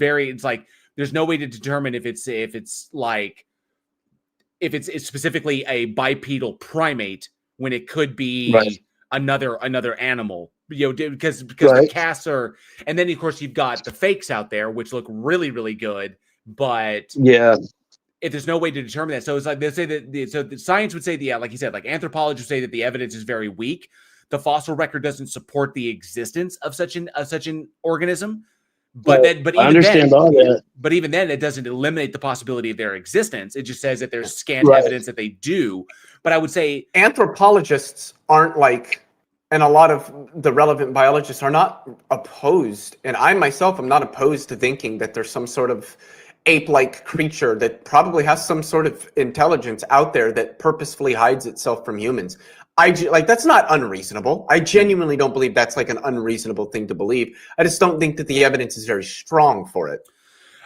like there's no way to determine if it's specifically a bipedal primate when it could be another animal, because the casts are, and then of course you've got the fakes out there which look really, really good, but if there's no way to determine that, so it's like they say that the science would say like you said, like anthropologists say that the evidence is very weak. The fossil record doesn't support the existence of such an organism. But even then, it doesn't eliminate the possibility of their existence. It just says that there's scant evidence that they do. But I would say anthropologists aren't like, and a lot of the relevant biologists are not opposed. And I myself am not opposed to thinking that there's some sort of ape-like creature that probably has some sort of intelligence out there that purposefully hides itself from humans. That's not unreasonable. I genuinely don't believe that's like an unreasonable thing to believe. I just don't think that the evidence is very strong for it.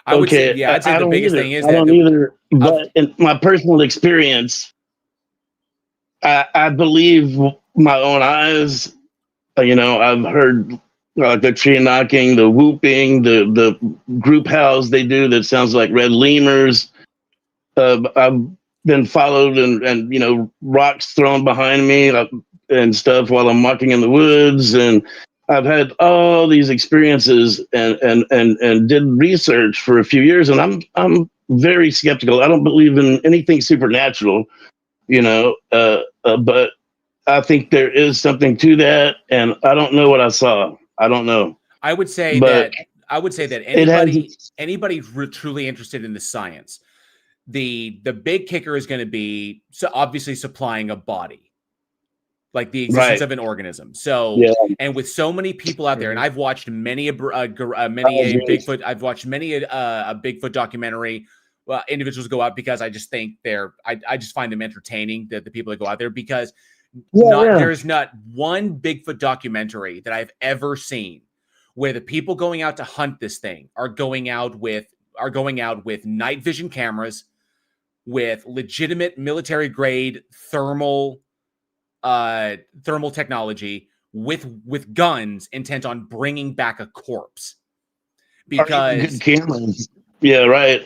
I would say, I'd say the biggest thing is I don't either. But in my personal experience, I believe my own eyes. I've heard the tree knocking, the whooping, the group howls they do that sounds like red lemurs. I've been followed and rocks thrown behind me and stuff while I'm walking in the woods, and I've had all these experiences and did research for a few years, and I'm very skeptical. I don't believe in anything supernatural, but I think there is something to that, and I don't know what I saw. I don't know. I would say But that it has anybody truly interested in the science, the big kicker is going to be obviously supplying a body, like the existence Right. of an organism. So, Yeah. and with so many people out there, and I've watched many a agree. Bigfoot. I've watched many a Bigfoot documentary. Well, individuals go out because I just think I just find them entertaining. The people that go out there, because there's not one Bigfoot documentary that I've ever seen where the people going out to hunt this thing are going out with night vision cameras, with legitimate military grade thermal technology, with guns intent on bringing back a corpse. Because good cameras. Yeah, right.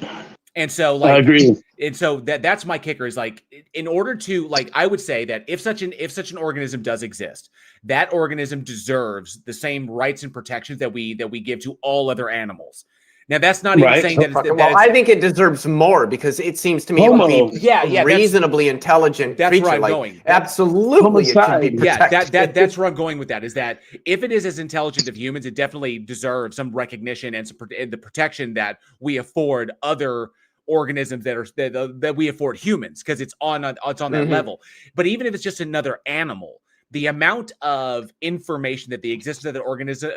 And so, I agree. And so that's my kicker, is like, in order to, like, I would say that if such an organism does exist, that organism deserves the same rights and protections that we give to all other animals. Now, that's not even saying that I think it deserves more, because it seems to me it would be reasonably intelligent that's creature. where I'm like, going. Absolutely, it should be protected. Yeah, that's where I'm going with that. Is that if it is as intelligent of humans, it definitely deserves some recognition and the protection that we afford other organisms that we afford humans, because it's on that level. But even if it's just another animal, the amount of information that the existence of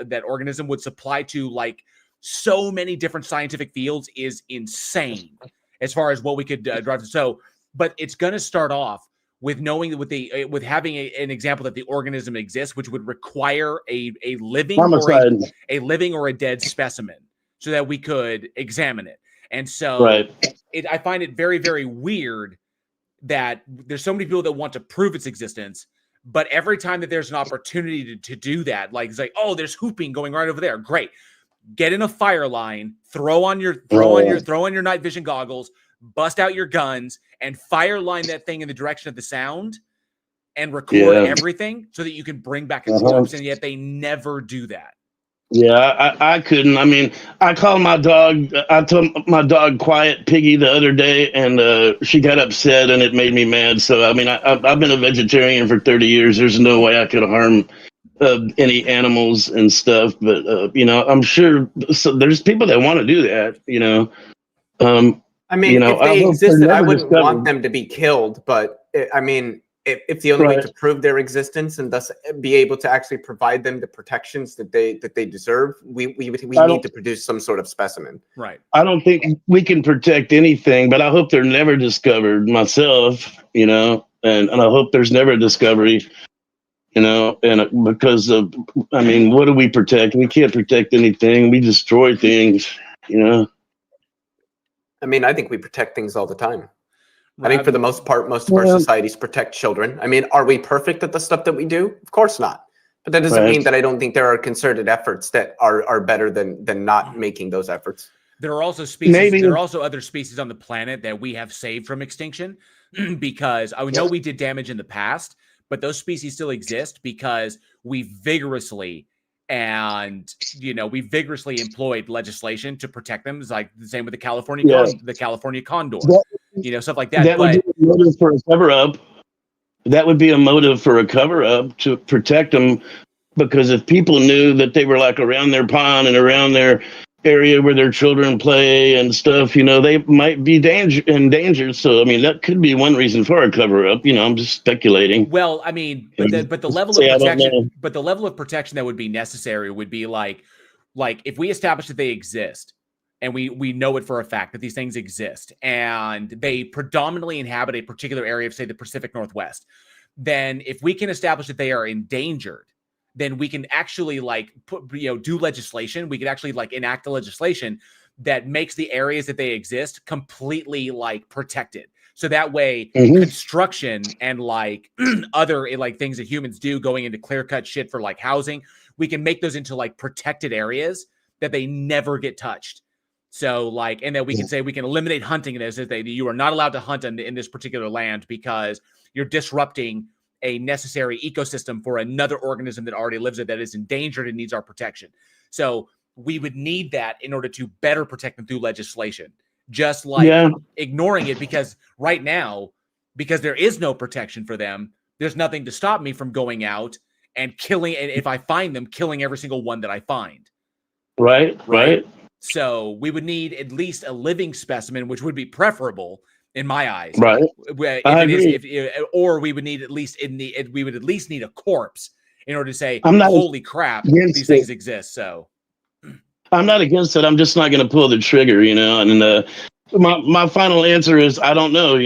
that organism would supply to, like, so many different scientific fields is insane as far as what we could drive. So, but it's going to start off with knowing with having an example that the organism exists, which would require a living or a dead specimen so that we could examine it. And so I find it very, very weird that there's so many people that want to prove its existence, but every time that there's an opportunity to do that, like, it's like, oh, there's hooping going right over there. Great. Get in a fire line, throw on your night vision goggles, bust out your guns, and fire line that thing in the direction of the sound and record everything so that you can bring back a corpse. And yet they never do that. Yeah, I couldn't. I mean, I told my dog Quiet Piggy the other day, and she got upset, and it made me mad. So, I mean, I've been a vegetarian for 30 years. There's no way I could harm any animals and stuff. But, I'm sure there's people that want to do that, I mean, if they existed, I wouldn't want them to be killed. But, I mean, if the only way to prove their existence and thus be able to actually provide them the protections that they deserve, we need to produce some sort of specimen. Right. I don't think we can protect anything, but I hope they're never discovered myself, and I hope there's never a discovery, and because of, I mean, what do we protect? We can't protect anything. We destroy things, I mean, I think we protect things all the time. I think for the most part, most of our societies protect children. I mean, are we perfect at the stuff that we do? Of course not. But that doesn't mean that I don't think there are concerted efforts that are better than not making those efforts. There are also species. There are also other species on the planet that we have saved from extinction because I know we did damage in the past, but those species still exist because we vigorously employed legislation to protect them. It's like the same with the California condor. Stuff like that. That would be a motive for a cover-up. That would be a motive for a cover-up to protect them, because if people knew that they were like around their pond and around their area where their children play and stuff, they might be endangered. So, I mean, that could be one reason for a cover-up. I'm just speculating. Well, I mean, but the level of protection that would be necessary would be like if we establish that they exist, and we know it for a fact that these things exist, and they predominantly inhabit a particular area of, say, the Pacific Northwest, then if we can establish that they are endangered, then we can actually do legislation. We could actually enact the legislation that makes the areas that they exist completely protected. So that way, construction and other things that humans do, going into clear cut shit for housing, we can make those into protected areas that they never get touched. So and then we can say we can eliminate hunting in this. You are not allowed to hunt in this particular land because you're disrupting a necessary ecosystem for another organism that already lives there that is endangered and needs our protection. So we would need that in order to better protect them through legislation, just like ignoring it, because right now, because there is no protection for them, there's nothing to stop me from going out and killing, and if I find them, killing every single one that I find. Right. So we would need at least a living specimen, which would be preferable in my eyes. Right. Or we would need at least we would at least need a corpse in order to say, I'm not holy crap, against these things exist. So I'm not against it. I'm just not going to pull the trigger, And my final answer is I don't know.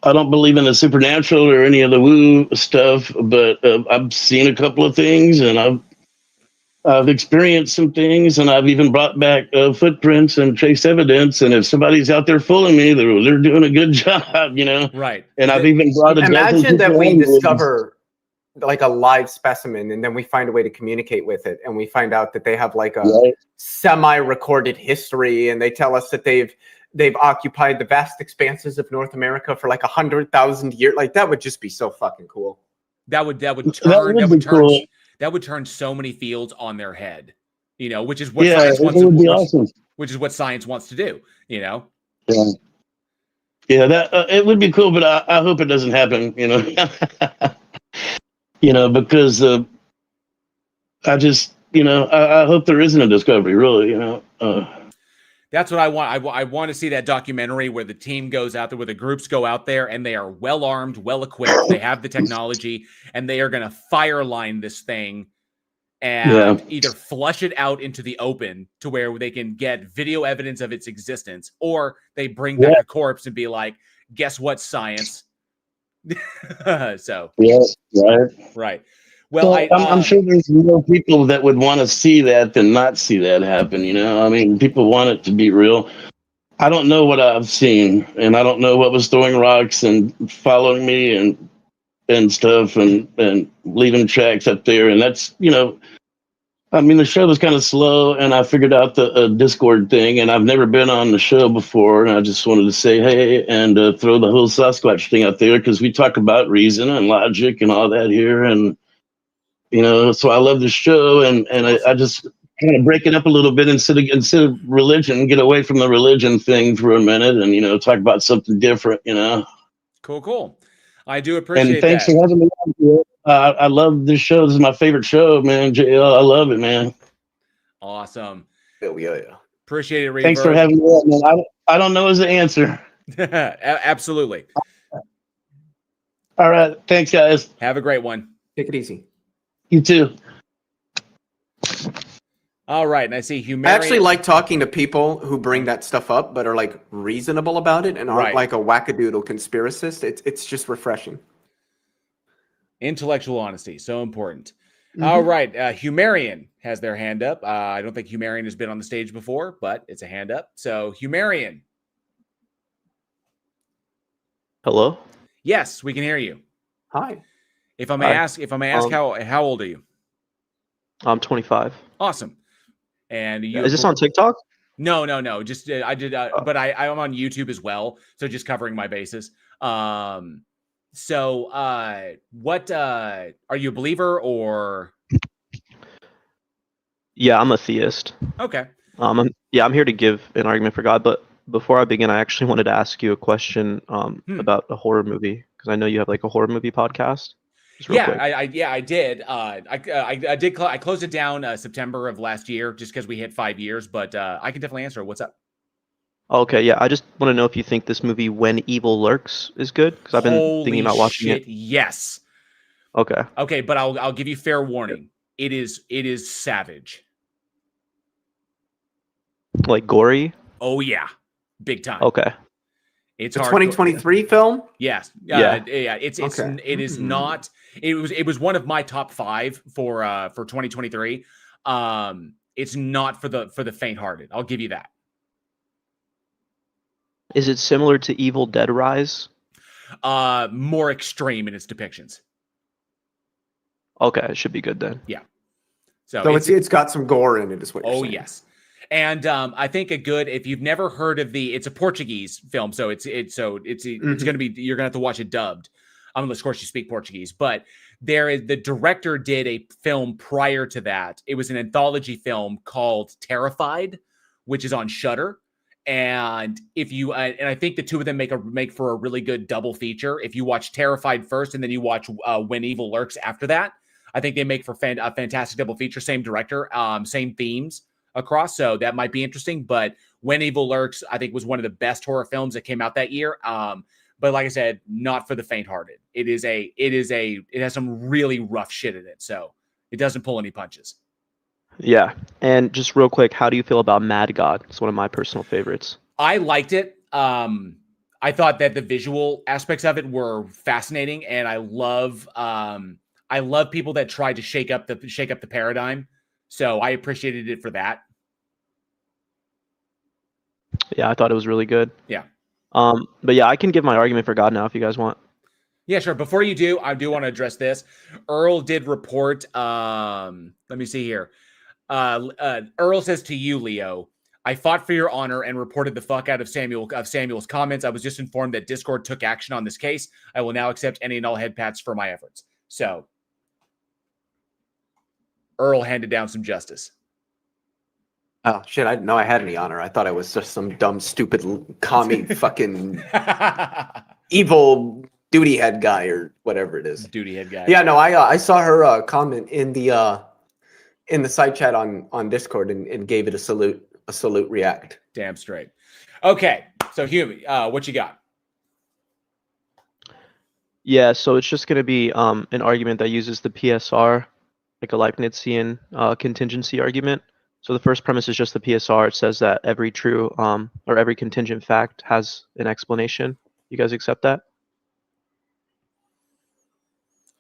I don't believe in the supernatural or any of the woo stuff, but I've seen a couple of things, and I've experienced some things, and I've even brought back footprints and trace evidence. And if somebody's out there fooling me, they're doing a good job, Right. And I've even brought a imagine that we discover like a live specimen, and then we find a way to communicate with it, and we find out that they have like a semi-recorded history, and they tell us that they've occupied the vast expanses of North America for like 100,000 years. Like that would just be so fucking cool. That would turn so many fields on their head, which is what science wants to do. Awesome. Which is what science wants to do, Yeah, that it would be cool, but I hope it doesn't happen, because I just, I hope there isn't a discovery, really, That's what I want. I want to see that documentary where the team goes out there, where the groups go out there, and they are well armed, well equipped. They have the technology, and they are going to fire line this thing and either flush it out into the open to where they can get video evidence of its existence, or they bring back a corpse and be like, "Guess what, science?" So right. Well, I'm sure there's more people that would want to see that than not see that happen. I mean, people want it to be real. I don't know what I've seen, and I don't know what was throwing rocks and following me and stuff and leaving tracks up there. And that's, I mean, the show was kind of slow, and I figured out the Discord thing, and I've never been on the show before, and I just wanted to say hey and throw the whole Sasquatch thing out there, because we talk about reason and logic and all that here, and so I love the show, and I just kind of break it up a little bit instead of religion, get away from the religion thing for a minute, and talk about something different. Cool. I do appreciate and thanks for having me on here. I love this show. This is my favorite show, man. JL, I love it, man. Awesome. Yeah. Appreciate it, Reverb. Thanks for having me on, man. I don't know is the answer. Absolutely. All right. Thanks, guys. Have a great one. Take it easy. You too. All right. And I see Humarian. I actually like talking to people who bring that stuff up, but are like reasonable about it and aren't like a wackadoodle conspiracist. It's just refreshing. Intellectual honesty, so important. All right. Humarian has their hand up. I don't think Humarian has been on the stage before, but it's a hand up. So Humarian. Hello? Yes, we can hear you. Hi. If I may ask, how old are you? I'm 25. Awesome. And you is this on TikTok? No. Just I did, but I'm on YouTube as well. So just covering my bases. So what are you a believer or? Yeah, I'm a theist. Okay. I'm here to give an argument for God, but before I begin, I actually wanted to ask you a question about a horror movie, because I know you have like a horror movie podcast. I did. I closed it down September of last year just because we hit 5 years, but I can definitely answer. What's up? Okay, yeah. I just want to know if you think this movie When Evil Lurks is good, because I've been thinking about watching it. Yes. Okay, but I'll give you fair warning. It is savage. Like gory? Oh yeah, big time. Okay. It's a 2023 film. Yes. Yeah. It is not. It was one of my top 5 for 2023. It's not for the faint-hearted. I'll give you that. Is it similar to Evil Dead Rise? More extreme in its depictions. Okay, it should be good then. Yeah. So it's got some gore in it, is what you're saying. Yes. And I think if you've never heard of it's a Portuguese film, so it's going to be, you're going to have to watch it dubbed. Unless, of course, you speak Portuguese. But the director did a film prior to that. It was an anthology film called Terrified, which is on Shudder. And if you and I think the two of them make for a really good double feature. If you watch Terrified first and then you watch When Evil Lurks after that, I think they make for a fantastic double feature. Same director, same themes across. So that might be interesting. But When Evil Lurks, I think, was one of the best horror films that came out that year. But like I said, not for the faint-hearted. It has some really rough shit in it. So it doesn't pull any punches. Yeah. And just real quick, how do you feel about Mad God? It's one of my personal favorites. I liked it. I thought that the visual aspects of it were fascinating, and I love people that tried to shake up the paradigm. So I appreciated it for that. Yeah, I thought it was really good. Yeah. But yeah, I can give my argument for God now if you guys want. Yeah, sure. Before you do, I do want to address this. Earl did report. Let me see here. Earl says to you, Leo, I fought for your honor and reported the fuck out of Samuel's comments. I was just informed that Discord took action on this case. I will now accept any and all head pats for my efforts. So Earl handed down some justice. Oh shit! I didn't know I had any honor. I thought I was just some dumb, stupid, commie, fucking evil duty head guy or whatever it is. Duty head guy. Yeah, no, I saw her comment in the side chat on Discord and gave it a salute react. Damn straight. Okay, so Hume, what you got? Yeah, so it's just going to be an argument that uses the PSR, like a Leibnizian contingency argument. So the first premise is just the PSR. It says that every true or every contingent fact has an explanation. You guys accept that?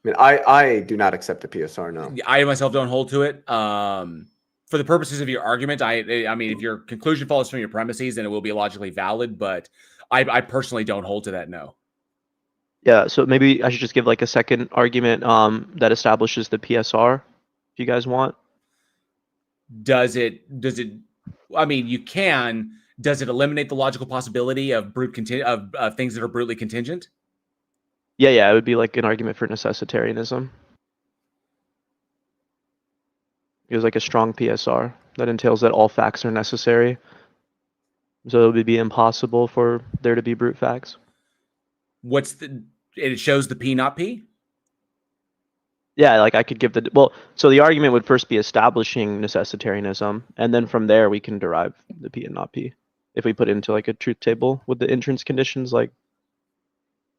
I mean, I do not accept the PSR. No, I myself don't hold to it. For the purposes of your argument, I mean, if your conclusion follows from your premises, then it will be logically valid. But I personally don't hold to that. No. Yeah. So maybe I should just give like a second argument that establishes the PSR, if you guys want. Does it? I mean, you can. Does it eliminate the logical possibility of of things that are brutally contingent? Yeah, it would be like an argument for necessitarianism. It was like a strong PSR that entails that all facts are necessary. So it would be impossible for there to be brute facts. It shows the P not P? Yeah, like I could give so the argument would first be establishing necessitarianism, and then from there we can derive the P and not P. If we put it into like a truth table with the entrance conditions, like.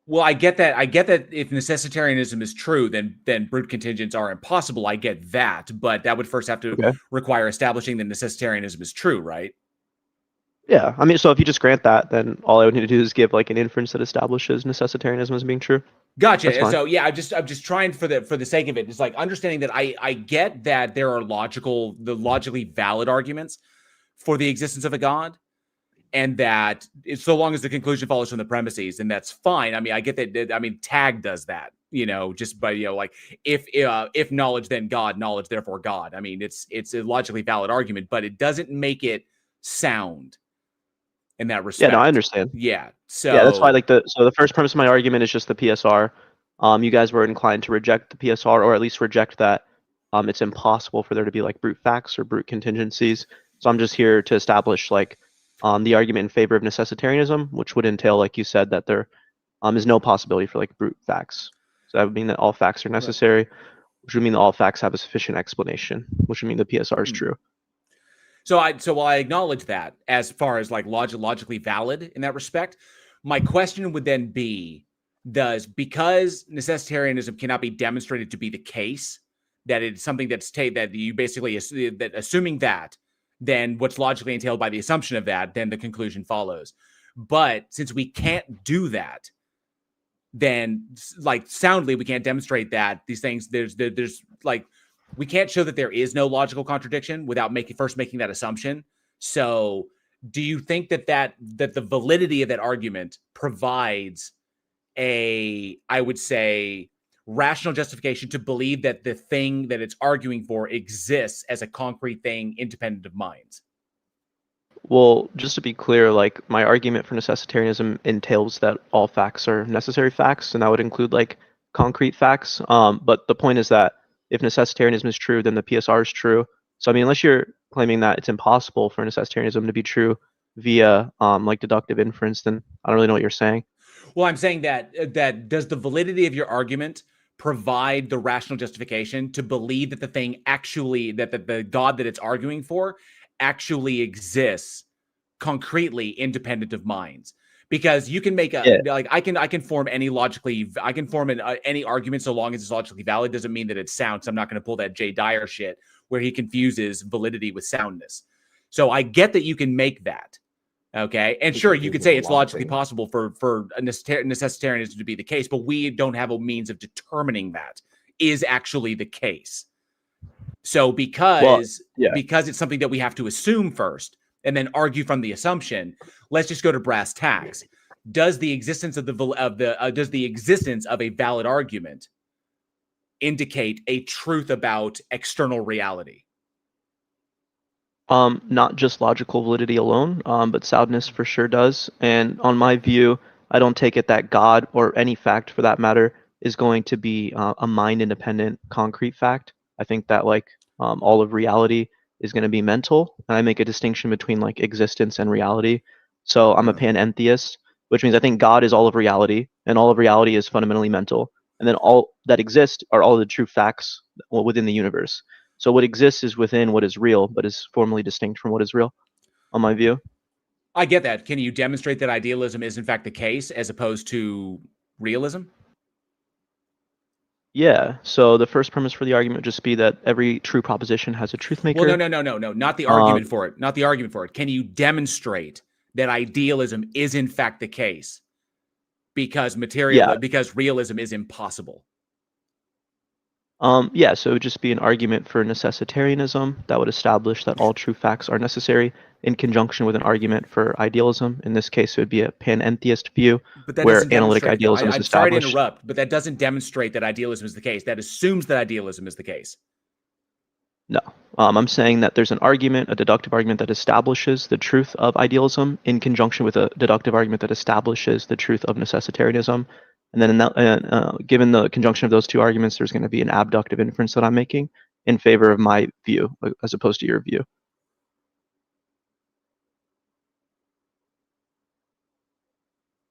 Well, I get that. I get that if necessitarianism is true, then brute contingents are impossible. I get that, but that would first have to require establishing that necessitarianism is true, right? Yeah, I mean, so if you just grant that, then all I would need to do is give like an inference that establishes necessitarianism as being true. Gotcha. So yeah, I'm just trying for the sake of it. It's like understanding that I get that there are logically valid arguments for the existence of a God, and that so long as the conclusion follows from the premises, then that's fine. I mean, I get that. I mean, Tag does that, just by like if knowledge then God, knowledge therefore God. I mean, it's a logically valid argument, but it doesn't make it sound in that respect. Yeah, no, I understand. Yeah. So yeah, that's why the first premise of my argument is just the PSR. You guys were inclined to reject the PSR, or at least reject that it's impossible for there to be like brute facts or brute contingencies. So I'm just here to establish like the argument in favor of necessitarianism, which would entail, like you said, that there is no possibility for like brute facts. So that would mean that all facts are necessary, which would mean that all facts have a sufficient explanation, which would mean the PSR is true. So while I acknowledge that as far as like logically valid in that respect, my question would then be, because necessitarianism cannot be demonstrated to be the case, that it's something that you basically that assuming that, then what's logically entailed by the assumption of that, then the conclusion follows. But since we can't do that, then like soundly we can't demonstrate that these things there's like we can't show that there is no logical contradiction without making that assumption. So do you think that the validity of that argument provides I would say, rational justification to believe that the thing that it's arguing for exists as a concrete thing independent of minds? Well, just to be clear, like my argument for necessitarianism entails that all facts are necessary facts, and that would include like concrete facts. But the point is that if necessitarianism is true, then the PSR is true. So I mean, unless you're claiming that it's impossible for necessitarianism to be true via like deductive inference, then I don't really know what you're saying. Well, I'm saying that does the validity of your argument provide the rational justification to believe that the thing actually, that the God that it's arguing for actually exists concretely independent of minds? Because you can make a like I can form any logically, I can form any argument so long as it's logically valid. Doesn't mean that it's sound. So I'm not going to pull that Jay Dyer shit where he confuses validity with soundness. So I get that you can make that. Okay. And sure, you could say it's logically possible for a necessitarianism to be the case, but we don't have a means of determining that is actually the case. So because it's something that we have to assume first and then argue from the assumption, let's just go to brass tacks. Does the existence of does the existence of a valid argument indicate a truth about external reality? Not just logical validity alone, but soundness for sure does. And on my view, I don't take it that God, or any fact for that matter, is going to be a mind-independent, concrete fact. I think that like all of reality is going to be mental, and I make a distinction between like existence and reality. So I'm a panentheist, which means I think God is all of reality, and all of reality is fundamentally mental, and then all that exists are all the true facts within the universe. So what exists is within what is real, but is formally distinct from what is real, on my view. I get that. Can you demonstrate that idealism is in fact the case as opposed to realism? Yeah. So the first premise for the argument would just be that every true proposition has a truth maker. Well, no. Not the argument for it. Not the argument for it. Can you demonstrate that idealism is in fact the case? Because because realism is impossible. Yeah, so it would just be an argument for necessitarianism that would establish that all true facts are necessary in conjunction with an argument for idealism. In this case, it would be a panentheist view where analytic idealism is established. I'm sorry to interrupt, but that doesn't demonstrate that idealism is the case. That assumes that idealism is the case. No. I'm saying that there's an argument, a deductive argument that establishes the truth of idealism in conjunction with a deductive argument that establishes the truth of necessitarianism. And then given the conjunction of those two arguments, there's going to be an abductive inference that I'm making in favor of my view as opposed to your view.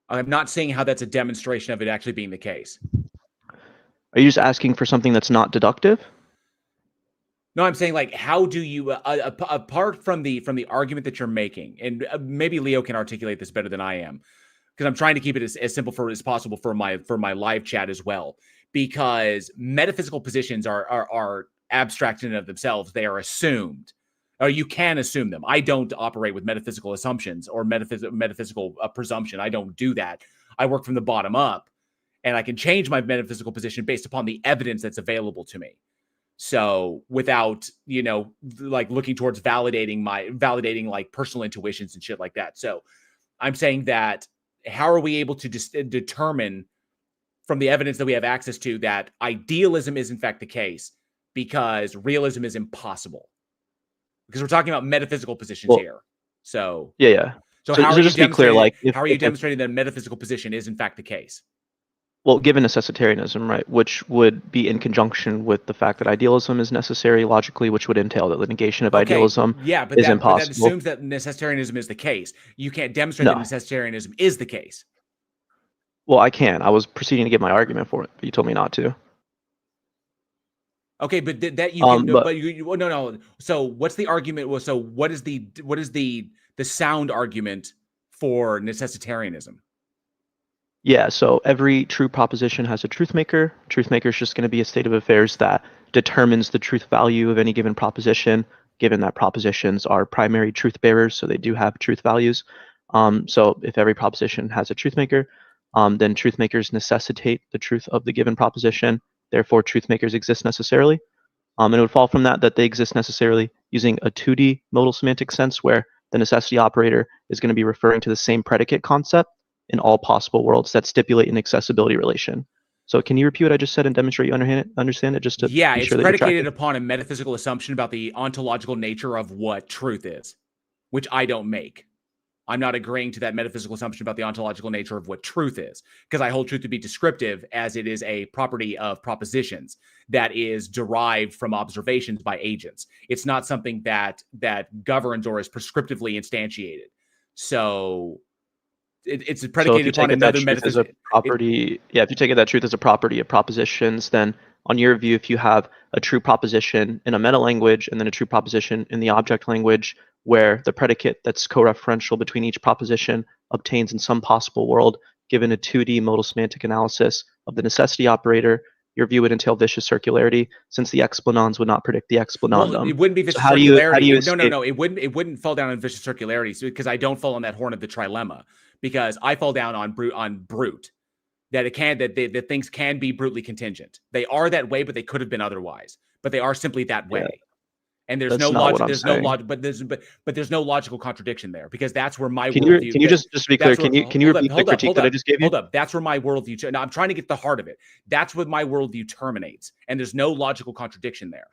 I'm not seeing how that's a demonstration of it actually being the case. Are you just asking for something that's not deductive? No, I'm saying like, how do you, apart from the argument that you're making, and maybe Leo can articulate this better than I am, because I'm trying to keep it as simple as possible for my live chat as well, because metaphysical positions are abstract in and of themselves. They are assumed, or you can assume them. I don't operate with metaphysical assumptions or metaphysical presumption. I don't do that. I work from the bottom up, and I can change my metaphysical position based upon the evidence that's available to me. So without, like looking towards validating like personal intuitions and shit like that. So I'm saying that, how are we able to determine from the evidence that we have access to that idealism is in fact the case, because realism is impossible? Because we're talking about metaphysical positions here. So yeah. So how are you just to be clear, like how are you demonstrating that a metaphysical position is in fact the case? Well, given necessitarianism, right, which would be in conjunction with the fact that idealism is necessary logically, which would entail that the negation of idealism is impossible. But that assumes that necessitarianism is the case. You can't demonstrate that necessitarianism is the case. Well, I can. I was proceeding to give my argument for it, but you told me not to. Okay, but that you can. No. So what's the argument? Well, so what is the sound argument for necessitarianism? Yeah, so every true proposition has a truth maker. Truth maker is just going to be a state of affairs that determines the truth value of any given proposition, given that propositions are primary truth bearers, so they do have truth values. So if every proposition has a truth maker, then truth makers necessitate the truth of the given proposition. Therefore, truth makers exist necessarily. And it would fall from that they exist necessarily using a 2D modal semantic sense, where the necessity operator is going to be referring to the same predicate concept in all possible worlds that stipulate an accessibility relation. So can you repeat what I just said and demonstrate you understand it, just to be sure it's predicated upon a metaphysical assumption about the ontological nature of what truth is. which I don't make. I'm not agreeing to that metaphysical assumption about the ontological nature of what truth is, because I hold truth to be descriptive, as it is a property of propositions that is derived from observations by agents. It's not something that governs or is prescriptively instantiated. So it's predicated upon another metaphysical property. If you take it that truth is a property of propositions, then on your view, if you have a true proposition in a meta language and then a true proposition in the object language, where the predicate that's co-referential between each proposition obtains in some possible world, given a 2D modal semantic analysis of the necessity operator, your view would entail vicious circularity, since the explanans would not predict the explanandum. Well, it wouldn't be vicious so circularity. No. It wouldn't fall down on vicious circularity, because I don't fall on that horn of the trilemma, because I fall down on brute. That things can be brutally contingent. They are that way, but they could have been otherwise. But they are simply that way. Yeah. And there's no logic. There's no logic, but there's no logical contradiction there, because that's where my worldview. Can you just be clear? Can you repeat the critique that I just gave you? Hold up. That's where my worldview. Now I'm trying to get the heart of it. That's where my worldview terminates, and there's no logical contradiction there.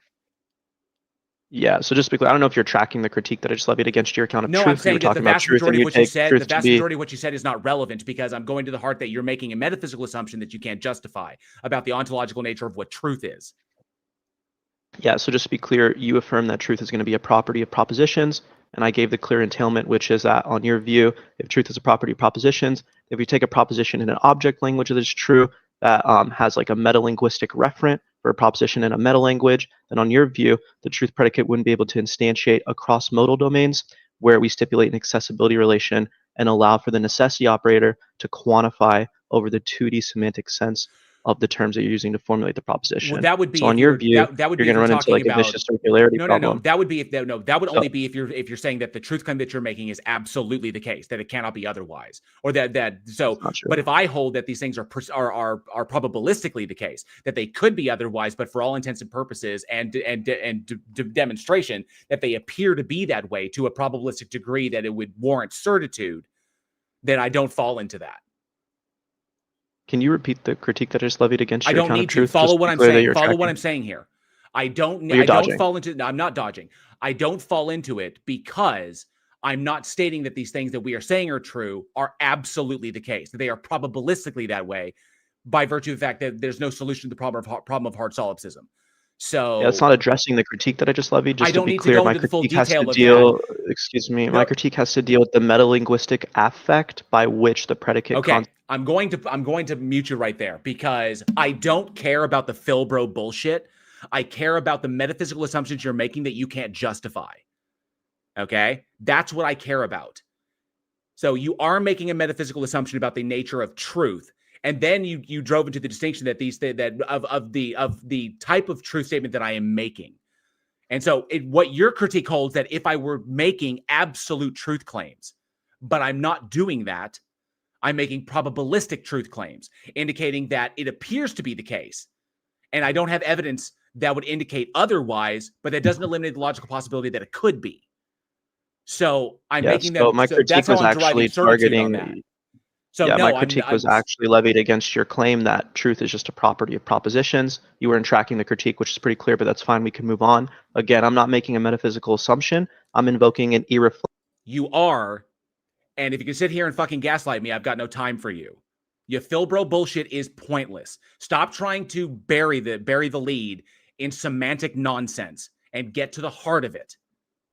Yeah. So just be clear, I don't know if you're tracking the critique that I just levied against your account of truth. No, I'm saying that the vast majority of what you said, majority of what you said is not relevant, because I'm going to the heart that you're making a metaphysical assumption that you can't justify about the ontological nature of what truth is. Yeah, so just to be clear, you affirm that truth is going to be a property of propositions, and I gave the clear entailment, which is that on your view, if truth is a property of propositions, if you take a proposition in an object language that is true, that has like a metalinguistic referent for a proposition in a meta language, then on your view, the truth predicate wouldn't be able to instantiate across modal domains where we stipulate an accessibility relation and allow for the necessity operator to quantify over the 2D semantic sense of the terms that you're using to formulate the proposition. Well, that would be, so on your view, that would you're going to run into like a vicious circularity problem. No. That would be that would only be if you're saying that the truth claim that you're making is absolutely the case, that it cannot be otherwise, or that. So, but if I hold that these things are probabilistically the case, that they could be otherwise, but for all intents and purposes and demonstration that they appear to be that way to a probabilistic degree that it would warrant certitude, then I don't fall into that. Can you repeat the critique that I just levied against your account of truth? Follow what I'm saying. Follow what I'm saying here. I don't fall into. No, I'm not dodging. I don't fall into it because I'm not stating that these things that we are saying are true are absolutely the case. That they are probabilistically that way, by virtue of the fact that there's no solution to the problem of hard solipsism. So yeah, it's not addressing the critique that I just levied. Just I don't to be need clear, to go my into the full critique has detail to of deal. that. Excuse me. My critique has to deal with the metalinguistic affect by which the predicate. Okay, I'm going to mute you right there, because I don't care about the Philbro bullshit. I care about the metaphysical assumptions you're making that you can't justify. Okay, that's what I care about. So you are making a metaphysical assumption about the nature of truth. And then you drove into the distinction that the type of truth statement that I am making. And so what your critique holds, that if I were making absolute truth claims, but I'm not doing that, I'm making probabilistic truth claims, indicating that it appears to be the case. And I don't have evidence that would indicate otherwise, but that doesn't eliminate the logical possibility that it could be. So I'm making that. So my critique was actually targeting. So yeah, my critique was actually levied against your claim that truth is just a property of propositions. You weren't tracking the critique, which is pretty clear, but that's fine. We can move on. Again, I'm not making a metaphysical assumption. I'm invoking an irreflexive. You are, and if you can sit here and fucking gaslight me, I've got no time for you. Your Philbro bullshit is pointless. Stop trying to bury the lead in semantic nonsense and get to the heart of it.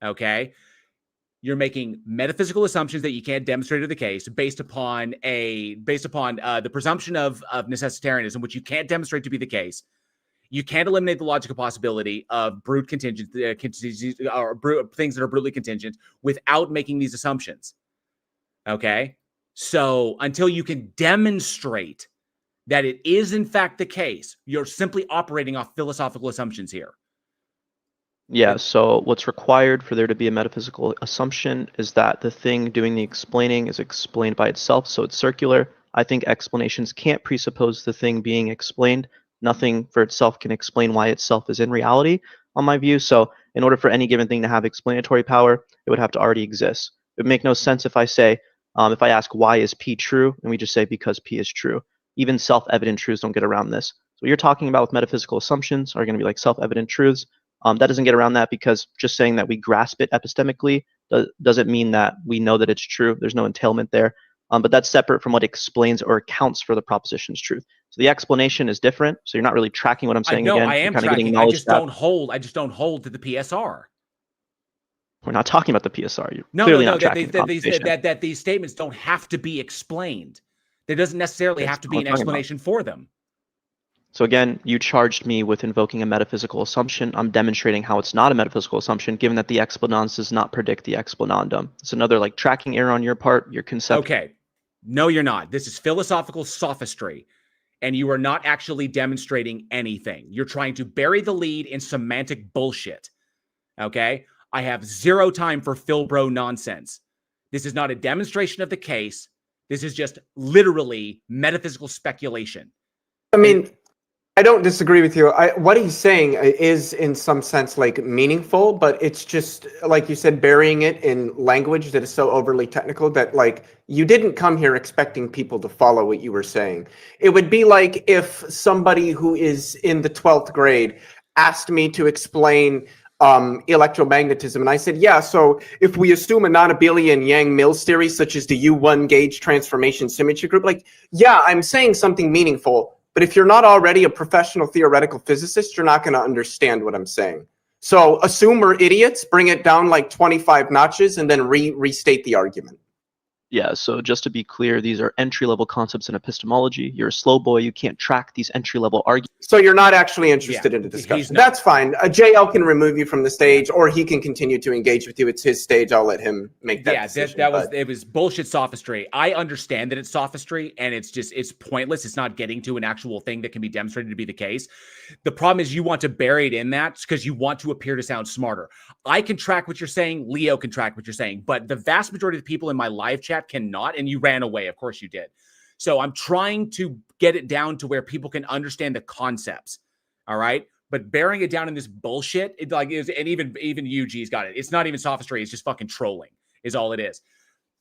Okay? You're making metaphysical assumptions that you can't demonstrate are the case based upon the presumption of necessitarianism, which you can't demonstrate to be the case. You can't eliminate the logical possibility of brute contingencies or things that are brutally contingent without making these assumptions. Okay, so until you can demonstrate that it is in fact the case, you're simply operating off philosophical assumptions here. Yeah, so what's required for there to be a metaphysical assumption is that the thing doing the explaining is explained by itself, so it's circular. I think explanations can't presuppose the thing being explained. Nothing for itself can explain why itself is in reality, on my view. So in order for any given thing to have explanatory power, it would have to already exist. It would make no sense if I say, if I ask why is P true, and we just say because P is true. Even self-evident truths don't get around this. So what you're talking about with metaphysical assumptions are going to be like self-evident truths. That doesn't get around that, because just saying that we grasp it epistemically doesn't mean that we know that it's true. There's no entailment there. But that's separate from what explains or accounts for the proposition's truth. So the explanation is different. So you're not really tracking what I'm saying. No, again. I am kind tracking. Getting I knowledge just that don't hold. I just don't hold to the PSR. we're not talking about the PSR. You're No, clearly no, not no. tracking the conversation. That these statements don't have to be explained. There doesn't necessarily have to be an explanation for them. So again, you charged me with invoking a metaphysical assumption. I'm demonstrating how it's not a metaphysical assumption, given that the explanans does not predict the explanandum. It's another like tracking error on your part. Your concept. Okay. No, you're not. This is philosophical sophistry, and you are not actually demonstrating anything. You're trying to bury the lead in semantic bullshit. Okay? I have zero time for Philbro nonsense. This is not a demonstration of the case. This is just literally metaphysical speculation. I mean, I don't disagree with you. What he's saying is in some sense like meaningful, but it's just like you said, burying it in language that is so overly technical that like you didn't come here expecting people to follow what you were saying. It would be like if somebody who is in the 12th grade asked me to explain electromagnetism, and I said, yeah, so if we assume a non-abelian Yang-Mills theory, such as the U1 gauge transformation symmetry group, like, yeah, I'm saying something meaningful. But if you're not already a professional theoretical physicist, you're not going to understand what I'm saying. So assume we're idiots, bring it down like 25 notches, and then restate the argument. Yeah, so just to be clear, these are entry-level concepts in epistemology. You're a slow boy. You can't track these entry-level arguments. So you're not actually interested in the discussion. That's fine. JL can remove you from the stage, or he can continue to engage with you. It's his stage. I'll let him make that decision. It was bullshit sophistry. I understand that it's sophistry, and it's pointless. It's not getting to an actual thing that can be demonstrated to be the case. The problem is you want to bury it in that because you want to appear to sound smarter. I can track what you're saying. Leo can track what you're saying, but the vast majority of the people in my live chat cannot, and you ran away. Of course you did. So I'm trying to get it down to where people can understand the concepts. All right. But burying it down in this bullshit, and even UG's got it. It's not even sophistry. It's just fucking trolling is all it is.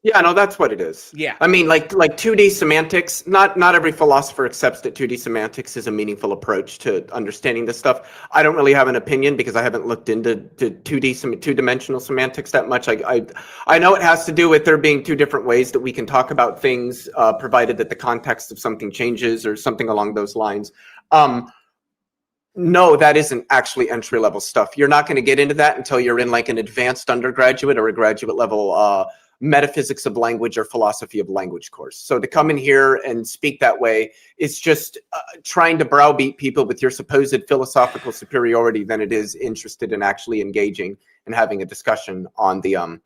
Yeah, no, that's what it is. Yeah. I mean, like 2D semantics, not every philosopher accepts that 2D semantics is a meaningful approach to understanding this stuff. I don't really have an opinion because I haven't looked into two-dimensional semantics that much. I know it has to do with there being two different ways that we can talk about things, provided that the context of something changes or something along those lines. No, that isn't actually entry-level stuff. You're not going to get into that until you're in like an advanced undergraduate or a graduate level metaphysics of language or philosophy of language course. So to come in here and speak that way is just trying to browbeat people with your supposed philosophical superiority than it is interested in actually engaging and having a discussion on the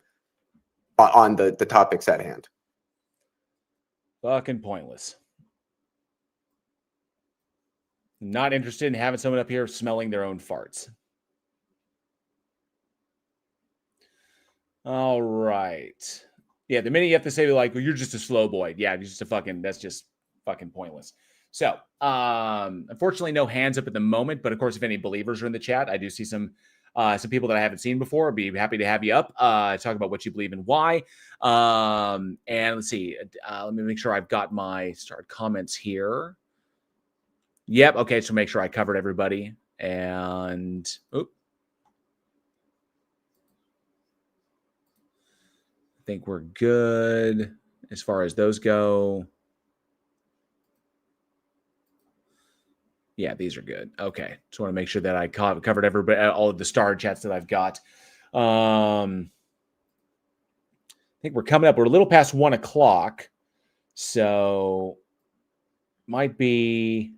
topics at hand. Fucking pointless. Not interested in having someone up here smelling their own farts. All right. Yeah, the minute you have to say like, well, you're just a slow boy. Yeah, you're just that's just fucking pointless. So, unfortunately, no hands up at the moment. But of course, if any believers are in the chat, I do see some people that I haven't seen before. I'd be happy to have you up, talk about what you believe and why. And let's see. Let me make sure I've got my starred comments here. Yep. Okay. So make sure I covered everybody. And I think we're good as far as those go. Yeah, these are good. Okay. Just want to make sure that I covered everybody, all of the star chats that I've got. I think we're coming up. We're a little past 1 o'clock. So might be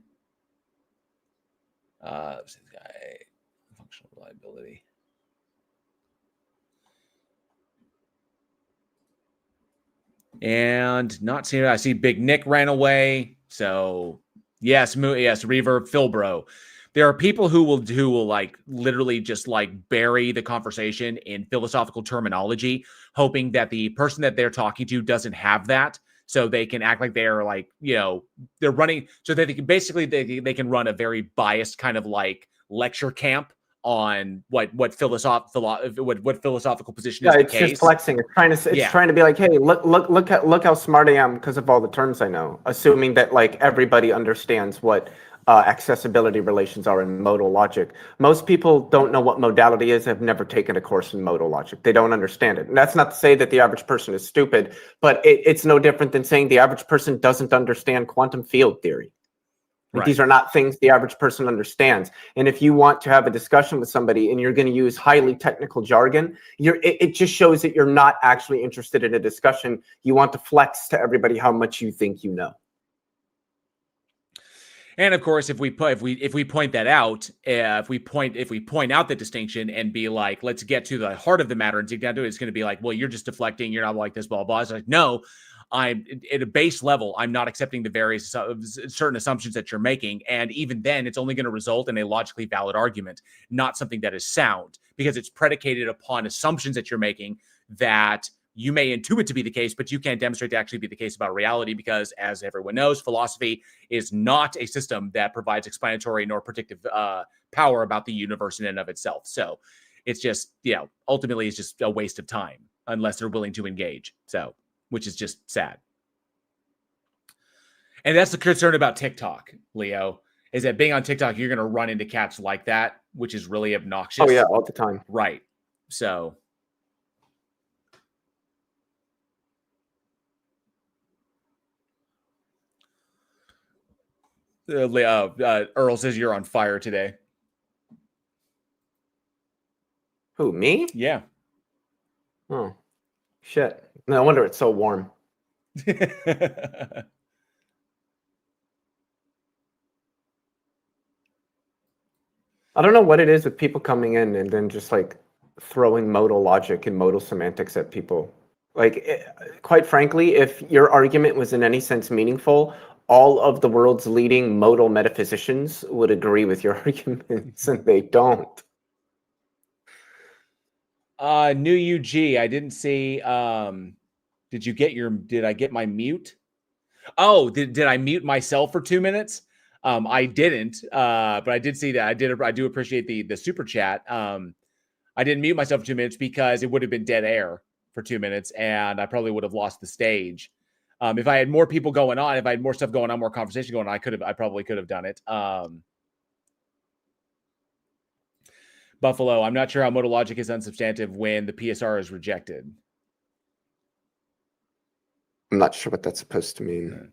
functional reliability. And not seeing, I see Big Nick ran away. So yes, Reverb, Philbro. There are people who will like literally just like bury the conversation in philosophical terminology, hoping that the person that they're talking to doesn't have that. So they can act like they're like, they're running so that they can basically, they can run a very biased kind of like lecture camp on what philosophical position is the case. It's just flexing. It's trying to be like, hey, look how smart I am because of all the terms I know, assuming that like everybody understands what accessibility relations are in modal logic. Most people don't know what modality is, have never taken a course in modal logic. They don't understand it. And that's not to say that the average person is stupid, but it's no different than saying the average person doesn't understand quantum field theory. Like, these are not things the average person understands. And if you want to have a discussion with somebody and you're going to use highly technical jargon, it just shows that you're not actually interested in a discussion. You want to flex to everybody how much you think you know. And of course, if we point that out, if we point out the distinction and be like, let's get to the heart of the matter and dig down to it, it's going to be like, well, you're just deflecting. You're not like this, blah, blah, blah. It's like, no, I'm at a base level. I'm not accepting the various certain assumptions that you're making. And even then, it's only going to result in a logically valid argument, not something that is sound, because it's predicated upon assumptions that you're making that you may intuit to be the case, but you can't demonstrate to actually be the case about reality, because as everyone knows, philosophy is not a system that provides explanatory nor predictive power about the universe in and of itself. So it's just, ultimately it's just a waste of time unless they're willing to engage. So, which is just sad. And that's the concern about TikTok, Leo, is that being on TikTok, you're going to run into cats like that, which is really obnoxious. Oh yeah, all the time. Right. So... Earl says you're on fire today. Who, me? Yeah. Oh, shit. No wonder it's so warm. I don't know what it is with people coming in and then just like throwing modal logic and modal semantics at people. Like, quite frankly, if your argument was in any sense meaningful, all of the world's leading modal metaphysicians would agree with your arguments, and they don't. New UG, I didn't see. Did I get my mute? Oh, did I mute myself for 2 minutes? I didn't, but I did see that. I do appreciate the super chat. I didn't mute myself for 2 minutes because it would have been dead air for 2 minutes, and I probably would have lost the stage. If I had more people going on, if I had more stuff going on, more conversation going on, I probably could have done it. Buffalo, I'm not sure how modal logic is unsubstantive when the PSR is rejected. I'm not sure what that's supposed to mean.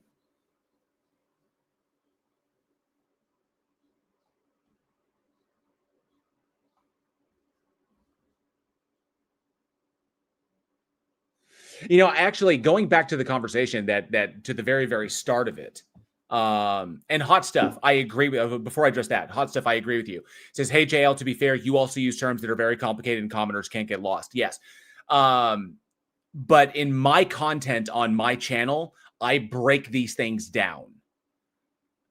Actually, going back to the conversation that to the very, very start of it, and Hot Stuff, I agree with. Before I address that, Hot Stuff, I agree with you. It says, hey, JL, to be fair, you also use terms that are very complicated and commoners can't get lost. Yes. But in my content on my channel, I break these things down.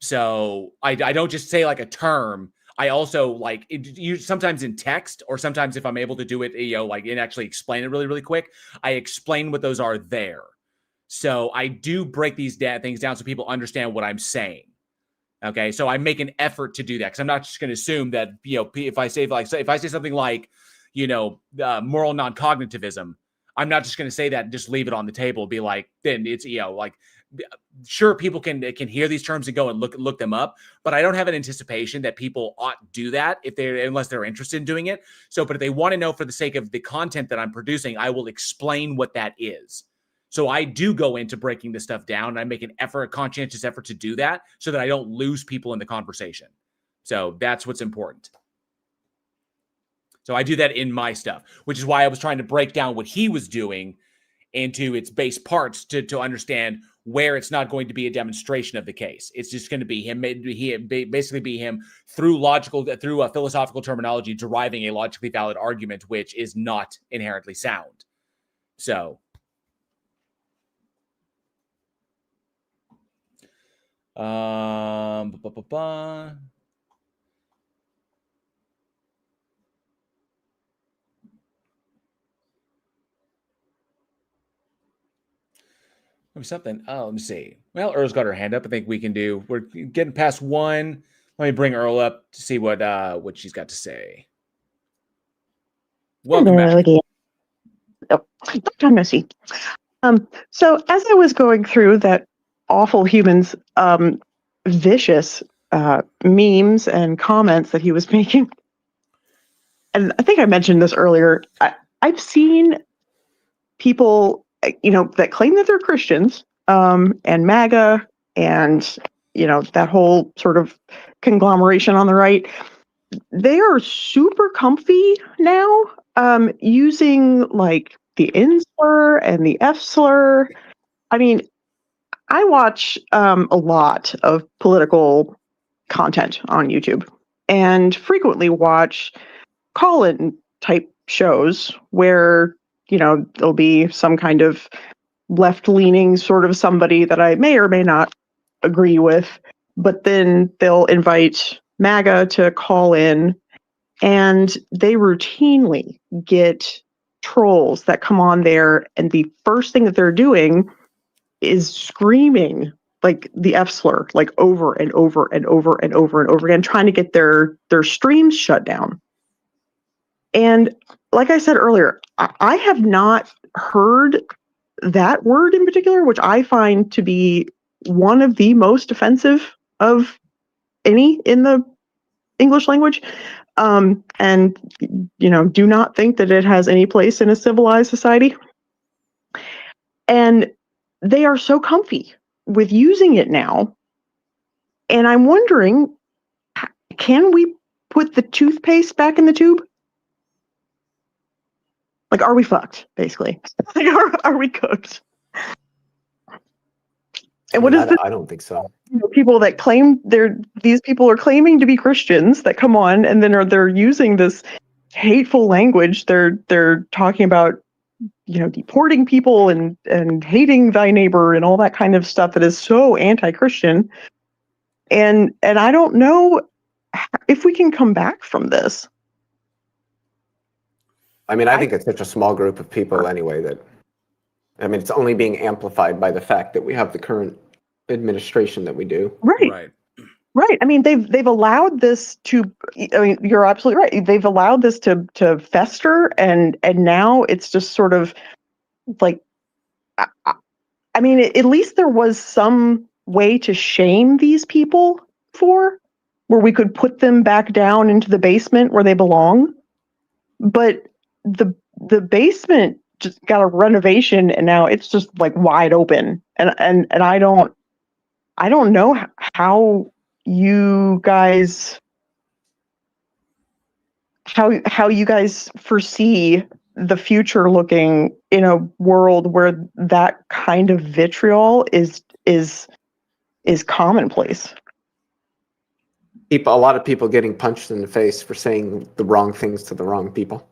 So I don't just say like a term. I also sometimes in text, or sometimes if I'm able to do it, and actually explain it really, really quick, I explain what those are there. So I do break these things down so people understand what I'm saying. Okay, so I make an effort to do that, because I'm not just going to assume that if I say something like moral non-cognitivism, I'm not just going to say that and just leave it on the table. Be like, then it's sure, people can hear these terms and go and look them up, but I don't have an anticipation that people ought to do that unless they're interested in doing it. So, but if they want to know for the sake of the content that I'm producing, I will explain what that is. So I do go into breaking this stuff down, and I make a conscientious effort to do that so that I don't lose people in the conversation. So that's what's important. So I do that in my stuff, which is why I was trying to break down what he was doing into its base parts to understand where it's not going to be a demonstration of the case. It's just going to be him, basically be him through a philosophical terminology, deriving a logically valid argument, which is not inherently sound. So, something. Oh, let me see. Well, Earl's got her hand up. I think we're getting past one. Let me bring Earl up to see what she's got to say. Welcome back. Long time no see. So as I was going through that awful humans vicious memes and comments that he was making. And I think I mentioned this earlier. I've seen people, that claim that they're Christians, and MAGA, and that whole sort of conglomeration on the right. They are super comfy now, using like the N slur and the F slur. I mean, I watch a lot of political content on YouTube, and frequently watch call-in type shows where there'll be some kind of left-leaning sort of somebody that I may or may not agree with, but then they'll invite MAGA to call in, and they routinely get trolls that come on there, and the first thing that they're doing is screaming like the F slur, like over and over and over and over and over again, trying to get their streams shut down. And like I said earlier, I have not heard that word in particular, which I find to be one of the most offensive of any in the English language. And, do not think that it has any place in a civilized society. And they are so comfy with using it now. And I'm wondering, can we put the toothpaste back in the tube? Like, are we fucked, basically? Like, are we cooked? And what is this? I don't think so. People that claim these people are claiming to be Christians that come on, and then they're using this hateful language. They're talking about deporting people and hating thy neighbor and all that kind of stuff that is so anti-Christian. And I don't know if we can come back from this. I mean, I think it's such a small group of people anyway that, it's only being amplified by the fact that we have the current administration that we do. Right. I mean, they've allowed this to. I mean, you're absolutely right. They've allowed this to fester, and now it's just sort of like. I mean, at least there was some way to shame these people where we could put them back down into the basement where they belong. But the basement just got a renovation, and now it's just like wide open, and I don't know how you guys how you guys foresee the future looking in a world where that kind of vitriol is commonplace. A lot of people getting punched in the face for saying the wrong things to the wrong people.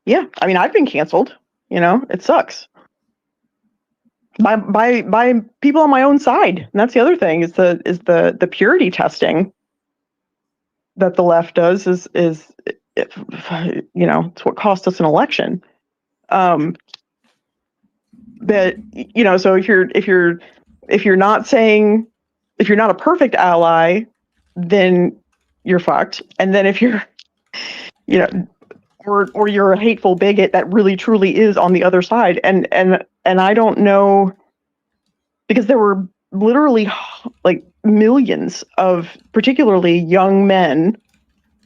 Yeah, I mean, I've been canceled. It sucks. By people on my own side, and that's the other thing is the purity testing that the left does is it's what cost us an election. But so if you're not saying, if you're not a perfect ally, then you're fucked. And then if you're or you're a hateful bigot that really truly is on the other side, and I don't know, because there were literally like millions of particularly young men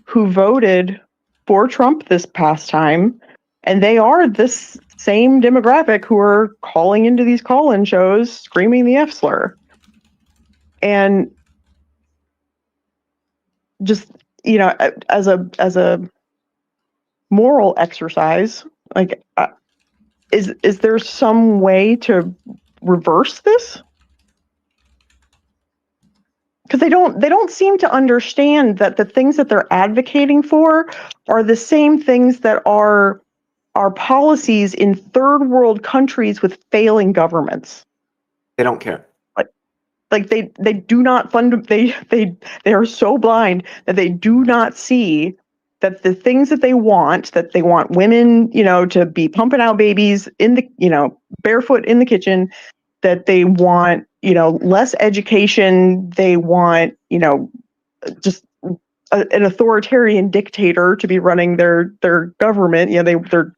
who voted for Trump this past time, and they are this same demographic who are calling into these call-in shows screaming the F slur. And just as a moral exercise, like is there some way to reverse this? Because they don't seem to understand that the things that they're advocating for are the same things that are policies in third world countries with failing governments. They don't care. Like they do not fund. They are so blind that they do not see that the things that they want women, to be pumping out babies in the, barefoot in the kitchen, that they want, less education. They want, just an authoritarian dictator to be running their government.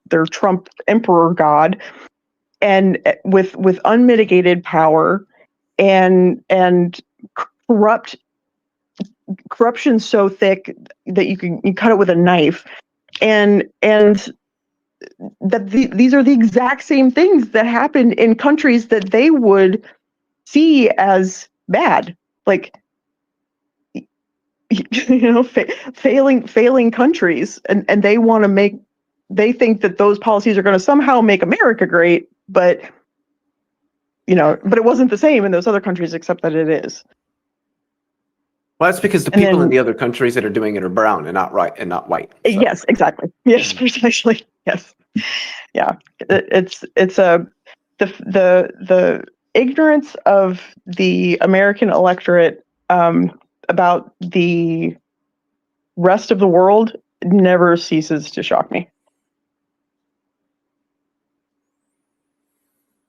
They're Trump emperor god, and with unmitigated power and corrupt corruption's so thick that you cut it with a knife, and that these are the exact same things that happen in countries that they would see as bad, like failing countries, and they think that those policies are going to somehow make America great, but but it wasn't the same in those other countries, except that it is. Well, that's because the people in the other countries that are doing it are brown and not white. So. Yes, exactly. Yes, precisely. Yes. Yeah. It's the ignorance of the American electorate about the rest of the world never ceases to shock me.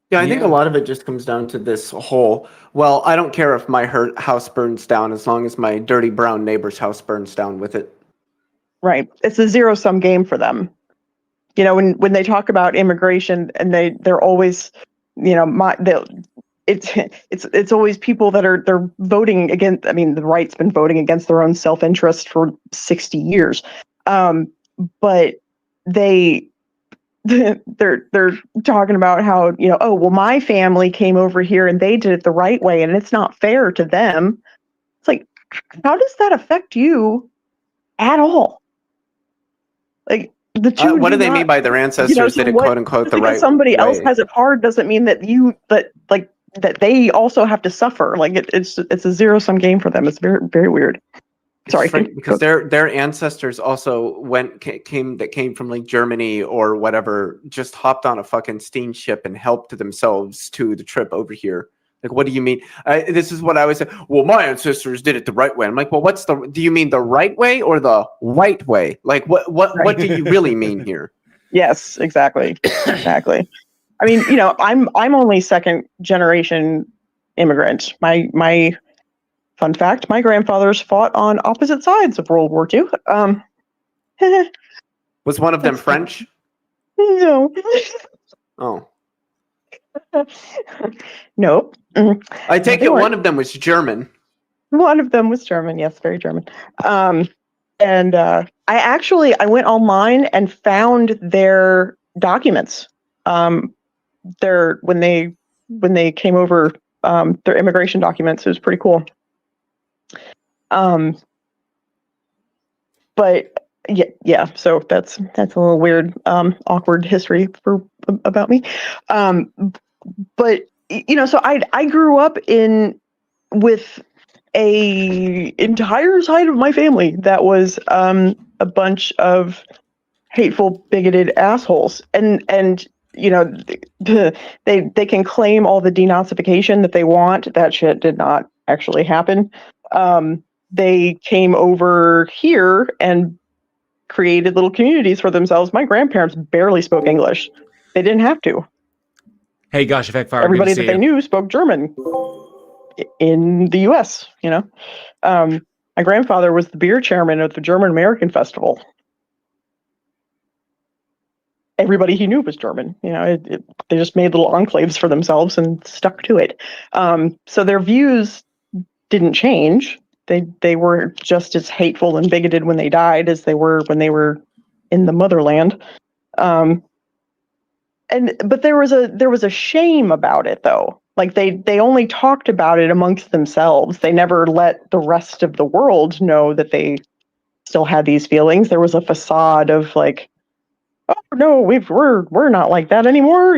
Yeah, I think a lot of it just comes down to this whole, well, I don't care if my house burns down as long as my dirty brown neighbor's house burns down with it. Right. It's a zero-sum game for them. When they talk about immigration, and they're always, it's always people that they're voting against. I mean, the right's been voting against their own self-interest for 60 years. But they're talking about how, oh, well, my family came over here and they did it the right way and it's not fair to them. It's like, how does that affect you at all? Like, the two what do they mean by their ancestors did it quote unquote the right way? Somebody else has it hard doesn't mean that that they also have to suffer. Like it's a zero-sum game for them. It's very, very weird. Sorry, because their ancestors also came from like Germany or whatever, just hopped on a fucking steamship and helped themselves to the trip over here. Like, what do you mean? This is what I always say. Well, my ancestors did it the right way. I'm like, well, do you mean the right way or the white way? Like, what do you really mean here? Yes, exactly, exactly. I mean, I'm only second generation immigrant. My fun fact: my grandfathers fought on opposite sides of World War II. Was one of them French? No. Oh. Nope. I take it one of them was German. One of them was German. Yes, very German. And I went online and found their documents. When they came over, their immigration documents. It was pretty cool. But yeah. So that's a little weird, awkward history about me. But so I grew up with a entire side of my family that was a bunch of hateful, bigoted assholes, and they can claim all the denazification that they want. That shit did not actually happen. They came over here and created little communities for themselves. My grandparents barely spoke English. They didn't have to. Hey, Gosh Effect Fire. Everybody that they knew spoke German in the U.S., My grandfather was the beer chairman of the German American Festival. Everybody he knew was German. They just made little enclaves for themselves and stuck to it. So their views didn't change. They were just as hateful and bigoted when they died as they were when they were in the motherland. But there was a shame about it, though. Like they only talked about it amongst themselves. They never let the rest of the world know that they still had these feelings. There was a facade of like, oh no, we're not like that anymore.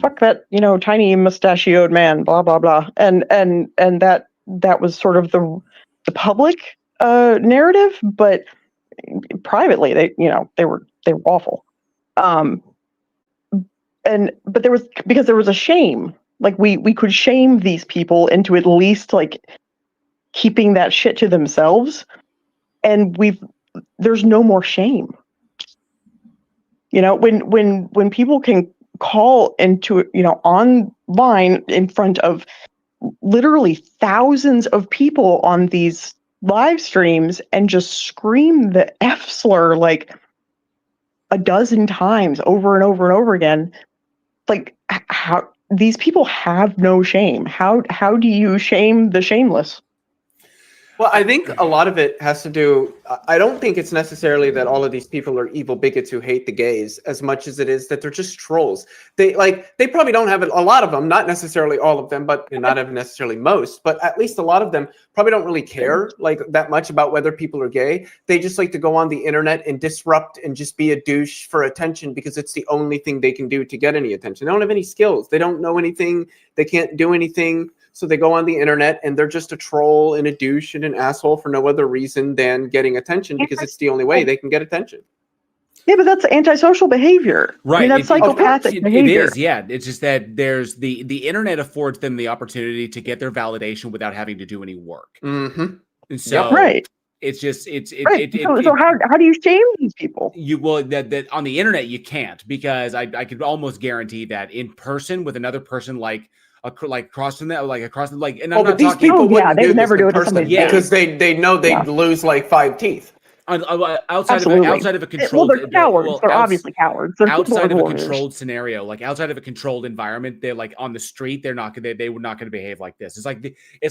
Fuck that, tiny mustachioed man, blah blah blah. And that was sort of the public narrative, but privately they were awful. But there was a shame. Like we could shame these people into at least like keeping that shit to themselves, and there's no more shame. When people can call into online in front of literally thousands of people on these live streams and just scream the F slur like a dozen times over and over and over again, like how these people have no shame. How do you shame the shameless? Well, I think a lot of it has to do. I don't think it's necessarily that all of these people are evil bigots who hate the gays as much as it is that they're just trolls. They probably don't have it. A lot of them, not necessarily all of them, but not even necessarily most, but at least a lot of them probably don't really care like that much about whether people are gay. They just like to go on the internet and disrupt and just be a douche for attention because it's the only thing they can do to get any attention. They don't have any skills. They don't know anything. They can't do anything. So they go on the internet and they're just a troll and a douche and an asshole for no other reason than getting attention because it's the only way they can get attention. Yeah, but that's antisocial behavior. Right. I mean, that's psychopathic behavior. It is, yeah. It's just that there's the internet affords them the opportunity to get their validation without having to do any work. Mm-hmm. And so right. It's just so how do you shame these people? That on the internet you can't, because I could almost guarantee that in person with another person like across from that, and I'm not these talking. people wouldn't they would never do it personally, yeah, because they know they'd lose like 5 teeth. Outside of a controlled, they're cowards. They're obviously cowards. They're outside of a warriors. controlled scenario, like outside of a controlled environment, they're like on the street. They were not going to behave like this. It's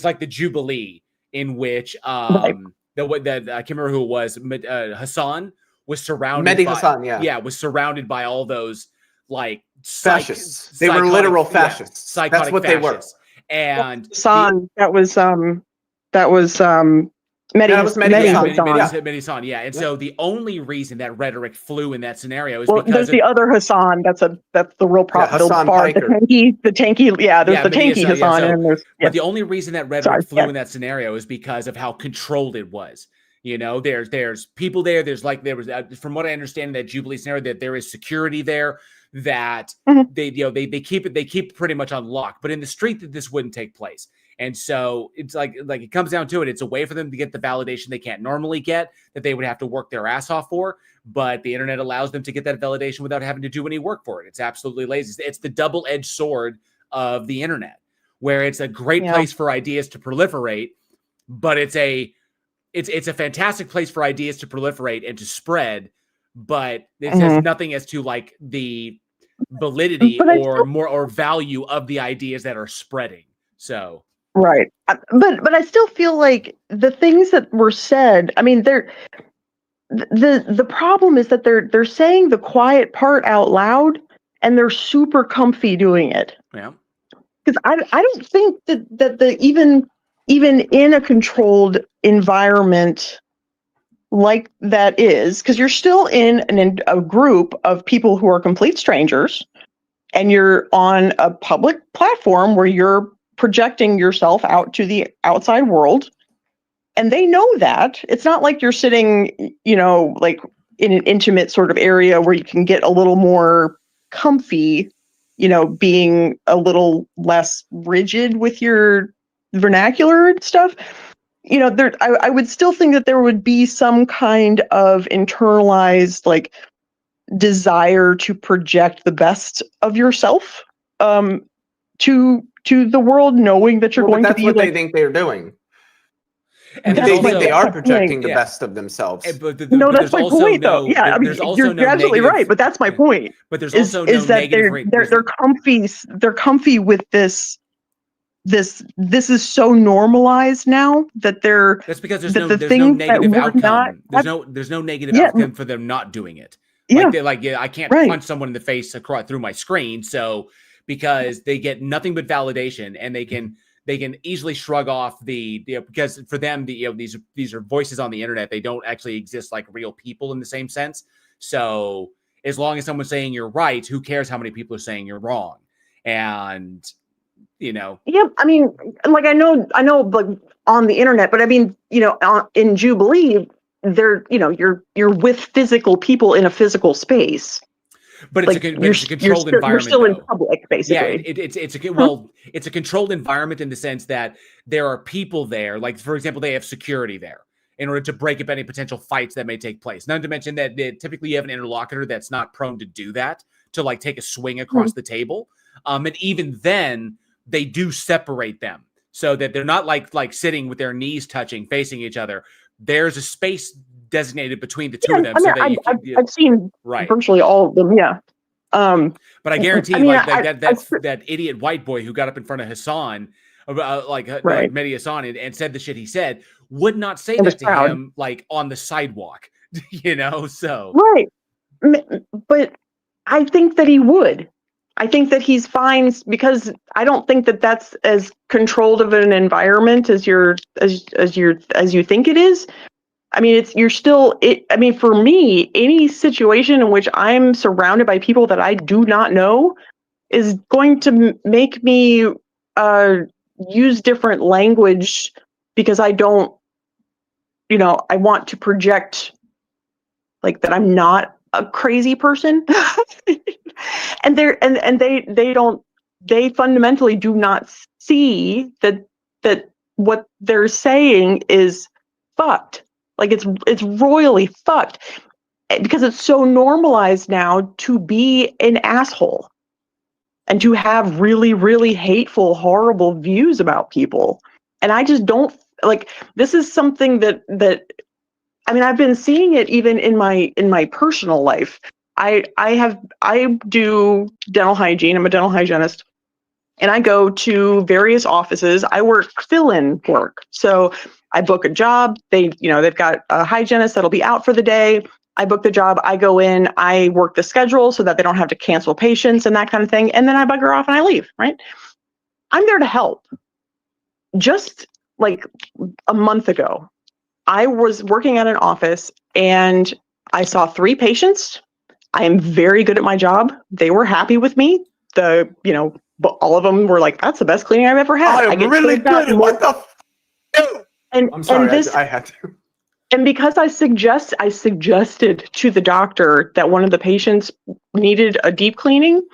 like the Jubilee in which I can't remember who it was. Hassan was surrounded. Mehdi Hassan, was surrounded by all those like fascists. They were literal fascists. That's what they were. And Hassan, that was Mehdi Hassan, yeah. And so the only reason that rhetoric flew in that scenario is because there's the other Hassan. That's the real problem. Hassan Piker. The tanky. Yeah, there's the tanky Hassan, and there's. But the only reason that rhetoric flew in that scenario is because of how controlled it was. You know, there's people there. There was from what I understand in that Jubilee scenario that there is security there. That they keep it pretty much on lock. But in the street, that this wouldn't take place. And so it's like it comes down to it. It's a way for them to get the validation they can't normally get, that they would have to work their ass off for. But the internet allows them to get that validation without having to do any work for it. It's absolutely lazy. It's the double-edged sword of the internet, where it's a great place for ideas to proliferate, but it's a fantastic place for ideas to proliferate and to spread. But it says nothing as to like the validity or value of the ideas that are spreading. So. Right. But I still feel like the things that were said, I mean, the problem is that they're saying the quiet part out loud and they're super comfy doing it. Yeah. Because I don't think that the even in a controlled environment like that is, because you're still in a group of people who are complete strangers and you're on a public platform where you're projecting yourself out to the outside world, and they know that. It's not like you're sitting, like in an intimate sort of area where you can get a little more comfy, being a little less rigid with your vernacular and stuff. I would still think that there would be some kind of internalized like desire to project the best of yourself to the world, knowing that you're going to be. That's what they think they're doing. And they think they are projecting the best of themselves. No, that's my point, though. Yeah, I mean, you're absolutely right, but that's my point. But there's also is that they're comfy. They're comfy with this. This is so normalized now that that's because there's no negative outcome. There's no negative outcome for them not doing it. I can't punch someone in the face through my screen, so because they get nothing but validation, and they can easily shrug off because for them these are voices on the internet. They don't actually exist like real people in the same sense. So as long as someone's saying you're right, who cares how many people are saying you're wrong? And Yeah, I mean, like I know, like on the internet, but I mean, in Jubilee, you're with physical people in a physical space. But it's a controlled environment. You're still in public, basically. Yeah, it's a controlled environment in the sense that there are people there. Like, for example, they have security there in order to break up any potential fights that may take place. Not to mention that typically you have an interlocutor that's not prone to do that, to like take a swing across the table. And even then, they do separate them so that they're not like sitting with their knees touching, facing each other. There's a space designated between the two of them. I've seen virtually all of them. Yeah. But I guarantee that idiot white boy who got up in front of Hassan, about like Right. Mehdi Hasan and said the shit he said, would not say And was that to proud. him like on the sidewalk, you know? So Right. But I think that he would. I think that he's fine because I don't think that that's as controlled of an environment as you think it is. I mean, I mean, for me, any situation in which I'm surrounded by people that I do not know is going to make me use different language because I don't, I want to project like that I'm not a crazy person. And they fundamentally do not see that what they're saying is fucked. Like it's royally fucked because it's so normalized now to be an asshole and to have really, really hateful, horrible views about people. And I just don't like, this is something that I mean, I've been seeing it even in my personal life. I do dental hygiene. I'm a dental hygienist. And I go to various offices. I work fill-in work. So I book a job. They've got a hygienist that'll be out for the day. I book the job. I go in. I work the schedule so that they don't have to cancel patients and that kind of thing. And then I bugger off and I leave, right? I'm there to help. Just like a month ago, I was working at an office and I saw 3 patients. I am very good at my job. They were happy with me. But all of them were like, "That's the best cleaning I've ever had." I'm really good at what the I'm sorry, I had to. And because I suggested to the doctor that one of the patients needed a deep cleaning,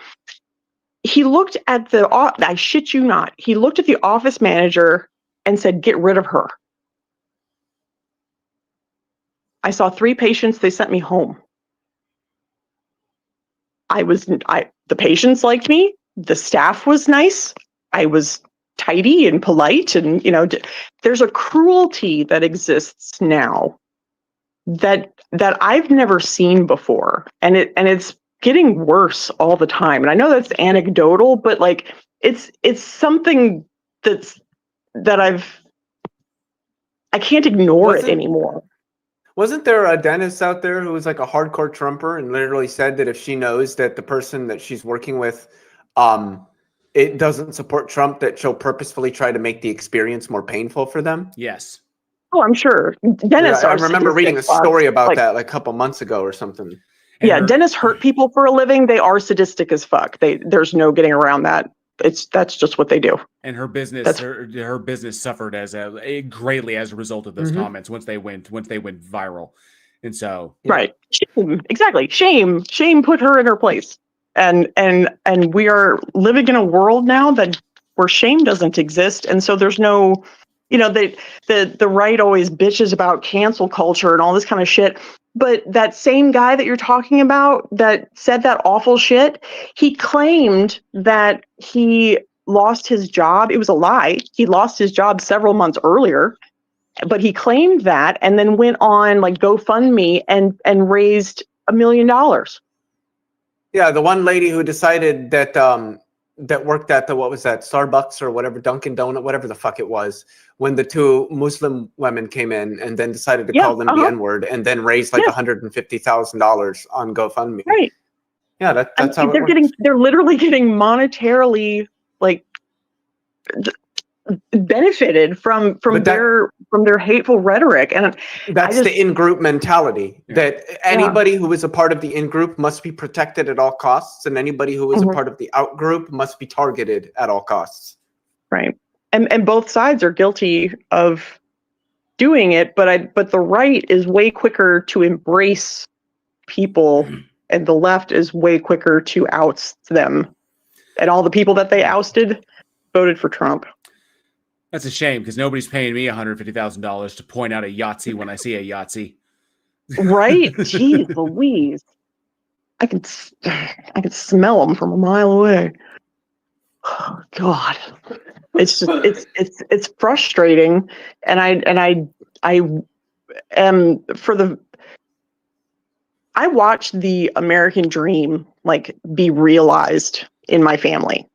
he looked at I shit you not, he looked at the office manager and said, "Get rid of her." I saw 3 patients, they sent me home. The patients liked me, the staff was nice, I was tidy and polite, and there's a cruelty that exists now that I've never seen before, and it's getting worse all the time. And I know that's anecdotal, but like it's something that I can't ignore it anymore. Wasn't there a dentist out there who was like a hardcore Trumper and literally said that if she knows that the person that she's working with, it doesn't support Trump, that she'll purposefully try to make the experience more painful for them? Yes. Oh, I'm sure. Dentists I are remember reading a sadistic story fucks. about Like, that like a couple months ago or something. Yeah, dentists hurt people for a living. They are sadistic as fuck. There's no getting around that. That's just what they do. And her business, her business suffered greatly as a result of those comments once they went viral, and so right, shame. Exactly, shame put her in her place, and we are living in a world now where shame doesn't exist, and so there's no, the right always bitches about cancel culture and all this kind of shit. But that same guy that you're talking about that said that awful shit, he claimed that he lost his job. It was a lie. He lost his job several months earlier, but he claimed that and then went on like GoFundMe and raised $1 million. Yeah, the one lady who decided that that worked at what was that, Starbucks or whatever, Dunkin' Donut, whatever the fuck it was, when the 2 Muslim women came in and then decided to call them the N-word and then raised like $150,000 on GoFundMe. Right. Yeah, that's how it works. They're literally getting monetarily like benefited from their hateful rhetoric, and that's the in-group mentality that anybody who is a part of the in-group must be protected at all costs, and anybody who is a part of the out-group must be targeted at all costs. Right, and both sides are guilty of doing it, but the right is way quicker to embrace people, and the left is way quicker to oust them, and all the people that they ousted voted for Trump. That's a shame because nobody's paying me $150,000 to point out a Yahtzee when I see a Yahtzee. Right? Jeez Louise. I can smell them from a mile away. Oh, God. It's just it's frustrating, and I am I watched the American dream like be realized in my family.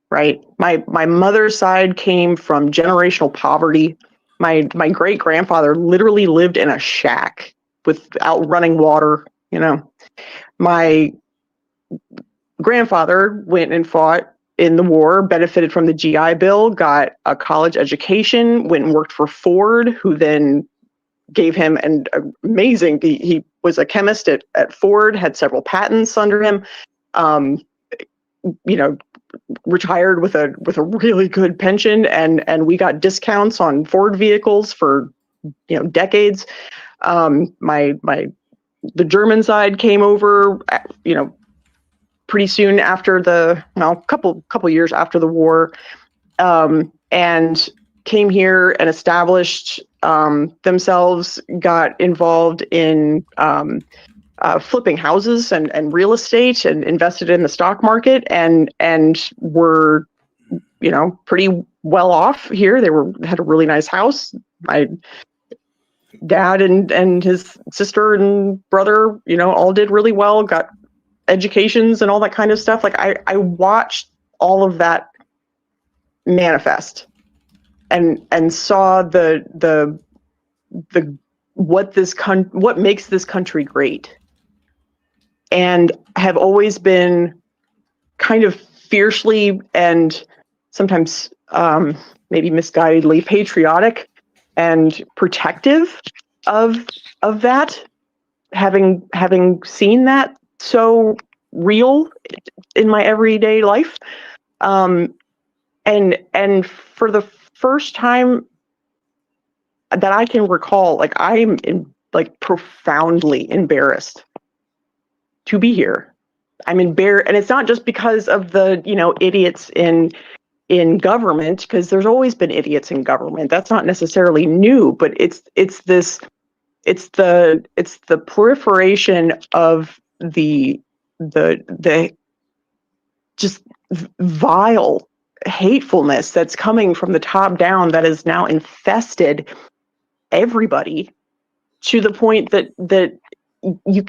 right? My mother's side came from generational poverty. My great grandfather literally lived in a shack without running water. You know, my grandfather went and fought in the war, benefited from the GI Bill, got a college education, went and worked for Ford, who then gave him an amazing. He was a chemist at Ford, had several patents under him. You know, retired with a really good pension, and we got discounts on Ford vehicles for decades. The German side came over, pretty soon after couple years after the war, and came here and established themselves, got involved in flipping houses and real estate, and invested in the stock market, and were pretty well off here. They had a really nice house. My dad and his sister and brother, all did really well, got educations and all that kind of stuff. Like I watched all of that manifest and saw the what makes this country great, and have always been kind of fiercely and sometimes maybe misguidedly patriotic and protective of that, having seen that so real in my everyday life, and for the first time that I can recall, like I'm profoundly embarrassed to be here. I'm embarrassed, and it's not just because of the idiots in government, because there's always been idiots in government. That's not necessarily new, but it's the proliferation of the just vile hatefulness that's coming from the top down, that has now infested everybody, to the point that you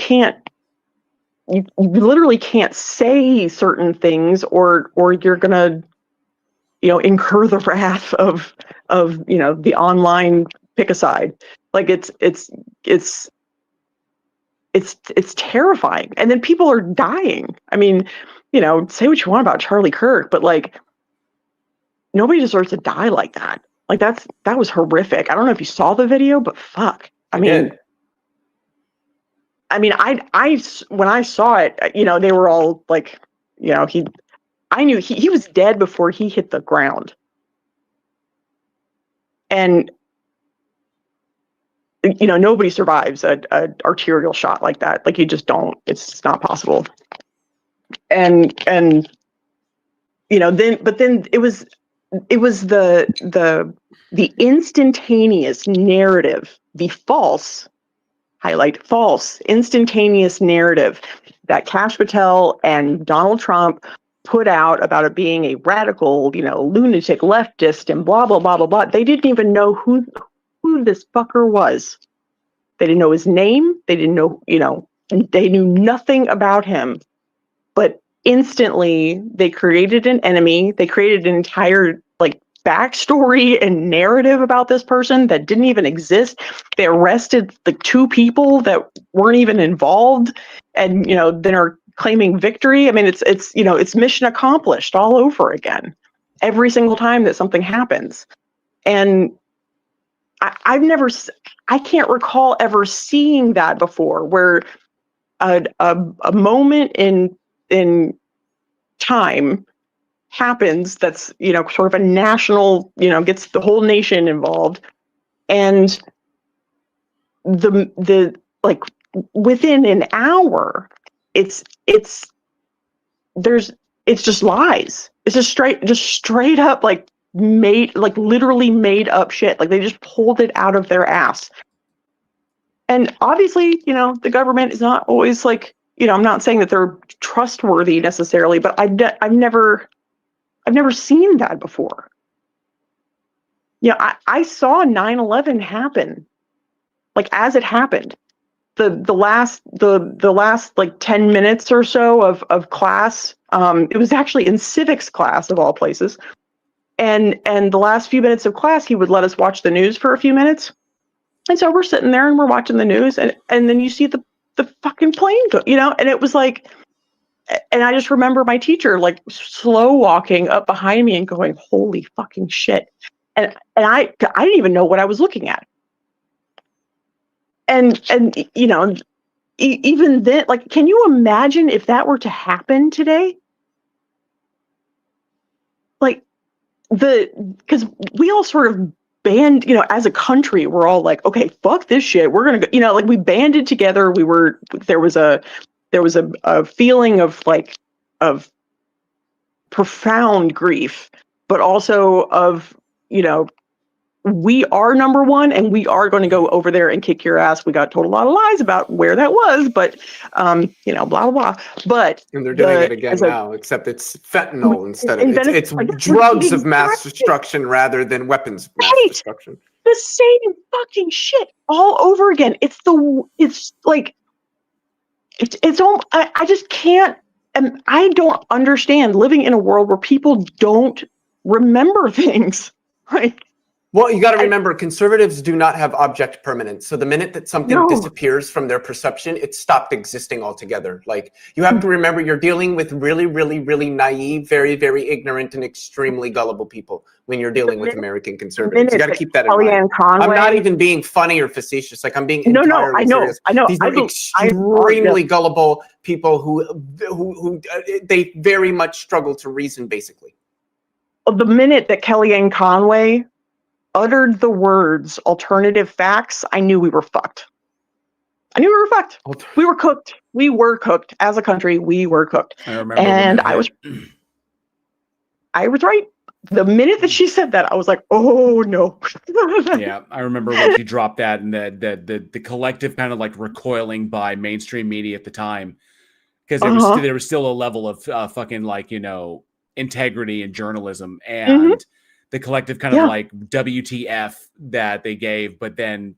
literally can't say certain things, or you're gonna incur the wrath of the online pick a side. Like it's terrifying. And then people are dying. I mean, say what you want about Charlie Kirk, but like, nobody deserves to die like that. Like that was horrific. I don't know if you saw the video, but fuck. I mean, when I saw it, they were all like, I knew he was dead before he hit the ground. And nobody survives a arterial shot like that. Like, you just don't. It's not possible. And then it was the instantaneous narrative, the false instantaneous narrative that Kash Patel and Donald Trump put out about it being a radical, lunatic leftist and blah blah blah blah blah. They didn't even know who this fucker was. They didn't know his name. They didn't know, they knew nothing about him. But instantly they created an enemy. They created an entire backstory and narrative about this person that didn't even exist. They arrested the two people that weren't even involved, and then are claiming victory. I mean, it's mission accomplished all over again every single time that something happens. And I can't recall ever seeing that before, where a moment in time happens that's sort of a national, gets the whole nation involved, and the within an hour it's just lies. It's just straight up literally made up shit. Like, they just pulled it out of their ass. And obviously, the government is not always I'm not saying that they're trustworthy necessarily, but I've never seen that before. I saw 9/11 happen, as it happened. The last 10 minutes or so of class It was actually in civics class of all places. And the last few minutes of class, he would let us watch the news for a few minutes. And so we're sitting there and we're watching the news, and then you see the fucking plane go, and it was like, and I just remember my teacher like slow walking up behind me and going, "Holy fucking shit." And I didn't even know what I was looking at. And even then, like, can you imagine if that were to happen today? Like, because we all sort of band, as a country, we're all like, okay, fuck this shit. We're gonna go, like we banded together. There was a feeling of profound grief, but also of, we are number one and we are going to go over there and kick your ass. We got told a lot of lies about where that was, but, blah, blah, blah. But and they're doing it again now, except it's fentanyl instead of it's drugs of mass destruction rather than weapons of mass destruction. The same fucking shit all over again. It's like, it's all, I just can't, and I don't understand living in a world where people don't remember things. Like, well, you got to remember, conservatives do not have object permanence. So the minute that something disappears from their perception, it stopped existing altogether. Like, you have to remember, you're dealing with really, really, really naive, very, very ignorant, and extremely gullible people when you're dealing with American conservatives. You got to keep that in mind. I'm not even being funny or facetious. Like, I'm being entirely serious. I know. These are extremely gullible people who they very much struggle to reason, basically. The minute that Kellyanne Conway uttered the words alternative facts, I knew we were fucked. We were cooked. We were cooked as a country. We were cooked. I remember. And I was right. The minute that she said that, I was like, oh no. Yeah, I remember when she dropped that, and the collective kind of like recoiling by mainstream media at the time, because there was still a level of fucking like, integrity and journalism, and the collective kind of like WTF that they gave, but then,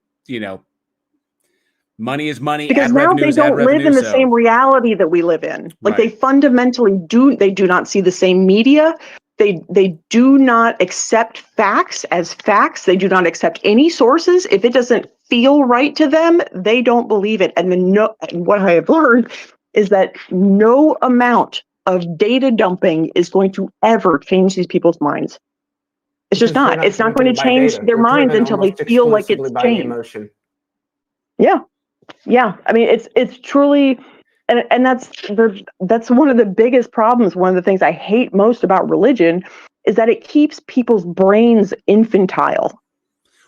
money is money. Because now they don't live in the same reality that we live in. Like, they fundamentally they do not see the same media. They do not accept facts as facts. They do not accept any sources. If it doesn't feel right to them, they don't believe it. And what I have learned is that no amount of data dumping is going to ever change these people's minds. It's just not. It's not going to change their minds until they feel like it's changed. Emotion. Yeah. I mean, it's truly, and that's one of the biggest problems. One of the things I hate most about religion is that it keeps people's brains infantile.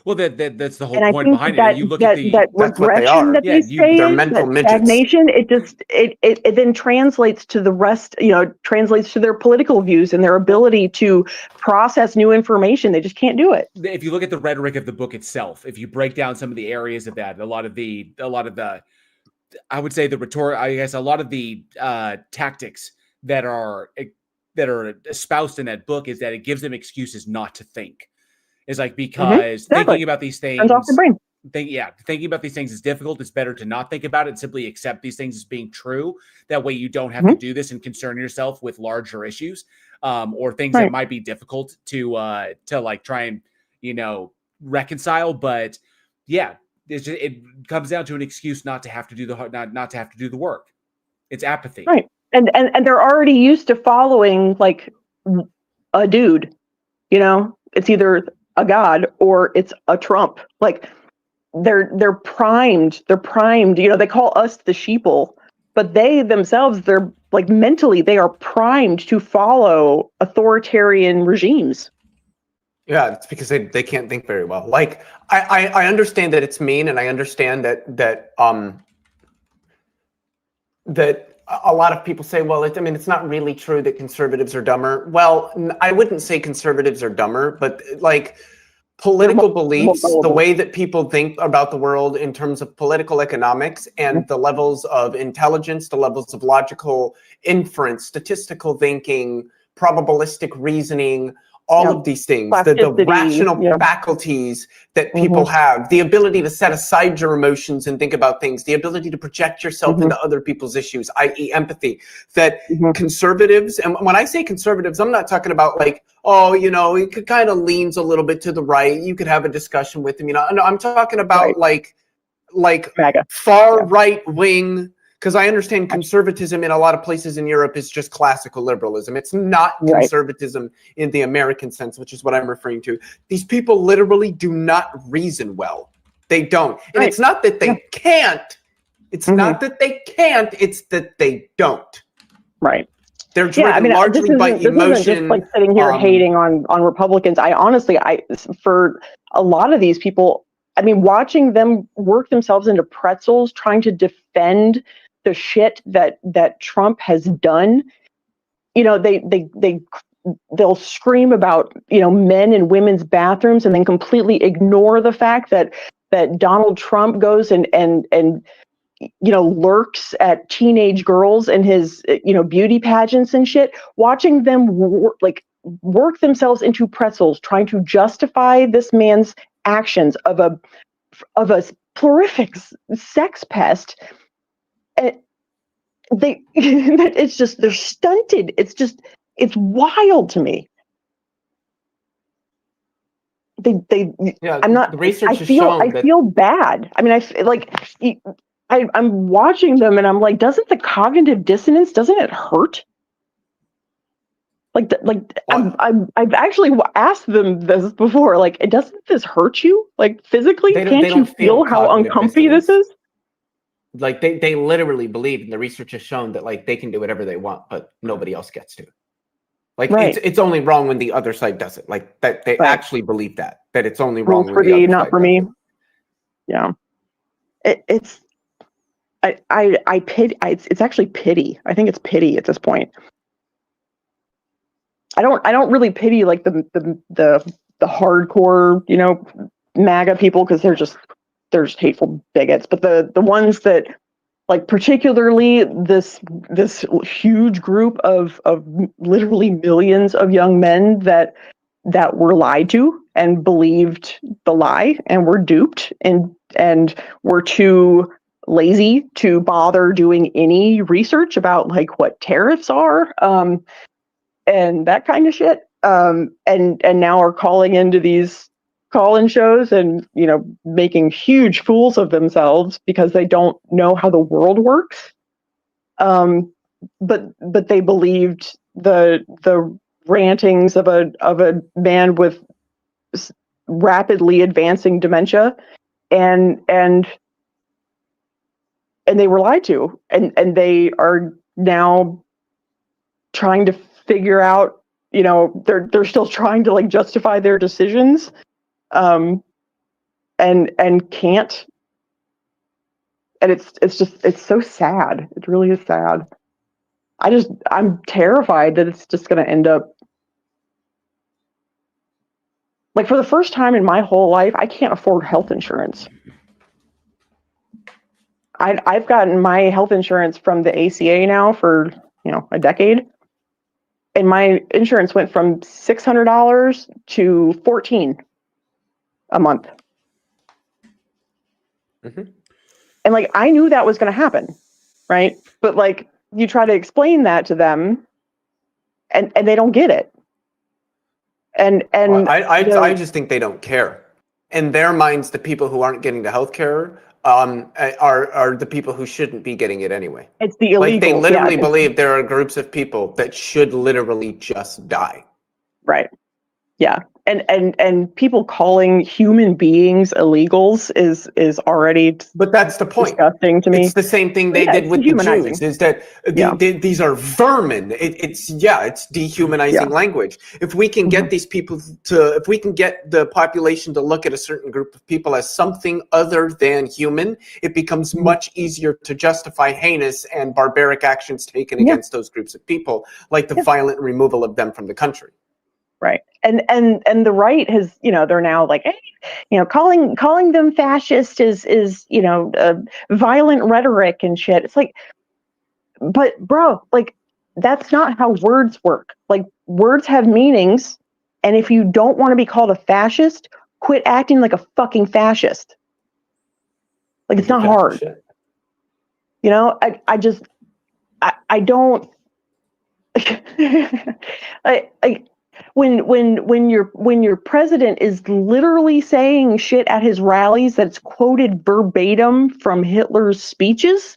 Well, that's the whole and point behind it. You look at that regression that they say, that stagnation, it then translates to the rest, translates to their political views and their ability to process new information. They just can't do it. If you look at the rhetoric of the book itself, if you break down some of the areas of that, a lot of the, I would say the rhetoric, I guess a lot of the tactics that are espoused in that book is that it gives them excuses not to think. Is like, because thinking about these things, off the brain. Thinking about these things is difficult. It's better to not think about it and simply accept these things as being true. That way you don't have to do this and concern yourself with larger issues or things that might be difficult to like try and, reconcile. But yeah, it comes down to an excuse not to have to do not to have to do the work. It's apathy. Right. And they're already used to following like a dude, it's either a god or it's a Trump. Like, they're primed. They call us the sheeple, but they themselves, they're like mentally, they are primed to follow authoritarian regimes. Yeah, it's because they can't think very well. Like, I understand that it's mean, and I understand that a lot of people say, well, it's not really true that conservatives are dumber. Well, I wouldn't say conservatives are dumber, but like political beliefs, the way that people think about the world in terms of political economics and the levels of intelligence, the levels of logical inference, statistical thinking, probabilistic reasoning, all Yep. of these things, the Plasticity, rational yeah. faculties that people have, the ability to set aside your emotions and think about things, the ability to project yourself into other people's issues, i.e. empathy, that conservatives, and when I say conservatives, I'm not talking about like, oh, you know, it kind of leans a little bit to the right, you could have a discussion with him, you know. No, I'm talking about like MAGA. far right wing, because I understand conservatism in a lot of places in Europe is just classical liberalism. It's not conservatism in the American sense, which is what I'm referring to. These people literally do not reason well. They don't. And it's not that they can't. It's not that they can't. It's that they don't. Right. They're driven largely by emotion. This isn't just like sitting here hating on Republicans. I honestly, for a lot of these people, I mean, watching them work themselves into pretzels, trying to defend the shit that Trump has done, you know, they'll scream about, you know, men and women's bathrooms and then completely ignore the fact that Donald Trump goes and you know, lurks at teenage girls in his, you know, beauty pageants and shit. Watching them work themselves into pretzels, trying to justify this man's actions of a horrific sex pest. It's just, they're stunted. It's wild to me. I'm not. The research I has feel. shown I that feel bad. I mean, I'm watching them, and I'm like, doesn't the cognitive dissonance? Doesn't it hurt? I've actually asked them this before. Like, doesn't this hurt you? Like physically, can't you feel how uncomfy this is? Like they literally believe, and the research has shown that like they can do whatever they want, but nobody else gets to. Like it's only wrong when the other side does it. Like that they actually believe that it's only wrong when the other not side for does me. it. Yeah, I pity. It's actually pity. I think it's pity at this point. I don't really pity like the hardcore, you know, MAGA people, because they're just hateful bigots. But the ones that, like, particularly this huge group of literally millions of young men that were lied to and believed the lie and were duped and were too lazy to bother doing any research about like what tariffs are and that kind of shit, and now are calling into these call-in shows and, you know, making huge fools of themselves because they don't know how the world works. But they believed the rantings of a man with rapidly advancing dementia, and they were lied to, and they are now trying to figure out, you know, they're still trying to like justify their decisions, and can't. And it's so sad. It really is sad. I'm terrified that it's just going to end up like, for the first time in my whole life, I can't afford health insurance. I've gotten my health insurance from the ACA now for, you know, a decade. And my insurance went from $600 to $14 a month. Mm-hmm. And like, I knew that was going to happen, right? But like, you try to explain that to them, and they don't get it. And well, I just think they don't care. In their minds, the people who aren't getting the health care are the people who shouldn't be getting it anyway. It's the illegal. Like, they literally believe there are groups of people that should literally just die. Right. Yeah. And people calling human beings illegals is already, but that's the point. Disgusting to me. It's the same thing they did with the Jews. Is that these are vermin? It's dehumanizing language. If we can get these people if we can get the population to look at a certain group of people as something other than human, it becomes much easier to justify heinous and barbaric actions taken against those groups of people, like the violent removal of them from the country. Right. And the right has, you know, they're now like, hey, you know, calling them fascist is you know, violent rhetoric and shit. It's like, but bro, like, that's not how words work. Like, words have meanings, And if you don't want to be called a fascist, quit acting like a fucking fascist. Like, it's not hard. Shit. You know, I don't. When your president is literally saying shit at his rallies that's quoted verbatim from Hitler's speeches,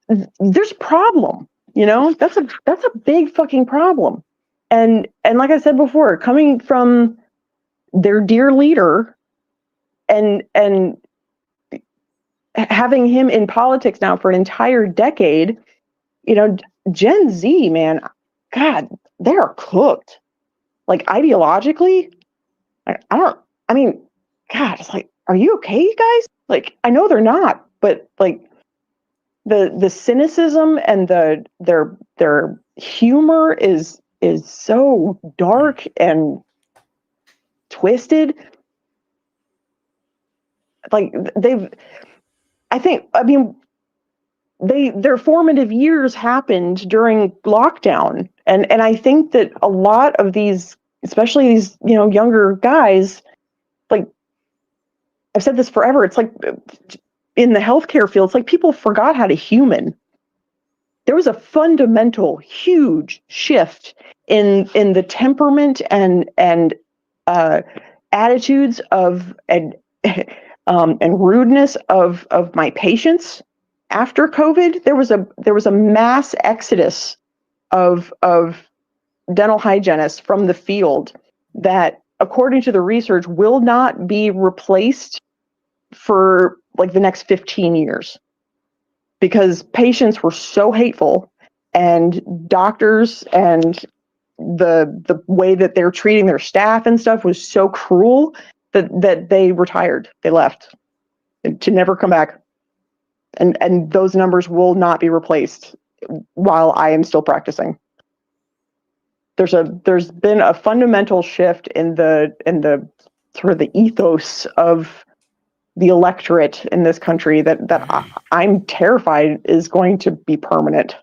there's a problem. You know, that's a big fucking problem. And like I said before, coming from their dear leader and having him in politics now for an entire decade, you know, Gen Z, man, God, they are cooked. Like, ideologically, God, it's like, are you okay, you guys? Like, I know they're not, but like the cynicism and their humor is so dark and twisted. Like, their formative years happened during lockdown. And I think that a lot of these, especially these, you know, younger guys, like, I've said this forever, it's like in the healthcare field, it's like people forgot how to human. There was a fundamental, huge shift in the temperament and attitudes of and rudeness of my patients after COVID. There was a mass exodus of dental hygienists from the field that, according to the research, will not be replaced for like the next 15 years, because patients were so hateful and doctors and the way that they're treating their staff and stuff was so cruel that they retired. They left to never come back. And those numbers will not be replaced while I am still practicing. There's been a fundamental shift in the sort of the ethos of the electorate in this country that I'm terrified is going to be permanent.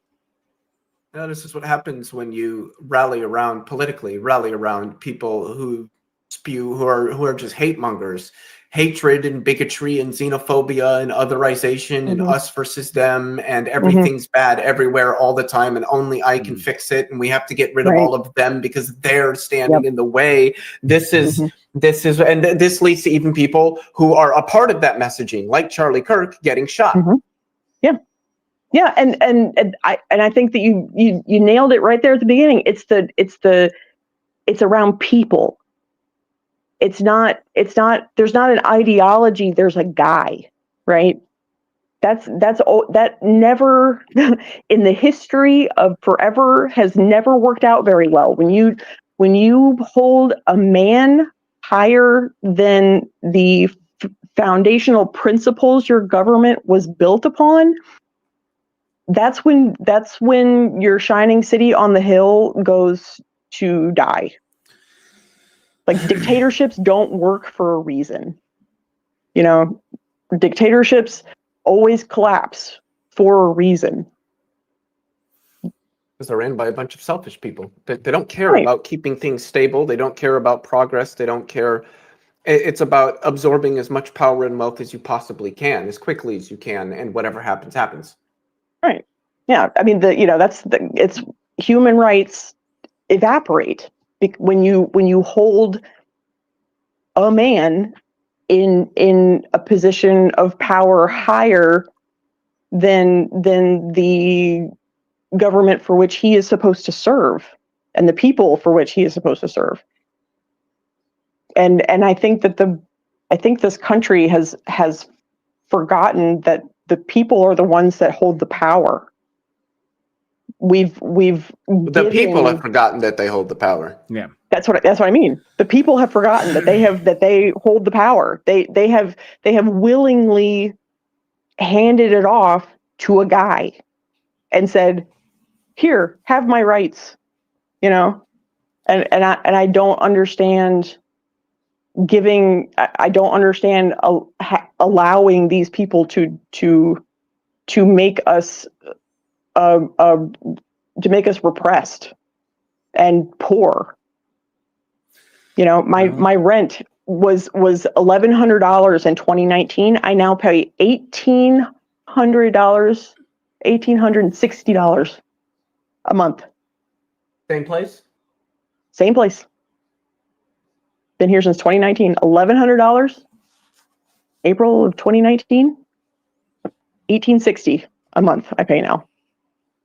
No, this is what happens when you rally around people who spew, who are just hate mongers. Hatred and bigotry and xenophobia and otherization and us versus them, and everything's bad everywhere all the time, and only I can fix it, and we have to get rid of all of them because they're standing in the way. This is and this leads to even people who are a part of that messaging, like Charlie Kirk, getting shot. Yeah, and I think that you nailed it right there at the beginning. It's around people. It's not, there's not an ideology, there's a guy, right? That never in the history of forever has never worked out very well. When you hold a man higher than the foundational principles your government was built upon, that's when your shining city on the hill goes to die. Like, dictatorships don't work for a reason. You know, dictatorships always collapse for a reason. Because they're ran by a bunch of selfish people. They don't care about keeping things stable. They don't care about progress. They don't care. It's about absorbing as much power and wealth as you possibly can, as quickly as you can, and whatever happens, happens. Right. Yeah. I mean, it's human rights evaporate when you hold a man in a position of power higher than the government for which he is supposed to serve and the people for which he is supposed to serve. And I think this country has forgotten that the people are the ones that hold the power. The people have forgotten that they hold the power. Yeah, that's what I mean. The people have forgotten that they hold the power. They have willingly handed it off to a guy and said, "Here, have my rights." You know, and I don't understand I don't understand allowing these people to make us to make us repressed. and poor. You know, my rent was $1,100 in 2019. I now pay $1,860 a month. Same place? Same place. Been here since 2019. $1,100. April of 2019. $1,860 a month I pay now.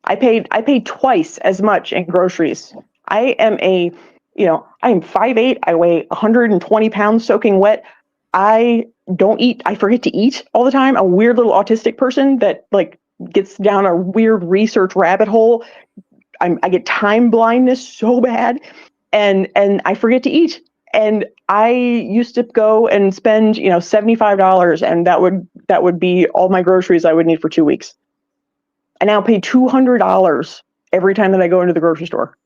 I paid twice as much in groceries. I am 5'8". I weigh 120 pounds soaking wet. I don't eat. I forget to eat all the time. I'm a weird little autistic person that like gets down a weird research rabbit hole. I get time blindness so bad, and I forget to eat. And I used to go and spend $75, and that would be all my groceries I would need for 2 weeks. I now pay $200 every time that I go into the grocery store.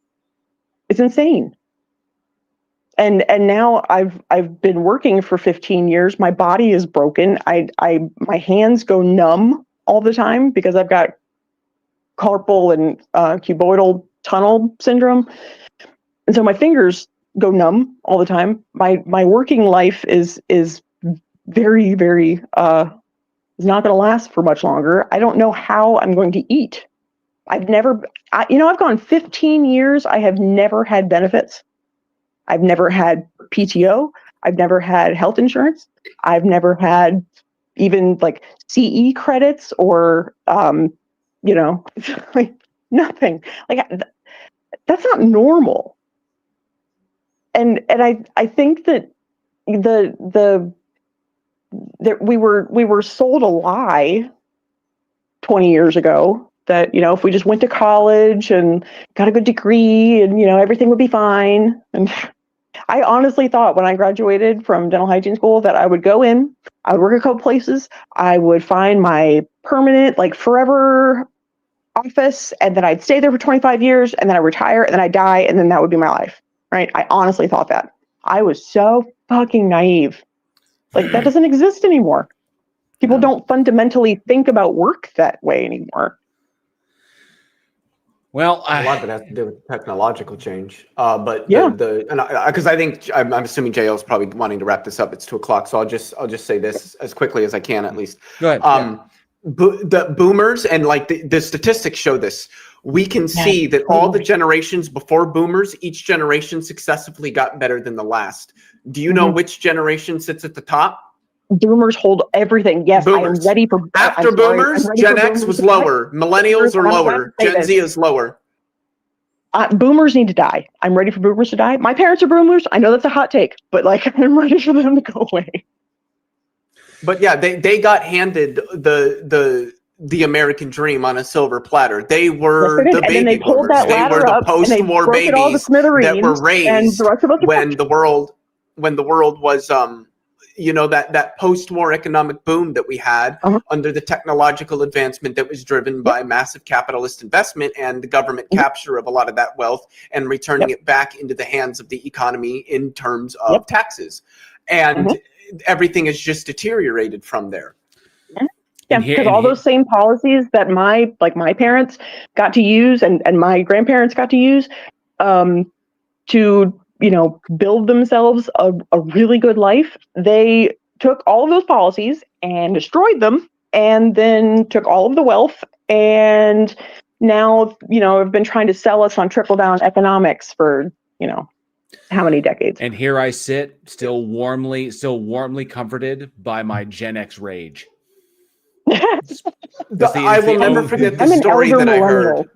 It's insane. And now I've been working for 15 years. My body is broken. My hands go numb all the time because I've got carpal and cuboidal tunnel syndrome. And so my fingers go numb all the time. My working life is very, very is not going to last for much longer. I don't know how I'm going to eat. I've gone 15 years. I have never had benefits. I've never had PTO. I've never had health insurance. I've never had even like CE credits or, like nothing. Like that's not normal. And I think that that we were sold a lie 20 years ago that if we just went to college and got a good degree and everything would be fine. And I honestly thought when I graduated from dental hygiene school that I would go in, I would work a couple places, I would find my permanent like forever office, and then I'd stay there for 25 years, and then I'd retire, and then I'd die, and then that would be my life. Right? I honestly thought that. I was so fucking naive. Like that doesn't exist anymore. People don't fundamentally think about work that way anymore. Well, a lot of it has to do with technological change. But because I think I'm assuming JL's probably wanting to wrap this up. It's 2:00, so I'll just say this as quickly as I can, at least. Go ahead. The boomers and like the statistics show this. We can see that all the generations before boomers, each generation successively got better than the last. Do you know which generation sits at the top? Boomers hold everything. Yes, boomers. I am ready for. After boomers, Gen X was lower. Millennials are lower. Gen Z is lower. Boomers need to die. I'm ready for boomers to die. My parents are boomers. I know that's a hot take, but like I'm ready for them to go away. But yeah, they got handed the American dream on a silver platter. They were the baby boomers. They were the post-war babies that were raised when the world was that post-war economic boom that we had under the technological advancement that was driven by massive capitalist investment and the government capture of a lot of that wealth and returning it back into the hands of the economy in terms of taxes. And everything has just deteriorated from there. Yeah, because all those same policies that my parents got to use and my grandparents got to use to build themselves a really good life, they took all of those policies and destroyed them, and then took all of the wealth, and now have been trying to sell us on trickle down economics for how many decades. And here I sit, still warmly comforted by my Gen X rage. I will never forget the story that I heard.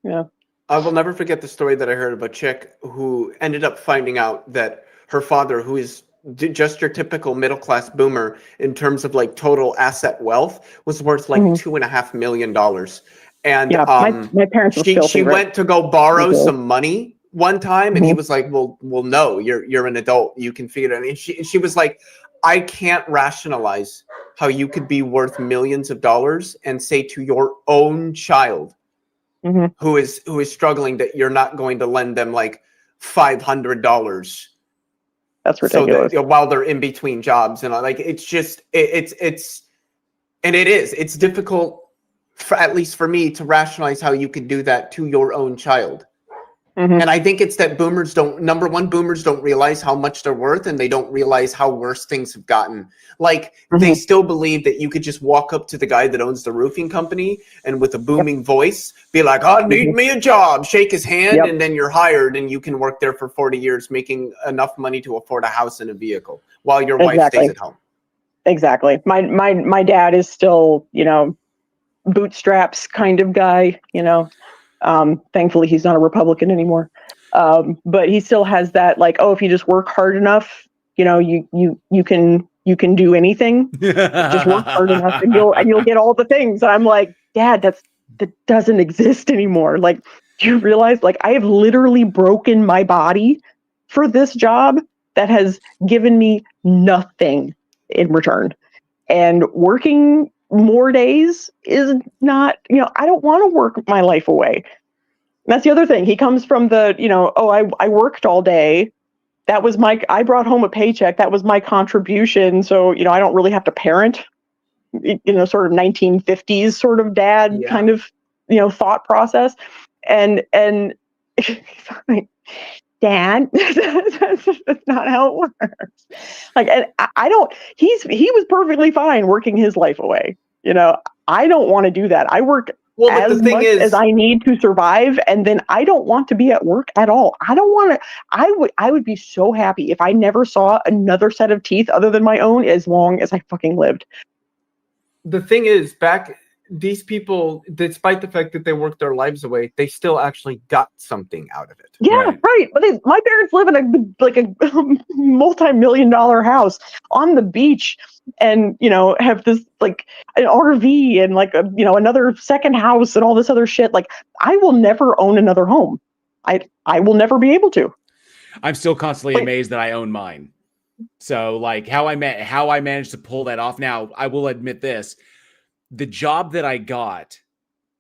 Yeah. I will never forget the story that I heard of a chick who ended up finding out that her father, who is just your typical middle-class boomer in terms of like total asset wealth, was worth like $2.5 million. And my parents were she went to go borrow some money one time, and he was like, well, no, you're an adult, you can figure it out. And she was like, I can't rationalize how you could be worth millions of dollars and say to your own child who is struggling that you're not going to lend them like $500. That's ridiculous. So that, while they're in between jobs, and like it's just it's difficult, at least for me, to rationalize how you could do that to your own child. Mhm. And I think it's that boomers don't realize how much they're worth, and they don't realize how worse things have gotten. Like they still believe that you could just walk up to the guy that owns the roofing company and with a booming voice be like, "I need me a job," shake his hand, and then you're hired and you can work there for 40 years making enough money to afford a house and a vehicle while your wife stays at home. Exactly. My dad is still, bootstraps kind of guy, thankfully he's not a Republican anymore. But he still has that, like, oh, if you just work hard enough, you can do anything. Just work hard enough and you'll get all the things. And I'm like, Dad, that doesn't exist anymore. Like, do you realize, like, I have literally broken my body for this job that has given me nothing in return. And working more days is not, I don't want to work my life away. That's the other thing. He comes from the, I worked all day. That was I brought home a paycheck. That was my contribution. So, I don't really have to parent, sort of 1950s sort of dad kind of, thought process. And Dad, that's not how it works. Like, and he was perfectly fine working his life away. I don't want to do that. I work as much as I need to survive, and then I don't want to be at work at all. I don't want to. I would be so happy if I never saw another set of teeth other than my own as long as I fucking lived. The thing is, these people, despite the fact that they worked their lives away, they still actually got something out of it. Yeah, right. But my parents live in a multi-million-dollar house on the beach, and have this like an RV and like another second house and all this other shit. Like, I will never own another home. I will never be able to. I'm still constantly amazed that I own mine. So like how I managed to pull that off. Now I will admit this. The job that I got,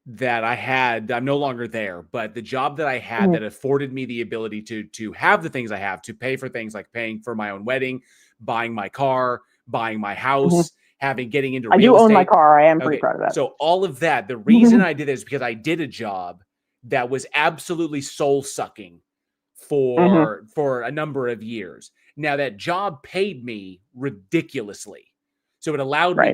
that I had, I'm no longer there, but the job that I had that afforded me the ability to have the things I have, to pay for things like paying for my own wedding, buying my car, buying my house, getting into real estate. I do own my car. I am pretty proud of that. So all of that, the reason I did it is because I did a job that was absolutely soul sucking for a number of years. Now that job paid me ridiculously. So it allowed me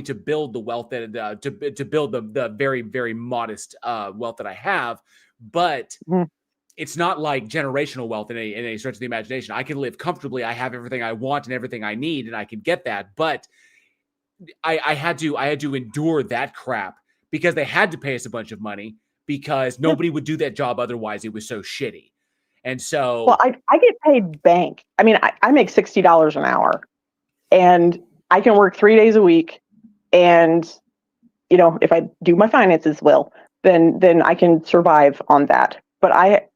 to build the wealth that to build the very, very modest wealth that I have, but it's not like generational wealth in any stretch of the imagination. I can live comfortably. I have everything I want and everything I need, and I can get that. But I had to endure that crap because they had to pay us a bunch of money because nobody would do that job otherwise. It was so shitty. And so, well, I get paid bank. I mean, I make $60 an hour, and I can work 3 days a week, and if I do my finances well, then I can survive on that. But I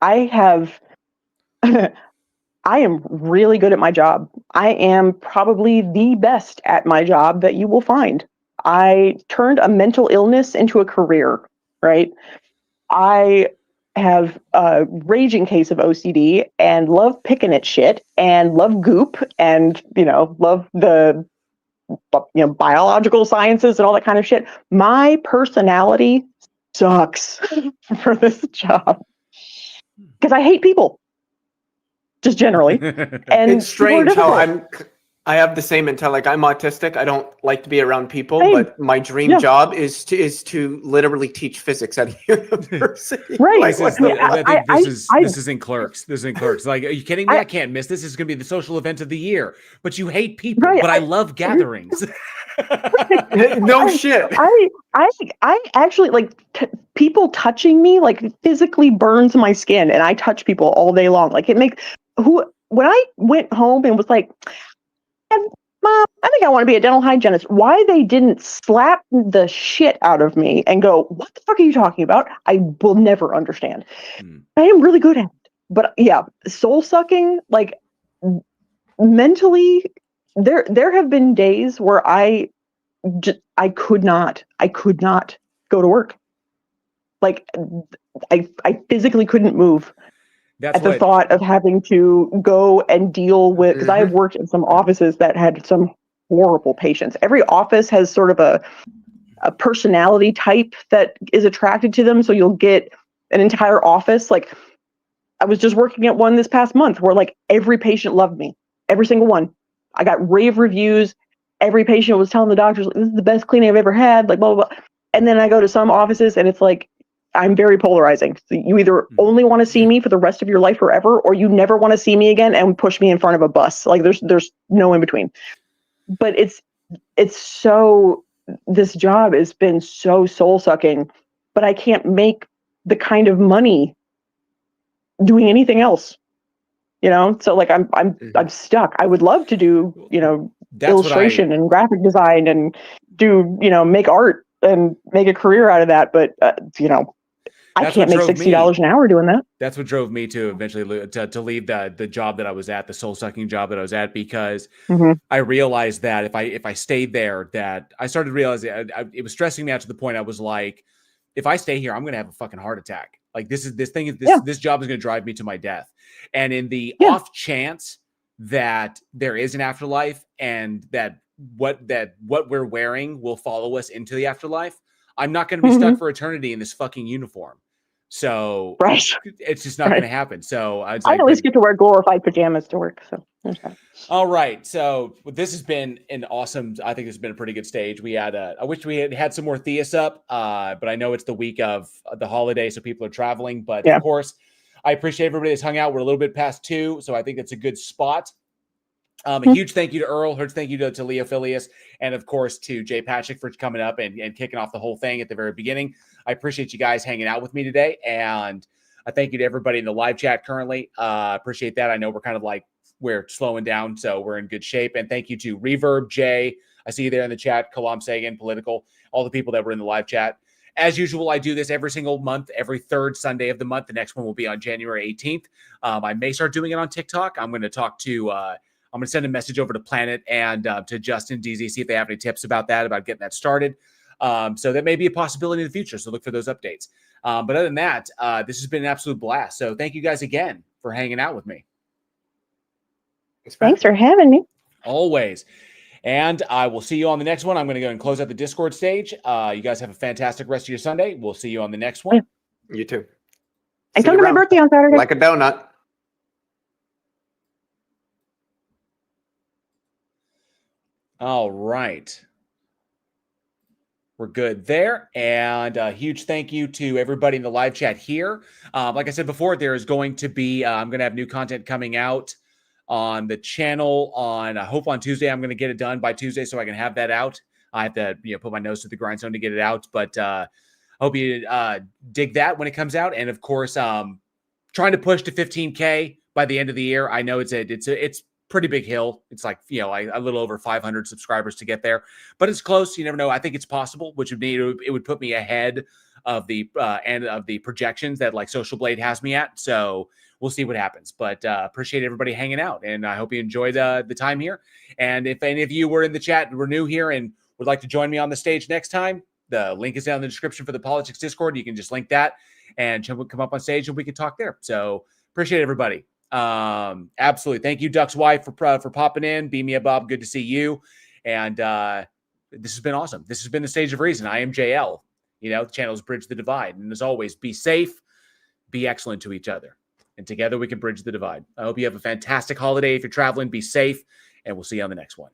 am really good at my job. I am probably the best at my job that you will find. I turned a mental illness into a career, right? I have a raging case of OCD and love picking at shit and love goop and love the biological sciences and all that kind of shit. My personality sucks for this job because I hate people, just generally. And it's strange how I have the same mentality. Like, I'm autistic. I don't like to be around people, but my dream job is to literally teach physics at a university. Right. This is in Clerks. This is in Clerks. Like, are you kidding me? I can't miss this. This is going to be the social event of the year. But you hate people. Right, but I love gatherings. No shit. I actually like people touching me like physically burns my skin, and I touch people all day long. Like, it makes when I went home and was like, Mom, I think I want to be a dental hygienist. Why they didn't slap the shit out of me and go, what the fuck are you talking about? I will never understand. I am really good at it. But yeah, soul sucking, like mentally, there have been days where I could not go to work. Like I physically couldn't move. At the thought of having to go and deal with, because I have worked in some offices that had some horrible patients. Every office has sort of a personality type that is attracted to them. So you'll get an entire office. Like I was just working at one this past month where like every patient loved me, every single one. I got rave reviews. Every patient was telling the doctors, like, this is the best cleaning I've ever had, like blah, blah, blah. And then I go to some offices and it's like, I'm very polarizing. So you either only want to see me for the rest of your life forever, or you never want to see me again and push me in front of a bus. Like there's no in between. But it's so, this job has been so soul sucking, but I can't make the kind of money doing anything else, you know? So like I'm stuck. I would love to do, you know, illustration and graphic design and do, you know, make art and make a career out of that. But, you know, I can't make $60 an hour doing that. That's what drove me to eventually to leave the job that I was at, the soul sucking job that I was at, because I realized that if I stayed there, that I started realizing it was stressing me out to the point I was like, if I stay here, I'm going to have a fucking heart attack. Like this job is going to drive me to my death. And in the off chance that there is an afterlife and that what we're wearing will follow us into the afterlife, I'm not going to be stuck for eternity in this fucking uniform. So it's just not going to happen. So I at least get to wear glorified pajamas to work. So there's that. All right. So this has been an awesome, I think it's been a pretty good stage. We had I wish we had some more Theus up, but I know it's the week of the holiday, so people are traveling. But of course, I appreciate everybody that's hung out. We're a little bit past 2, so I think that's a good spot. A huge thank you to Earl. Huge thank you to Leo Phileas, and of course to Jay Patrick for coming up and kicking off the whole thing at the very beginning. I appreciate you guys hanging out with me today, and I thank you to everybody in the live chat currently. Appreciate that. I know we're kind of like we're slowing down, so we're in good shape. And thank you to Reverb, Jay. I see you there in the chat. Kalam Sagan, Political, all the people that were in the live chat. As usual, I do this every single month, every third Sunday of the month. The next one will be on January 18th. I may start doing it on TikTok. I'm going to talk to I'm going to send a message over to Planet and to Justin DZ, see if they have any tips about that, about getting that started. So that may be a possibility in the future. So look for those updates. But other than that, this has been an absolute blast. So thank you guys again for hanging out with me. Thanks for having me. Always. And I will see you on the next one. I'm going to go and close out the Discord stage. You guys have a fantastic rest of your Sunday. We'll see you on the next one. You too. And come to my birthday on Saturday. Like a donut. All right. We're good there. And a huge thank you to everybody in the live chat here. Like I said before, there is going to be, I'm going to have new content coming out on the channel I hope on Tuesday. I'm going to get it done by Tuesday so I can have that out. I have to, put my nose to the grindstone to get it out, but I hope you dig that when it comes out. And of course, trying to push to 15K by the end of the year. I know it's pretty big hill. It's like, a little over 500 subscribers to get there, but it's close. You never know. I think it's possible, which would mean it would put me ahead of the end of the projections that like Social Blade has me at. So we'll see what happens, but appreciate everybody hanging out, and I hope you enjoyed the time here. And if any of you were in the chat, were new here and would like to join me on the stage next time, the link is down in the description for the Politics Discord. You can just link that and come up on stage and we can talk there. So appreciate everybody. Absolutely. Thank you, Duck's wife, for popping in. Beam me up, Bob. Good to see you. And this has been awesome. This has been the Stage of Reason. I am JL. The channel's Bridge the Divide. And as always, be safe, be excellent to each other. And together we can bridge the divide. I hope you have a fantastic holiday. If you're traveling, be safe, and we'll see you on the next one.